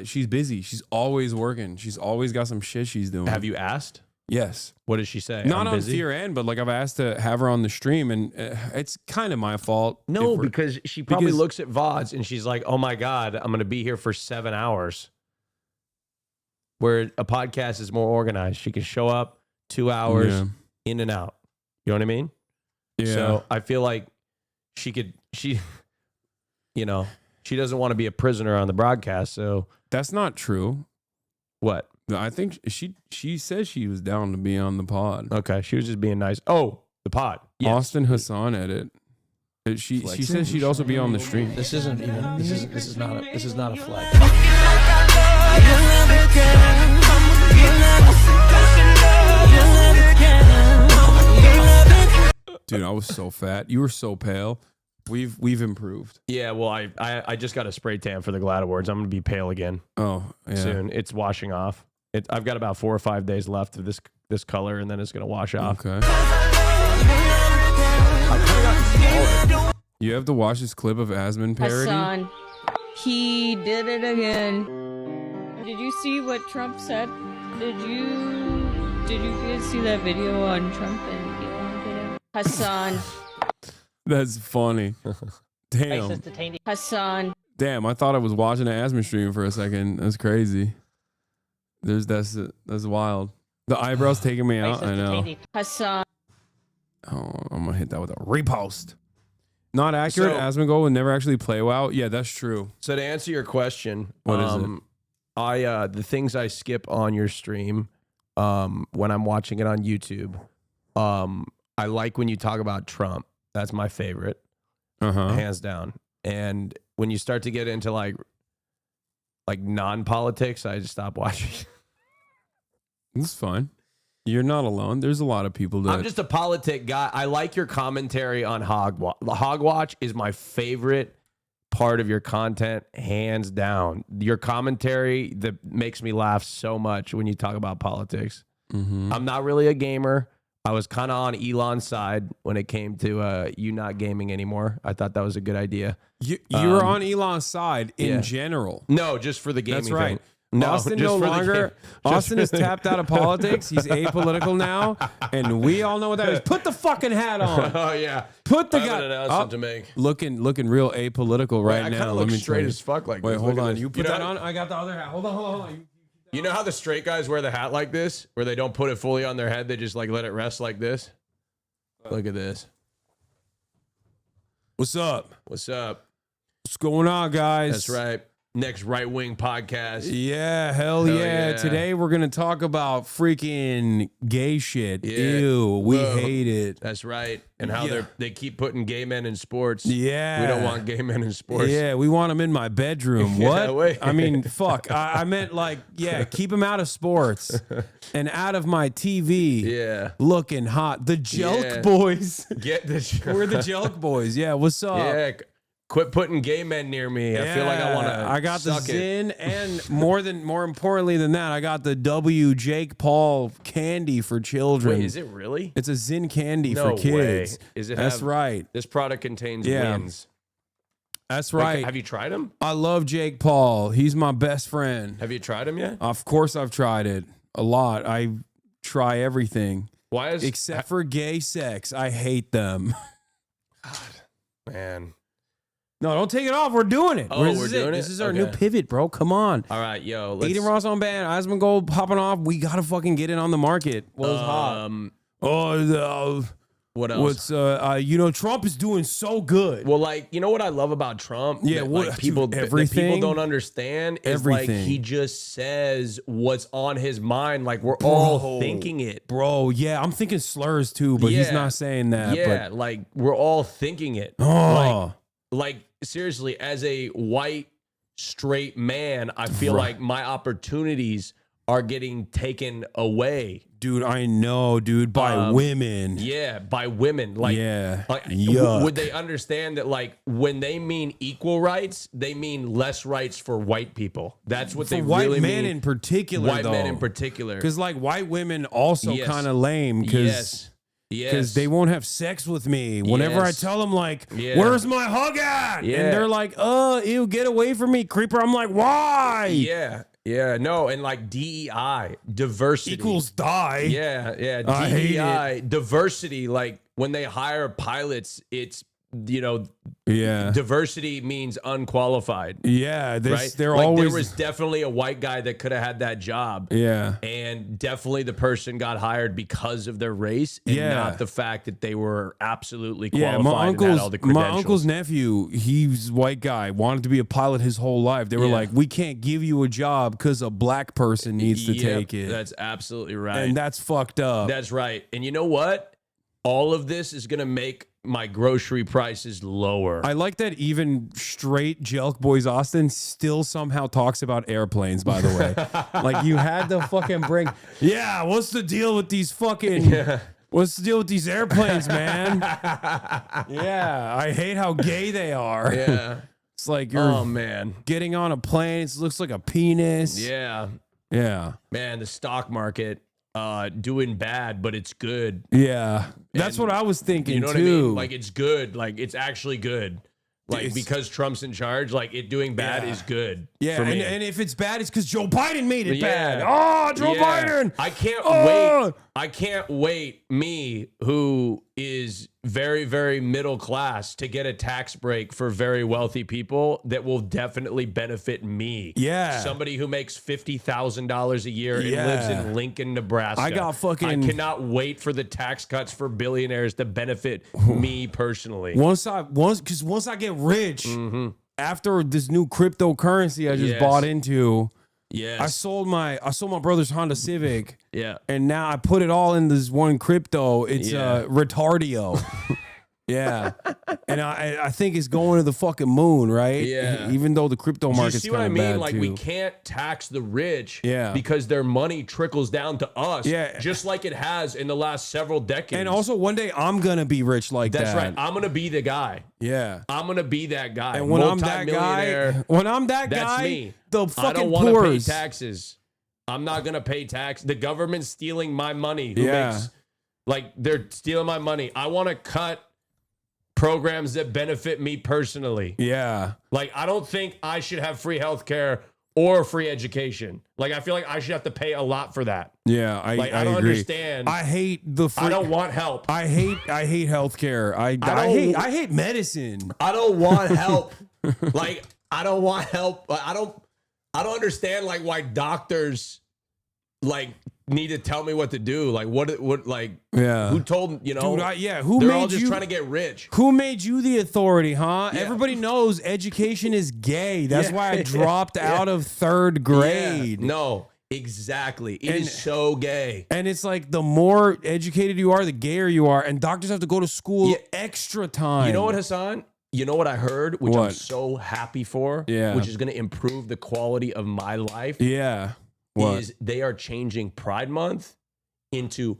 she's busy. She's always working. She's always got some shit she's doing. Have you asked? Yes. What did she say? Not I'm on busy? Fear N, but like I've asked to have her on the stream, and it's kind of my fault. No, because she probably looks at VODs and she's like, "Oh my god, I'm going to be here for 7 hours." Where a podcast is more organized, she can show up 2 hours in and out. You know what I mean? Yeah. So I feel like she, you know, she doesn't want to be a prisoner on the broadcast. So that's not true. What? I think she says she was down to be on the pod. Okay, she was just being nice. Oh, the pod. Yes. Austin Hassan edit. She says she'd also be on the stream. This isn't even. This is not a flex. Dude, I was so fat. You were so pale. We've improved. Yeah, well, I just got a spray tan for the GLAAD Awards. I'm gonna be pale again. Oh, yeah. Soon. It's washing off. I've got about 4 or 5 days left of this color, and then it's gonna wash off. Okay. You have to watch this clip of Asman parody. Hasan, he did it again. Did you see what Trump said? Did you guys see that video on Trump and Elon video? Hasan. That's funny. Damn. Hasan. Damn, I thought I was watching an Asman stream for a second. That's crazy. That's wild. The eyebrows taking me out. I know. Hasan. Oh, I'm gonna hit that with a repost. Not accurate. Asmongold would never actually play well. Yeah, that's true. So to answer your question, what is it? The things I skip on your stream, when I'm watching it on YouTube, I like when you talk about Trump. That's my favorite, hands down. And when you start to get into like non-politics, I just stop watching. It's fine. You're not alone. There's a lot of people that... I'm just a politic guy. I like your commentary on Hogwatch. Hogwatch is my favorite part of your content, hands down. Your commentary that makes me laugh so much when you talk about politics. I'm not really a gamer. I was kind of on Elon's side when it came to you not gaming anymore. I thought that was a good idea. You were on Elon's side in general. No, just for the gaming That's right. thing. No, Austin just no for the longer. game. Austin is tapped out of politics. He's apolitical now, and we all know what that is. Put the fucking hat on. Oh yeah. Put the I have guy. an announcement to make. Looking real apolitical right I now. kinda Let look me straight tell you. as fuck like Wait, this. hold Look at on. this. You put You that know- on. I got the other hat. Hold on. You know how the straight guys wear the hat like this, where they don't put it fully on their head, they just like let it rest like this? Look at this. What's up? What's up? What's going on, guys? That's right. Next right wing podcast. Yeah, hell yeah. Today we're gonna talk about freaking gay shit. Yeah. Ew, we Whoa. hate it. That's right. And how Yeah. they keep putting gay men in sports. Yeah. We don't want gay men in sports. Yeah, we want them in my bedroom. Yeah, What? wait. I mean, fuck. I meant like, yeah, keep them out of sports and out of my TV. Yeah. Looking hot. The Jelk Yeah. Boys. Get the We're the Jelk Boys. Yeah, what's up? Yeah. Quit putting gay men near me. I feel like I want to. I got the suck it. Zin, and more importantly than that, I got the W. Jake Paul candy for children. Wait, is it really? It's a Zin candy No for kids. way. Is it? That's right. This product contains Yeah. wins. That's Like, right. have you tried them? I love Jake Paul. He's my best friend. Have you tried them yet? Of course, I've tried it a lot. I try everything. Why is except for gay sex? I hate them. Man. No, don't take it off. We're doing it. Oh, This we're is doing it? This is our new Okay. pivot, bro. Come on. All right, yo. Let's, ADINROSS on ban. Asmongold popping off. We gotta fucking get it on the market. What's hot? What else? What's Trump is doing so good. Well, like, you know what I love about Trump? Yeah, that, what- like, people dude, that everything. people don't understand is like Everything. he just says what's on his mind. Like we're all thinking it. Bro, yeah, I'm thinking slurs too, but he's Yeah. not saying that. Yeah, like we're all thinking it. Oh. Like seriously, as a white straight man, I feel Right. like my opportunities are getting taken away. Dude, I know, dude, by women. Yeah, by women. Like, like yuck. would they understand that, like, when they mean equal rights, they mean less rights for white people? That's what For they white really men mean. in particular, White men though. in particular. Because, like, white women also Yes. kind of lame. Because Yes. they won't have sex with me. Whenever I Yes. tell them, like, Yeah. where's my hug at? Yeah. And they're like, ew, get away from me, creeper. I'm like, why? Yeah. Yeah, no, and like DEI, diversity equals die. Yeah, yeah, I hate DEI, diversity. Like when they hire pilots, it's diversity means unqualified. Yeah, right. they're like, always. there was definitely a white guy that could have had that job. Yeah, and definitely the person got hired because of their race, and not the fact that they were absolutely qualified. And had all the my credentials. uncle's nephew, he's a white guy, wanted to be a pilot his whole life. They were like, we can't give you a job because a black person needs to take it. That's absolutely right. And that's fucked up. That's right. And you know what? All of this is going to make my grocery prices lower. I like that even straight Jelk Boys Austin still somehow talks about airplanes, by the way. Like, you had to fucking bring, what's the deal with these fucking, what's the deal with these airplanes, man? Yeah, I hate how gay they are. Yeah. It's like you're man, getting on a plane, it looks like a penis. Yeah. Yeah. Man, the stock market doing bad, but it's good. Yeah. That's what I was thinking, you know too. What I mean? Like, it's good. Like, it's actually good. Like, because Trump's in charge, like, it doing bad is good. Yeah, for me. and if it's bad, it's because Joe Biden made it bad. Oh, Joe Biden! I can't wait. I can't wait, me, who is very, very middle class, to get a tax break for very wealthy people that will definitely benefit me. Yeah. Somebody who makes $50,000 a year and lives in Lincoln, Nebraska. I got fucking- I cannot wait for the tax cuts for billionaires to benefit me personally. Once I get rich, after this new cryptocurrency I just bought into, I sold my brother's Honda Civic. Yeah. And now I put it all in this one crypto. It's Retardio. Yeah. And I think it's going to the fucking moon, right? Yeah. Even though the crypto Do you market's see what I kind of mean? bad Like, too. we can't tax the rich Yeah. because their money trickles down to us. Yeah. Just like it has in the last several decades. And also one day I'm gonna be rich like That's that. right. I'm gonna be the guy. Yeah. I'm gonna be that guy. And when I'm that guy, that's me. the I fucking don't want to pay poor's. taxes. I'm not gonna pay tax. The government's stealing my money. Who Yeah. makes, like, they're stealing my money. I want to cut programs that benefit me personally. Yeah. Like, I don't think I should have free healthcare or free education. Like, I feel like I should have to pay a lot for that. Yeah, I don't agree. understand. I hate the. I don't want help. I hate healthcare. I hate medicine. I don't want help. Like, I don't want help. I don't understand, like, why doctors, like, need to tell me what to do. Like, what like, who told, you know? Dude, who they're made all just you trying to get rich. Who made you the authority, huh? Everybody knows education is gay. That's why I dropped out of third grade. Yeah. No, exactly. It is so gay. And it's like, the more educated you are, the gayer you are. And doctors have to go to school extra time. You know what, Hasan? You know what I heard, which I'm What? so happy for, Yeah. which is going to improve the quality of my life. Yeah. What? Is they are changing Pride Month into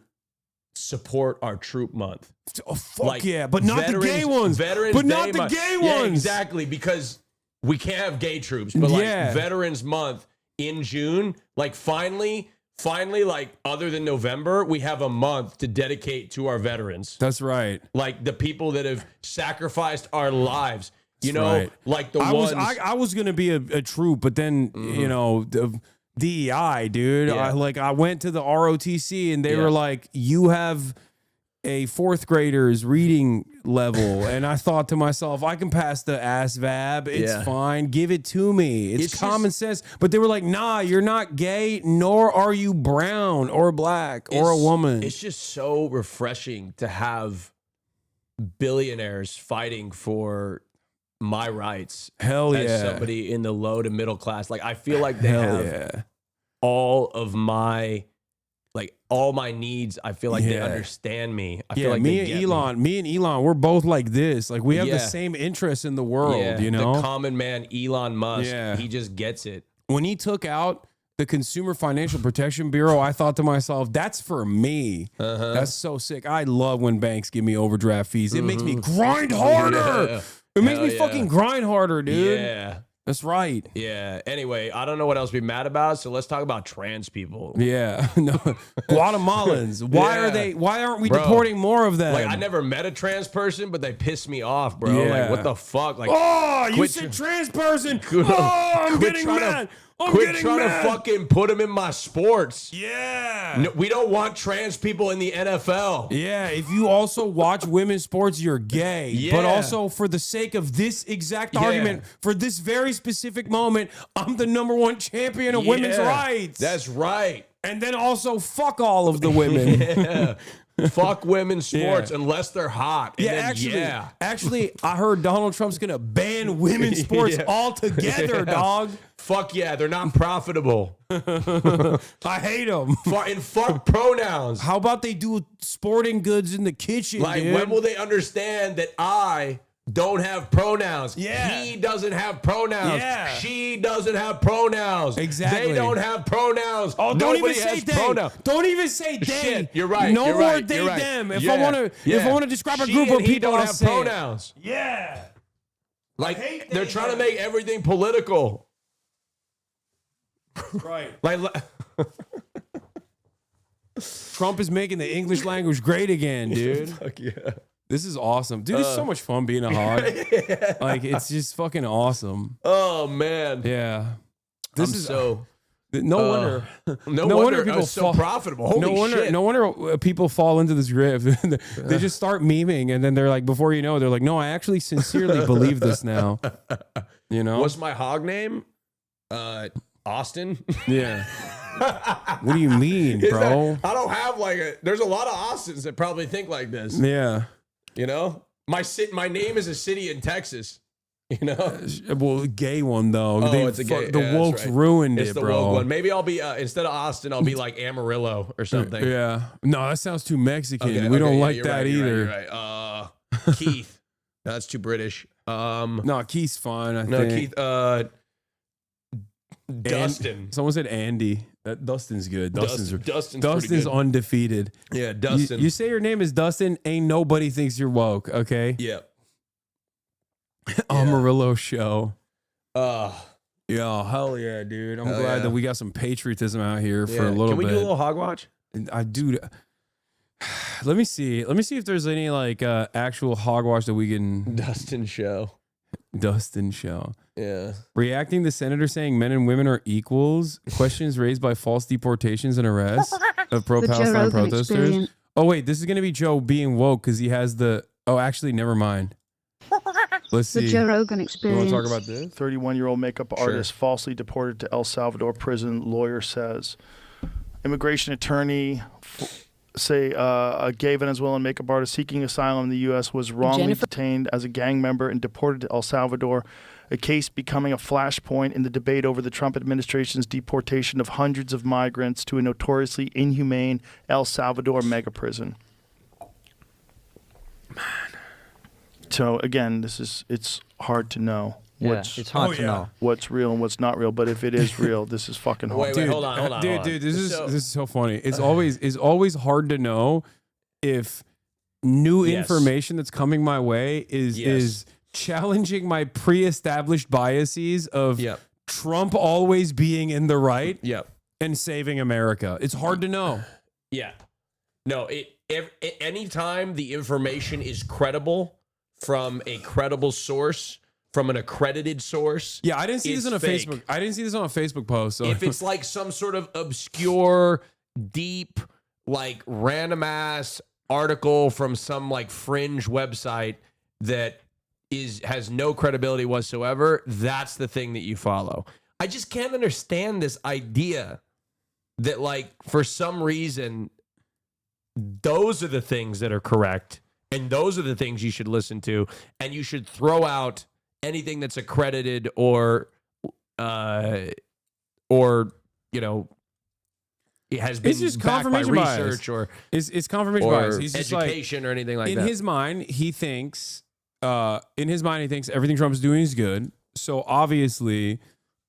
Support Our Troop Month. Oh, fuck yeah, but not the gay ones. Veterans But not Day the Month. gay Yeah, ones. exactly, because we can't have gay troops. But like Yeah. Veterans Month in June, like finally, like, other than November, we have a month to dedicate to our veterans. That's right. Like the people that have sacrificed our lives. You That's know, right. like the I ones. I was gonna be a troop, but then you know, the DEI, dude. Yeah. I went to the ROTC and they Yeah. were like, "You have a fourth grader's reading level," and I thought to myself, "I can pass the ASVAB. It's Yeah. fine. Give it to me. It's It's common sense." But they were like, "Nah, you're not gay, nor are you brown or black or a woman." It's just so refreshing to have billionaires fighting for my rights. Hell as yeah. somebody in the low to middle class. Like, I feel like they Hell have yeah. all of my, like, all my needs. I feel like they Yeah. understand me. I Yeah, feel like me they and get Elon, we're both like this. Like, we have the Yeah. same interests in the world, Yeah, you know? the common man, Elon Musk, Yeah. he just gets it. When he took out the Consumer Financial Protection Bureau, I thought to myself, that's for me. That's so sick. I love when banks give me overdraft fees. It makes me grind harder. Yeah. It makes Hell me fucking grind harder, dude. Yeah. That's right. Yeah. Anyway, I don't know what else to be mad about, so let's talk about trans people. Yeah. No. Guatemalans. Why aren't we deporting more of them? Like, I never met a trans person, but they piss me off, bro. Yeah. Like, what the fuck? Like, oh, you said trans person. Oh, I'm getting mad. Quit trying to fucking put them in my sports. Yeah. No, we don't want trans people in the NFL. Yeah, if you also watch women's sports, you're gay. Yeah. But also, for the sake of this exact argument, for this very specific moment, I'm the #1 champion of women's rights. That's right. And then also, fuck all of the women. Yeah. Fuck women's sports unless they're hot. And Yeah, actually, I heard Donald Trump's gonna ban women's sports altogether, dog. Fuck yeah, they're not profitable. I hate them. And fuck pronouns. How about they do sporting goods in the kitchen, Like, dude? when will they understand that I don't have pronouns? Yeah. He doesn't have pronouns. Yeah. She doesn't have pronouns. Exactly. They don't have pronouns. Oh, don't Nobody even say has they. pronouns. Don't even say they. Shit, you're right. No you're more right, they, you're right. them. If Yeah, I want to, if I want to describe a She group and of he people, don't I'll have say it. pronouns. Yeah. Like, they're trying to make everything political. Right. Like, Trump is making the English language great again, dude. Fuck yeah. This is awesome. Dude, it's so much fun being a hog. Like, it's just fucking awesome. Oh man. Yeah. No wonder. No wonder people so profitable. Holy shit. No wonder people fall into this riff. They just start memeing, and then they're like, before you know, they're like, no, I actually sincerely believe this now. You know? What's my hog name? Austin. Yeah. What do you mean, bro? I don't have there's a lot of Austins that probably think like this. Yeah. You know? My name is a city in Texas. You know? Well, gay one though. Oh, it's a gay. The yeah, woke's that's right. ruined It's it, the bro. woke one. Maybe I'll be instead of Austin, I'll be like Amarillo or something. Yeah. No, that sounds too Mexican. Okay, We don't yeah, like you're that right, either. You're right. Keith. No, that's too British. No, Keith's fine. I no, think. Keith. Dustin. Someone said Andy. Dustin's good. Dustin's pretty good. undefeated. Yeah, Dustin. You say your name is Dustin, ain't nobody thinks you're woke, okay? Yeah. Amarillo show. Yeah, hell yeah, dude. I'm Hell glad yeah. that we got some patriotism out here for a little Can we bit. do a little hog watch? I do. Let me see if there's any actual hogwash that we can. Dustin show. Yeah. Reacting to senator saying men and women are equals. Questions raised by false deportations and arrests of pro-Palestine protesters. Experience. Oh wait, this is gonna be Joe being woke because he has the. Oh, actually, never mind. Let's see. The Joe Rogan You Experience. want to talk about this? 31-year-old makeup artist falsely deported to El Salvador prison, lawyer says. Immigration attorney say a gay Venezuelan makeup artist seeking asylum in the U.S. was wrongly detained as a gang member and deported to El Salvador, a case becoming a flashpoint in the debate over the Trump administration's deportation of hundreds of migrants to a notoriously inhumane El Salvador mega prison. So again, it's hard to know it's hard to know what's real and what's not real. But if it is real, this is fucking hard. Wait, hold on. Dude, this is so funny. It's always hard to know if new information that's coming my way is challenging my pre-established biases of Trump always being in the right and saving America. It's hard to know. Yeah. No, anytime the information is credible from a credible source, from an accredited source. Yeah, I didn't see this on a Facebook. I didn't see this on a Facebook post. So. If it's like some sort of obscure, deep, like random ass article from some like fringe website that has no credibility whatsoever, that's the thing that you follow. I just can't understand this idea that like for some reason those are the things that are correct and those are the things you should listen to, and you should throw out anything that's accredited or you know, it has been just backed by confirmation bias. research or it's confirmation or bias. He's just education or anything like that. In his mind, he thinks everything Trump is doing is good. So obviously,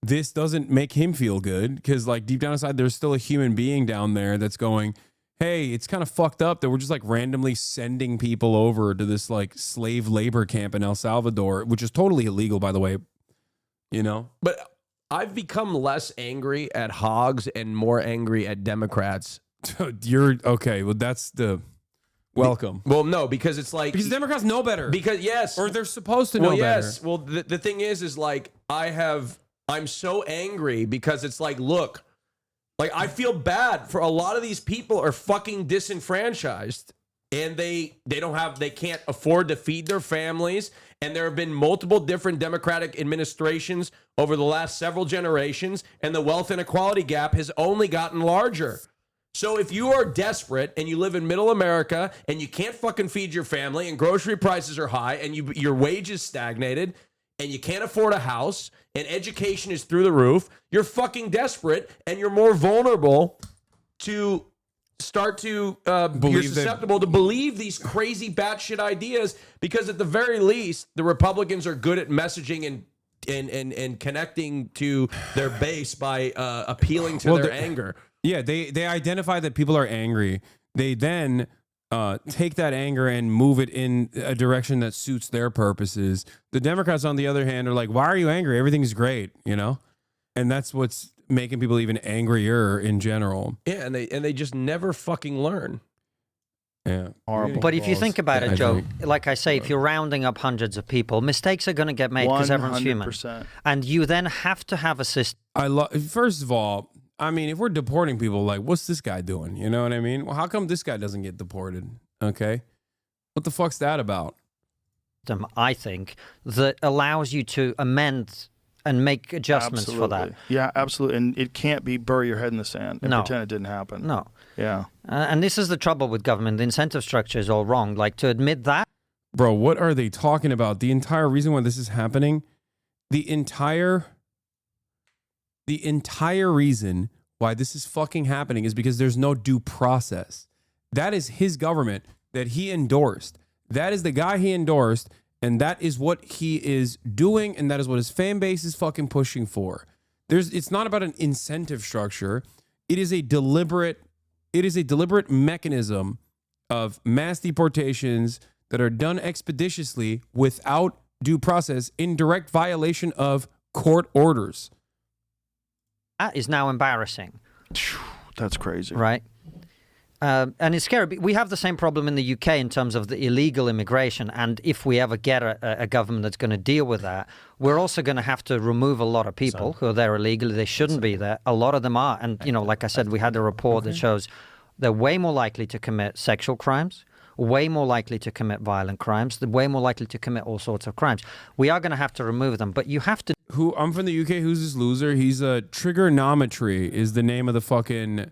this doesn't make him feel good because, like, deep down inside, there's still a human being down there that's going, hey, it's kind of fucked up that we're just like randomly sending people over to this like slave labor camp in El Salvador, which is totally illegal, by the way. You know, but I've become less angry at hogs and more angry at Democrats. You're okay. Well, that's the welcome. Well, no, because it's like because Democrats know better. Because yes, or they're supposed to know better. Yes. Well, the thing is like I'm so angry because it's like, look, like I feel bad for a lot of these people are fucking disenfranchised and they can't afford to feed their families. And there have been multiple different Democratic administrations over the last several generations, and the wealth inequality gap has only gotten larger. So if you are desperate and you live in middle America and you can't fucking feed your family and grocery prices are high and your wages stagnated and you can't afford a house and education is through the roof, you're fucking desperate and you're more vulnerable to start to you're susceptible to believe these crazy batshit ideas because at the very least the Republicans are good at messaging and connecting to their base by appealing to their anger. Yeah, they identify that people are angry. They then take that anger and move it in a direction that suits their purposes. The Democrats, on the other hand, are like, why are you angry? Everything's great, you know? And that's what's making people even angrier in general. Yeah, and they just never fucking learn. Yeah. Horrible. But if you think about it, Joe, like I say, if you're rounding up hundreds of people, mistakes are going to get made because everyone's human. 100%. And you then have to have a system. First of all, I mean, if we're deporting people, like, what's this guy doing? You know what I mean? Well, how come this guy doesn't get deported? Okay. What the fuck's that about? I think, that allows you to amend and make adjustments for that. Yeah, absolutely. And it can't be bury your head in the sand and No. pretend it didn't happen. No. Yeah. And this is the trouble with government. The incentive structure is all wrong. Like, to admit that. Bro, what are they talking about? The entire reason why this is happening, the entire reason why this is fucking happening is because there's no due process. That is his government that he endorsed. That is the guy he endorsed, and that is what he is doing, and that is what his fan base is fucking pushing for. It's not about an incentive structure. It is a deliberate mechanism of mass deportations that are done expeditiously without due process in direct violation of court orders. That is now embarrassing. That's crazy. Right. And it's scary. We have the same problem in the UK in terms of the illegal immigration. And if we ever get a government that's going to deal with that, we're also going to have to remove a lot of people who are there illegally. They shouldn't be there. A lot of them are. And, you know, like I said, we had a report that shows they're way more likely to commit sexual crimes, way more likely to commit violent crimes, they're way more likely to commit all sorts of crimes. We are going to have to remove them, but you have to. I'm from the UK. Who's this loser? He's a trigonometry is the name of the fucking.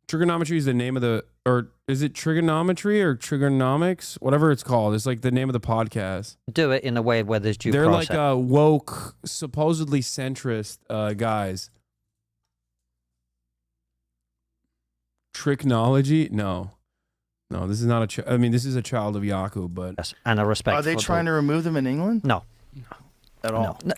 Trigonometry is the name of the, or is it trigonometry or trigonomics? Whatever it's called. It's like the name of the podcast. Do it in a way where there's due They're process. like woke, supposedly centrist guys. Tricknology? No, this is not a. I mean, this is a child of Yakub, but yes, and a respect. Are they trying to remove them in England? No, at all. No.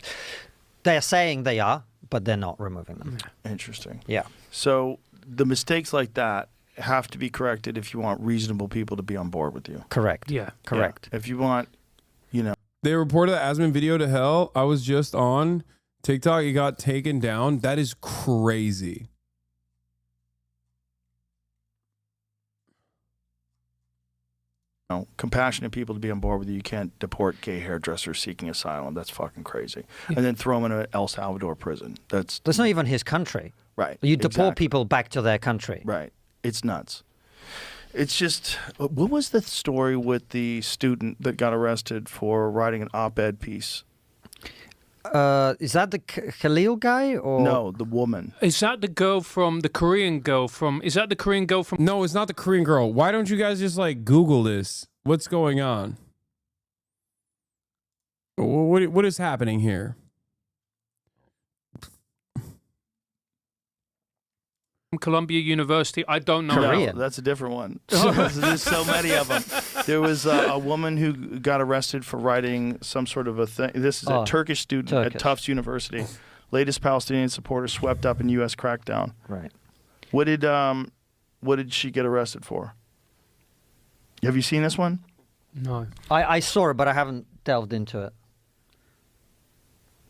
They're saying they are, but they're not removing them. Interesting. Yeah. So the mistakes like that have to be corrected if you want reasonable people to be on board with you. Correct. Yeah. Correct. Yeah. If you want, you know. They reported the Asman video to hell. I was just on TikTok. It got taken down. That is crazy. Compassionate people to be on board with you. You can't deport gay hairdressers seeking asylum. That's fucking crazy. And then throw them in an El Salvador prison. That's not even his country. Right. You deport people back to their country. Right. It's nuts. It's just, what was the story with the student that got arrested for writing an op-ed piece? Is that the Khalil guy or no, the woman? Is that the girl from the Korean girl from? Is that the Korean girl from? No, it's not the Korean girl. Why don't you guys just like Google this? What's going on? What is happening here? From Columbia University. I don't know. No, that's a different one. There's so many of them. There was a woman who got arrested for writing some sort of a thing. This is a Turkish student at Tufts University. latest Palestinian supporters swept up in U.S. crackdown. Right. What did she get arrested for? Have you seen this one? No. I saw it, but I haven't delved into it.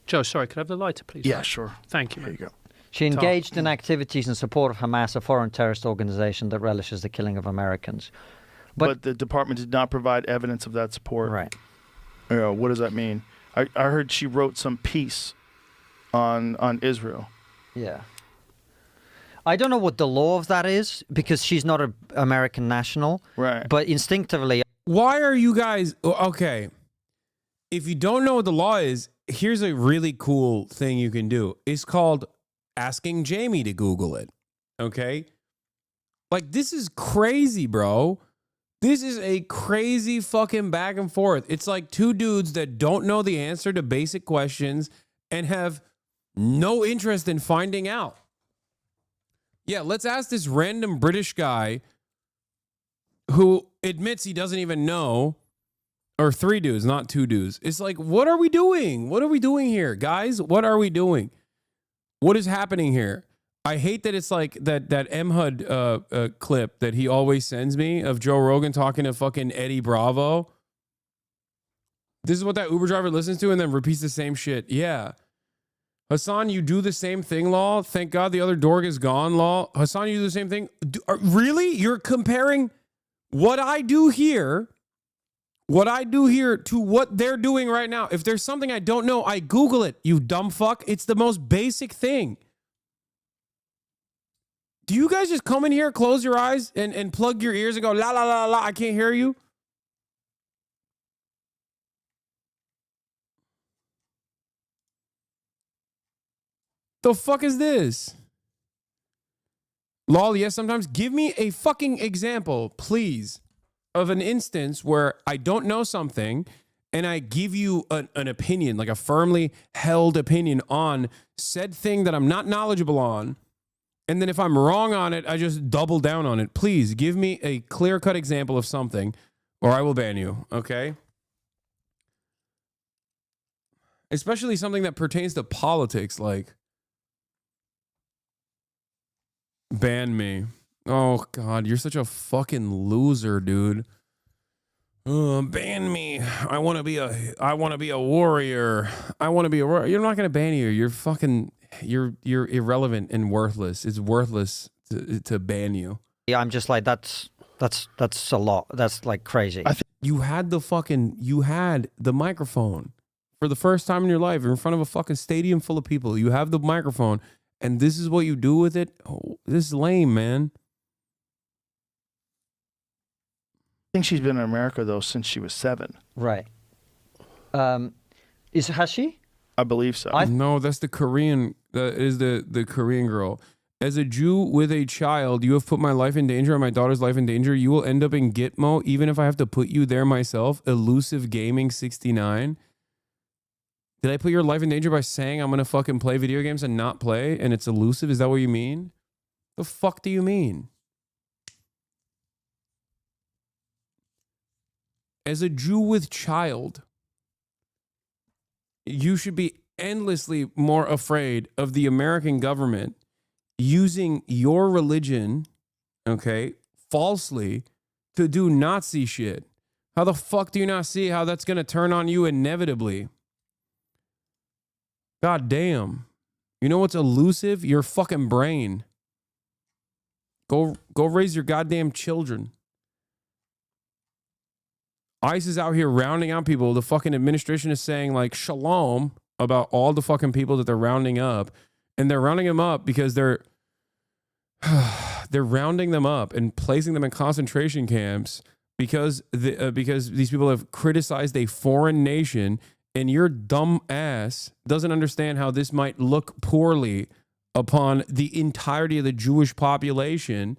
Joe, sorry, could I have the lighter, please? Yeah, sure. Thank you. There you go. She engaged in activities in support of Hamas, a foreign terrorist organization that relishes the killing of Americans. But the department did not provide evidence of that support. Right. What does that mean? I heard she wrote some piece on Israel. Yeah. I don't know what the law of that is because she's not an American national. Right. But instinctively. Why are you guys okay? If you don't know what the law is, here's a really cool thing you can do. It's called asking Jamie to Google it. Okay? Like, this is crazy, bro. This is a crazy fucking back and forth. It's like two dudes that don't know the answer to basic questions and have no interest in finding out. Yeah, let's ask this random British guy who admits he doesn't even know, or three dudes, not two dudes. It's like, what are we doing? What are we doing here, guys? What are we doing? What is happening here? I hate that it's like that MHUD clip that he always sends me of Joe Rogan talking to fucking Eddie Bravo. This is what that Uber driver listens to and then repeats the same shit. Yeah. Hasan, you do the same thing, Law. Thank God the other dork is gone, Law. Hasan, you do the same thing. Really? You're comparing what I do here to what they're doing right now. If there's something I don't know, I Google it, you dumb fuck. It's the most basic thing. Do you guys just come in here, close your eyes, and plug your ears and go, la, la, la, la, I can't hear you? The fuck is this? Lol, yes, sometimes. Give me a fucking example, please, of an instance where I don't know something and I give you an opinion, like a firmly held opinion on said thing that I'm not knowledgeable on. And then if I'm wrong on it, I just double down on it. Please give me a clear-cut example of something or I will ban you, okay? Especially something that pertains to politics, like ban me. Oh, God, you're such a fucking loser, dude. Ban me. I want to be a warrior. I want to be a warrior. You're not going to ban you. You're fucking... You're irrelevant and worthless. It's worthless to ban you. Yeah, I'm just like, that's a lot. That's like crazy. You had the microphone for the first time in your life. You're in front of a fucking stadium full of people. You have the microphone, and this is what you do with it. Oh, this is lame, man. I think she's been in America though since she was 7. Right. Has she? I believe so. No, that's the Korean. That is the Korean girl. As a Jew with a child, you have put my life in danger and my daughter's life in danger. You will end up in Gitmo, even if I have to put you there myself. Elusive Gaming 69. Did I put your life in danger by saying I'm gonna fucking play video games and not play? And it's elusive? Is that what you mean? The fuck do you mean? As a Jew with child, you should be endlessly more afraid of the American government using your religion, okay, falsely to do Nazi shit. How the fuck do you not see how that's going to turn on you inevitably? God damn. You know what's elusive? Your fucking brain. Go raise your goddamn children. ICE is out here rounding out people. The fucking administration is saying like shalom about all the fucking people that they're rounding up. And they're rounding them up because they're rounding them up and placing them in concentration camps because these people have criticized a foreign nation, and your dumb ass doesn't understand how this might look poorly upon the entirety of the Jewish population.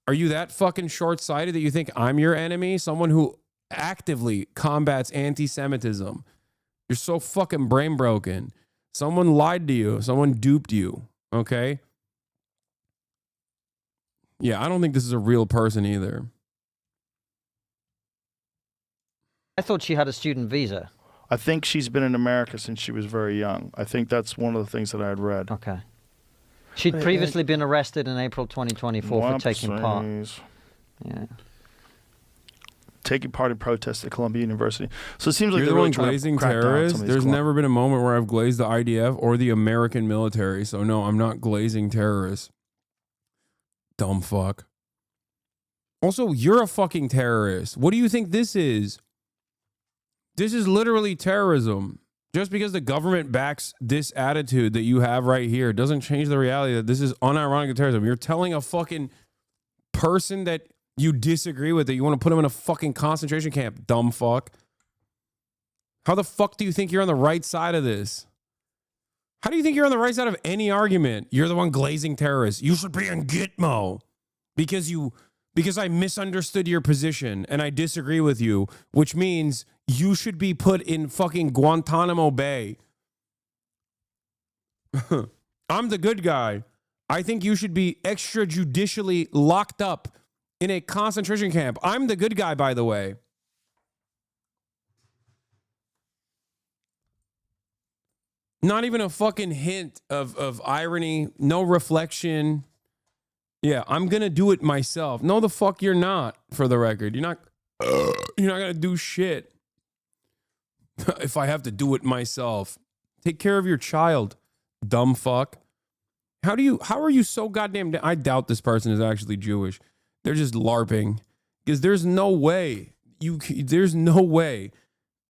Are you that fucking short-sighted that you think I'm your enemy? Someone who actively combats anti-Semitism. You're so fucking brain broken. Someone lied to you. Someone duped you. Okay? Yeah, I don't think this is a real person either. I thought she had a student visa. I think she's been in America since she was very young. I think that's one of the things that I had read. Okay. She'd previously been arrested in April 2024 for taking part. Yeah. Taking part in protests at Columbia University. So it seems like You're they're the really one trying glazing to crack down on terrorists. some of these There's never been a moment where I've glazed the IDF or the American military. So no, I'm not glazing terrorists. Dumb fuck. Also, you're a fucking terrorist. What do you think this is? This is literally terrorism. Just because the government backs this attitude that you have right here doesn't change the reality that this is unironically terrorism. You're telling a fucking person that you disagree with that you want to put him in a fucking concentration camp, dumb fuck. How the fuck do you think you're on the right side of this? How do you think you're on the right side of any argument? You're the one glazing terrorists. You should be in Gitmo because I misunderstood your position and I disagree with you, which means you should be put in fucking Guantanamo Bay. I'm the good guy. I think you should be extrajudicially locked up in a concentration camp. I'm the good guy, by the way. Not even a fucking hint of irony, no reflection. Yeah, I'm going to do it myself. No, the fuck you're not, for the record. You're not going to do shit. If I have to do it myself. Take care of your child, dumb fuck. How are you so goddamn... I doubt this person is actually Jewish. They're just LARPing. Because there's no way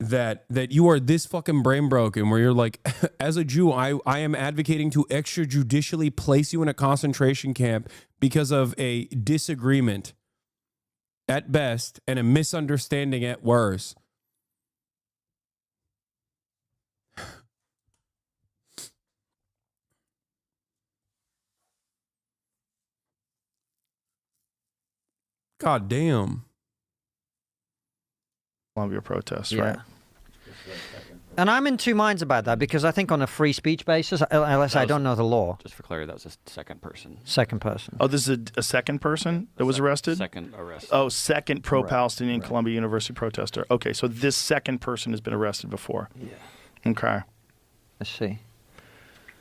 that you are this fucking brain broken where you're like, as a Jew, I am advocating to extrajudicially place you in a concentration camp because of a disagreement at best and a misunderstanding at worst. God damn. Columbia protests, Yeah. right? And I'm in two minds about that because I think on a free speech basis, unless I don't know the law. Just for clarity, that was a second person. Second person. Oh, this is a second person that was arrested? Second arrest. Oh, second pro-Palestinian Columbia University protester. Okay, so this second person has been arrested before. Yeah. Okay. I see.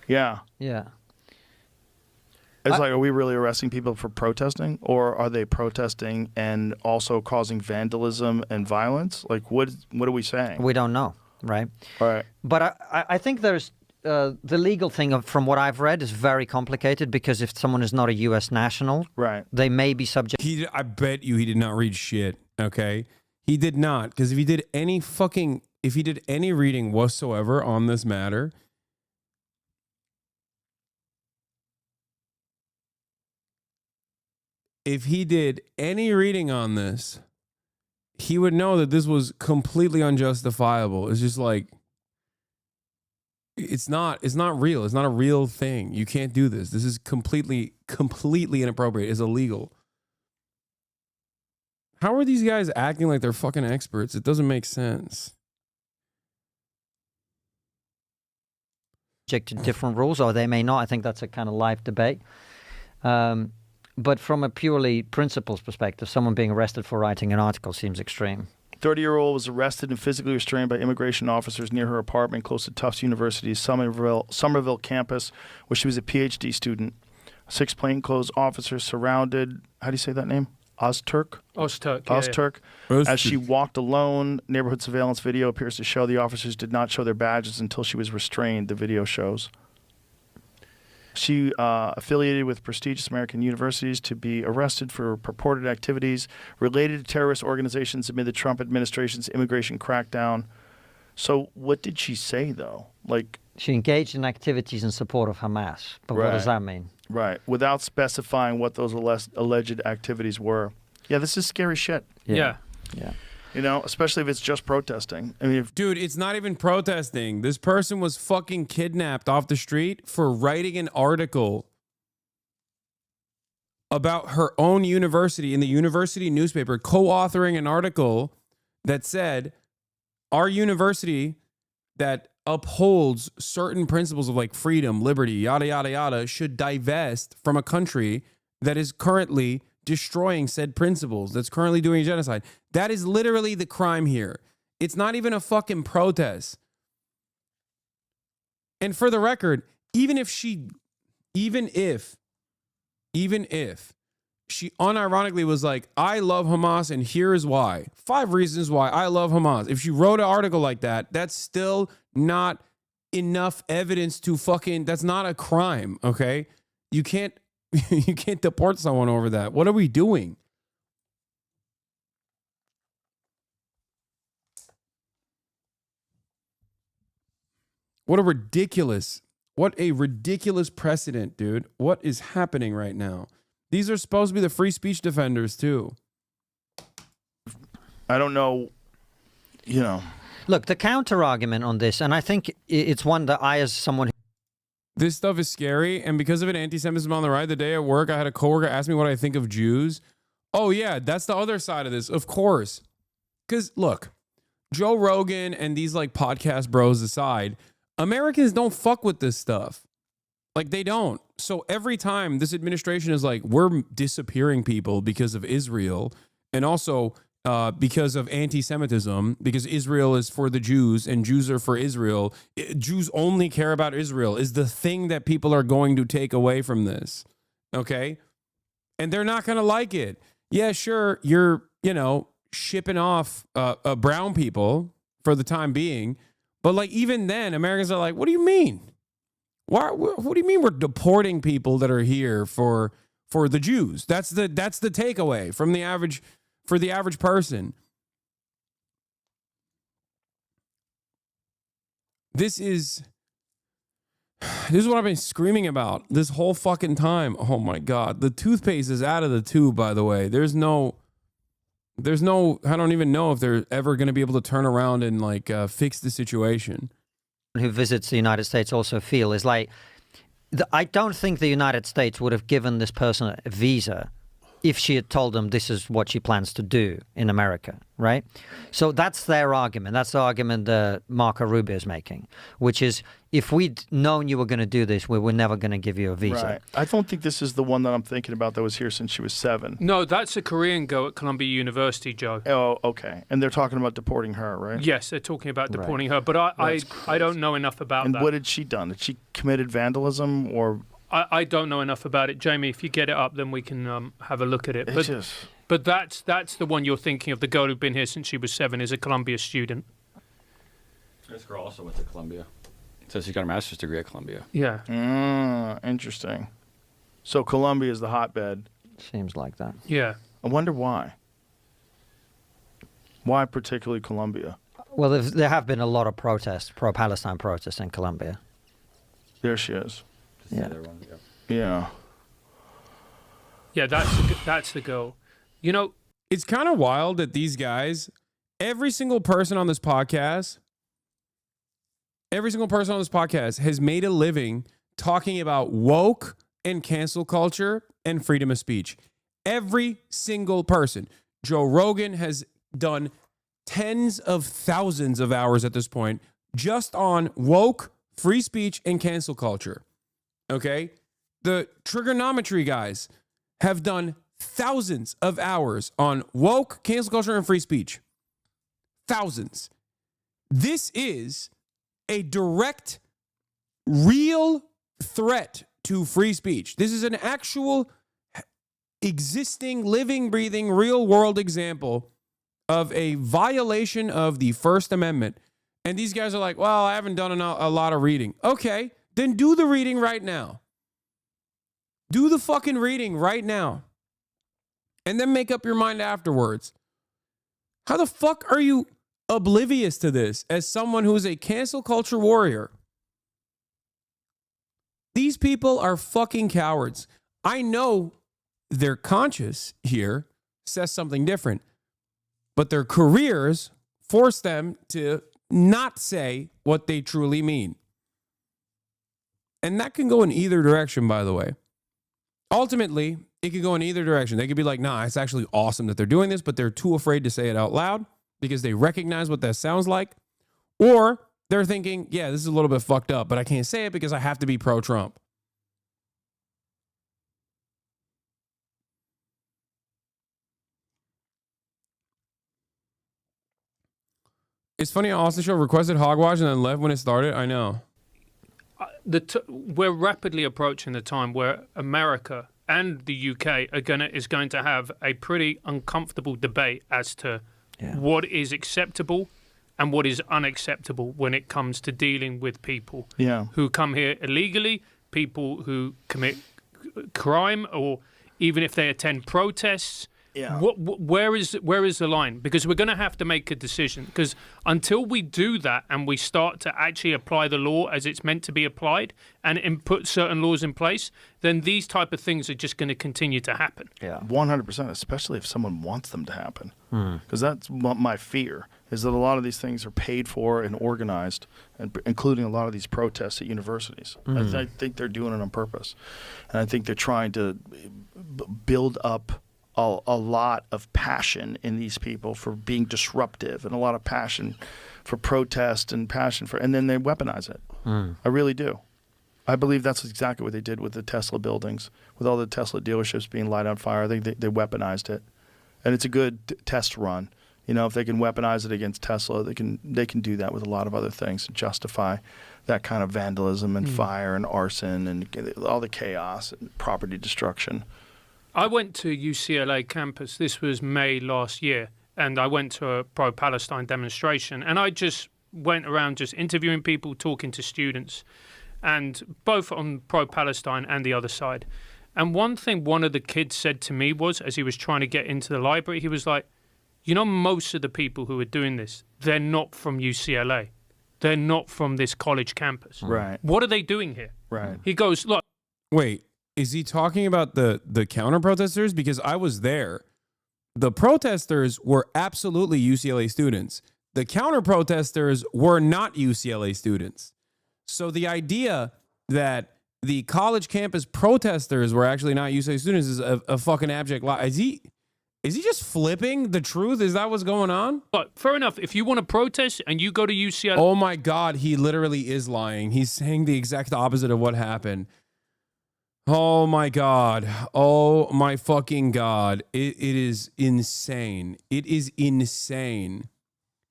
Yeah. Yeah. It's like, are we really arresting people for protesting? Or are they protesting and also causing vandalism and violence? Like, what are we saying? We don't know, right? All right. But I think there's the legal thing from what I've read is very complicated because if someone is not a U.S. national, right, they may be subject. I bet you he did not read shit. Okay, he did not, because if he did any reading whatsoever on this matter. If he did any reading on this, he would know that this was completely unjustifiable. It's just like, it's not real. It's not a real thing. You can't do this. This is completely inappropriate. It's illegal. How are these guys acting like they're fucking experts? It doesn't make sense. Subject to different rules, or they may not. I think that's a kind of live debate. But from a purely principles perspective, someone being arrested for writing an article seems extreme. 30-year-old was arrested and physically restrained by immigration officers near her apartment close to Tufts University's Somerville campus, where she was a PhD student. 6 plainclothes officers surrounded, how do you say that name? Ozturk? Ozturk, Ozturk. As she walked alone, neighborhood surveillance video appears to show the officers did not show their badges until she was restrained, the video shows. She affiliated with prestigious American universities to be arrested for purported activities related to terrorist organizations amid the Trump administration's immigration crackdown. So what did she say, though? Like, she engaged in activities in support of Hamas. But what does that mean? Right. Without specifying what those alleged activities were. Yeah, this is scary shit. Yeah. You know, especially if it's just protesting. I mean, dude, it's not even protesting. This person was fucking kidnapped off the street for writing an article about her own university in the university newspaper, co-authoring an article that said our university that upholds certain principles of like freedom, liberty, yada, yada, yada, should divest from a country that is currently destroying said principles, that's currently doing genocide. That is literally the crime here. It's not even a fucking protest. And for the record, even if she unironically was like, I love Hamas and here's why. 5 reasons why I love Hamas. If she wrote an article like that, that's still not enough evidence to fucking, that's not a crime, okay? You can't you can't deport someone over that. What are we doing? What a ridiculous precedent, dude. What is happening right now? These are supposed to be the free speech defenders, too. I don't know, Look, the counter argument on this, and I think it's one that I, as someone who... This stuff is scary, and because of an anti-Semitism on the right, the day at work, I had a coworker ask me what I think of Jews. Oh, yeah, that's the other side of this, of course. Because, look, Joe Rogan and these, like, podcast bros aside, Americans don't fuck with this stuff. Like, they don't. So every time this administration is like, we're disappearing people because of Israel, and also because of anti-Semitism, because Israel is for the Jews and Jews are for Israel. Jews only care about Israel is the thing that people are going to take away from this. Okay? And they're not going to like it. Yeah, sure, you're, shipping off brown people for the time being. But, like, even then, Americans are like, what do you mean? What do you mean we're deporting people that are here for the Jews? That's the takeaway from the average person. This is what I've been screaming about this whole fucking time. Oh my God. The toothpaste is out of the tube, by the way. There's no, I don't even know if they're ever going to be able to turn around and like fix the situation. Who visits the United States also feel is like, I don't think the United States would have given this person a visa if she had told them this is what she plans to do in America, right? So that's their argument. That's the argument that Marco Rubio is making, which is if we'd known you were going to do this, we were never going to give you a visa. Right. I don't think this is the one that I'm thinking about that was here since she was 7. No, that's a Korean girl at Columbia University, Joe. Oh, okay. And they're talking about deporting her, right? Yes, they're talking about deporting her, but I don't know enough about and that. And what had she done? Had she committed vandalism or... I don't know enough about it. Jamie, if you get it up, then we can have a look at it. But that's the one you're thinking of. The girl who'd been here since she was 7 is a Columbia student. This girl also went to Columbia. So she got a master's degree at Columbia. Yeah. Interesting. So Columbia is the hotbed. Seems like that. Yeah. I wonder why. Why particularly Columbia? Well, there have been a lot of protests, pro-Palestine protests in Columbia. There she is. Yeah. Yeah. Yeah, that's the goal. It's kind of wild that these guys, every single person on this podcast has made a living talking about woke and cancel culture and freedom of speech. Every single person. Joe Rogan has done tens of thousands of hours at this point just on woke, free speech, and cancel culture. Okay? The trigonometry guys have done thousands of hours on woke, cancel culture, and free speech. Thousands. This is a direct, real threat to free speech. This is an actual existing, living, breathing, real world example of a violation of the First Amendment. And these guys are like, well, I haven't done a lot of reading. Okay. Then do the reading right now. Do the fucking reading right now. And then make up your mind afterwards. How the fuck are you oblivious to this as someone who is a cancel culture warrior? These people are fucking cowards. I know their conscience here says something different, but their careers force them to not say what they truly mean. And that can go in either direction, by the way. Ultimately, it could go in either direction. They could be like, nah, it's actually awesome that they're doing this, but they're too afraid to say it out loud because they recognize what that sounds like. Or they're thinking, yeah, this is a little bit fucked up, but I can't say it because I have to be pro-Trump. It's funny how Austin Show requested Hogwash and then left when it started. I know. We're rapidly approaching the time where America and the UK is going to have a pretty uncomfortable debate as to what is acceptable and what is unacceptable when it comes to dealing with people who come here illegally, people who commit crime, or even if they attend protests. Yeah. Where is the line? Because we're going to have to make a decision. Because until we do that and we start to actually apply the law as it's meant to be applied and put certain laws in place, then these type of things are just going to continue to happen. Yeah, 100%. Especially if someone wants them to happen. Because that's what my fear is, that a lot of these things are paid for and organized, and including a lot of these protests at universities. I think they're doing it on purpose, and I think they're trying to build up a lot of passion in these people for being disruptive, and a lot of passion for protest and passion for, and then they weaponize it. I really do. I believe that's exactly what they did with the Tesla buildings, with all the Tesla dealerships being light on fire. I think they weaponized it, and it's a good test run. You know, if they can weaponize it against Tesla, they can do that with a lot of other things and justify that kind of vandalism and fire and arson and all the chaos and property destruction. I went to UCLA campus. This was May last year, and I went to a pro-Palestine demonstration, and I just went around just interviewing people, talking to students, and both on pro-Palestine and the other side. And one thing one of the kids said to me was, as he was trying to get into the library, he was like, you know, most of the people who are doing this, they're not from UCLA. They're not from this college campus. Right. What are they doing here? Right. He goes, look. Wait. Is he talking about the counter protesters? Because I was there. The protesters were absolutely UCLA students. The counter protesters were not UCLA students. So the idea that the college campus protesters were actually not UCLA students is a fucking abject lie. Is he just flipping the truth? Is that what's going on? But fair enough. If you want to protest and you go to UCLA. Oh my God, he literally is lying. He's saying the exact opposite of what happened. Oh my God. Oh my fucking God. It is insane. It is insane.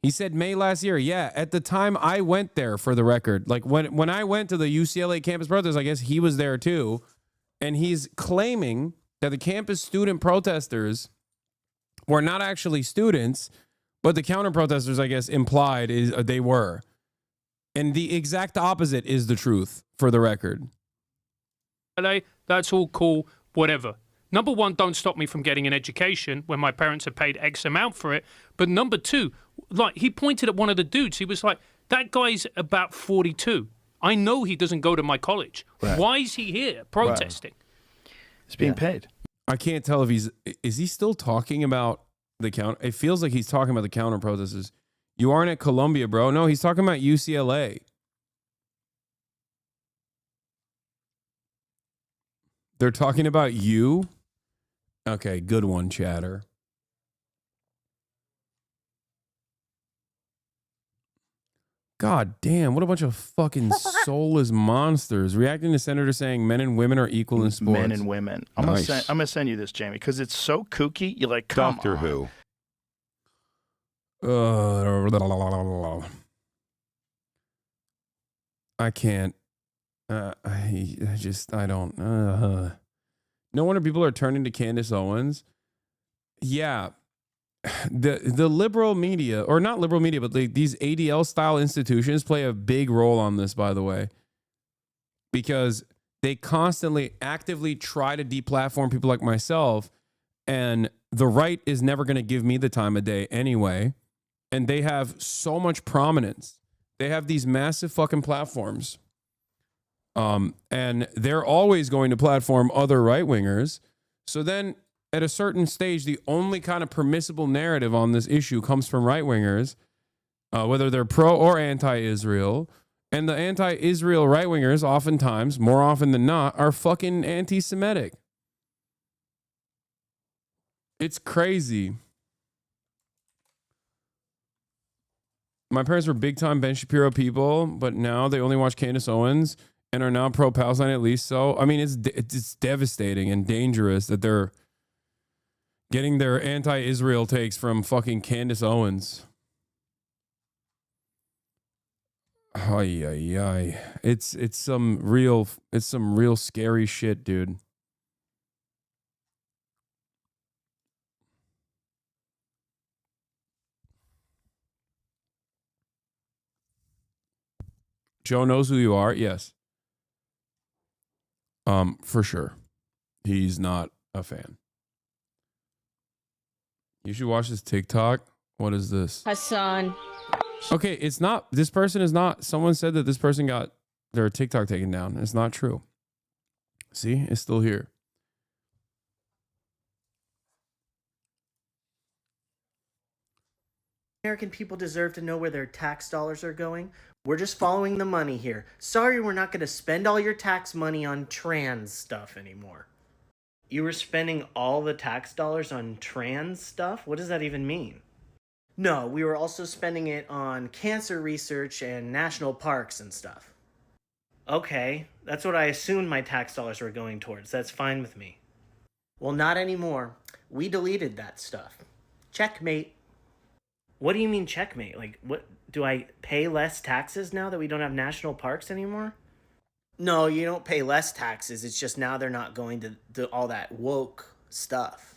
He said May last year. Yeah, at the time I went there, for the record. Like when I went to the UCLA campus protest, I guess he was there too. And he's claiming that the campus student protesters were not actually students, but the counter protesters, I guess, implied is they were. And the exact opposite is the truth, for the record. That's all cool, whatever. Number one, don't stop me from getting an education when my parents have paid X amount for it. But number two, like, he pointed at one of the dudes. He was like, that guy's about 42. I know he doesn't go to my college. Right. Why is he here protesting? Right. He's being paid. I can't tell if is he still talking about the counter? It feels like he's talking about the counter protesters. You aren't at Columbia, bro. No, he's talking about UCLA. They're talking about you? Okay, good one, chatter. God damn, what a bunch of fucking soulless monsters. Reacting to Senator saying men and women are equal in sports. Men and women. I'm gonna send you this, Jamie, because it's so kooky. You're like, come Doctor on. Who? I can't. I don't. No wonder people are turning to Candace Owens. Yeah. The liberal media, or not liberal media, but these ADL style institutions play a big role on this, by the way, because they constantly actively try to deplatform people like myself, and the right is never going to give me the time of day anyway. And they have so much prominence. They have these massive fucking platforms. And they're always going to platform other right-wingers. So then at a certain stage, the only kind of permissible narrative on this issue comes from right-wingers, whether they're pro or anti-Israel. And the anti-Israel right-wingers oftentimes, more often than not, are fucking anti-Semitic. It's crazy. My parents were big-time Ben Shapiro people, but now they only watch Candace Owens and are now pro-Palestine, at least so. I mean, it's devastating and dangerous that they're getting their anti-Israel takes from fucking Candace Owens. Ay, ay, ay. It's some real scary shit, dude. Joe knows who you are. Yes. For sure. He's not a fan. You should watch this TikTok. What is this? Hasan. Okay, it's not. This person is not. Someone said that this person got their TikTok taken down. It's not true. See, it's still here. American people deserve to know where their tax dollars are going. We're just following the money here. Sorry, we're not going to spend all your tax money on trans stuff anymore. You were spending all the tax dollars on trans stuff? What does that even mean? No, we were also spending it on cancer research and national parks and stuff. Okay, that's what I assumed my tax dollars were going towards. That's fine with me. Well, not anymore. We deleted that stuff. Checkmate. What do you mean checkmate? Like, what, do I pay less taxes now that we don't have national parks anymore? No, you don't pay less taxes. It's just now they're not going to do all that woke stuff.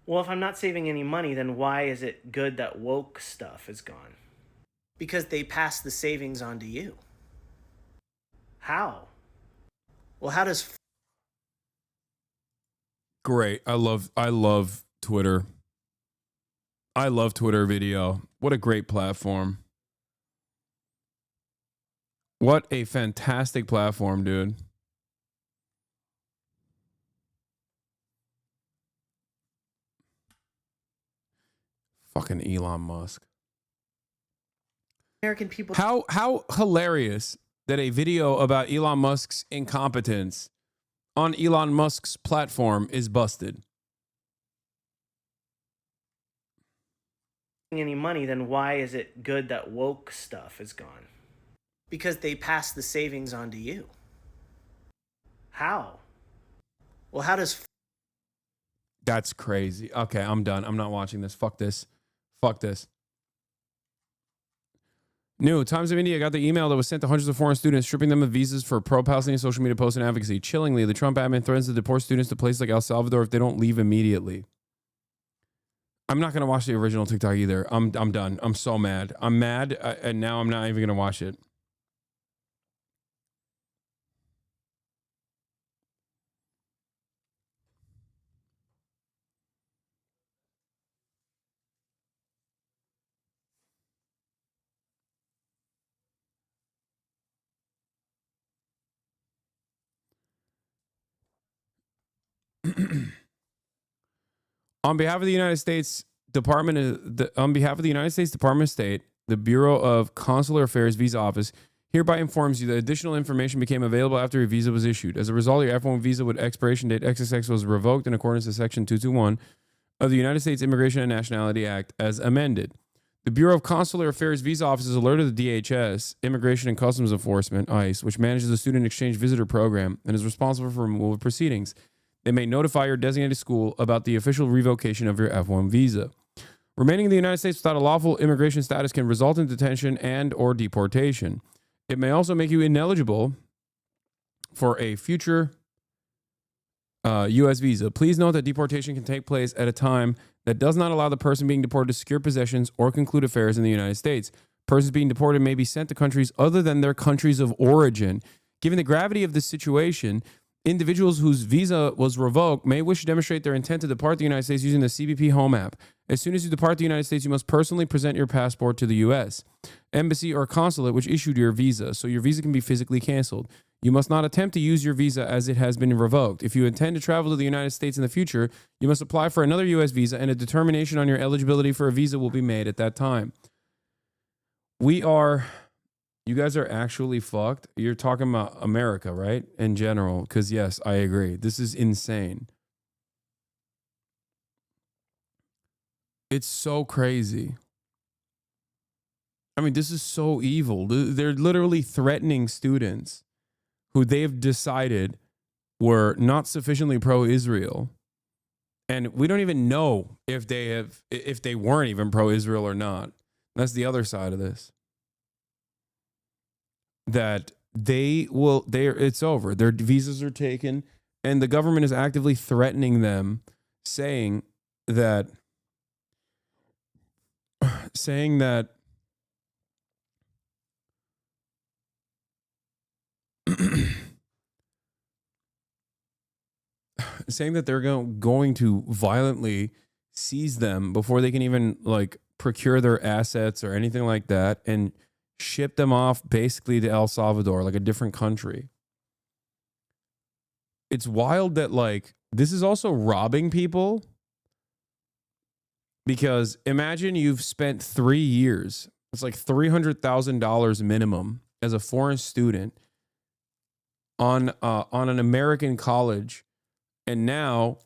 Well, if I'm not saving any money, then why is it good that woke stuff is gone? Because they pass the savings on to you. How? Well, how does... Great. I love Twitter. I love Twitter video. What a great platform. What a fantastic platform, dude. Fucking Elon Musk. American people... How hilarious that a video about Elon Musk's incompetence on Elon Musk's platform is busted. Any money, then why is it good that woke stuff is gone? Because they pass the savings on to you. How? Well, how does... That's crazy. Okay, I'm done. I'm not watching this. Fuck this. Fuck this. New Times of India got the email that was sent to hundreds of foreign students, stripping them of visas for pro-Palestinian social media posts and advocacy. Chillingly, the Trump admin threatens to deport students to places like El Salvador if they don't leave immediately. I'm not going to watch the original TikTok either. I'm done. I'm so mad. I'm mad, and now I'm not even going to watch it. On behalf of the United States Department of State, the Bureau of Consular Affairs Visa Office hereby informs you that additional information became available after your visa was issued. As a result, your F1 visa with expiration date XXX was revoked in accordance with Section 221 of the United States Immigration and Nationality Act as amended. The Bureau of Consular Affairs Visa Office has alerted the DHS, Immigration and Customs Enforcement, ICE, which manages the Student Exchange Visitor Program and is responsible for removal of proceedings. They may notify your designated school about the official revocation of your F1 visa. Remaining in the United States without a lawful immigration status can result in detention and or deportation. It may also make you ineligible for a future U.S. visa. Please note that deportation can take place at a time that does not allow the person being deported to secure possessions or conclude affairs in the United States. Persons being deported may be sent to countries other than their countries of origin. Given the gravity of this situation, individuals whose visa was revoked may wish to demonstrate their intent to depart the United States using the CBP Home app. As soon as you depart the United States, you must personally present your passport to the U.S. embassy or consulate which issued your visa, so your visa can be physically canceled. You must not attempt to use your visa as it has been revoked. If you intend to travel to the United States in the future, you must apply for another U.S. visa, and a determination on your eligibility for a visa will be made at that time. You guys are actually fucked. You're talking about America, right? In general, because yes, I agree. This is insane. It's so crazy. I mean, this is so evil. They're literally threatening students who they've decided were not sufficiently pro-Israel. And we don't even know if they weren't even pro-Israel or not. That's the other side of this. that it's over. Their visas are taken, and the government is actively threatening them, saying that saying that they're going to violently seize them before they can even like procure their assets or anything like that, and ship them off basically to El Salvador, like a different country. It's wild that like this is also robbing people, because imagine you've spent 3 years, it's like $300,000 minimum as a foreign student on an American college, and now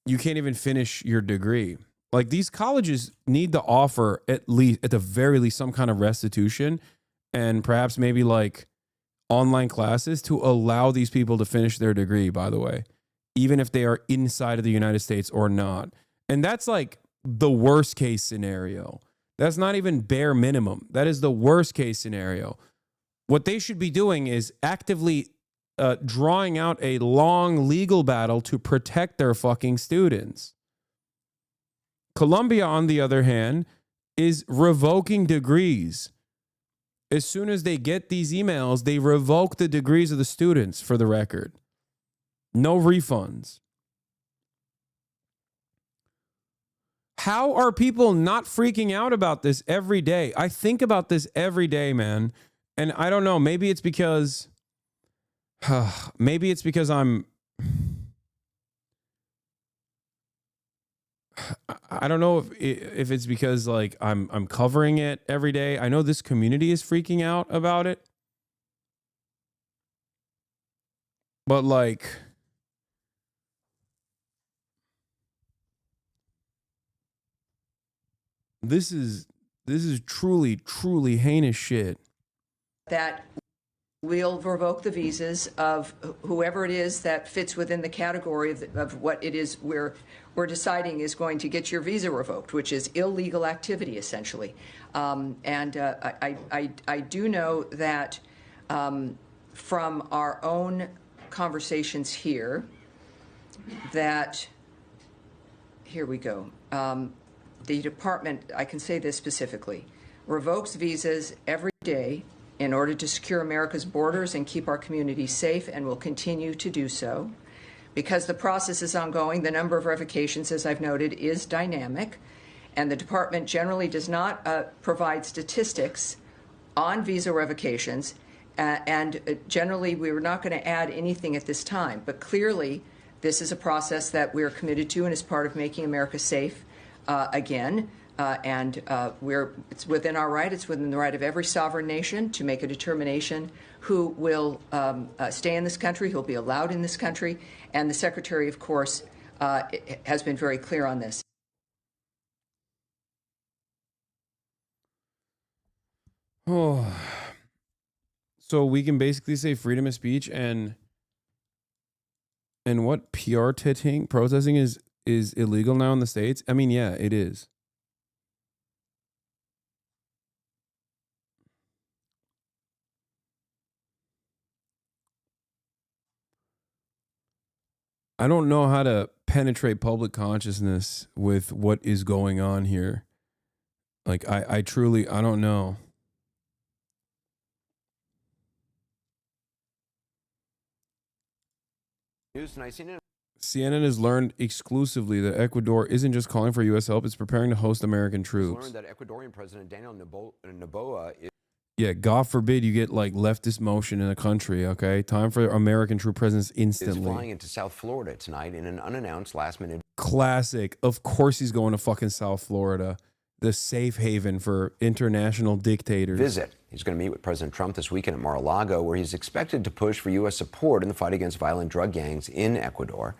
you can't even finish your degree. Like, these colleges need to offer at the very least some kind of restitution, and perhaps maybe like online classes to allow these people to finish their degree, by the way, even if they are inside of the United States or not. And that's like the worst case scenario. That's not even bare minimum. That is the worst case scenario. What they should be doing is actively drawing out a long legal battle to protect their fucking students. Colombia, on the other hand, is revoking degrees. As soon as they get these emails, they revoke the degrees of the students, for the record. No refunds. How are people not freaking out about this every day? I think about this every day, man. And I don't know, maybe it's because I'm I don't know if it's because like I'm covering it every day. I know this community is freaking out about it. But like this is truly heinous shit. That we'll revoke the visas of whoever it is that fits within the category of what it is we're deciding is going to get your visa revoked, which is illegal activity, essentially. I do know that from our own conversations here, that, here we go, the department, I can say this specifically, revokes visas every day in order to secure America's borders and keep our communities safe, and will continue to do so. Because the process is ongoing, the number of revocations, as I've noted, is dynamic, and the department generally does not provide statistics on visa revocations, and generally we were not going to add anything at this time. But clearly, this is a process that we're committed to and is part of making America safe again. It's within our right, it's within the right of every sovereign nation to make a determination who will stay in this country, who will be allowed in this country. And the Secretary, of course, has been very clear on this. Oh, so we can basically say freedom of speech and what PR protesting is illegal now in the States? I mean, yeah, it is. I don't know how to penetrate public consciousness with what is going on here. Like, I truly don't know. News tonight, CNN has learned exclusively that Ecuador isn't just calling for U.S. help, it's preparing to host American troops. Learned that Ecuadorian President Daniel Noboa is Yeah, God forbid you get like leftist motion in a country, okay? Time for American troop presence instantly. flying into South Florida tonight in an unannounced last-minute Classic. Of course he's going to fucking South Florida, the safe haven for international dictators. visit. He's going to meet with President Trump this weekend at Mar-a-Lago, where he's expected to push for U.S. support in the fight against violent drug gangs in Ecuador.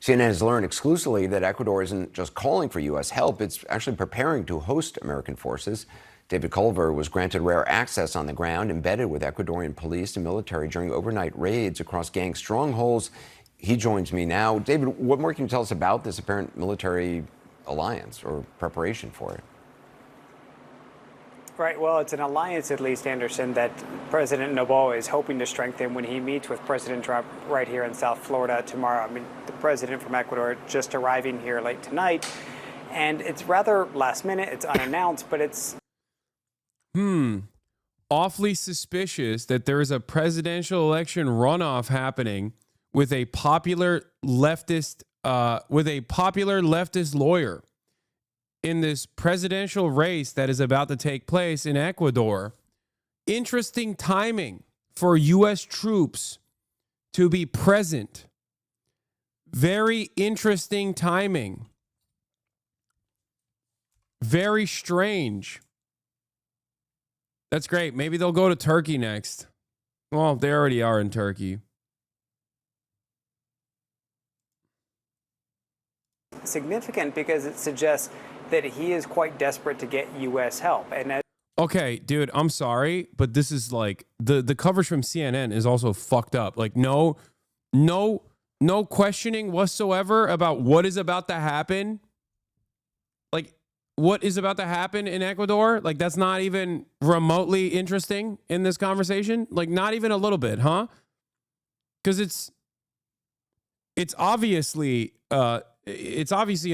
CNN has learned exclusively that Ecuador isn't just calling for U.S. help, it's actually preparing to host American forces. David Culver was granted rare access on the ground, embedded with Ecuadorian police and military during overnight raids across gang strongholds. He joins me now. David, what more can you tell us about this apparent military alliance or preparation for it? Right. Well, it's an alliance, at least, Anderson, that President Noboa is hoping to strengthen when he meets with President Trump right here in South Florida tomorrow. I mean, the president from Ecuador just arriving here late tonight, and it's rather last minute. It's unannounced, but it's awfully suspicious that there is a presidential election runoff happening with a popular leftist lawyer in this presidential race that is about to take place in Ecuador. Interesting timing for U.S. troops to be present. Very interesting timing. Very strange. That's great. Maybe they'll go to Turkey next. Well, they already are in Turkey. significant because it suggests that he is quite desperate to get U.S. help. And okay, dude, I'm sorry, but this is like the coverage from CNN is also fucked up. Like no questioning whatsoever about what is about to happen. Like what is about to happen in Ecuador? Like that's not even remotely interesting in this conversation. Like not even a little bit, huh? Because it's obviously an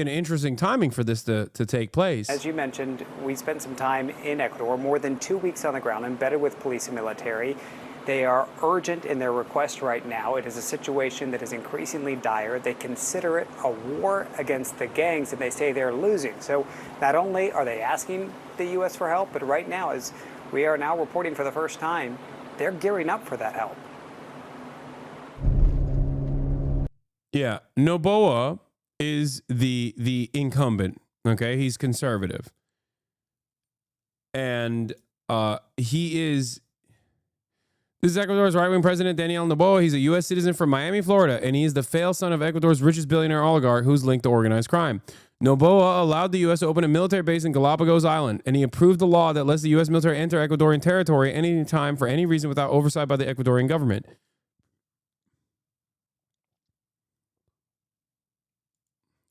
interesting timing for this to take place. As you mentioned, we spent some time in Ecuador, more than 2 weeks on the ground, embedded with police and military. They are urgent in their request right now. It is a situation that is increasingly dire. They consider it a war against the gangs, and they say they're losing. So not only are they asking the U.S. for help, but right now, as we are now reporting for the first time, they're gearing up for that help. Yeah, Noboa is the incumbent. Okay, he's conservative, and he is. This is Ecuador's right-wing president, Daniel Noboa. He's a U.S. citizen from Miami, Florida, and he is the failed son of Ecuador's richest billionaire oligarch who's linked to organized crime. Noboa allowed the U.S. to open a military base in Galapagos Island, and he approved the law that lets the U.S. military enter Ecuadorian territory any time for any reason without oversight by the Ecuadorian government.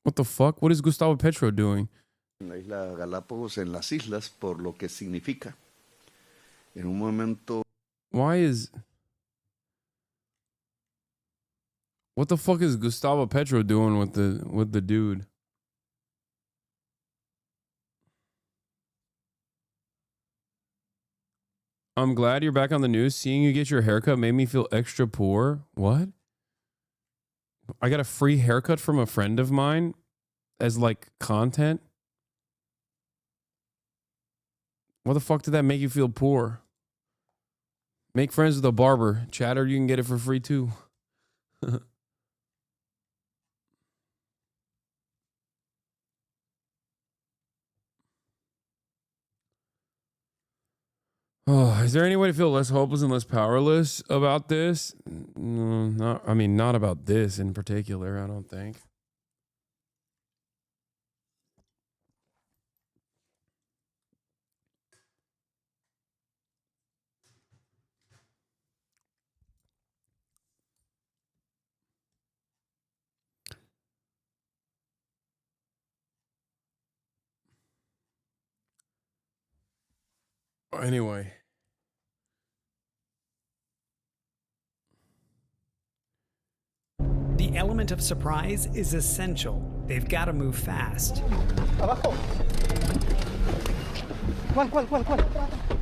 What the fuck? What is Gustavo Petro doing? En la isla Galápagos, en las islas, por lo que significa. En un momento. What the fuck is Gustavo Petro doing with the dude? I'm glad you're back on the news. Seeing you get your haircut made me feel extra poor. What? I got a free haircut from a friend of mine as like content. What the fuck did that make you feel poor? Make friends with a barber. Chatter, you can get it for free too. Oh, is there any way to feel less hopeless and less powerless about this? No, not about this in particular, I don't think. Anyway. The element of surprise is essential. They've got to move fast. Abajo.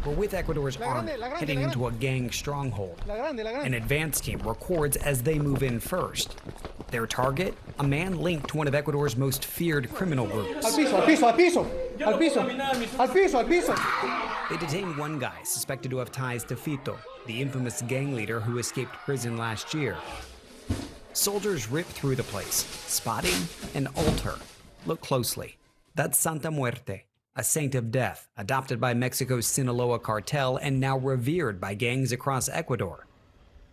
We're with Ecuador's army, heading into a gang stronghold. An advance team records as they move in first. Their target, a man linked to one of Ecuador's most feared criminal groups. Al piso, al piso, al piso, al piso, al piso, al piso. They detain one guy suspected to have ties to Fito, the infamous gang leader who escaped prison last year. Soldiers rip through the place, spotting an altar. Look closely. That's Santa Muerte, a saint of death, adopted by Mexico's Sinaloa cartel and now revered by gangs across Ecuador.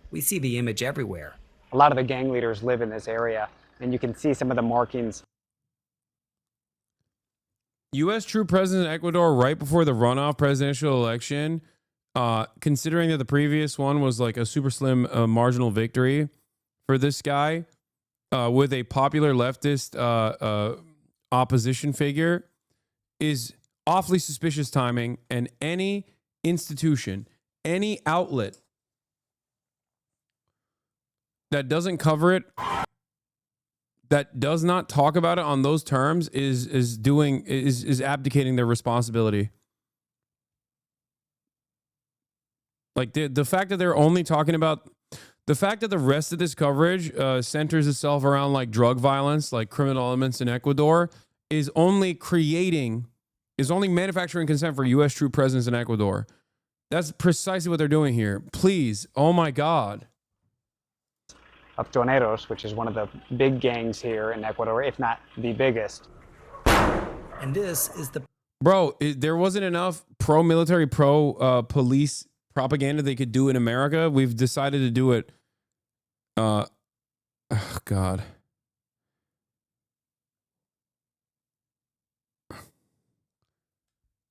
We see the image everywhere. A lot of the gang leaders live in this area, and you can see some of the markings. U.S. troop presence in Ecuador right before the runoff presidential election, considering that the previous one was like a super slim marginal victory for this guy with a popular leftist opposition figure, is awfully suspicious timing, and any institution, any outlet that doesn't cover it, that does not talk about it on those terms, is abdicating their responsibility. Like the fact that they're only talking about the fact that the rest of this coverage centers itself around like drug violence, like criminal elements in Ecuador, is only manufacturing consent for U.S. troop presence in Ecuador. That's precisely what they're doing here. Please, oh my God. Of ADINROSS, which is one of the big gangs here in Ecuador, if not the biggest. And this is the... Bro, there wasn't enough pro-military, pro-police propaganda they could do in America. We've decided to do it. Oh, God.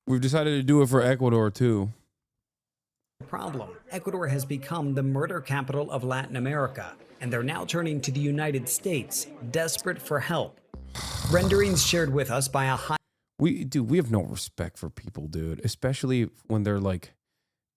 We've decided to do it for Ecuador, too. problem. Ecuador has become the murder capital of Latin America, and they're now turning to the United States, desperate for help. Renderings shared with us by a high... We have no respect for people, dude. Especially when they're like...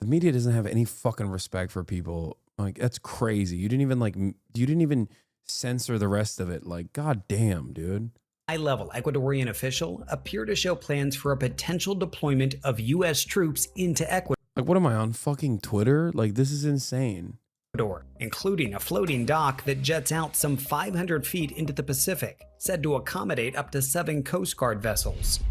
The media doesn't have any fucking respect for people. Like, that's crazy. You didn't even censor the rest of it. Like, god damn, dude. High-level Ecuadorian official appear to show plans for a potential deployment of U.S. troops into Ecuador. Like, what am I on fucking Twitter? Like, this is insane. Including a floating dock that jets out some 500 feet into the Pacific, said to accommodate up to 7 Coast Guard vessels.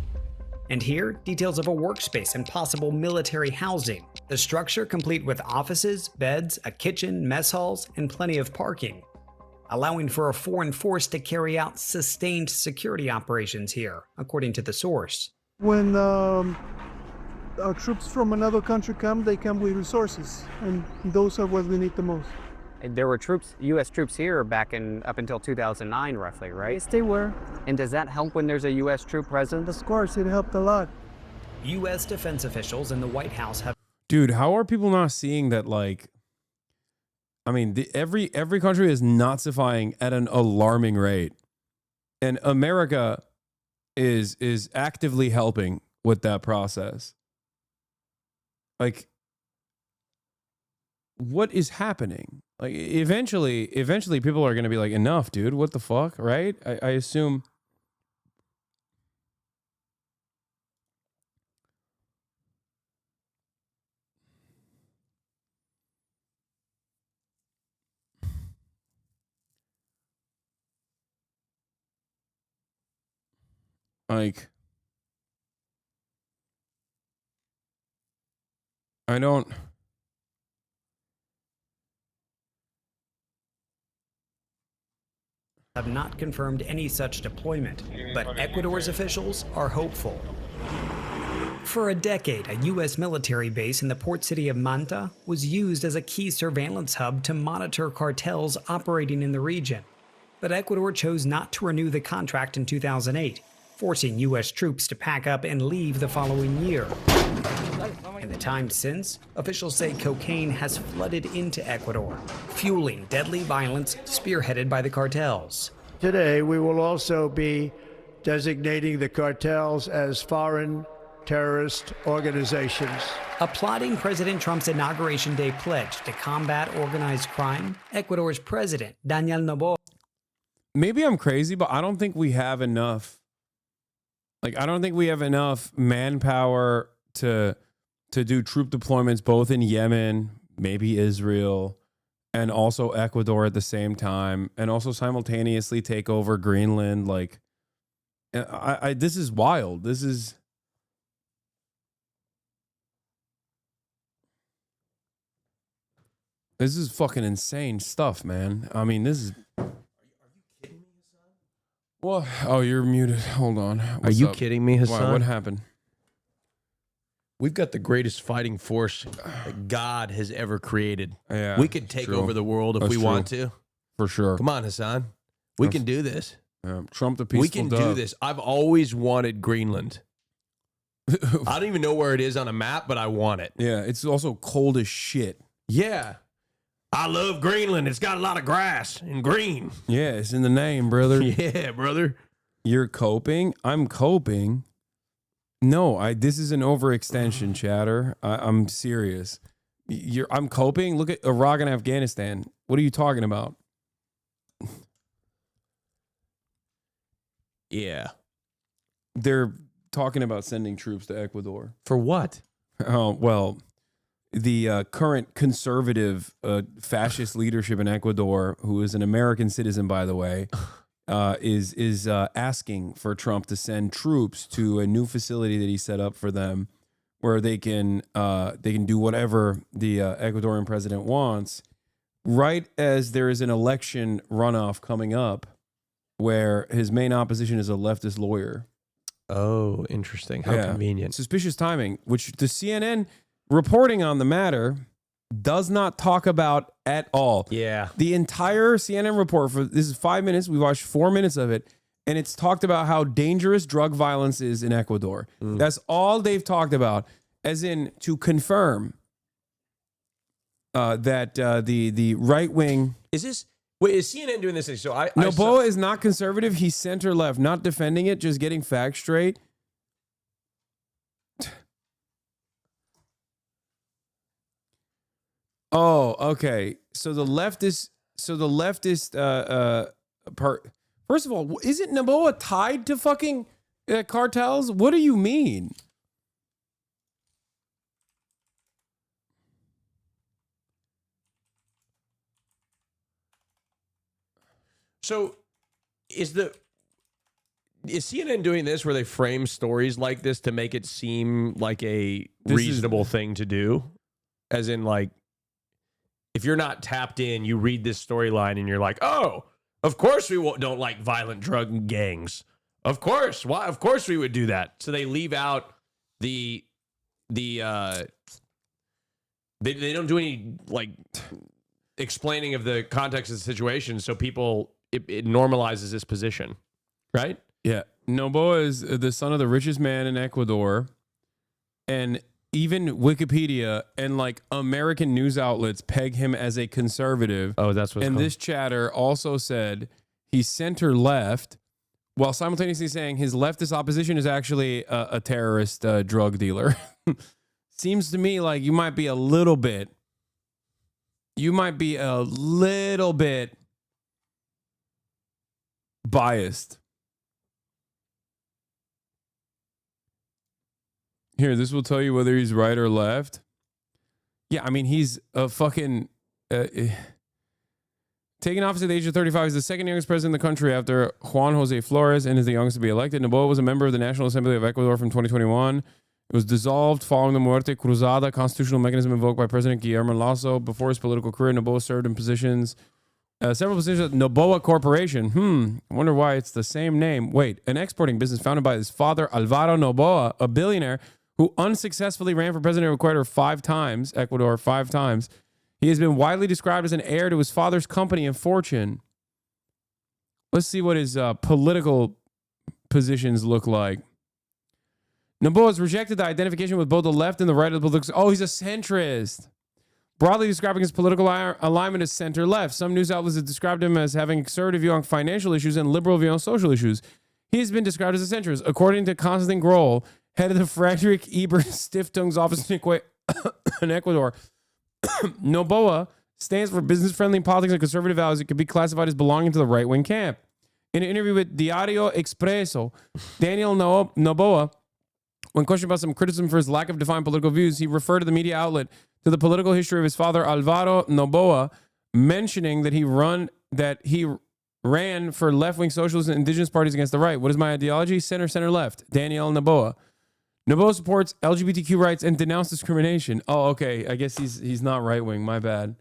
And here, details of a workspace and possible military housing. The structure complete with offices, beds, a kitchen, mess halls, and plenty of parking, allowing for a foreign force to carry out sustained security operations here, according to the source. When troops from another country come, they come with resources, and those are what we need the most. There were troops, U.S. troops here up until 2009, roughly, right? Yes, they were. And does that help when there's a U.S. troop present? Of course, it helped a lot. U.S. defense officials in the White House have... Dude, how are people not seeing that, like... I mean, every country is Nazifying at an alarming rate. And America is actively helping with that process. Like, what is happening? Like, eventually people are going to be like, enough, dude. What the fuck, right? I assume... Like, I don't... have not confirmed any such deployment, but Ecuador's officials are hopeful. For a decade, a U.S. military base in the port city of Manta was used as a key surveillance hub to monitor cartels operating in the region. But Ecuador chose not to renew the contract in 2008, forcing U.S. troops to pack up and leave the following year. In the time since, officials say cocaine has flooded into Ecuador, fueling deadly violence spearheaded by the cartels. Today, we will also be designating the cartels as foreign terrorist organizations. Applauding President Trump's Inauguration Day pledge to combat organized crime, Ecuador's president, Daniel Noboa. Maybe I'm crazy, but I don't think we have enough. Like, I don't think we have enough manpower to do troop deployments both in Yemen, maybe Israel, and also Ecuador at the same time, and also simultaneously take over Greenland. Like, this is wild. This is fucking insane stuff, man. I mean, this is... What? Oh, you're muted. Hold on. Are you kidding me, Hasan? What happened? We've got the greatest fighting force that God has ever created. Yeah, we could take over the world if we want to. For sure. Come on, Hasan. We can do this. Trump the peaceful We can do this. I've always wanted Greenland. I don't even know where it is on a map, but I want it. Yeah, it's also cold as shit. Yeah. I love Greenland. It's got a lot of grass and green. Yeah, it's in the name, brother. Yeah, brother. You're coping. I'm coping. No, this is an overextension, chatter. I'm serious. I'm coping. Look at Iraq and Afghanistan. What are you talking about? Yeah. They're talking about sending troops to Ecuador. For what? Oh, well, the current conservative fascist leadership in Ecuador, who is an American citizen, by the way, is asking for Trump to send troops to a new facility that he set up for them, where they can do whatever the Ecuadorian president wants, right as there is an election runoff coming up, where his main opposition is a leftist lawyer. Oh, interesting. How convenient. Suspicious timing, which the CNN reporting on the matter does not talk about at all. Yeah. The entire CNN report this is 5 minutes. We watched 4 minutes of it, and it's talked about how dangerous drug violence is in Ecuador. That's all they've talked about, as in to confirm that the right wing. Is CNN doing this thing? So Noboa is not conservative. He's center left, not defending it, just getting facts straight. Oh, okay. So the leftist part. First of all, isn't Noboa tied to fucking cartels? What do you mean? So is CNN doing this where they frame stories like this to make it seem like a reasonable thing to do? As in, like, if you're not tapped in, you read this storyline and you're like, oh, of course we don't like violent drug gangs. Of course. Why? Of course we would do that. So they leave out they don't do any, like, explaining of the context of the situation, so people, it normalizes this position, right? Yeah. Noboa is the son of the richest man in Ecuador, and even Wikipedia and like American news outlets peg him as a conservative. Oh, that's what's And called. this chatter also said he's center left, while simultaneously saying his leftist opposition is actually a terrorist drug dealer. Seems to me like you might be a little bit biased. Here, this will tell you whether he's right or left. Yeah, I mean, he's a fucking... taking office at the age of 35, he's the second youngest president in the country after Juan Jose Flores, and is the youngest to be elected. Noboa was a member of the National Assembly of Ecuador from 2021. It was dissolved following the Muerte Cruzada, constitutional mechanism invoked by President Guillermo Lasso. Before his political career, Noboa served in several positions at Noboa Corporation. I wonder why it's the same name. Wait, an exporting business founded by his father, Alvaro Noboa, a billionaire who unsuccessfully ran for president of Ecuador 5 times. He has been widely described as an heir to his father's company and fortune. Let's see what his political positions look like. Noboa has rejected the identification with both the left and the right of the political... Oh, he's a centrist. Broadly describing his political alignment as center-left. Some news outlets have described him as having a conservative view on financial issues and liberal view on social issues. He has been described as a centrist. According to Konstantin Grohl, head of the Friedrich Ebert Stiftung's office in Ecuador, Noboa stands for business-friendly politics and conservative values. It could be classified as belonging to the right-wing camp. In an interview with Diario Expreso, Daniel Noboa, when questioned about some criticism for his lack of defined political views, he referred to the media outlet to the political history of his father, Alvaro Noboa, mentioning that he ran for left-wing socialist and indigenous parties against the right. What is my ideology? Center-left. Daniel Noboa. Noboa supports LGBTQ rights and denounced discrimination. Oh, okay. I guess he's not right-wing. My bad.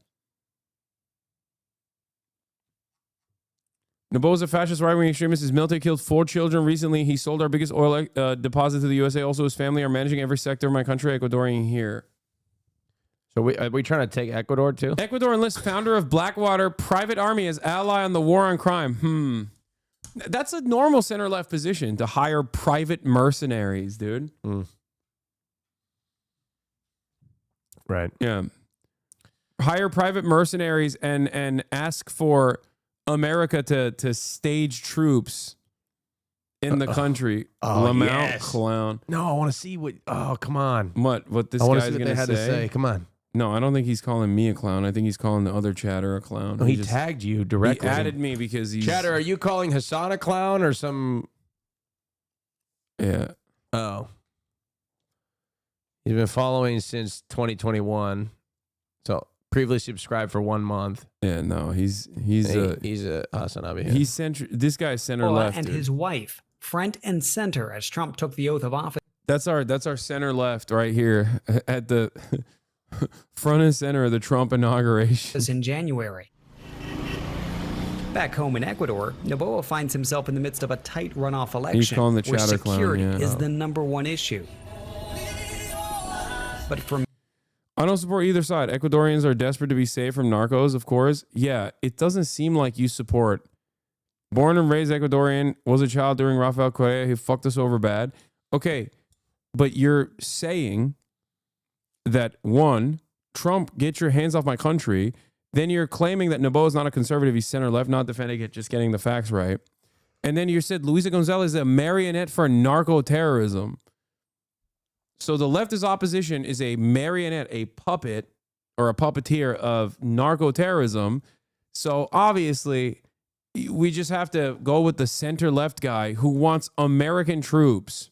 Noboa is a fascist right-wing extremist. His military killed 4 children recently. He sold our biggest oil deposit to the USA. Also, his family are managing every sector of my country, Ecuadorian here. So are we trying to take Ecuador too? Ecuador enlists founder of Blackwater Private Army as ally on the war on crime. That's a normal center-left position, to hire private mercenaries, dude. Right. Yeah. Hire private mercenaries and ask for America to stage troops in the country. Oh, Lamau yes. clown. No, I want to see what. Oh, come on. What this I want to guy's see what gonna they had to say. Come on. No, I don't think he's calling me a clown. I think he's calling the other chatter a clown. No, he tagged you directly. He added me because he's Chatter, are you calling Hassan a clown or some? Yeah. Oh. He's been following since 2021. So previously subscribed for 1 month. Yeah, no, he's a HasanAbi. He's this guy's center left. and dude. his wife, front and center as Trump took the oath of office. That's our center left right here at the front and center of the Trump inauguration. In January. Back home in Ecuador, Noboa finds himself in the midst of a tight runoff election He's calling the where chatter clown, security yeah. is the #1 issue. But for I don't support either side. Ecuadorians are desperate to be safe from narcos, of course. Yeah, it doesn't seem like you support. Born and raised Ecuadorian, was a child during Rafael Correa. He fucked us over bad. Okay, but you're saying that, one, Trump, get your hands off my country. Then you're claiming that Noboa is not a conservative. He's center-left, not defending it, just getting the facts right. And then you said Luisa Gonzalez is a marionette for narco-terrorism. So the leftist opposition is a marionette, a puppet, or a puppeteer of narco-terrorism. So obviously, we just have to go with the center-left guy who wants American troops.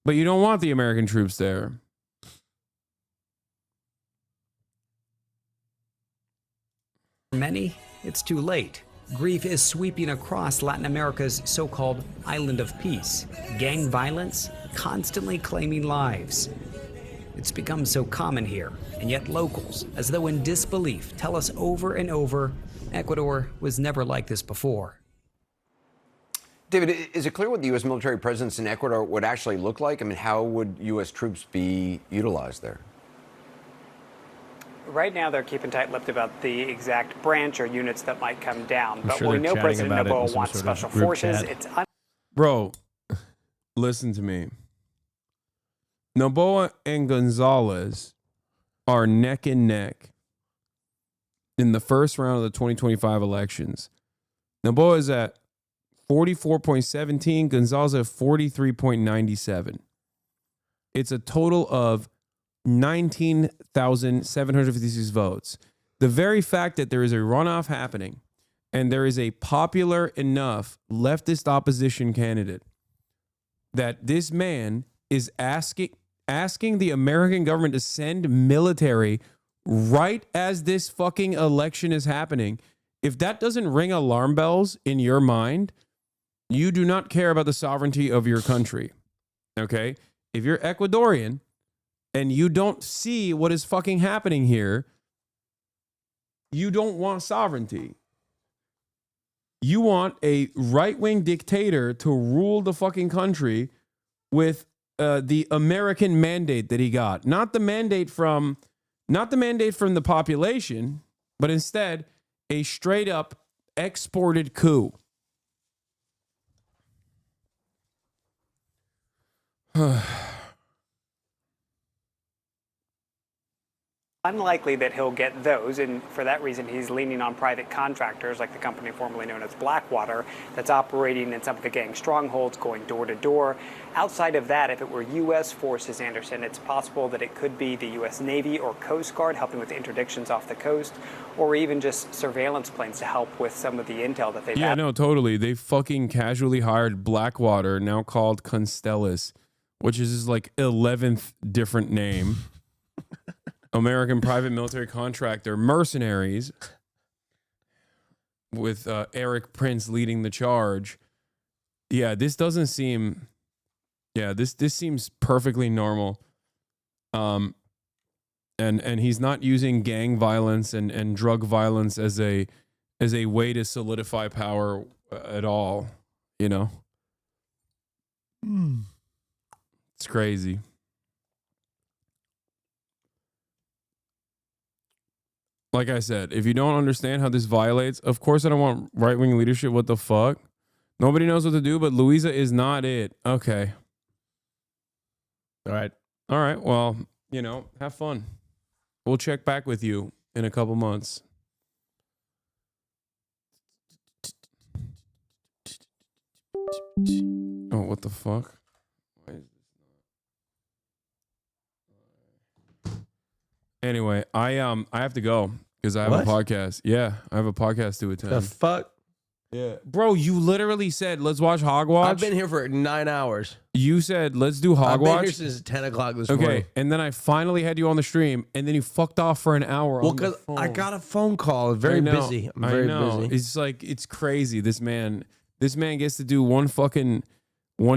But you don't want the American troops there. many, it's too late. Grief is sweeping across Latin America's so-called island of peace. Gang violence constantly claiming lives. It's become so common here, and yet locals, as though in disbelief, tell us over and over, Ecuador was never like this before. David, is it clear what the U.S. military presence in Ecuador would actually look like? I mean, how would U.S. troops be utilized there? Right now, they're keeping tight-lipped about the exact branch or units that might come down. I'm But sure we they're know chatting President about it in Noboa some wants sort of special group forces. chat. It's Bro, listen to me. Noboa and Gonzalez are neck and neck in the first round of the 2025 elections. Noboa is at 44.17, Gonzalez at 43.97. It's a total of 19,756 votes. The very fact that there is a runoff happening and there is a popular enough leftist opposition candidate that this man is asking the American government to send military right as this fucking election is happening. If that doesn't ring alarm bells in your mind, you do not care about the sovereignty of your country. Okay? If you're Ecuadorian and you don't see what is fucking happening here, you don't want sovereignty. You want a right-wing dictator to rule the fucking country with the American mandate that he got. Not the mandate from the population, but instead a straight up exported coup. unlikely that he'll get those, and for that reason, he's leaning on private contractors like the company formerly known as Blackwater that's operating in some of the gang strongholds, going door to door. Outside of that, if it were U.S. forces, Anderson, it's possible that it could be the U.S. Navy or Coast Guard helping with interdictions off the coast, or even just surveillance planes to help with some of the intel that they've had. No, totally. They fucking casually hired Blackwater, now called Constellus, which is his like 11th different name. American private military contractor, mercenaries, with Eric Prince leading the charge. Yeah, this doesn't seem. Yeah, this seems perfectly normal. And he's not using gang violence and drug violence as a way to solidify power at all. You know, it's crazy. Like I said, if you don't understand how this violates, of course I don't want right-wing leadership. What the fuck? Nobody knows what to do, but Louisa is not it. Okay. All right. Well, have fun. We'll check back with you in a couple months. Oh, what the fuck? Why is this not? Anyway, I have to go because I have a podcast. Yeah, I have a podcast to attend. The fuck? Yeah, bro, you literally said let's watch Hogwatch. I've been here for 9 hours. You said let's do Hogwatch. I've been here since 10 o'clock this morning. Okay, and then I finally had you on the stream, and then you fucked off for an hour. Well, because I got a phone call. Very busy. I'm very busy. It's like it's crazy. This man gets to do one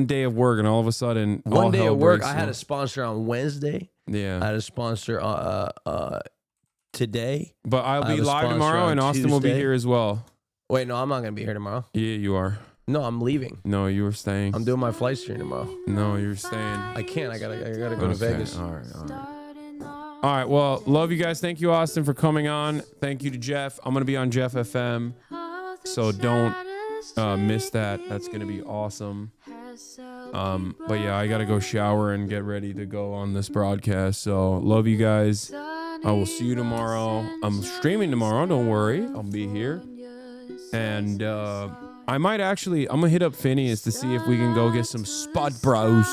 day of work, and all of a sudden, one day of work. I had a sponsor on Wednesday. Yeah, I had a sponsor today. But I'll be live tomorrow, and Austin will be here as well. Wait, no, I'm not gonna be here tomorrow. Yeah, you are. No, I'm leaving. No, you were staying. I'm doing my flight stream tomorrow. No, you're staying. I can't. I gotta go to Vegas. All right. Well, love you guys. Thank you, Austin, for coming on. Thank you to Jeff. I'm gonna be on Jeff FM, so don't miss that. That's gonna be awesome. But yeah, I gotta go shower and get ready to go on this broadcast. So love you guys. I will see you tomorrow. I'm streaming tomorrow. Don't worry. I'll be here. And I'm gonna hit up Phineas to see if we can go get some spot bros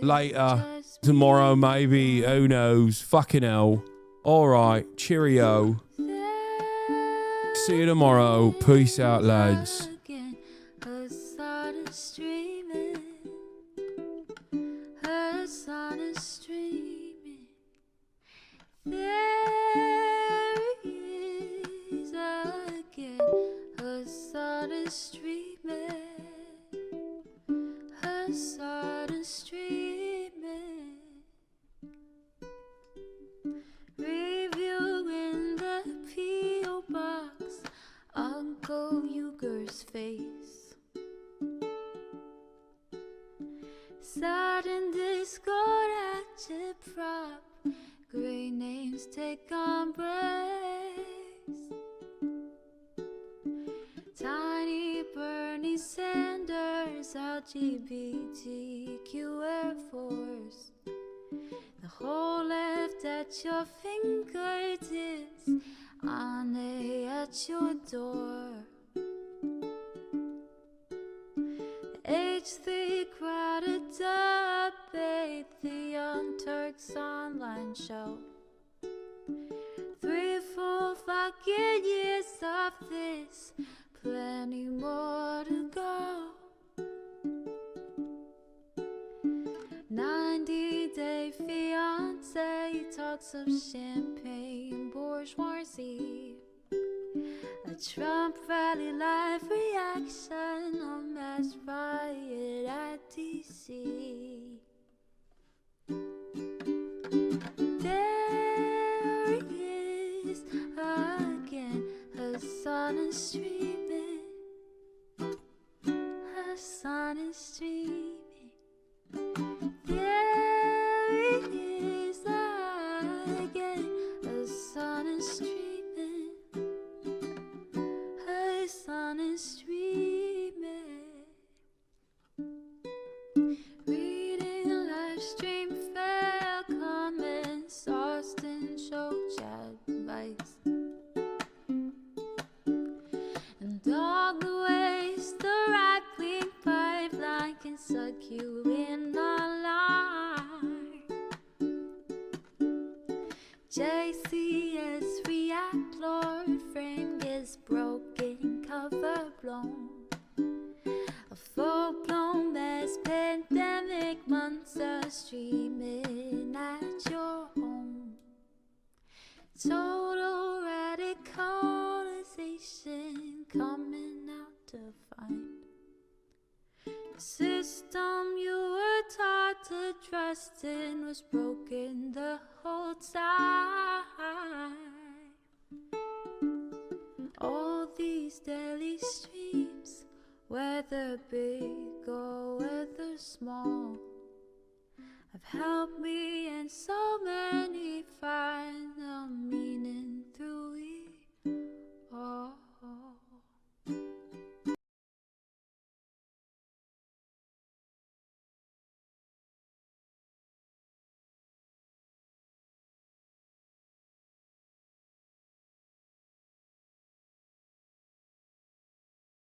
later tomorrow, maybe. Who knows? Fucking hell. All right. Cheerio. See you tomorrow. Peace out, lads. Reviewing the P.O. box, Uncle Uger's face. Sudden discord agitprop, great names take embrace. Tiny Bernie Sanders, LGBTQ Air Force. The whole left at your fingertips, on at your door. H3 crowded debate, the Young Turks online show. 3 full fucking years of this, plenty more to go. 90-day fiance talks of champagne bourgeoisie. A Trump rally live reaction, a mass riot at DC. There he is again, her son is streaming. Her son is streaming. There he is again, her son is streaming. Her son is streaming. Reading live stream fair comments, Austin show chat advice. And all the ways the right-wing pipeline can suck you in online. JCS react, Lord frame gets broken, cover blown. A full-blown mass pandemic, monster streaming at your home. Total radicalization coming out to find. The system you were taught to trust in was broken the whole time. All these daily streams, whether big or whether small, have helped me and so many find